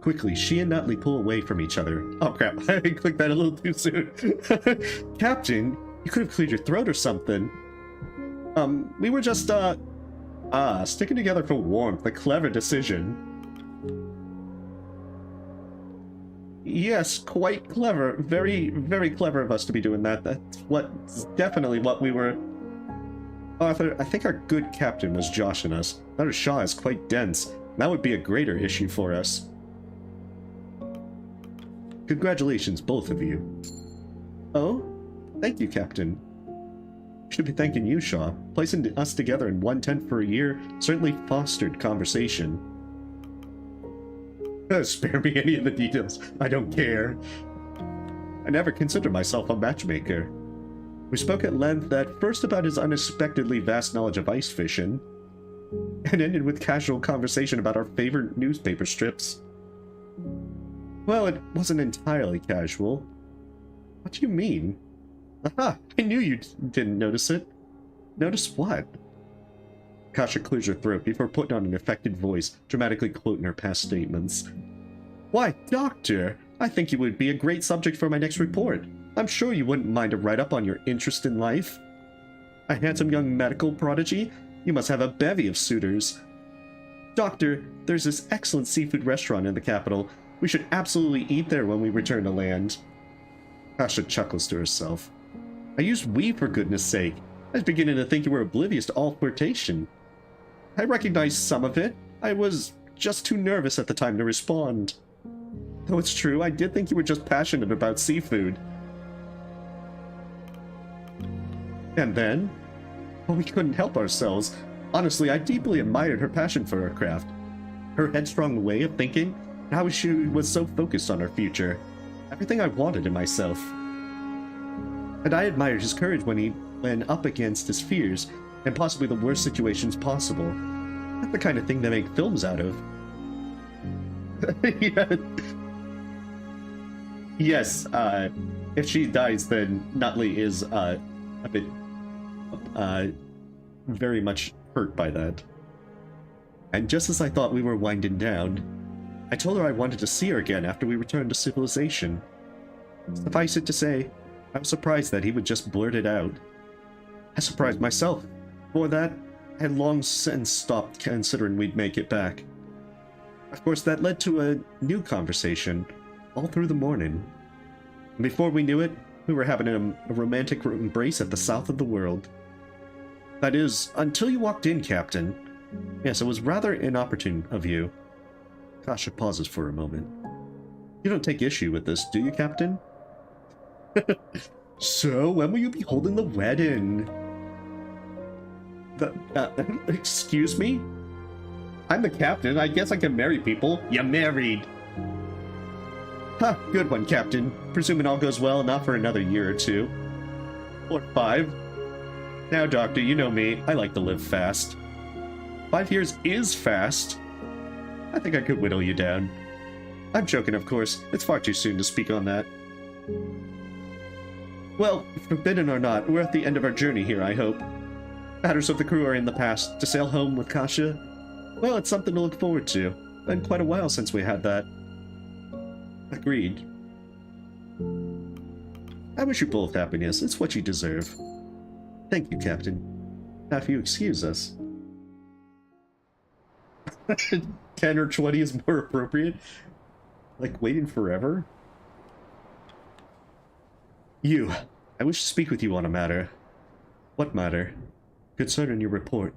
Quickly, she and Nutley pull away from each other. Oh crap, I clicked that a little too soon. Captain, you could have cleared your throat or something. We were just, sticking together for warmth, a clever decision. Yes, quite clever. Very, very clever of us to be doing that. That's definitely what we were... Arthur, I think our good captain was joshing us. That Shah is quite dense. That would be a greater issue for us. Congratulations, both of you. Oh? Thank you, Captain. Should be thanking you, Shaw. Placing us together in one tent for a year certainly fostered conversation. Spare me any of the details. I don't care. I never considered myself a matchmaker. We spoke at length at first about his unexpectedly vast knowledge of ice fishing, and ended with casual conversation about our favorite newspaper strips. Well, it wasn't entirely casual. What do you mean? Aha! I knew you didn't notice it. Notice what? Kasha clears her throat before putting on an affected voice, dramatically quoting her past statements. Why, Doctor, I think you would be a great subject for my next report. I'm sure you wouldn't mind a write-up on your interest in life. A handsome young medical prodigy? You must have a bevy of suitors. Doctor, there's this excellent seafood restaurant in the capital. We should absolutely eat there when we return to land. Kasha chuckles to herself. I used we for goodness sake. I was beginning to think you were oblivious to all flirtation. I recognized some of it. I was just too nervous at the time to respond. Though it's true, I did think you were just passionate about seafood. And then? Well, we couldn't help ourselves. Honestly, I deeply admired her passion for her craft. Her headstrong way of thinking, and how she was so focused on her future. Everything I wanted in myself. And I admired his courage when he went up against his fears, and possibly the worst situations possible. That's the kind of thing they make films out of. Yeah. Yes, if she dies, then Nutley is, a bit, very much hurt by that. And just as I thought we were winding down, I told her I wanted to see her again after we returned to civilization. Suffice it to say, I was surprised that he would just blurt it out. I surprised myself. Before that, I had long since stopped considering we'd make it back. Of course, that led to a new conversation, all through the morning. And before we knew it, we were having a romantic embrace at the south of the world. That is, until you walked in, Captain. Yes, it was rather inopportune of you. Kasha pauses for a moment. You don't take issue with this, do you, Captain? So, when will you be holding the wedding? Excuse me? I'm the captain. I guess I can marry people. You're married. Huh, good one, Captain. Presuming all goes well, not for another year or two. Or 5. Now, Doctor, you know me. I like to live fast. 5 years is fast. I think I could whittle you down. I'm joking, of course. It's far too soon to speak on that. Well, forbidden or not, we're at the end of our journey here, I hope. Matters of the crew are in the past. To sail home with Kasha? Well, it's something to look forward to. Been quite a while since we had that. Agreed. I wish you both happiness. It's what you deserve. Thank you, Captain. Now, if you excuse us. 10 or 20 is more appropriate. Like, waiting forever? You. I wish to speak with you on a matter. What matter? Concerning your report.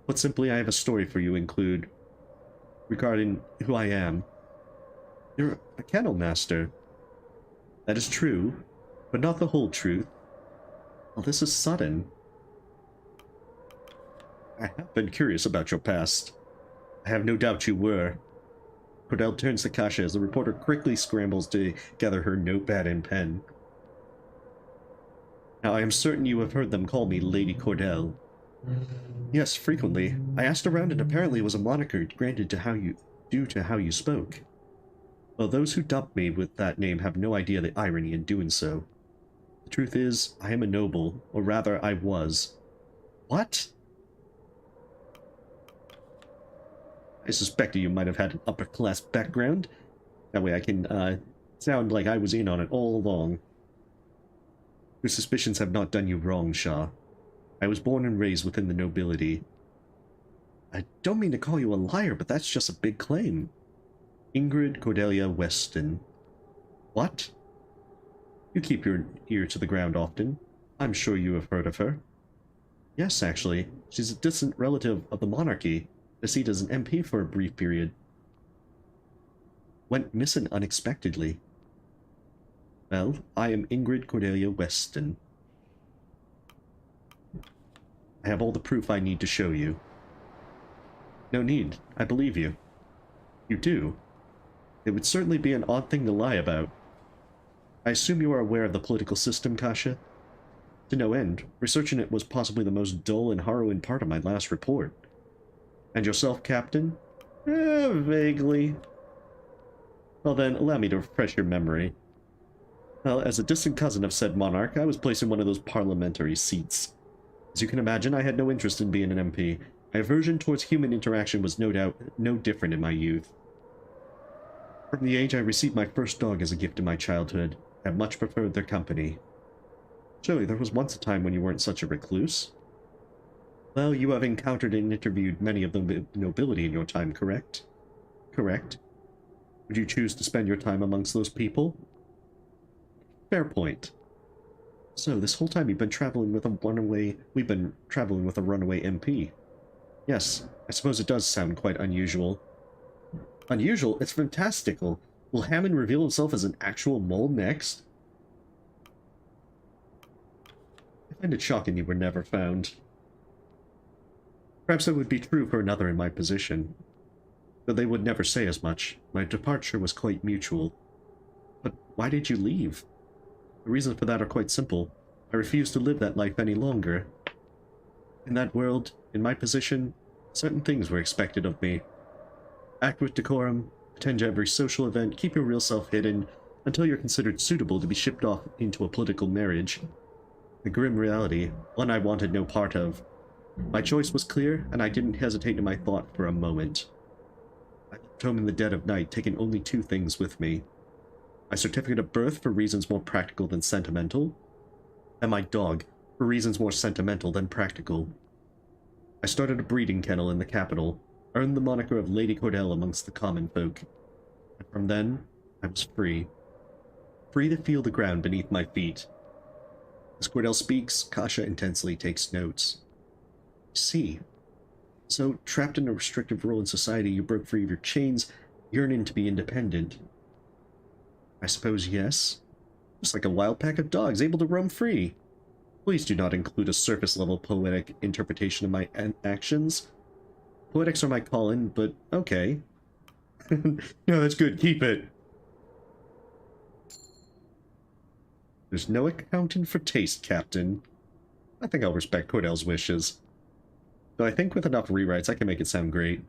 Put simply, I have a story for you include regarding who I am. You're a kennel master. That is true, but not the whole truth. Well, this is sudden. I have been curious about your past. I have no doubt you were. Cordell turns to Kasha as the reporter quickly scrambles to gather her notepad and pen. Now, I am certain you have heard them call me Lady Cordell. Yes, frequently. I asked around and apparently it was a moniker granted due to how you spoke. Well, those who dubbed me with that name have no idea the irony in doing so. The truth is, I am a noble, or rather I was. What? I suspected you might have had an upper-class background. That way I can, sound like I was in on it all along. Your suspicions have not done you wrong, Shah. I was born and raised within the nobility. I don't mean to call you a liar, but that's just a big claim. Ingrid Cordelia Weston. What? You keep your ear to the ground often. I'm sure you have heard of her. Yes, actually. She's a distant relative of the monarchy, a seat as an MP for a brief period. Went missing unexpectedly. Well, I am Ingrid Cordelia Weston. I have all the proof I need to show you. No need. I believe you. You do? It would certainly be an odd thing to lie about. I assume you are aware of the political system, Kasha? To no end. Researching it was possibly the most dull and harrowing part of my last report. And yourself, Captain? Vaguely. Well then, allow me to refresh your memory. Well, as a distant cousin of said monarch, I was placed in one of those parliamentary seats. As you can imagine, I had no interest in being an MP. My aversion towards human interaction was no doubt no different in my youth. From the age I received my first dog as a gift in my childhood, I much preferred their company. Surely there was once a time when you weren't such a recluse? Well, you have encountered and interviewed many of the nobility in your time, correct? Correct. Would you choose to spend your time amongst those people? Fair point. So, this whole time we've been traveling with a runaway MP. Yes, I suppose it does sound quite unusual. Unusual? It's fantastical. Will Hammond reveal himself as an actual mole next? I find it shocking you were never found. Perhaps that would be true for another in my position. Though they would never say as much. My departure was quite mutual. But why did you leave? The reasons for that are quite simple. I refuse to live that life any longer. In that world, in my position, certain things were expected of me. Act with decorum, attend to every social event, keep your real self hidden, until you're considered suitable to be shipped off into a political marriage. A grim reality, one I wanted no part of. My choice was clear, and I didn't hesitate in my thought for a moment. I left home in the dead of night, taking only two things with me. My certificate of birth for reasons more practical than sentimental, and my dog for reasons more sentimental than practical. I started a breeding kennel in the capital, earned the moniker of Lady Cordell amongst the common folk, and from then, I was free. Free to feel the ground beneath my feet. As Cordell speaks, Kasha intensely takes notes. See. So, trapped in a restrictive role in society, you broke free of your chains, yearning to be independent. I suppose yes. Just like a wild pack of dogs, able to roam free. Please do not include a surface-level poetic interpretation of my actions. Poetics are my calling, but okay. No, that's good, keep it. There's no accounting for taste, Captain. I think I'll respect Cordell's wishes. Though I think with enough rewrites I can make it sound great.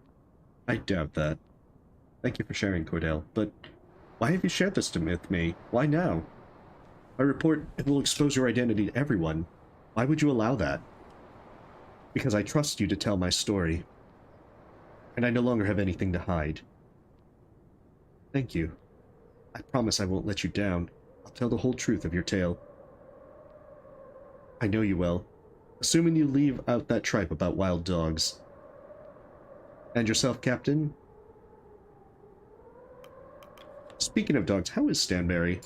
I doubt that. Thank you for sharing, Cordell, but why have you shared this with me? Why now? My report, it will expose your identity to everyone. Why would you allow that? Because I trust you to tell my story. And I no longer have anything to hide. Thank you. I promise I won't let you down. I'll tell the whole truth of your tale. I know you well. Assuming you leave out that tripe about wild dogs. And yourself, Captain? Speaking of dogs, how is Stanberry?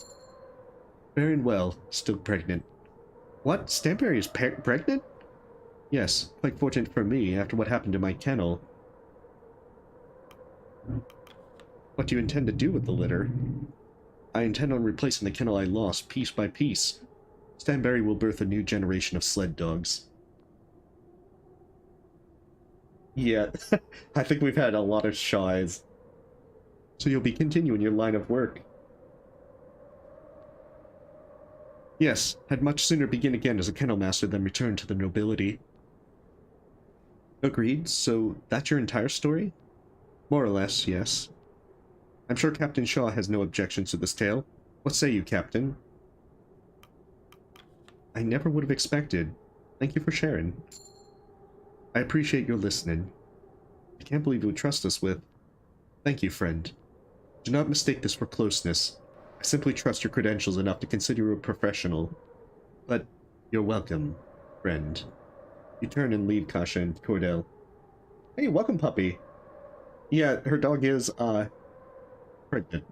Very well, still pregnant. What? Stanberry is pregnant? Yes, quite fortunate for me after what happened to my kennel. What do you intend to do with the litter? I intend on replacing the kennel I lost piece by piece. Stanberry will birth a new generation of sled dogs. Yeah, I think we've had a lot of shies. So you'll be continuing your line of work. Yes, had much sooner begin again as a kennel master than return to the nobility. Agreed, so that's your entire story? More or less, yes. I'm sure Captain Shaw has no objections to this tale. What say you, Captain? I never would have expected. Thank you for sharing. I appreciate your listening. I can't believe you would trust us with. Thank you, friend. Do not mistake this for closeness. I simply trust your credentials enough to consider you a professional. But you're welcome, friend. You turn and leave Kasha and Cordell. Hey, welcome, puppy. Yeah, her dog is, pregnant.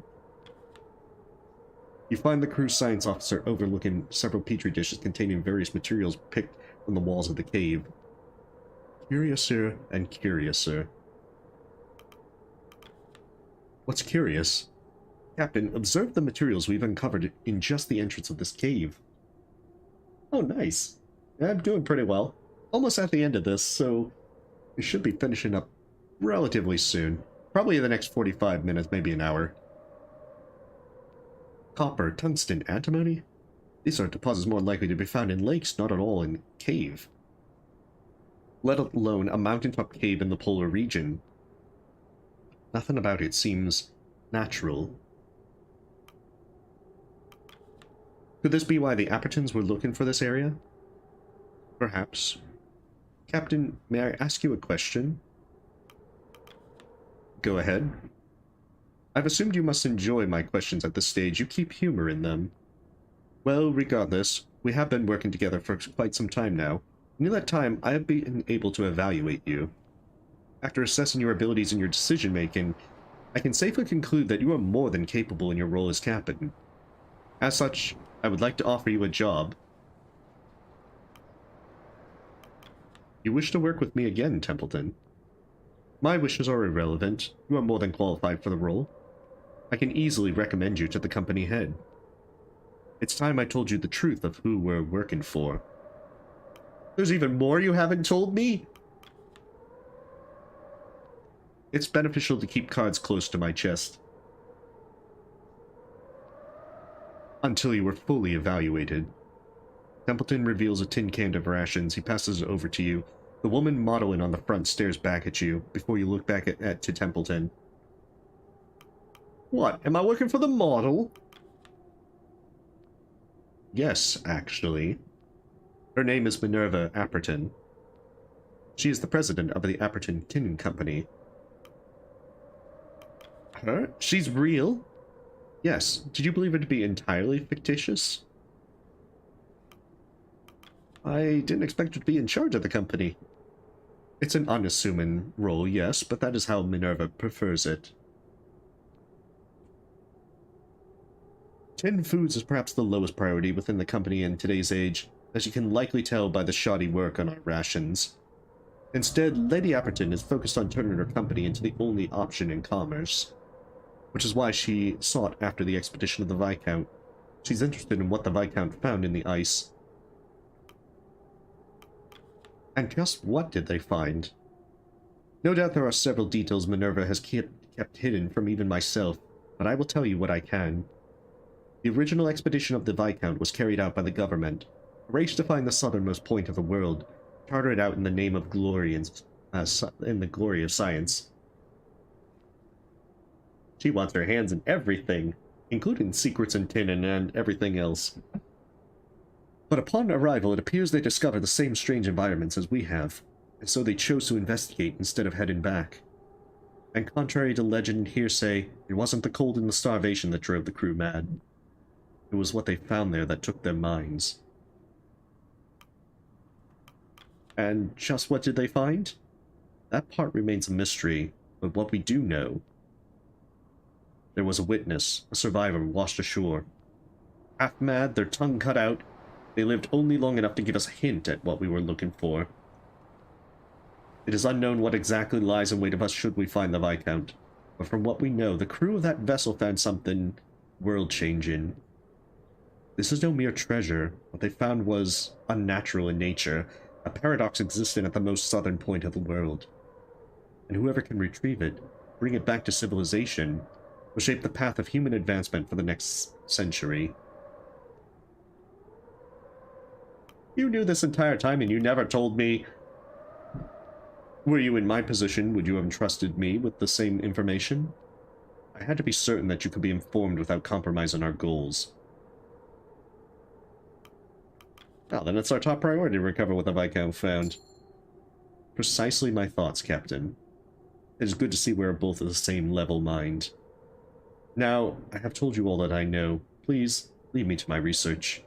You find the crew science officer overlooking several petri dishes containing various materials picked from the walls of the cave. Curiouser and curiouser. What's curious? Captain, observe the materials we've uncovered in just the entrance of this cave. Oh, nice. I'm doing pretty well. Almost at the end of this, so we should be finishing up relatively soon. Probably in the next 45 minutes, maybe an hour. Copper, tungsten, antimony? These are deposits more likely to be found in lakes, not at all in cave. Let alone a mountaintop cave in the polar region. Nothing about it seems natural. Could this be why the Appertons were looking for this area? Perhaps. Captain, may I ask you a question? Go ahead. I've assumed you must enjoy my questions at this stage. You keep humor in them. Well, regardless, we have been working together for quite some time now. And in that time, I have been able to evaluate you. After assessing your abilities and your decision-making, I can safely conclude that you are more than capable in your role as captain. As such, I would like to offer you a job. You wish to work with me again, Templeton? My wishes are irrelevant. You are more than qualified for the role. I can easily recommend you to the company head. It's time I told you the truth of who we're working for. There's even more you haven't told me? It's beneficial to keep cards close to my chest. Until you were fully evaluated. Templeton reveals a tin can of rations. He passes it over to you. The woman modeling on the front stares back at you before you look back to Templeton. What? Am I working for the model? Yes, actually. Her name is Minerva Apperton. She is the president of the Apperton Tin Company. Her? She's real? Yes. Did you believe her to be entirely fictitious? I didn't expect her to be in charge of the company. It's an unassuming role, yes, but that is how Minerva prefers it. Tin Foods is perhaps the lowest priority within the company in today's age, as you can likely tell by the shoddy work on our rations. Instead, Lady Apperton is focused on turning her company into the only option in commerce, which is why she sought after the expedition of the Viscount. She's interested in what the Viscount found in the ice. And just what did they find? No doubt there are several details Minerva has kept hidden from even myself, but I will tell you what I can. The original expedition of the Viscount was carried out by the government, a race to find the southernmost point of the world, chartered out in the name of glory and in the glory of science. She wants her hands in everything, including secrets in tin and everything else. But upon arrival, it appears they discover the same strange environments as we have, and so they chose to investigate instead of heading back. And contrary to legend and hearsay, it wasn't the cold and the starvation that drove the crew mad. It was what they found there that took their minds. And just what did they find? That part remains a mystery, but what we do know... There was a witness, a survivor washed ashore. Half mad, their tongue cut out, they lived only long enough to give us a hint at what we were looking for. It is unknown what exactly lies in wait of us should we find the Viscount, but from what we know, the crew of that vessel found something world-changing. This is no mere treasure. What they found was unnatural in nature, a paradox existing at the most southern point of the world. and whoever can retrieve it, bring it back to civilization, will shape the path of human advancement for the next century. You knew this entire time and you never told me. Were you in my position, would you have entrusted me with the same information? I had to be certain that you could be informed without compromising our goals. Well, then it's our top priority to recover what the Viscount found. Precisely my thoughts, Captain. It is good to see we are both of the same level mind. Now, I have told you all that I know. Please, leave me to my research.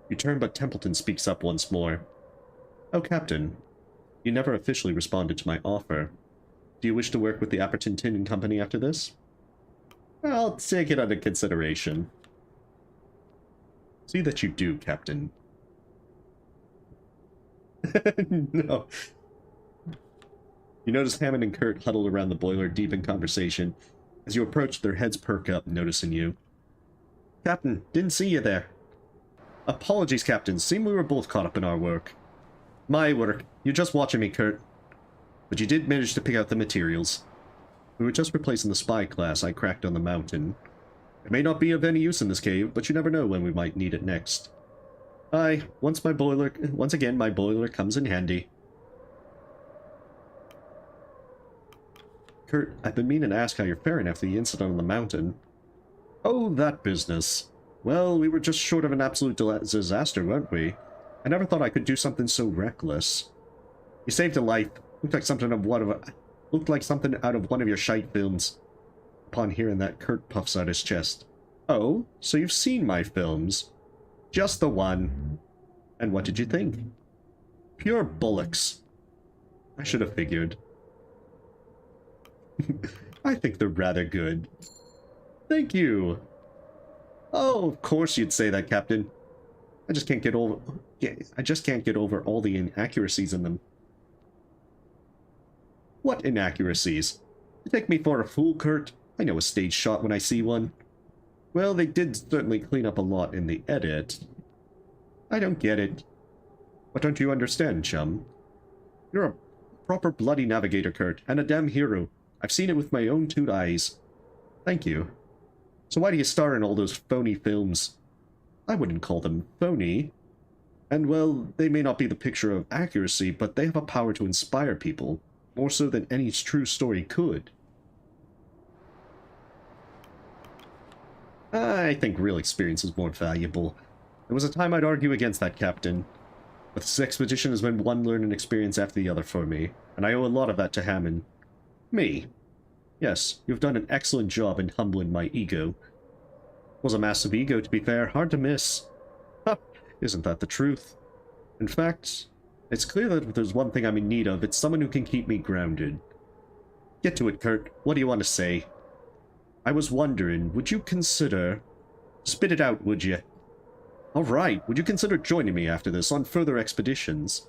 You turn, but Templeton speaks up once more. Oh, Captain. You never officially responded to my offer. Do you wish to work with the Apperton Tin Company after this? I'll take it under consideration. See that you do, Captain. No. You notice Hammond and Kurt huddled around the boiler, deep in conversation. As you approach, their heads perk up, noticing you. Captain, didn't see you there. Apologies, Captain. Seemed we were both caught up in our work. My work. You're just watching me, Kurt. But you did manage to pick out the materials. We were just replacing the spy class I cracked on the mountain. It may not be of any use in this cave, but you never know when we might need it next. Aye, once again my boiler comes in handy. Kurt, I've been meaning to ask how you're faring after the incident on the mountain. Oh, that business. Well, we were just short of an absolute disaster, weren't we? I never thought I could do something so reckless. You saved a life. Looked like something out of one of your shite films. Upon hearing that, Kurt puffs out his chest. Oh, so you've seen my films? Just the one. And what did you think? Pure bollocks. I should have figured. I think they're rather good. Thank you. Oh, of course you'd say that, Captain. I just can't get over all the inaccuracies in them. What inaccuracies? You take me for a fool, Kurt? I know a stage shot when I see one. Well, they did certainly clean up a lot in the edit. I don't get it. What don't you understand, chum? You're a proper bloody navigator, Kurt, and a damn hero. I've seen it with my own two eyes. Thank you. So why do you star in all those phony films? I wouldn't call them phony. And, well, they may not be the picture of accuracy, but they have a power to inspire people, more so than any true story could. I think real experience is more valuable. There was a time I'd argue against that, Captain. But this expedition has been one learning experience after the other for me, and I owe a lot of that to Hammond. Me? Yes, you've done an excellent job in humbling my ego. Was a massive ego, to be fair, hard to miss. Ha! Isn't that the truth? In fact, it's clear that if there's one thing I'm in need of, it's someone who can keep me grounded. Get to it, Kurt. What do you want to say? I was wondering, would you consider... Spit it out, would you? Alright, would you consider joining me after this on further expeditions?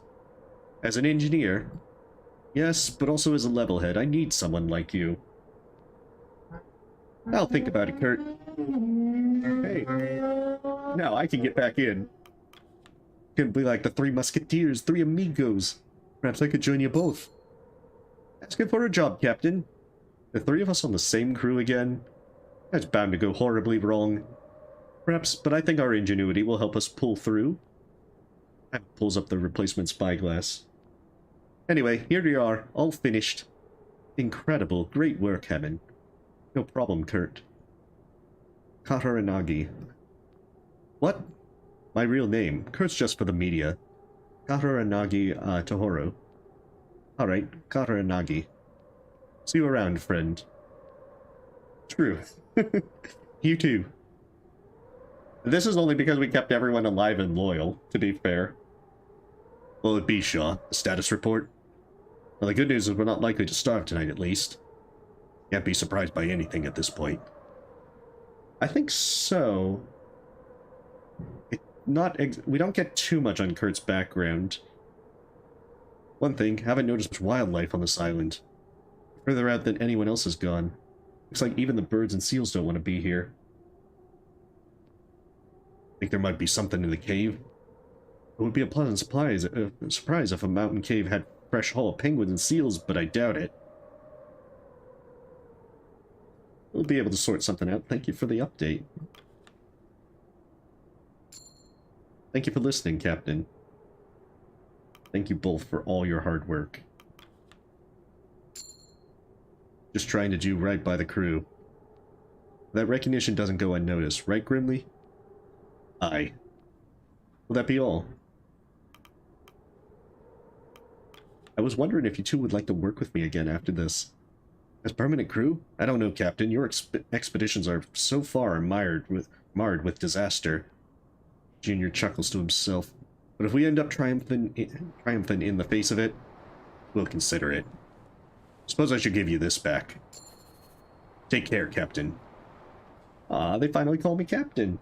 As an engineer? Yes, but also as a level head, I need someone like you. I'll think about it, Kurt. Hey. Now I can get back in. Couldn't be like the Three Musketeers, Three Amigos. Perhaps I could join you both. Asking for a job, Captain. The three of us on the same crew again? That's bound to go horribly wrong. Perhaps, but I think our ingenuity will help us pull through. Hammond pulls up the replacement spyglass. Anyway, here we are, all finished. Incredible, great work, Hammond. No problem, Kurt. Kataranagi. What? My real name. Kurt's just for the media. Kataranagi, Tohoro. Alright, Kataranagi. See you around, friend. True. You too. This is only because we kept everyone alive and loyal, to be fair. Well, it be, Shaw. The status report? Well, the good news is we're not likely to starve tonight, at least. Can't be surprised by anything at this point. I think so. We don't get too much on Kurt's background. One thing, haven't noticed much wildlife on this island. Further out than anyone else has gone. Looks like even the birds and seals don't want to be here. Think there might be something in the cave? It would be a pleasant surprise if a mountain cave had fresh haul of penguins and seals, but I doubt it. We'll be able to sort something out. Thank you for the update. Thank you for listening, Captain. Thank you both for all your hard work. Just trying to do right by the crew. That recognition doesn't go unnoticed, right, Grimly? Aye. Will that be all? I was wondering if you two would like to work with me again after this. As permanent crew? I don't know, Captain. Your expeditions are so far marred with disaster. Junior chuckles to himself. But if we end up triumphant in the face of it, we'll consider it. Suppose I should give you this back. Take care, Captain. Ah, they finally call me Captain.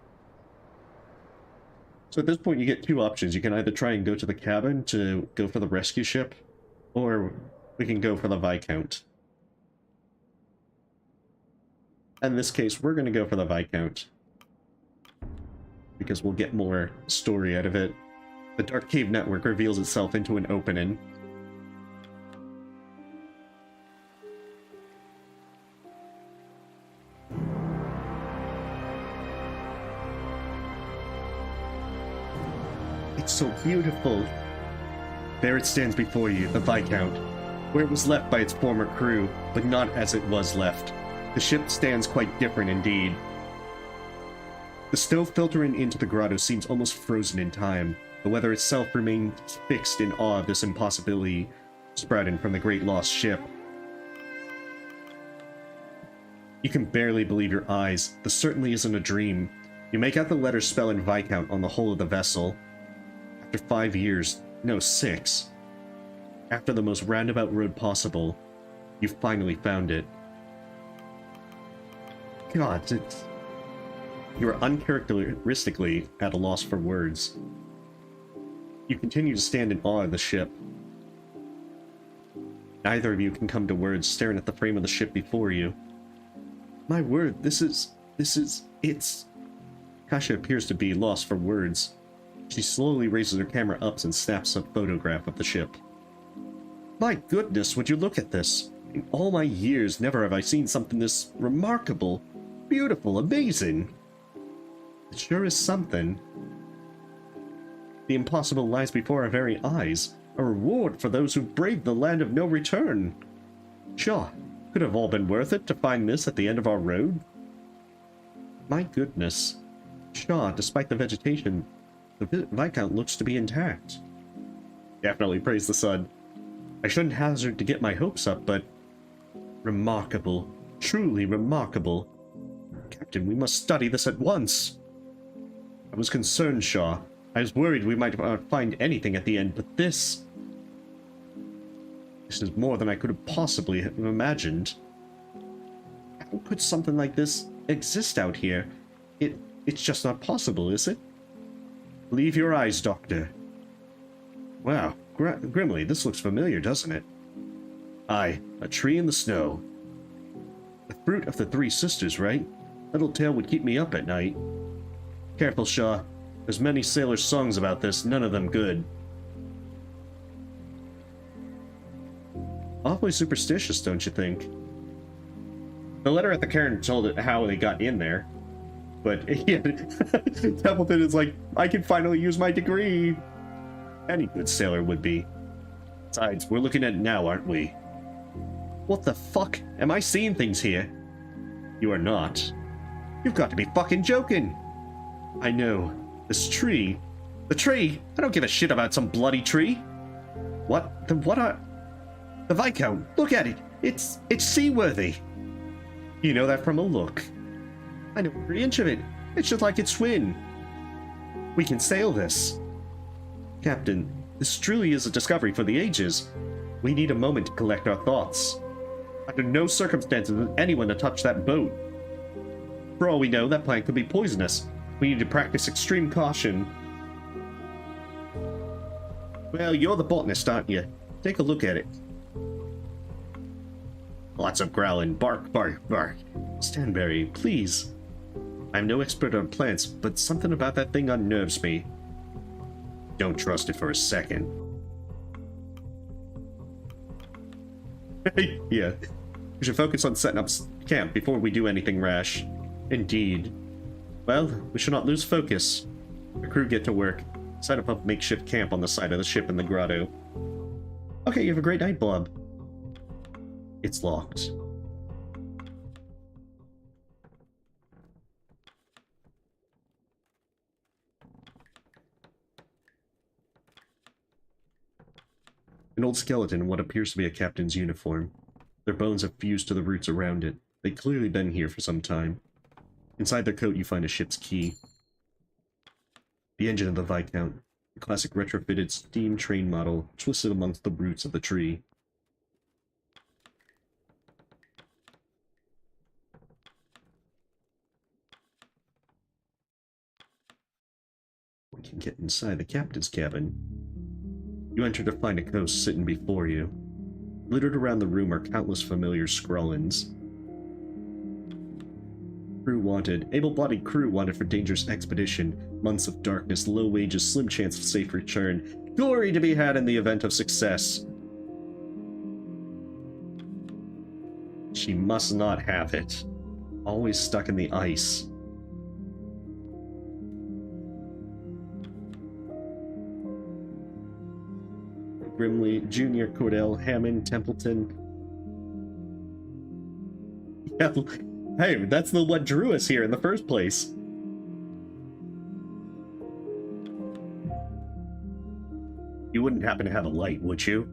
So at this point you get two options. You can either try and go to the cabin to go for the rescue ship, or we can go for the Viscount. In this case, we're going to go for the Viscount, because we'll get more story out of it. The Dark Cave Network reveals itself into an opening. It's so beautiful. There it stands before you, the Viscount, where it was left by its former crew, but not as it was left. The ship stands quite different indeed. The snow filtering into the grotto seems almost frozen in time. The weather itself remains fixed in awe of this impossibility sprouting from the great lost ship. You can barely believe your eyes. This certainly isn't a dream. You make out the letters spelling Viscount on the hull of the vessel. After 5 years, no, 6. After the most roundabout road possible, you finally found it. God, you are uncharacteristically at a loss for words. You continue to stand in awe of the ship. Neither of you can come to words, staring at the frame of the ship before you. My word, it's... Kasha appears to be lost for words. She slowly raises her camera up and snaps a photograph of the ship. My goodness, would you look at this? In all my years, never have I seen something this remarkable, beautiful, amazing. It sure is something. The impossible lies before our very eyes, a reward for those who braved the land of no return. Sure, could have all been worth it to find this at the end of our road. My goodness. Sure, despite the vegetation, the Viscount looks to be intact. Definitely praise the sun. I shouldn't hazard to get my hopes up, but... remarkable. Truly remarkable. Captain, we must study this at once. I was concerned, Shaw. I was worried we might not find anything at the end, but this... This is more than I could have possibly have imagined. How could something like this exist out here? It's just not possible, is it? Believe your eyes, Doctor. Wow, Grimly, this looks familiar, doesn't it? Aye, a tree in the snow. The fruit of the 3 sisters, right? Little tale would keep me up at night. Careful, Shaw. There's many sailors' songs about this, none of them good. Awfully superstitious, don't you think? The letter at the cairn told it how they got in there. But, yeah, Templeton is like, I can finally use my degree. Any good sailor would be. Besides, we're looking at it now, aren't we? What the fuck? Am I seeing things here? You are not. You've got to be fucking joking. I know. This tree. The tree? I don't give a shit about some bloody tree. What? The Viscount. Look at it. It's seaworthy. You know that from a look. I know every inch of it. It's just like its twin. We can sail this. Captain, this truly is a discovery for the ages. We need a moment to collect our thoughts. Under no circumstances is anyone to touch that boat. For all we know, that plant could be poisonous. We need to practice extreme caution. Well, you're the botanist, aren't you? Take a look at it. Lots of growling. Bark, bark, bark. Stanberry, please. I'm no expert on plants, but something about that thing unnerves me. Don't trust it for a second. Yeah. We should focus on setting up camp before we do anything rash. Indeed. Well, we should not lose focus. The crew get to work. Set up a makeshift camp on the side of the ship in the grotto. Okay, you have a great night, Bob. It's locked. An old skeleton in what appears to be a captain's uniform. Their bones have fused to the roots around it. They've clearly been here for some time. Inside their coat you find a ship's key. The engine of the Viscount, the classic retrofitted steam train model, twisted amongst the roots of the tree. We can get inside the captain's cabin. You enter to find a ghost sitting before you. Littered around the room are countless familiar scrawlings. Crew wanted. Able-bodied crew wanted for dangerous expedition. Months of darkness, low wages, slim chance of safe return. Glory to be had in the event of success. She must not have it. Always stuck in the ice. Grimley, Junior, Cordell, Hammond, Templeton. Yeah, hey, that's the what drew us here in the first place. You wouldn't happen to have a light, would you?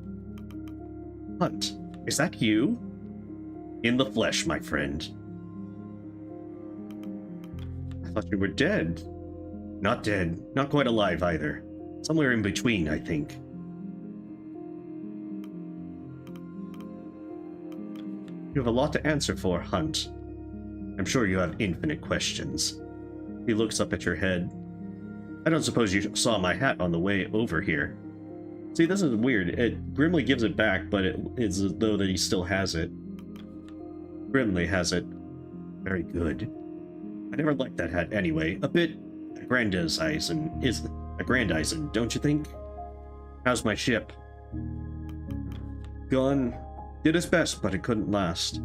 Hunt, is that you? In the flesh, my friend. I thought you were dead. Not dead, not quite alive either. Somewhere in between, I think. You have a lot to answer for, Hunt. I'm sure you have infinite questions. He looks up at your head. I don't suppose you saw my hat on the way over here. See, this is weird. Grimley gives it back, but it's as though that he still has it. Grimley has it. Very good. I never liked that hat anyway. A bit aggrandizing, don't you think? How's my ship? Gone. Did its best, but it couldn't last.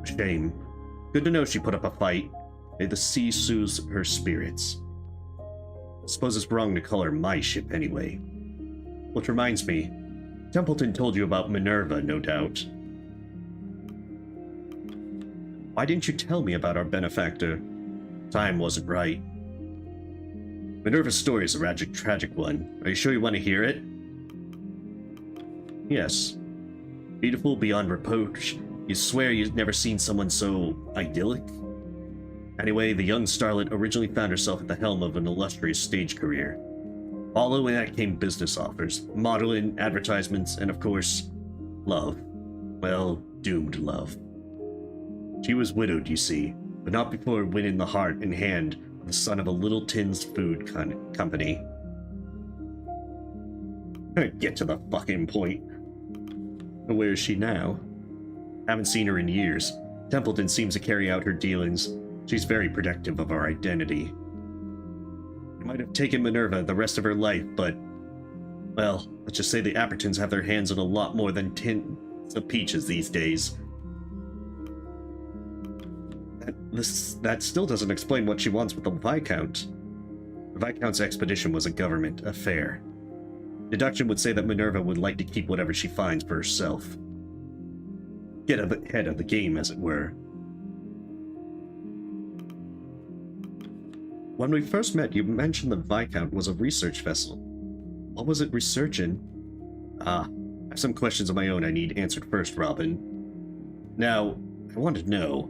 A shame. Good to know she put up a fight. May the sea soothe her spirits. Suppose it's wrong to call her my ship anyway. Which reminds me, Templeton told you about Minerva, no doubt. Why didn't you tell me about our benefactor? Time wasn't right. Minerva's story is a tragic one. Are you sure you want to hear it? Yes. Beautiful beyond reproach. You swear you've never seen someone so idyllic? Anyway, the young starlet originally found herself at the helm of an illustrious stage career. Following that came business offers, modeling, advertisements, and of course, love. Well, doomed love. She was widowed, you see, but not before winning the heart and hand of the son of a little tins food company. Get to the fucking point. Where is she now? Haven't seen her in years. Templeton seems to carry out her dealings. She's very protective of our identity. It might have taken Minerva the rest of her life, but... well, let's just say the Appertons have their hands on a lot more than tins of peaches these days. That still doesn't explain what she wants with the Viscount. The Viscount's expedition was a government affair. Deduction would say that Minerva would like to keep whatever she finds for herself. Get ahead of the game, as it were. When we first met, you mentioned the Viscount was a research vessel. What was it researching? I have some questions of my own I need answered first, Robin. Now, I want to know,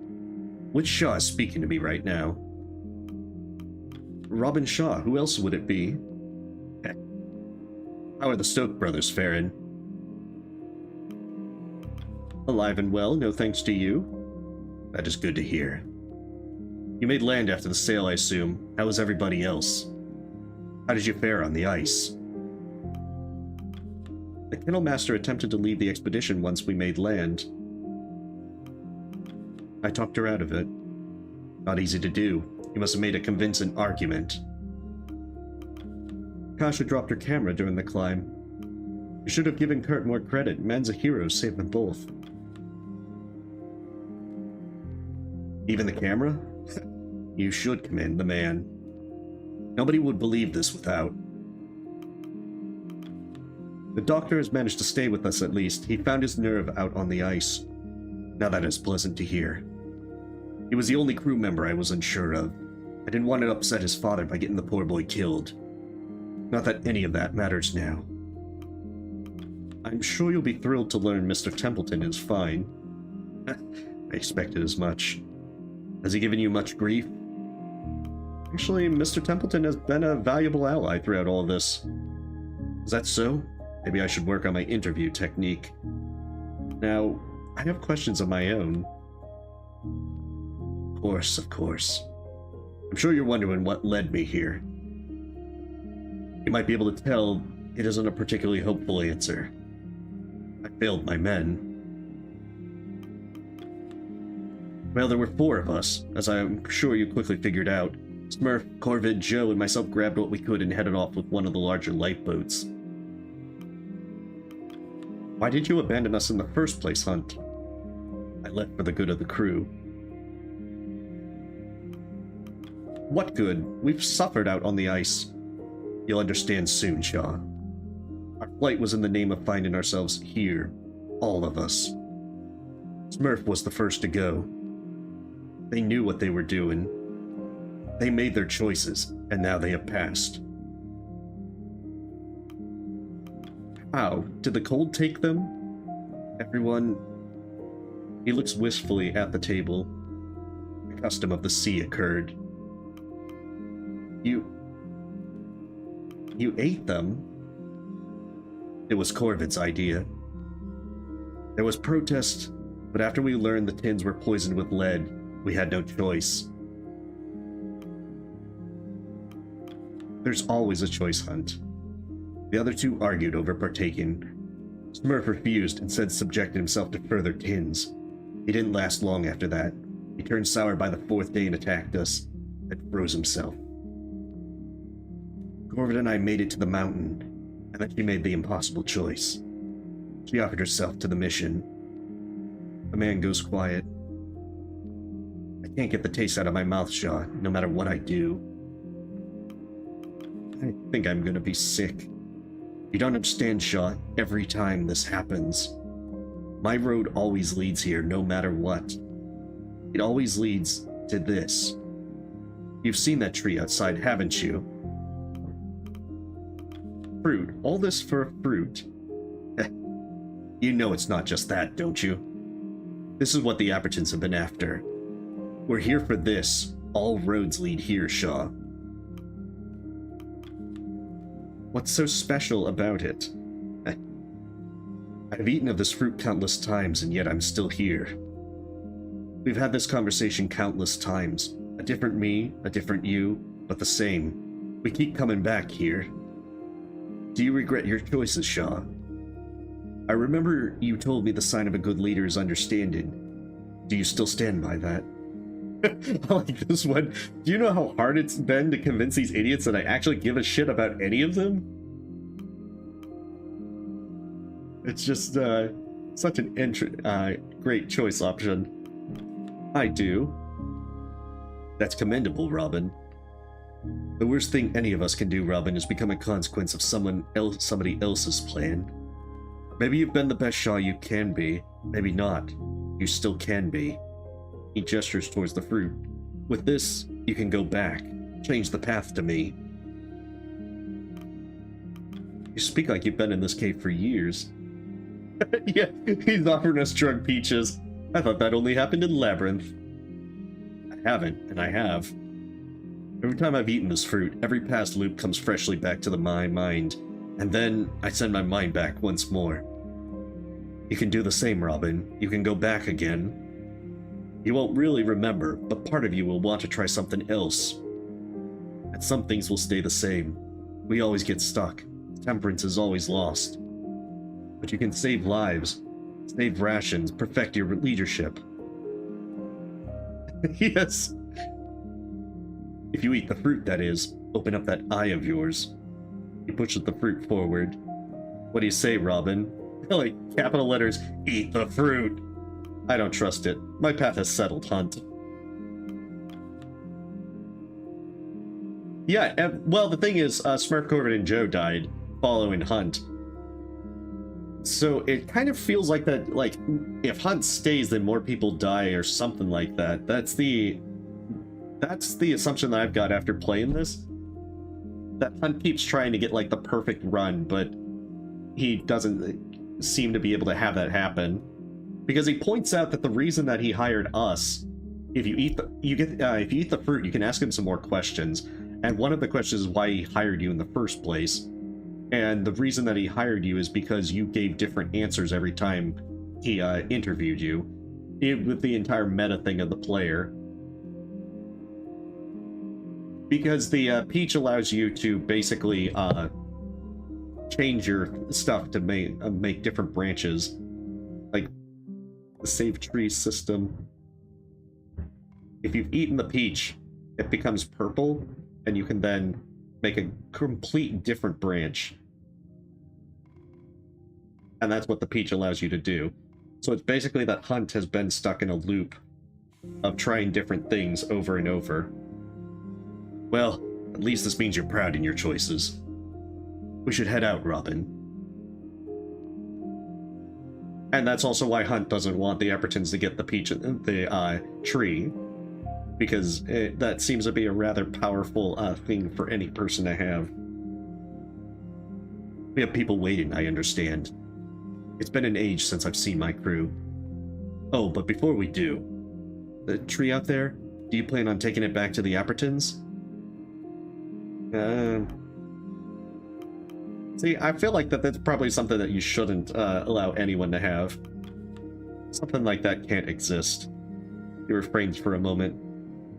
which Shaw is speaking to me right now? Robin Shaw, who else would it be? How are the Stoke brothers faring? Alive and well, no thanks to you. That is good to hear. You made land after the sail, I assume. How was everybody else? How did you fare on the ice? The Kennel Master attempted to lead the expedition once we made land. I talked her out of it. Not easy to do. You must have made a convincing argument. Kasha dropped her camera during the climb. You should have given Kurt more credit. Man's a hero, saved them both. Even the camera? You should commend the man. Nobody would believe this without. The doctor has managed to stay with us at least. He found his nerve out on the ice. Now that is pleasant to hear. He was the only crew member I was unsure of. I didn't want to upset his father by getting the poor boy killed. Not that any of that matters now. I'm sure you'll be thrilled to learn Mr. Templeton is fine. I expected as much. Has he given you much grief? Actually, Mr. Templeton has been a valuable ally throughout all this. Is that so? Maybe I should work on my interview technique. Now, I have questions of my own. Of course, of course. I'm sure you're wondering what led me here. You might be able to tell it isn't a particularly hopeful answer. I failed my men. Well, there were 4 of us, as I'm sure you quickly figured out. Smurf, Corvid, Joe, and myself grabbed what we could and headed off with one of the larger lifeboats. Why did you abandon us in the first place, Hunt? I left for the good of the crew. What good? We've suffered out on the ice. You'll understand soon, Shaw. Our flight was in the name of finding ourselves here. All of us. Smurf was the first to go. They knew what they were doing. They made their choices, and now they have passed. How? Did the cold take them? Everyone... He looks wistfully at the table. The custom of the sea occurred. You ate them? It was Corvid's idea. There was protest, but after we learned the tins were poisoned with lead, we had no choice. There's always a choice, Hunt. The other 2 argued over partaking. Smurf refused and said subjected himself to further tins. He didn't last long after that. He turned sour by the 4th day and attacked us, then froze himself. Corvid and I made it to the mountain, and then she made the impossible choice. She offered herself to the mission. The man goes quiet. I can't get the taste out of my mouth, Shaw, no matter what I do. I think I'm gonna be sick. You don't understand, Shaw. Every time this happens. My road always leads here, no matter what. It always leads to this. You've seen that tree outside, haven't you? Fruit. All this for fruit. You know it's not just that, don't you? This is what the Appertons have been after. We're here for this. All roads lead here, Shaw. What's so special about it? I've eaten of this fruit countless times, and yet I'm still here. We've had this conversation countless times. A different me, a different you, but the same. We keep coming back here. Do you regret your choices, Shaw? I remember you told me the sign of a good leader is understanding. Do you still stand by that? I like this one. Do you know how hard it's been to convince these idiots that I actually give a shit about any of them? It's just, such an great choice option. I do. That's commendable, Robin. The worst thing any of us can do, Robin, is become a consequence of somebody else's plan. Maybe you've been the best Shaw you can be. Maybe not. You still can be. He gestures towards the fruit. With this, you can go back. Change the path to me. You speak like you've been in this cave for years. Yeah, he's offering us drug peaches. I thought that only happened in Labyrinth. I haven't, and I have. Every time I've eaten this fruit, every past loop comes freshly back to my mind, and then I send my mind back once more. You can do the same, Robin. You can go back again. You won't really remember, but part of you will want to try something else. And some things will stay the same. We always get stuck. Temperance is always lost. But you can save lives, save rations, perfect your leadership. Yes. If you eat the fruit, that is, open up that eye of yours. He pushes the fruit forward. What do you say, Robin? Like, capital letters, eat the fruit. I don't trust it. My path has settled, Hunt. Yeah, well, the thing is, Smurf, Corbin, and Joe died following Hunt. So it kind of feels like that, like, if Hunt stays, then more people die or something like that. That's the assumption that I've got after playing this. That Hunt keeps trying to get, like, the perfect run, but he doesn't seem to be able to have that happen. Because he points out that the reason that he hired us, if you eat the fruit, you can ask him some more questions. And one of the questions is why he hired you in the first place. And the reason that he hired you is because you gave different answers every time he interviewed you, with the entire meta thing of the player. Because the peach allows you to basically change your stuff to make different branches, like the save tree system. If you've eaten the peach, it becomes purple, and you can then make a complete different branch. And that's what the peach allows you to do. So it's basically that Hunt has been stuck in a loop of trying different things over and over. Well, at least this means you're proud in your choices. We should head out, Robin. And that's also why Hunt doesn't want the Eppertons to get the peach in the tree, because that seems to be a rather powerful thing for any person to have. We have people waiting, I understand. It's been an age since I've seen my crew. Oh, but before we do, the tree out there, do you plan on taking it back to the Eppertons? See, I feel like that's probably something that you shouldn't allow anyone to have. Something like that can't exist. He refrains for a moment.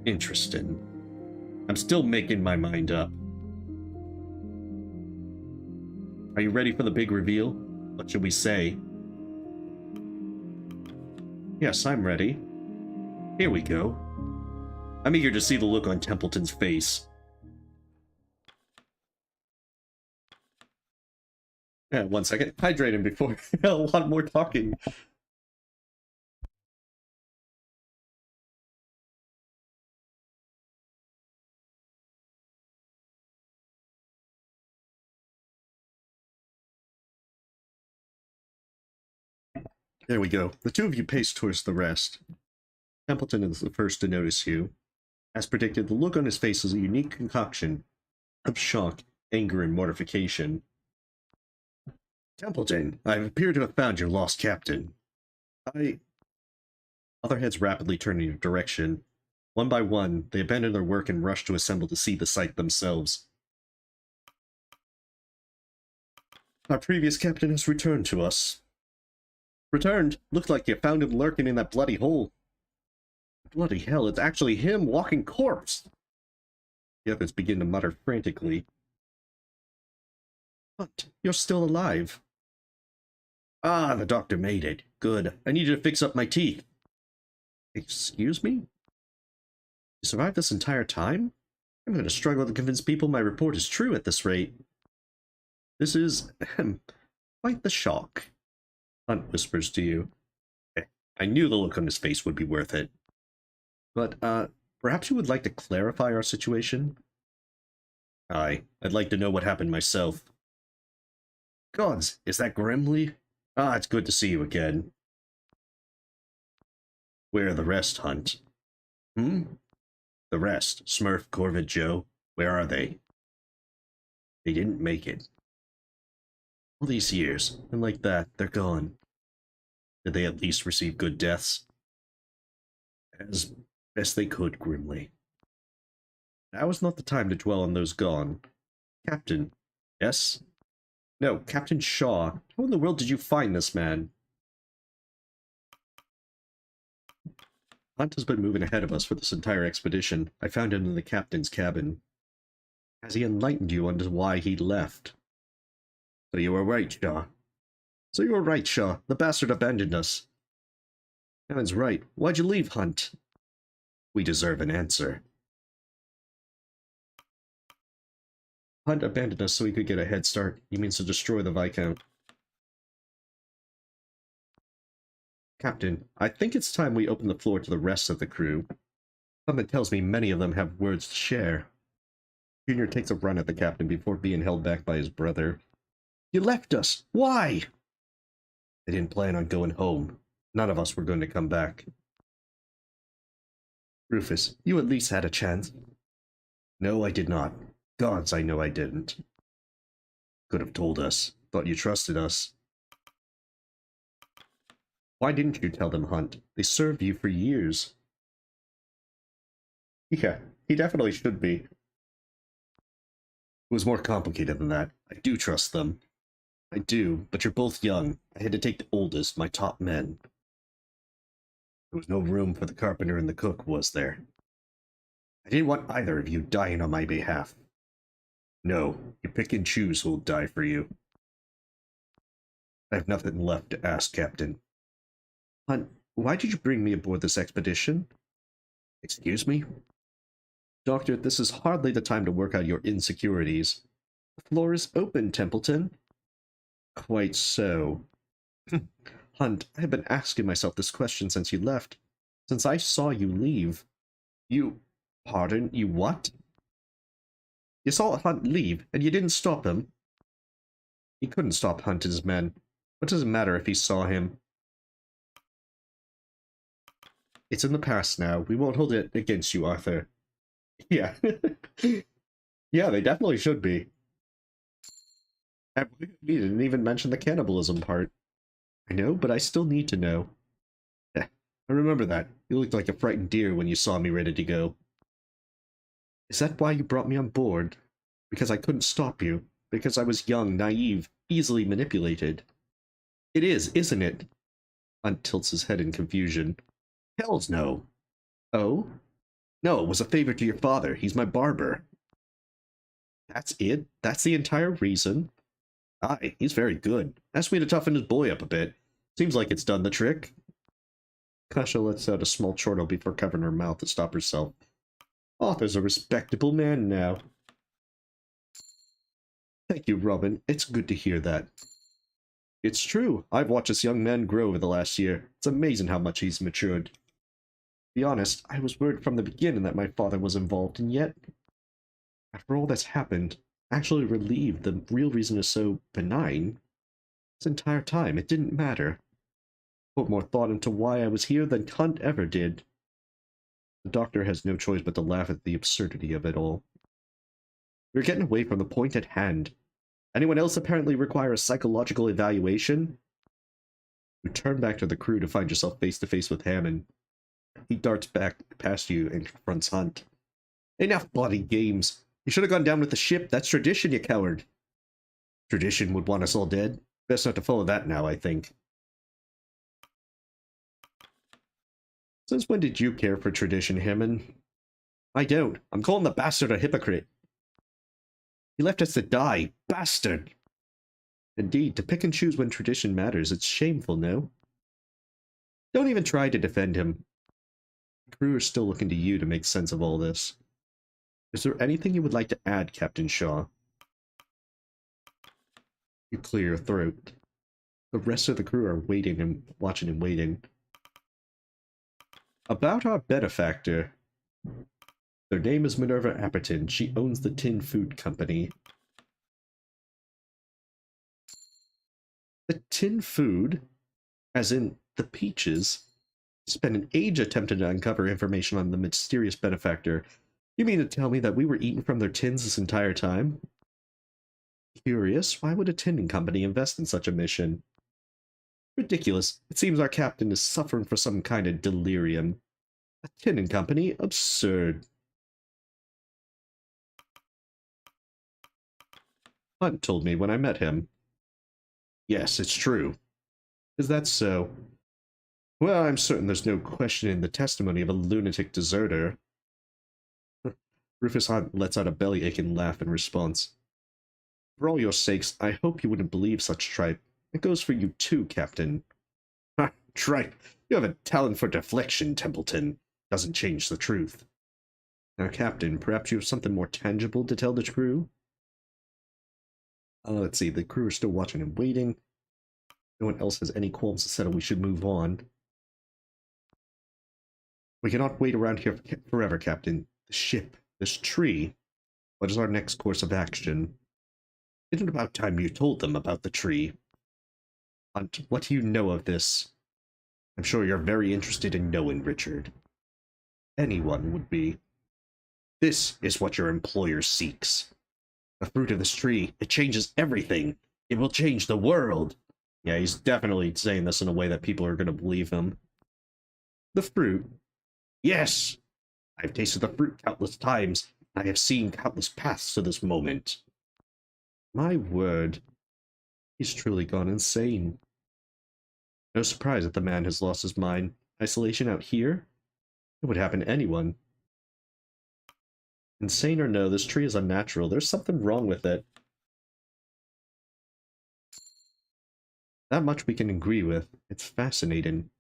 Interesting. I'm still making my mind up. Are you ready for the big reveal? What should we say? Yes, I'm ready. Here we go. I'm eager to see the look on Templeton's face. Yeah, 1 second. Hydrate him before a lot more talking. There we go. The two of you pace towards the rest. Templeton is the first to notice you. As predicted, the look on his face is a unique concoction of shock, anger, and mortification. Templeton, I appear to have found your lost captain. Other heads rapidly turn in your direction. One by one, they abandon their work and rush to assemble to see the sight themselves. Our previous captain has returned to us. Returned? Looked like you found him lurking in that bloody hole. Bloody hell, it's actually him, walking corpse! The others begin to mutter frantically. But you're still alive. Ah, the doctor made it. Good. I need you to fix up my teeth. Excuse me? You survived this entire time? I'm going to struggle to convince people my report is true at this rate. This is quite the shock. Hunt whispers to you. I knew the look on his face would be worth it. But, perhaps you would like to clarify our situation? Aye, I'd like to know what happened myself. Gods, is that Grimley? Ah, it's good to see you again. Where are the rest, Hunt? The rest, Smurf, Corvid, Joe, where are they? They didn't make it. All these years, and like that, they're gone. Did they at least receive good deaths? As best they could, Grimly. Now is not the time to dwell on those gone. Captain, yes? No, Captain Shaw. How in the world did you find this man? Hunt has been moving ahead of us for this entire expedition. I found him in the captain's cabin. Has he enlightened you on why he left? So you were right, Shaw. The bastard abandoned us. Heaven's right. Why'd you leave, Hunt? We deserve an answer. Hunt abandoned us so he could get a head start. He means to destroy the Viscount. Captain, I think it's time we open the floor to the rest of the crew. Something tells me many of them have words to share. Junior takes a run at the captain before being held back by his brother. You left us! Why? I didn't plan on going home. None of us were going to come back. Rufus, you at least had a chance. No, I did not. Gods, I know I didn't. Could have told us. Thought you trusted us. Why didn't you tell them, Hunt? They served you for years. Yeah, he definitely should be. It was more complicated than that. I do trust them. I do, but you're both young. I had to take the oldest, my top men. There was no room for the carpenter and the cook, was there? I didn't want either of you dying on my behalf. No, you pick and choose who'll die for you. I have nothing left to ask, Captain. Hunt, why did you bring me aboard this expedition? Excuse me? Doctor, this is hardly the time to work out your insecurities. The floor is open, Templeton. Quite so. Hunt, I have been asking myself this question since you left. Since I saw you leave. You... Pardon, you what? You saw Hunt leave, and you didn't stop him. He couldn't stop Hunt and his men. What does it matter if he saw him? It's in the past now. We won't hold it against you, Arthur. Yeah. Yeah, they definitely should be. And we didn't even mention the cannibalism part. I know, but I still need to know. I remember that. You looked like a frightened deer when you saw me ready to go. Is that why you brought me on board? Because I couldn't stop you? Because I was young, naive, easily manipulated? It is, isn't it? Hunt tilts his head in confusion. Hells no. Oh? No, it was a favor to your father. He's my barber. That's it? That's the entire reason? Aye, he's very good. Asked me to toughen his boy up a bit. Seems like it's done the trick. Kasha lets out a small chortle before covering her mouth to stop herself. Arthur's a respectable man now. Thank you, Robin. It's good to hear that. It's true. I've watched this young man grow over the last year. It's amazing how much he's matured. To be honest, I was worried from the beginning that my father was involved, and yet, after all that's happened, actually relieved the real reason is so benign. This entire time, it didn't matter. Put more thought into why I was here than Hunt ever did. The doctor has no choice but to laugh at the absurdity of it all. We're getting away from the point at hand. Anyone else apparently require a psychological evaluation? You turn back to the crew to find yourself face to face with Hammond. He darts back past you and confronts Hunt. Enough bloody games. You should have gone down with the ship. That's tradition, you coward. Tradition would want us all dead. Best not to follow that now, I think. Since when did you care for tradition, Hammond? I don't. I'm calling the bastard a hypocrite. He left us to die. Bastard! Indeed, to pick and choose when tradition matters, it's shameful, no? Don't even try to defend him. The crew are still looking to you to make sense of all this. Is there anything you would like to add, Captain Shaw? You clear your throat. The rest of the crew are waiting and watching and waiting. About our benefactor. Their name is Minerva Apperton. She owns the Tin Food Company. The Tin Food, as in the peaches, spent an age attempting to uncover information on the mysterious benefactor. You mean to tell me that we were eating from their tins this entire time? Curious, why would a tinning company invest in such a mission? Ridiculous. It seems our captain is suffering from some kind of delirium. A tinning company? Absurd. Hunt told me when I met him. Yes, it's true. Is that so? Well, I'm certain there's no questioning the testimony of a lunatic deserter. Rufus Hunt lets out a belly-aching laugh in response. For all your sakes, I hope you wouldn't believe such tripe. It goes for you too, Captain. Ha! Tripe! You have a talent for deflection, Templeton. Doesn't change the truth. Now, Captain, perhaps you have something more tangible to tell the crew? Let's see, the crew are still watching and waiting. No one else has any qualms to settle. We should move on. We cannot wait around here forever, Captain. The ship, this tree. What is our next course of action? Isn't it about time you told them about the tree? Hunt, what do you know of this? I'm sure you're very interested in knowing, Richard. Anyone would be. This is what your employer seeks. The fruit of this tree, it changes everything. It will change the world. Yeah, he's definitely saying this in a way that people are going to believe him. The fruit? Yes! I've tasted the fruit countless times. I have seen countless paths to this moment. My word. He's truly gone insane. No surprise that the man has lost his mind. Isolation out here? It would happen to anyone. Insane or no, this tree is unnatural. There's something wrong with it. That much we can agree with. It's fascinating.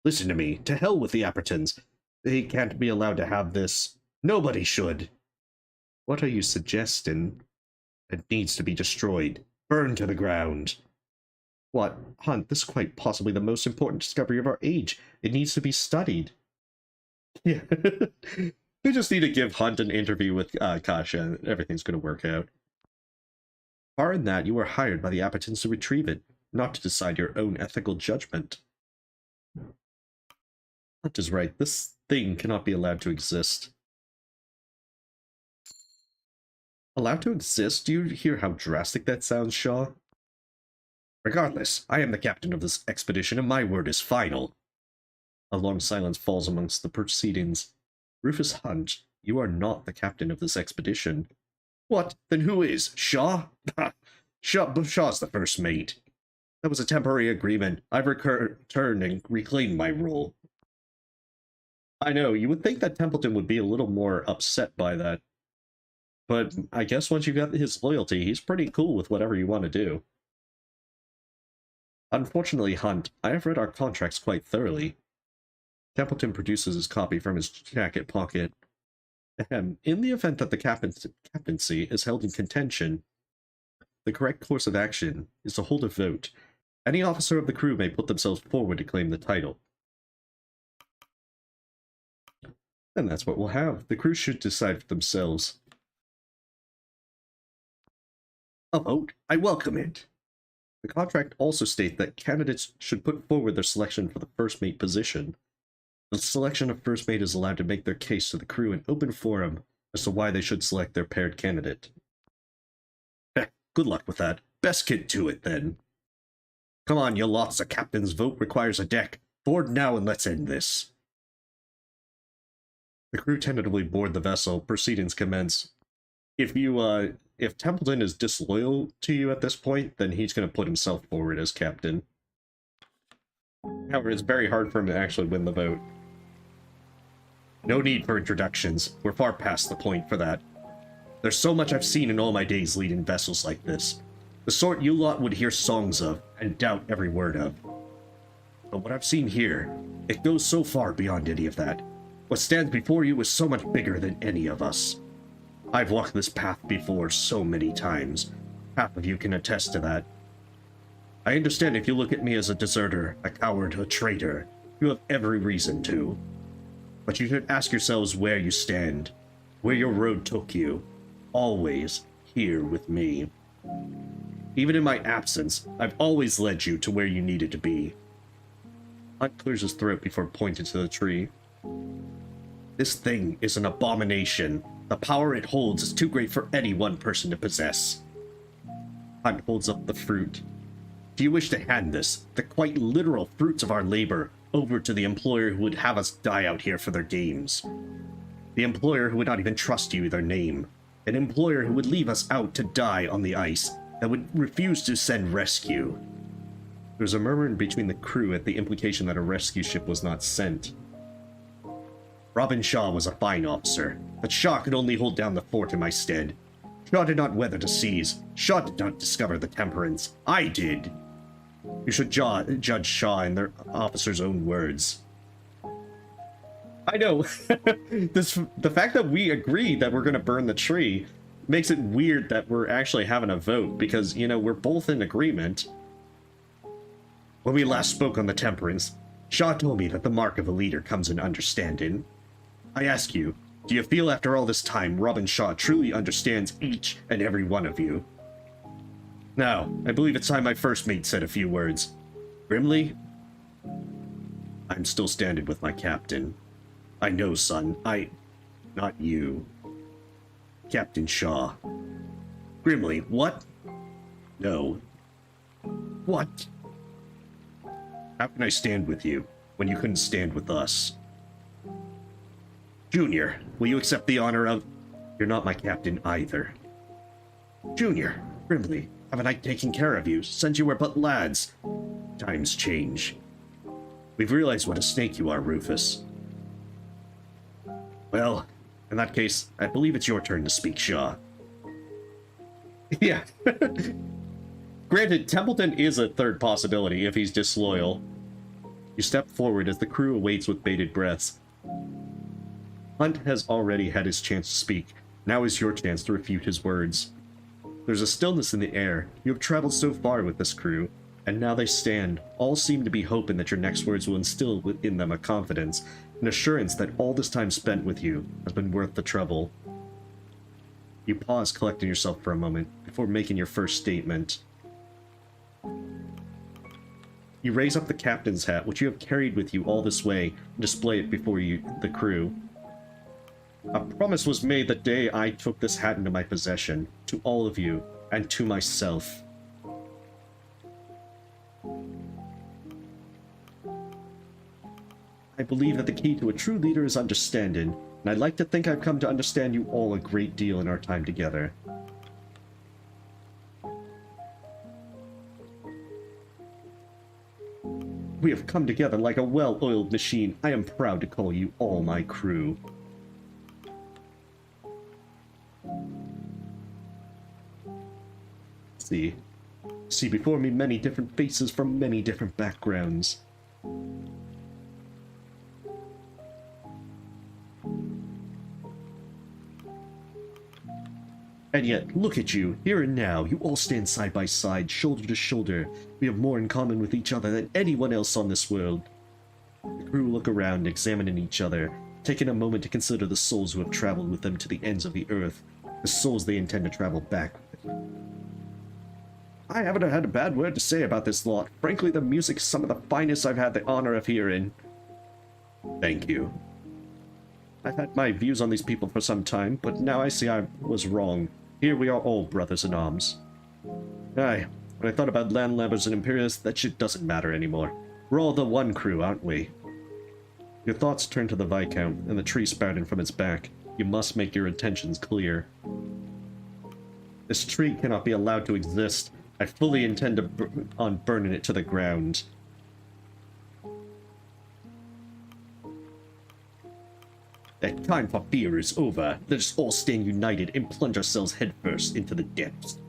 Listen to me. To hell with the Appertons. They can't be allowed to have this. Nobody should. What are you suggesting? It needs to be destroyed. Burned to the ground. What? Hunt, this is quite possibly the most important discovery of our age. It needs to be studied. Yeah. We just need to give Hunt an interview with Kasha, and everything's going to work out. Far in that, you were hired by the Appertons to retrieve it, not to decide your own ethical judgment. Hunt is right. This thing cannot be allowed to exist. Allowed to exist? Do you hear how drastic that sounds, Shaw? Regardless, I am the captain of this expedition, and my word is final. A long silence falls amongst the proceedings. Rufus Hunt, you are not the captain of this expedition. What? Then who is? Shaw? Shaw's the first mate. That was a temporary agreement. I've returned and reclaimed my role. I know, you would think that Templeton would be a little more upset by that. But I guess once you got his loyalty, he's pretty cool with whatever you want to do. Unfortunately, Hunt, I have read our contracts quite thoroughly. Templeton produces his copy from his jacket pocket. In the event that the captaincy is held in contention, the correct course of action is to hold a vote. Any officer of the crew may put themselves forward to claim the title. And that's what we'll have. The crew should decide for themselves. A vote? I welcome it. The contract also states that candidates should put forward their selection for the first mate position. The selection of first mate is allowed to make their case to the crew in open forum as to why they should select their paired candidate. Good luck with that. Best get to it, then. Come on, you lots, the captain's vote requires a deck. Board now and let's end this. The crew tentatively board the vessel. Proceedings commence. If Templeton is disloyal to you at this point, then he's going to put himself forward as captain. However, it's very hard for him to actually win the vote. No need for introductions. We're far past the point for that. There's so much I've seen in all my days leading vessels like this. The sort you lot would hear songs of, and doubt every word of. But what I've seen here, it goes so far beyond any of that. What stands before you is so much bigger than any of us. I've walked this path before so many times. Half of you can attest to that. I understand if you look at me as a deserter, a coward, a traitor. You have every reason to. But you should ask yourselves where you stand, where your road took you. Always here with me. Even in my absence, I've always led you to where you needed to be. Hunt clears his throat before pointing to the tree. This thing is an abomination. The power it holds is too great for any one person to possess. Hunt holds up the fruit. Do you wish to hand this, the quite literal fruits of our labor, over to the employer who would have us die out here for their games? The employer who would not even trust you their name. An employer who would leave us out to die on the ice, that would refuse to send rescue. There was a murmur in between the crew at the implication that a rescue ship was not sent. Robin Shaw was a fine officer, but Shaw could only hold down the fort in my stead. Shaw did not weather the seas. Shaw did not discover the Temperance. I did. You should judge Shaw in their officer's own words. I know. The fact that we agree that we're going to burn the tree makes it weird that we're actually having a vote, because, you know, we're both in agreement. When we last spoke on the Temperance, Shaw told me that the mark of a leader comes in understanding. I ask you, Do you feel after all this time Robin Shaw truly understands each and every one of you? Now, I believe it's time my first mate said a few words. Grimly, I'm still standing with my captain. I know, son. Not you. Captain Shaw. Grimly, what? No. What? How can I stand with you when you couldn't stand with us? Junior, will you accept the honor of... You're not my captain either. Junior, Grimly, haven't I taken care of you since you were but lads? Times change. We've realized what a snake you are, Rufus. Well, in that case, I believe it's your turn to speak, Shaw. Yeah. Granted, Templeton is a third possibility if he's disloyal. You step forward as the crew awaits with bated breaths. Hunt has already had his chance to speak. Now is your chance to refute his words. There's a stillness in the air. You have traveled so far with this crew, and now they stand. All seem to be hoping that your next words will instill within them a confidence, an assurance that all this time spent with you has been worth the trouble. You pause, collecting yourself for a moment, before making your first statement. You raise up the captain's hat, which you have carried with you all this way, and display it before the crew. A promise was made the day I took this hat into my possession, to all of you, and to myself. I believe that the key to a true leader is understanding, and I'd like to think I've come to understand you all a great deal in our time together. We have come together like a well-oiled machine. I am proud to call you all my crew. See before me many different faces from many different backgrounds. And yet, look at you, here and now, you all stand side by side, shoulder to shoulder. We have more in common with each other than anyone else on this world. The crew look around, examining each other, taking a moment to consider the souls who have traveled with them to the ends of the earth, the souls they intend to travel back with. I haven't had a bad word to say about this lot. Frankly, the music's some of the finest I've had the honor of hearing. Thank you. I've had my views on these people for some time, but now I see I was wrong. Here we are all brothers in arms. Aye, when I thought about landlubbers and imperialists, that shit doesn't matter anymore. We're all the one crew, aren't we? Your thoughts turn to the Viscount and the tree sprouting from its back. You must make your intentions clear. This tree cannot be allowed to exist. I fully intend on burning it to the ground. That time for fear is over. Let us all stand united and plunge ourselves headfirst into the depths.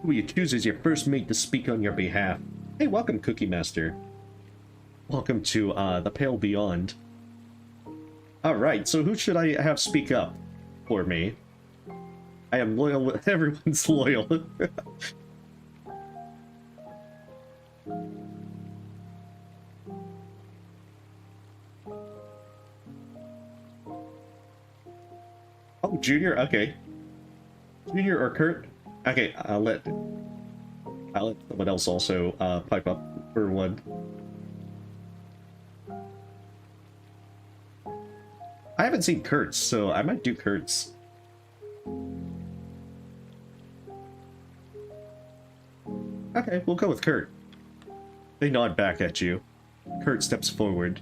Who you choose as your first mate to speak on your behalf? Hey, welcome, Cookie Master. Welcome to the Pale Beyond. Alright, so who should I have speak up for me? I am loyal with everyone's loyal. Oh, Junior? Okay. Junior or Kurt? Okay, I'll let someone else also pipe up for one. I haven't seen Kurt's, so I might do Kurt's. Okay, we'll go with Kurt. They nod back at you. Kurt steps forward.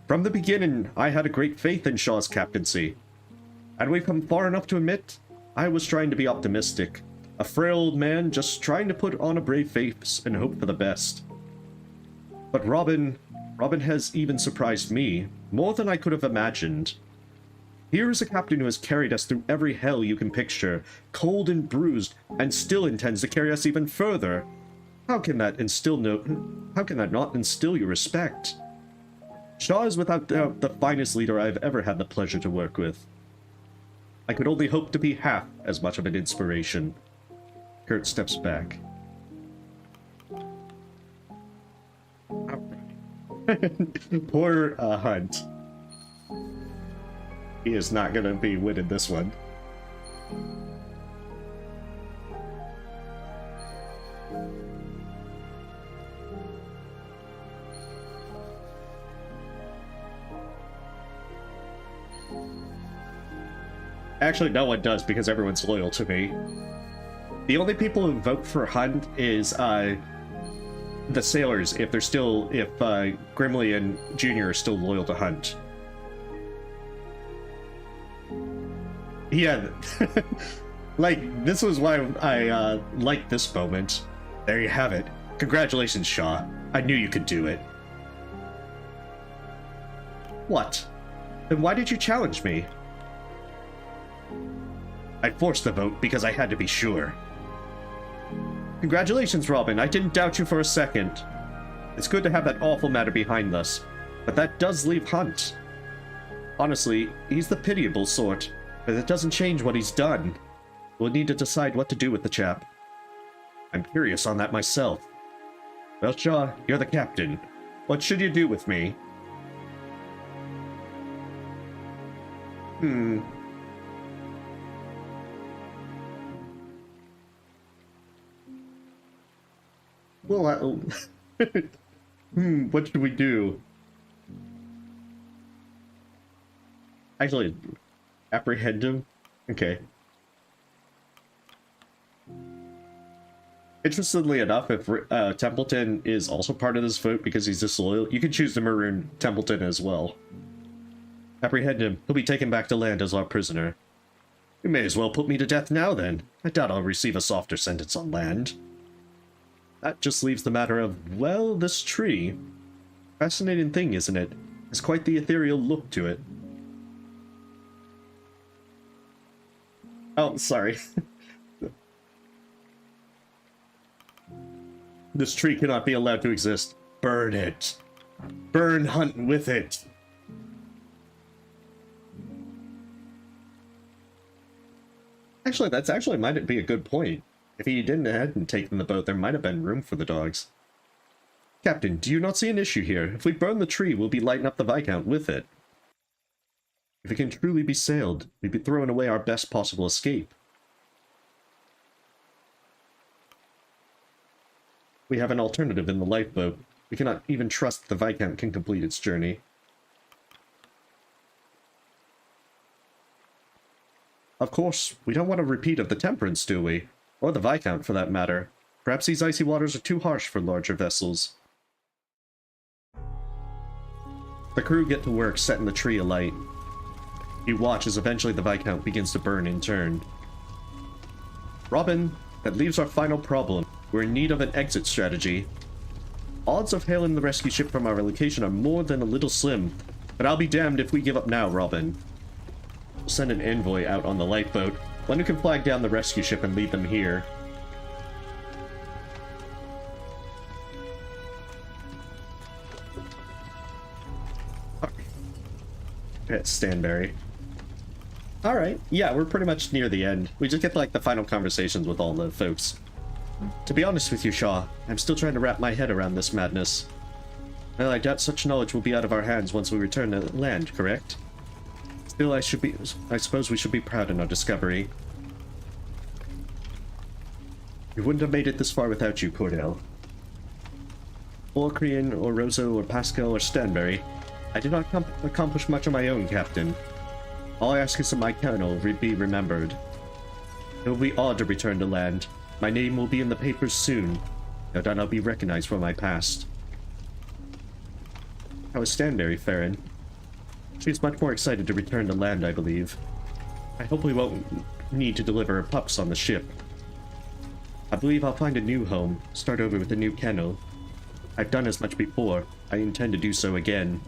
From the beginning, I had a great faith in Shaw's captaincy. Had we come far enough to admit, I was trying to be optimistic. A frail old man just trying to put on a brave face and hope for the best. But Robin has even surprised me, more than I could have imagined. Here is a captain who has carried us through every hell you can picture, cold and bruised, and still intends to carry us even further. How can that not instill your respect? Shaw is without doubt the finest leader I have ever had the pleasure to work with. I could only hope to be half as much of an inspiration. Kurt steps back. Poor Hunt. He is not gonna be winning this one. Actually, no one does because everyone's loyal to me. The only people who vote for Hunt is the sailors, if Grimly and Junior are still loyal to Hunt. Yeah, like, this was why I liked this moment. There you have it. Congratulations, Shaw. I knew you could do it. What? Then why did you challenge me? I forced the vote because I had to be sure. Congratulations, Robin. I didn't doubt you for a second. It's good to have that awful matter behind us, but that does leave Hunt. Honestly, he's the pitiable sort, but it doesn't change what he's done. We'll need to decide what to do with the chap. I'm curious on that myself. Well, Shaw, you're the captain. What should you do with me? Well, what should we do? Actually, apprehend him? Okay. Interestingly enough, if Templeton is also part of this vote because he's disloyal, you can choose to maroon Templeton as well. Apprehend him. He'll be taken back to land as our prisoner. You may as well put me to death now, then. I doubt I'll receive a softer sentence on land. That just leaves the matter of, well, this tree. Fascinating thing, isn't it? Has quite the ethereal look to it. Oh, sorry. This tree cannot be allowed to exist. Burn it. Burn Hunt with it. Actually, that's actually might be a good point. If he hadn't taken the boat, there might have been room for the dogs. Captain, do you not see an issue here? If we burn the tree, we'll be lighting up the Viscount with it. If it can truly be sailed, we'd be throwing away our best possible escape. We have an alternative in the lifeboat. We cannot even trust the Viscount can complete its journey. Of course, we don't want a repeat of the Temperance, do we? Or the Viscount, for that matter. Perhaps these icy waters are too harsh for larger vessels. The crew get to work setting the tree alight. You watch as eventually the Viscount begins to burn in turn. Robin, that leaves our final problem. We're in need of an exit strategy. Odds of hailing the rescue ship from our location are more than a little slim, but I'll be damned if we give up now, Robin. We'll send an envoy out on the lifeboat, one who can flag down the rescue ship and lead them here. Stanberry. Alright, yeah, we're pretty much near the end. We just get like the final conversations with all the folks. To be honest with you, Shaw, I'm still trying to wrap my head around this madness. Well, I doubt such knowledge will be out of our hands once we return to land, correct? Still, I suppose we should be proud in our discovery. We wouldn't have made it this far without you, Cordell. Or Krian, or Rosa, or Pascal, or Stanberry. I did not accomplish much on my own, Captain. All I ask is that my colonel be remembered. It will be odd to return to land. My name will be in the papers soon. No doubt I'll be recognized for my past. How is Stanberry faring? She's much more excited to return to land, I believe. I hope we won't need to deliver her pups on the ship. I believe I'll find a new home, start over with a new kennel. I've done as much before. I intend to do so again.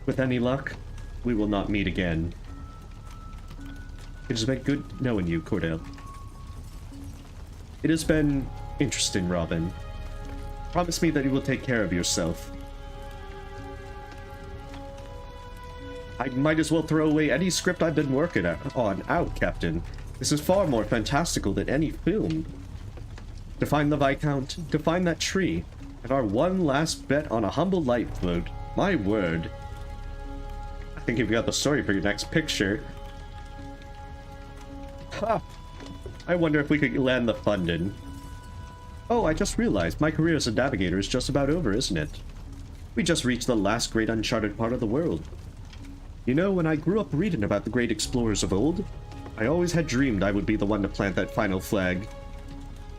With any luck, we will not meet again. It has been good knowing you, Cordell. It has been interesting, Robin. Promise me that you will take care of yourself. I might as well throw away any script I've been working on out, Captain. This is far more fantastical than any film. To find the Viscount, to find that tree, and our one last bet on a humble lifeboat. My word. think you've got the story for your next picture. Huh. I wonder if we could land the funding. Oh, I just realized my career as a navigator is just about over, isn't it? We just reached the last great uncharted part of the world. You know, when I grew up reading about the great explorers of old, I always had dreamed I would be the one to plant that final flag.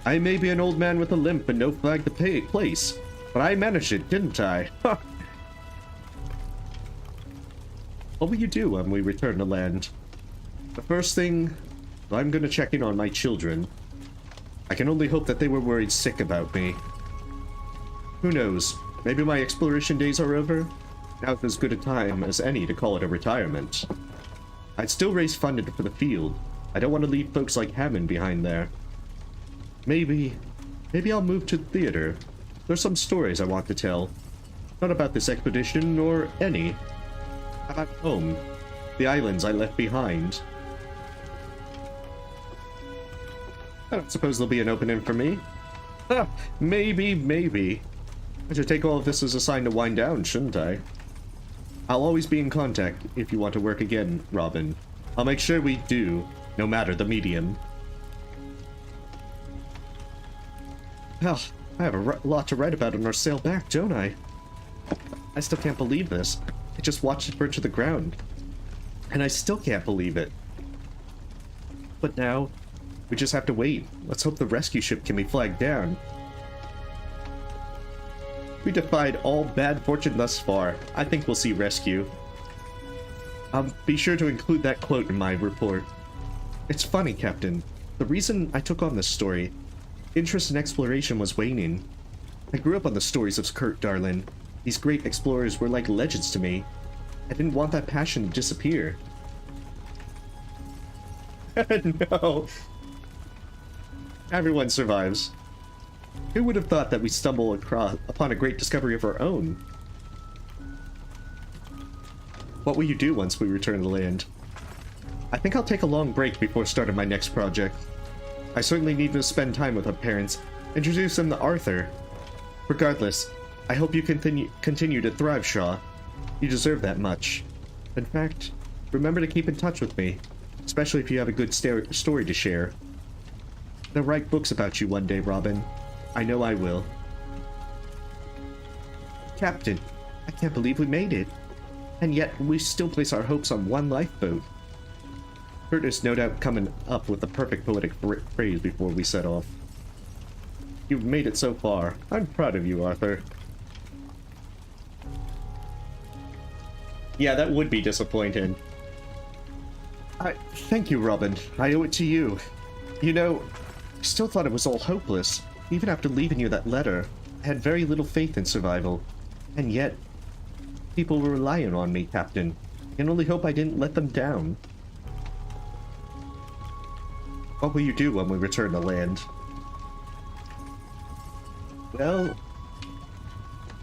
I may be an old man with a limp and no flag to place, but I managed it, didn't I? What will you do when we return to land? The first thing, I'm gonna check in on my children. I can only hope that they were worried sick about me. Who knows, maybe my exploration days are over? Now's as good a time as any to call it a retirement. I'd still raise funding for the field. I don't want to leave folks like Hammond behind there. Maybe I'll move to the theater. There's some stories I want to tell. Not about this expedition, or any. About home. The islands I left behind. I don't suppose there'll be an opening for me. Maybe. I should take all of this as a sign to wind down, shouldn't I? I'll always be in contact if you want to work again, Robin. I'll make sure we do, no matter the medium. Well, I have a lot to write about on our sail back, don't I? I still can't believe this. I just watched it burn to the ground. And I still can't believe it. But now, we just have to wait. Let's hope the rescue ship can be flagged down. We defied all bad fortune thus far. I think we'll see rescue. I'll be sure to include that quote in my report. It's funny, Captain. The reason I took on this story, interest in exploration was waning. I grew up on the stories of Kurt Darlin. These great explorers were like legends to me. I didn't want that passion to disappear. No. Everyone survives. Who would have thought that we stumble upon a great discovery of our own? What will you do once we return to land? I think I'll take a long break before starting my next project. I certainly need to spend time with our parents, introduce them to Arthur. Regardless, I hope you continue to thrive, Shaw. You deserve that much. In fact, remember to keep in touch with me, especially if you have a good story to share. They'll write books about you one day, Robin. I know I will. Captain, I can't believe we made it. And yet, we still place our hopes on one lifeboat. Kurt is no doubt coming up with the perfect poetic phrase before we set off. You've made it so far. I'm proud of you, Arthur. Yeah, that would be disappointing. Thank you, Robin. I owe it to you. You know, I still thought it was all hopeless. Even after leaving you that letter, I had very little faith in survival. And yet, people were relying on me, Captain. I can only hope I didn't let them down. What will you do when we return to land? Well...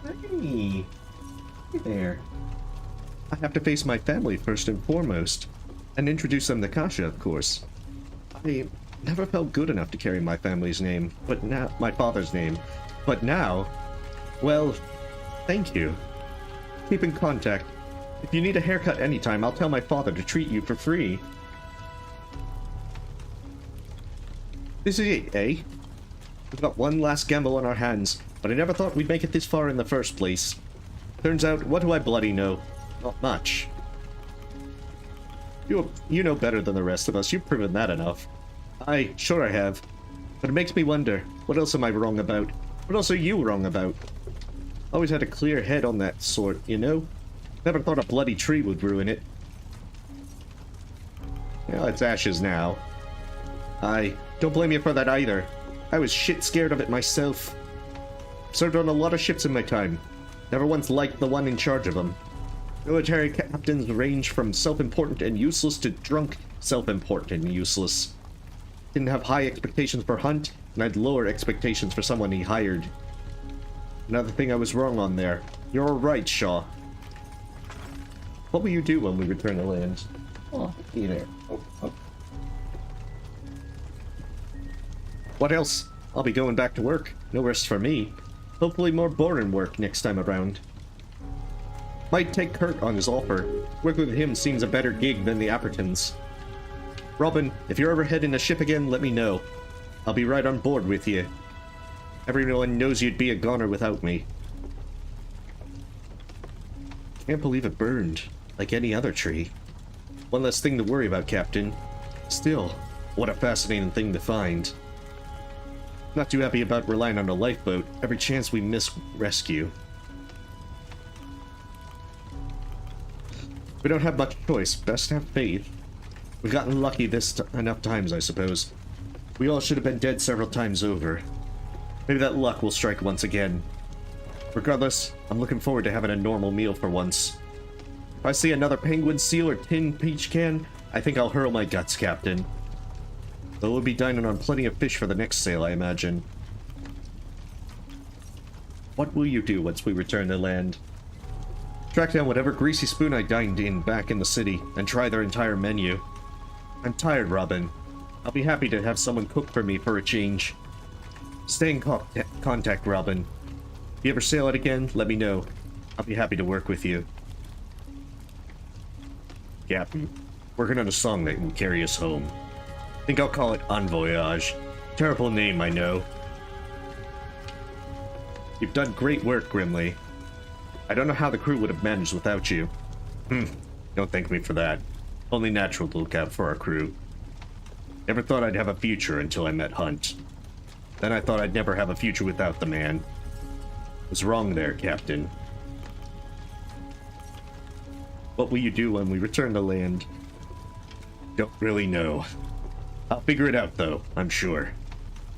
Hey there. I have to face my family first and foremost. And introduce them to Kasha, of course. I never felt good enough to carry my family's name, but now... my father's name. But now... well, thank you. Keep in contact. If you need a haircut anytime, I'll tell my father to treat you for free. This is it, eh? We've got one last gamble on our hands, but I never thought we'd make it this far in the first place. Turns out, what do I bloody know? Not much. You know better than the rest of us. You've proven that enough. Aye, sure I have. But it makes me wonder, what else am I wrong about? What else are you wrong about? Always had a clear head on that sort, you know? Never thought a bloody tree would ruin it. Well, it's ashes now. Aye, don't blame you for that either. I was shit scared of it myself. Served on a lot of ships in my time. Never once liked the one in charge of them. Military captains range from self-important and useless to drunk self-important and useless. Didn't have high expectations for Hunt, and had lower expectations for someone he hired. Another thing I was wrong on there. You're right, Shaw. What will you do when we return to land? Oh, be there. Oh. What else? I'll be going back to work. No rest for me. Hopefully more boring work next time around. Might take Kurt on his offer. Working with him seems a better gig than the Appertons. Robin, if you're ever heading a ship again, let me know. I'll be right on board with you. Everyone knows you'd be a goner without me. Can't believe it burned, like any other tree. One less thing to worry about, Captain. Still, what a fascinating thing to find. Not too happy about relying on a lifeboat every chance we miss rescue. We don't have much choice, best have faith. We've gotten lucky enough times, I suppose. We all should have been dead several times over. Maybe that luck will strike once again. Regardless, I'm looking forward to having a normal meal for once. If I see another penguin, seal, or tin peach can, I think I'll hurl my guts, Captain. Though we'll be dining on plenty of fish for the next sail, I imagine. What will you do once we return to land? Track down whatever greasy spoon I dined in back in the city, and try their entire menu. I'm tired, Robin. I'll be happy to have someone cook for me for a change. Stay in contact, Robin. If you ever sail out again, let me know. I'll be happy to work with you. Captain, working on a song that can carry us home. Think I'll call it En Voyage. Terrible name, I know. You've done great work, Grimley. I don't know how the crew would have managed without you. Don't thank me for that. Only natural to look out for our crew. Never thought I'd have a future until I met Hunt. Then I thought I'd never have a future without the man. Was wrong there, Captain. What will you do when we return to land? Don't really know. I'll figure it out, though, I'm sure.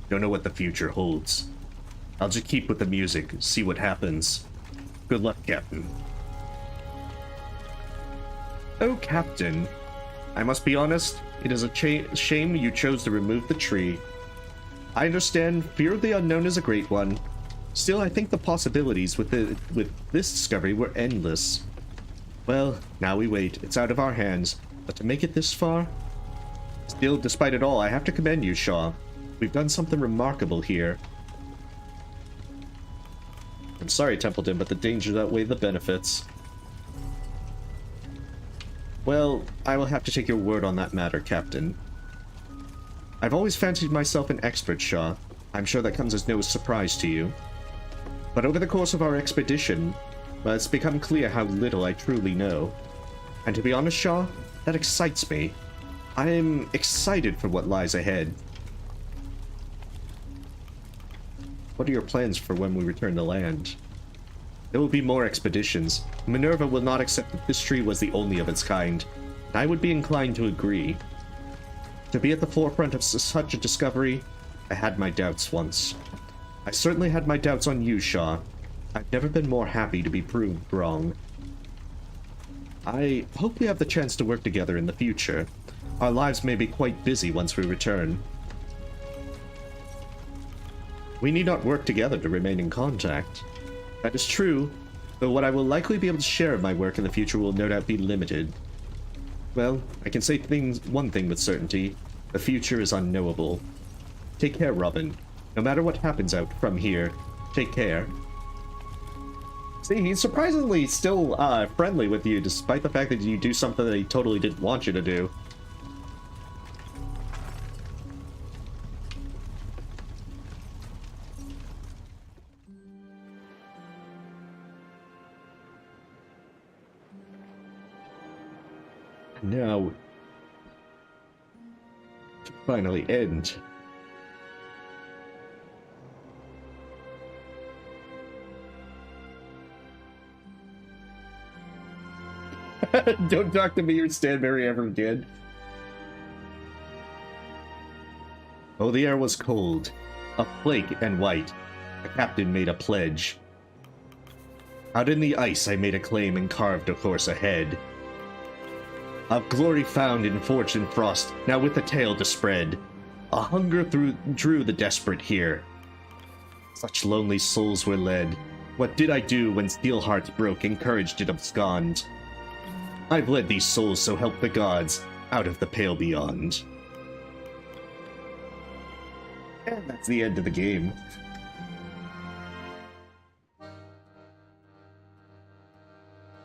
Don't know what the future holds. I'll just keep with the music, see what happens. Good luck, Captain. Oh, Captain. I must be honest, it is a shame you chose to remove the tree. I understand fear of the unknown is a great one. Still, I think the possibilities with this discovery were endless. Well, now we wait. It's out of our hands. But to make it this far? Still, despite it all, I have to commend you, Shaw. We've done something remarkable here. I'm sorry, Templeton, but the dangers outweigh the benefits. Well, I will have to take your word on that matter, Captain. I've always fancied myself an expert, Shaw. I'm sure that comes as no surprise to you. But over the course of our expedition, well, it's become clear how little I truly know. And to be honest, Shaw, that excites me. I'm excited for what lies ahead. What are your plans for when we return to land? There will be more expeditions. Minerva will not accept that this tree was the only of its kind. And I would be inclined to agree. To be at the forefront of such a discovery, I had my doubts once. I certainly had my doubts on you, Shaw. I've never been more happy to be proved wrong. I hope we have the chance to work together in the future. Our lives may be quite busy once we return. We need not work together to remain in contact. That is true, though what I will likely be able to share of my work in the future will no doubt be limited. Well, I can say one thing with certainty. The future is unknowable. Take care, Robin. No matter what happens out from here, take care. See, he's surprisingly still friendly with you, despite the fact that you do something that he totally didn't want you to do. Now, to finally end. Don't talk to me or Stanberry ever again. Oh, the air was cold, a flake and white. The captain made a pledge. Out in the ice I made a claim and carved a course ahead. Of glory found in fortune frost, now with the tale to spread. A hunger drew the desperate here. Such lonely souls were led. What did I do when steel hearts broke and courage did abscond? I've led these souls, so help the gods, out of the pale beyond. And that's the end of the game.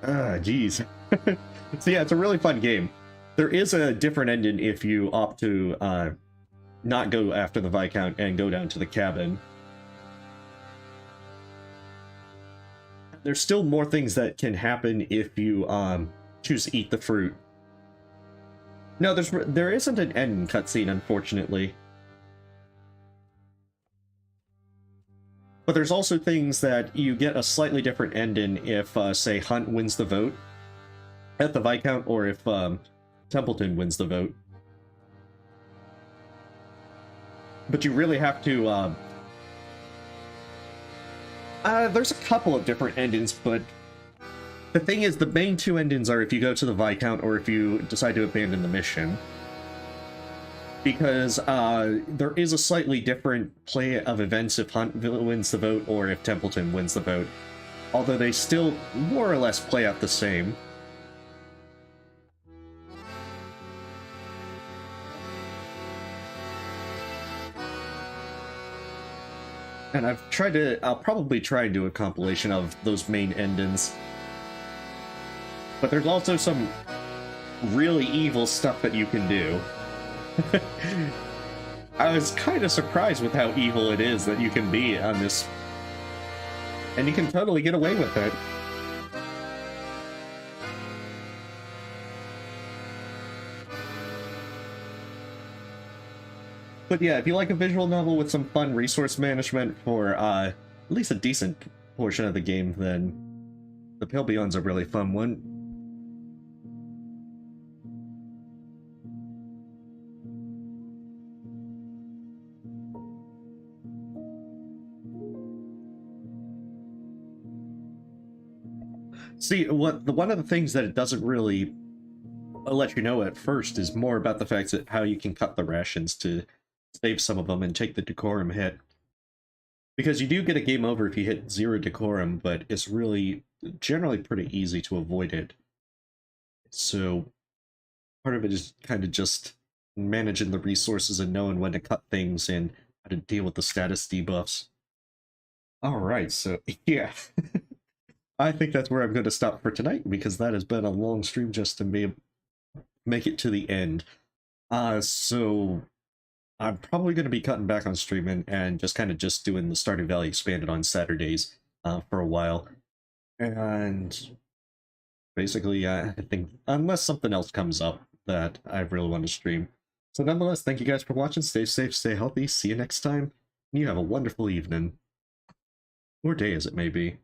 Ah, jeez. So yeah, it's a really fun game. There is a different ending if you opt to not go after the Viscount and go down to the cabin. There's still more things that can happen if you choose to eat the fruit. No, there isn't an end cutscene, unfortunately. But there's also things that you get a slightly different ending if, say, Hunt wins the vote at the Viscount, or if Templeton wins the vote. But you really have to... there's a couple of different endings, but the thing is, the main two endings are if you go to the Viscount or if you decide to abandon the mission. Because there is a slightly different play of events if Hunt wins the vote or if Templeton wins the vote. Although they still more or less play out the same. And I'll probably try and do a compilation of those main endings. But there's also some really evil stuff that you can do. I was kind of surprised with how evil it is that you can be on this. And you can totally get away with it. But yeah, if you like a visual novel with some fun resource management for at least a decent portion of the game, then The Pale Beyond's a really fun one. See, one of the things that it doesn't really let you know at first is more about the fact that how you can cut the rations to save some of them and take the decorum hit. Because you do get a game over if you hit 0 decorum, but it's really generally pretty easy to avoid it. So part of it is kind of just managing the resources and knowing when to cut things and how to deal with the status debuffs. Alright, so yeah. I think that's where I'm going to stop for tonight, because that has been a long stream just to make it to the end. So I'm probably going to be cutting back on streaming and just kind of doing the Stardew Valley Expanded on Saturdays for a while. And basically, I think, unless something else comes up that I really want to stream. So nonetheless, thank you guys for watching. Stay safe, stay healthy. See you next time. And you have a wonderful evening. Or day, as it may be.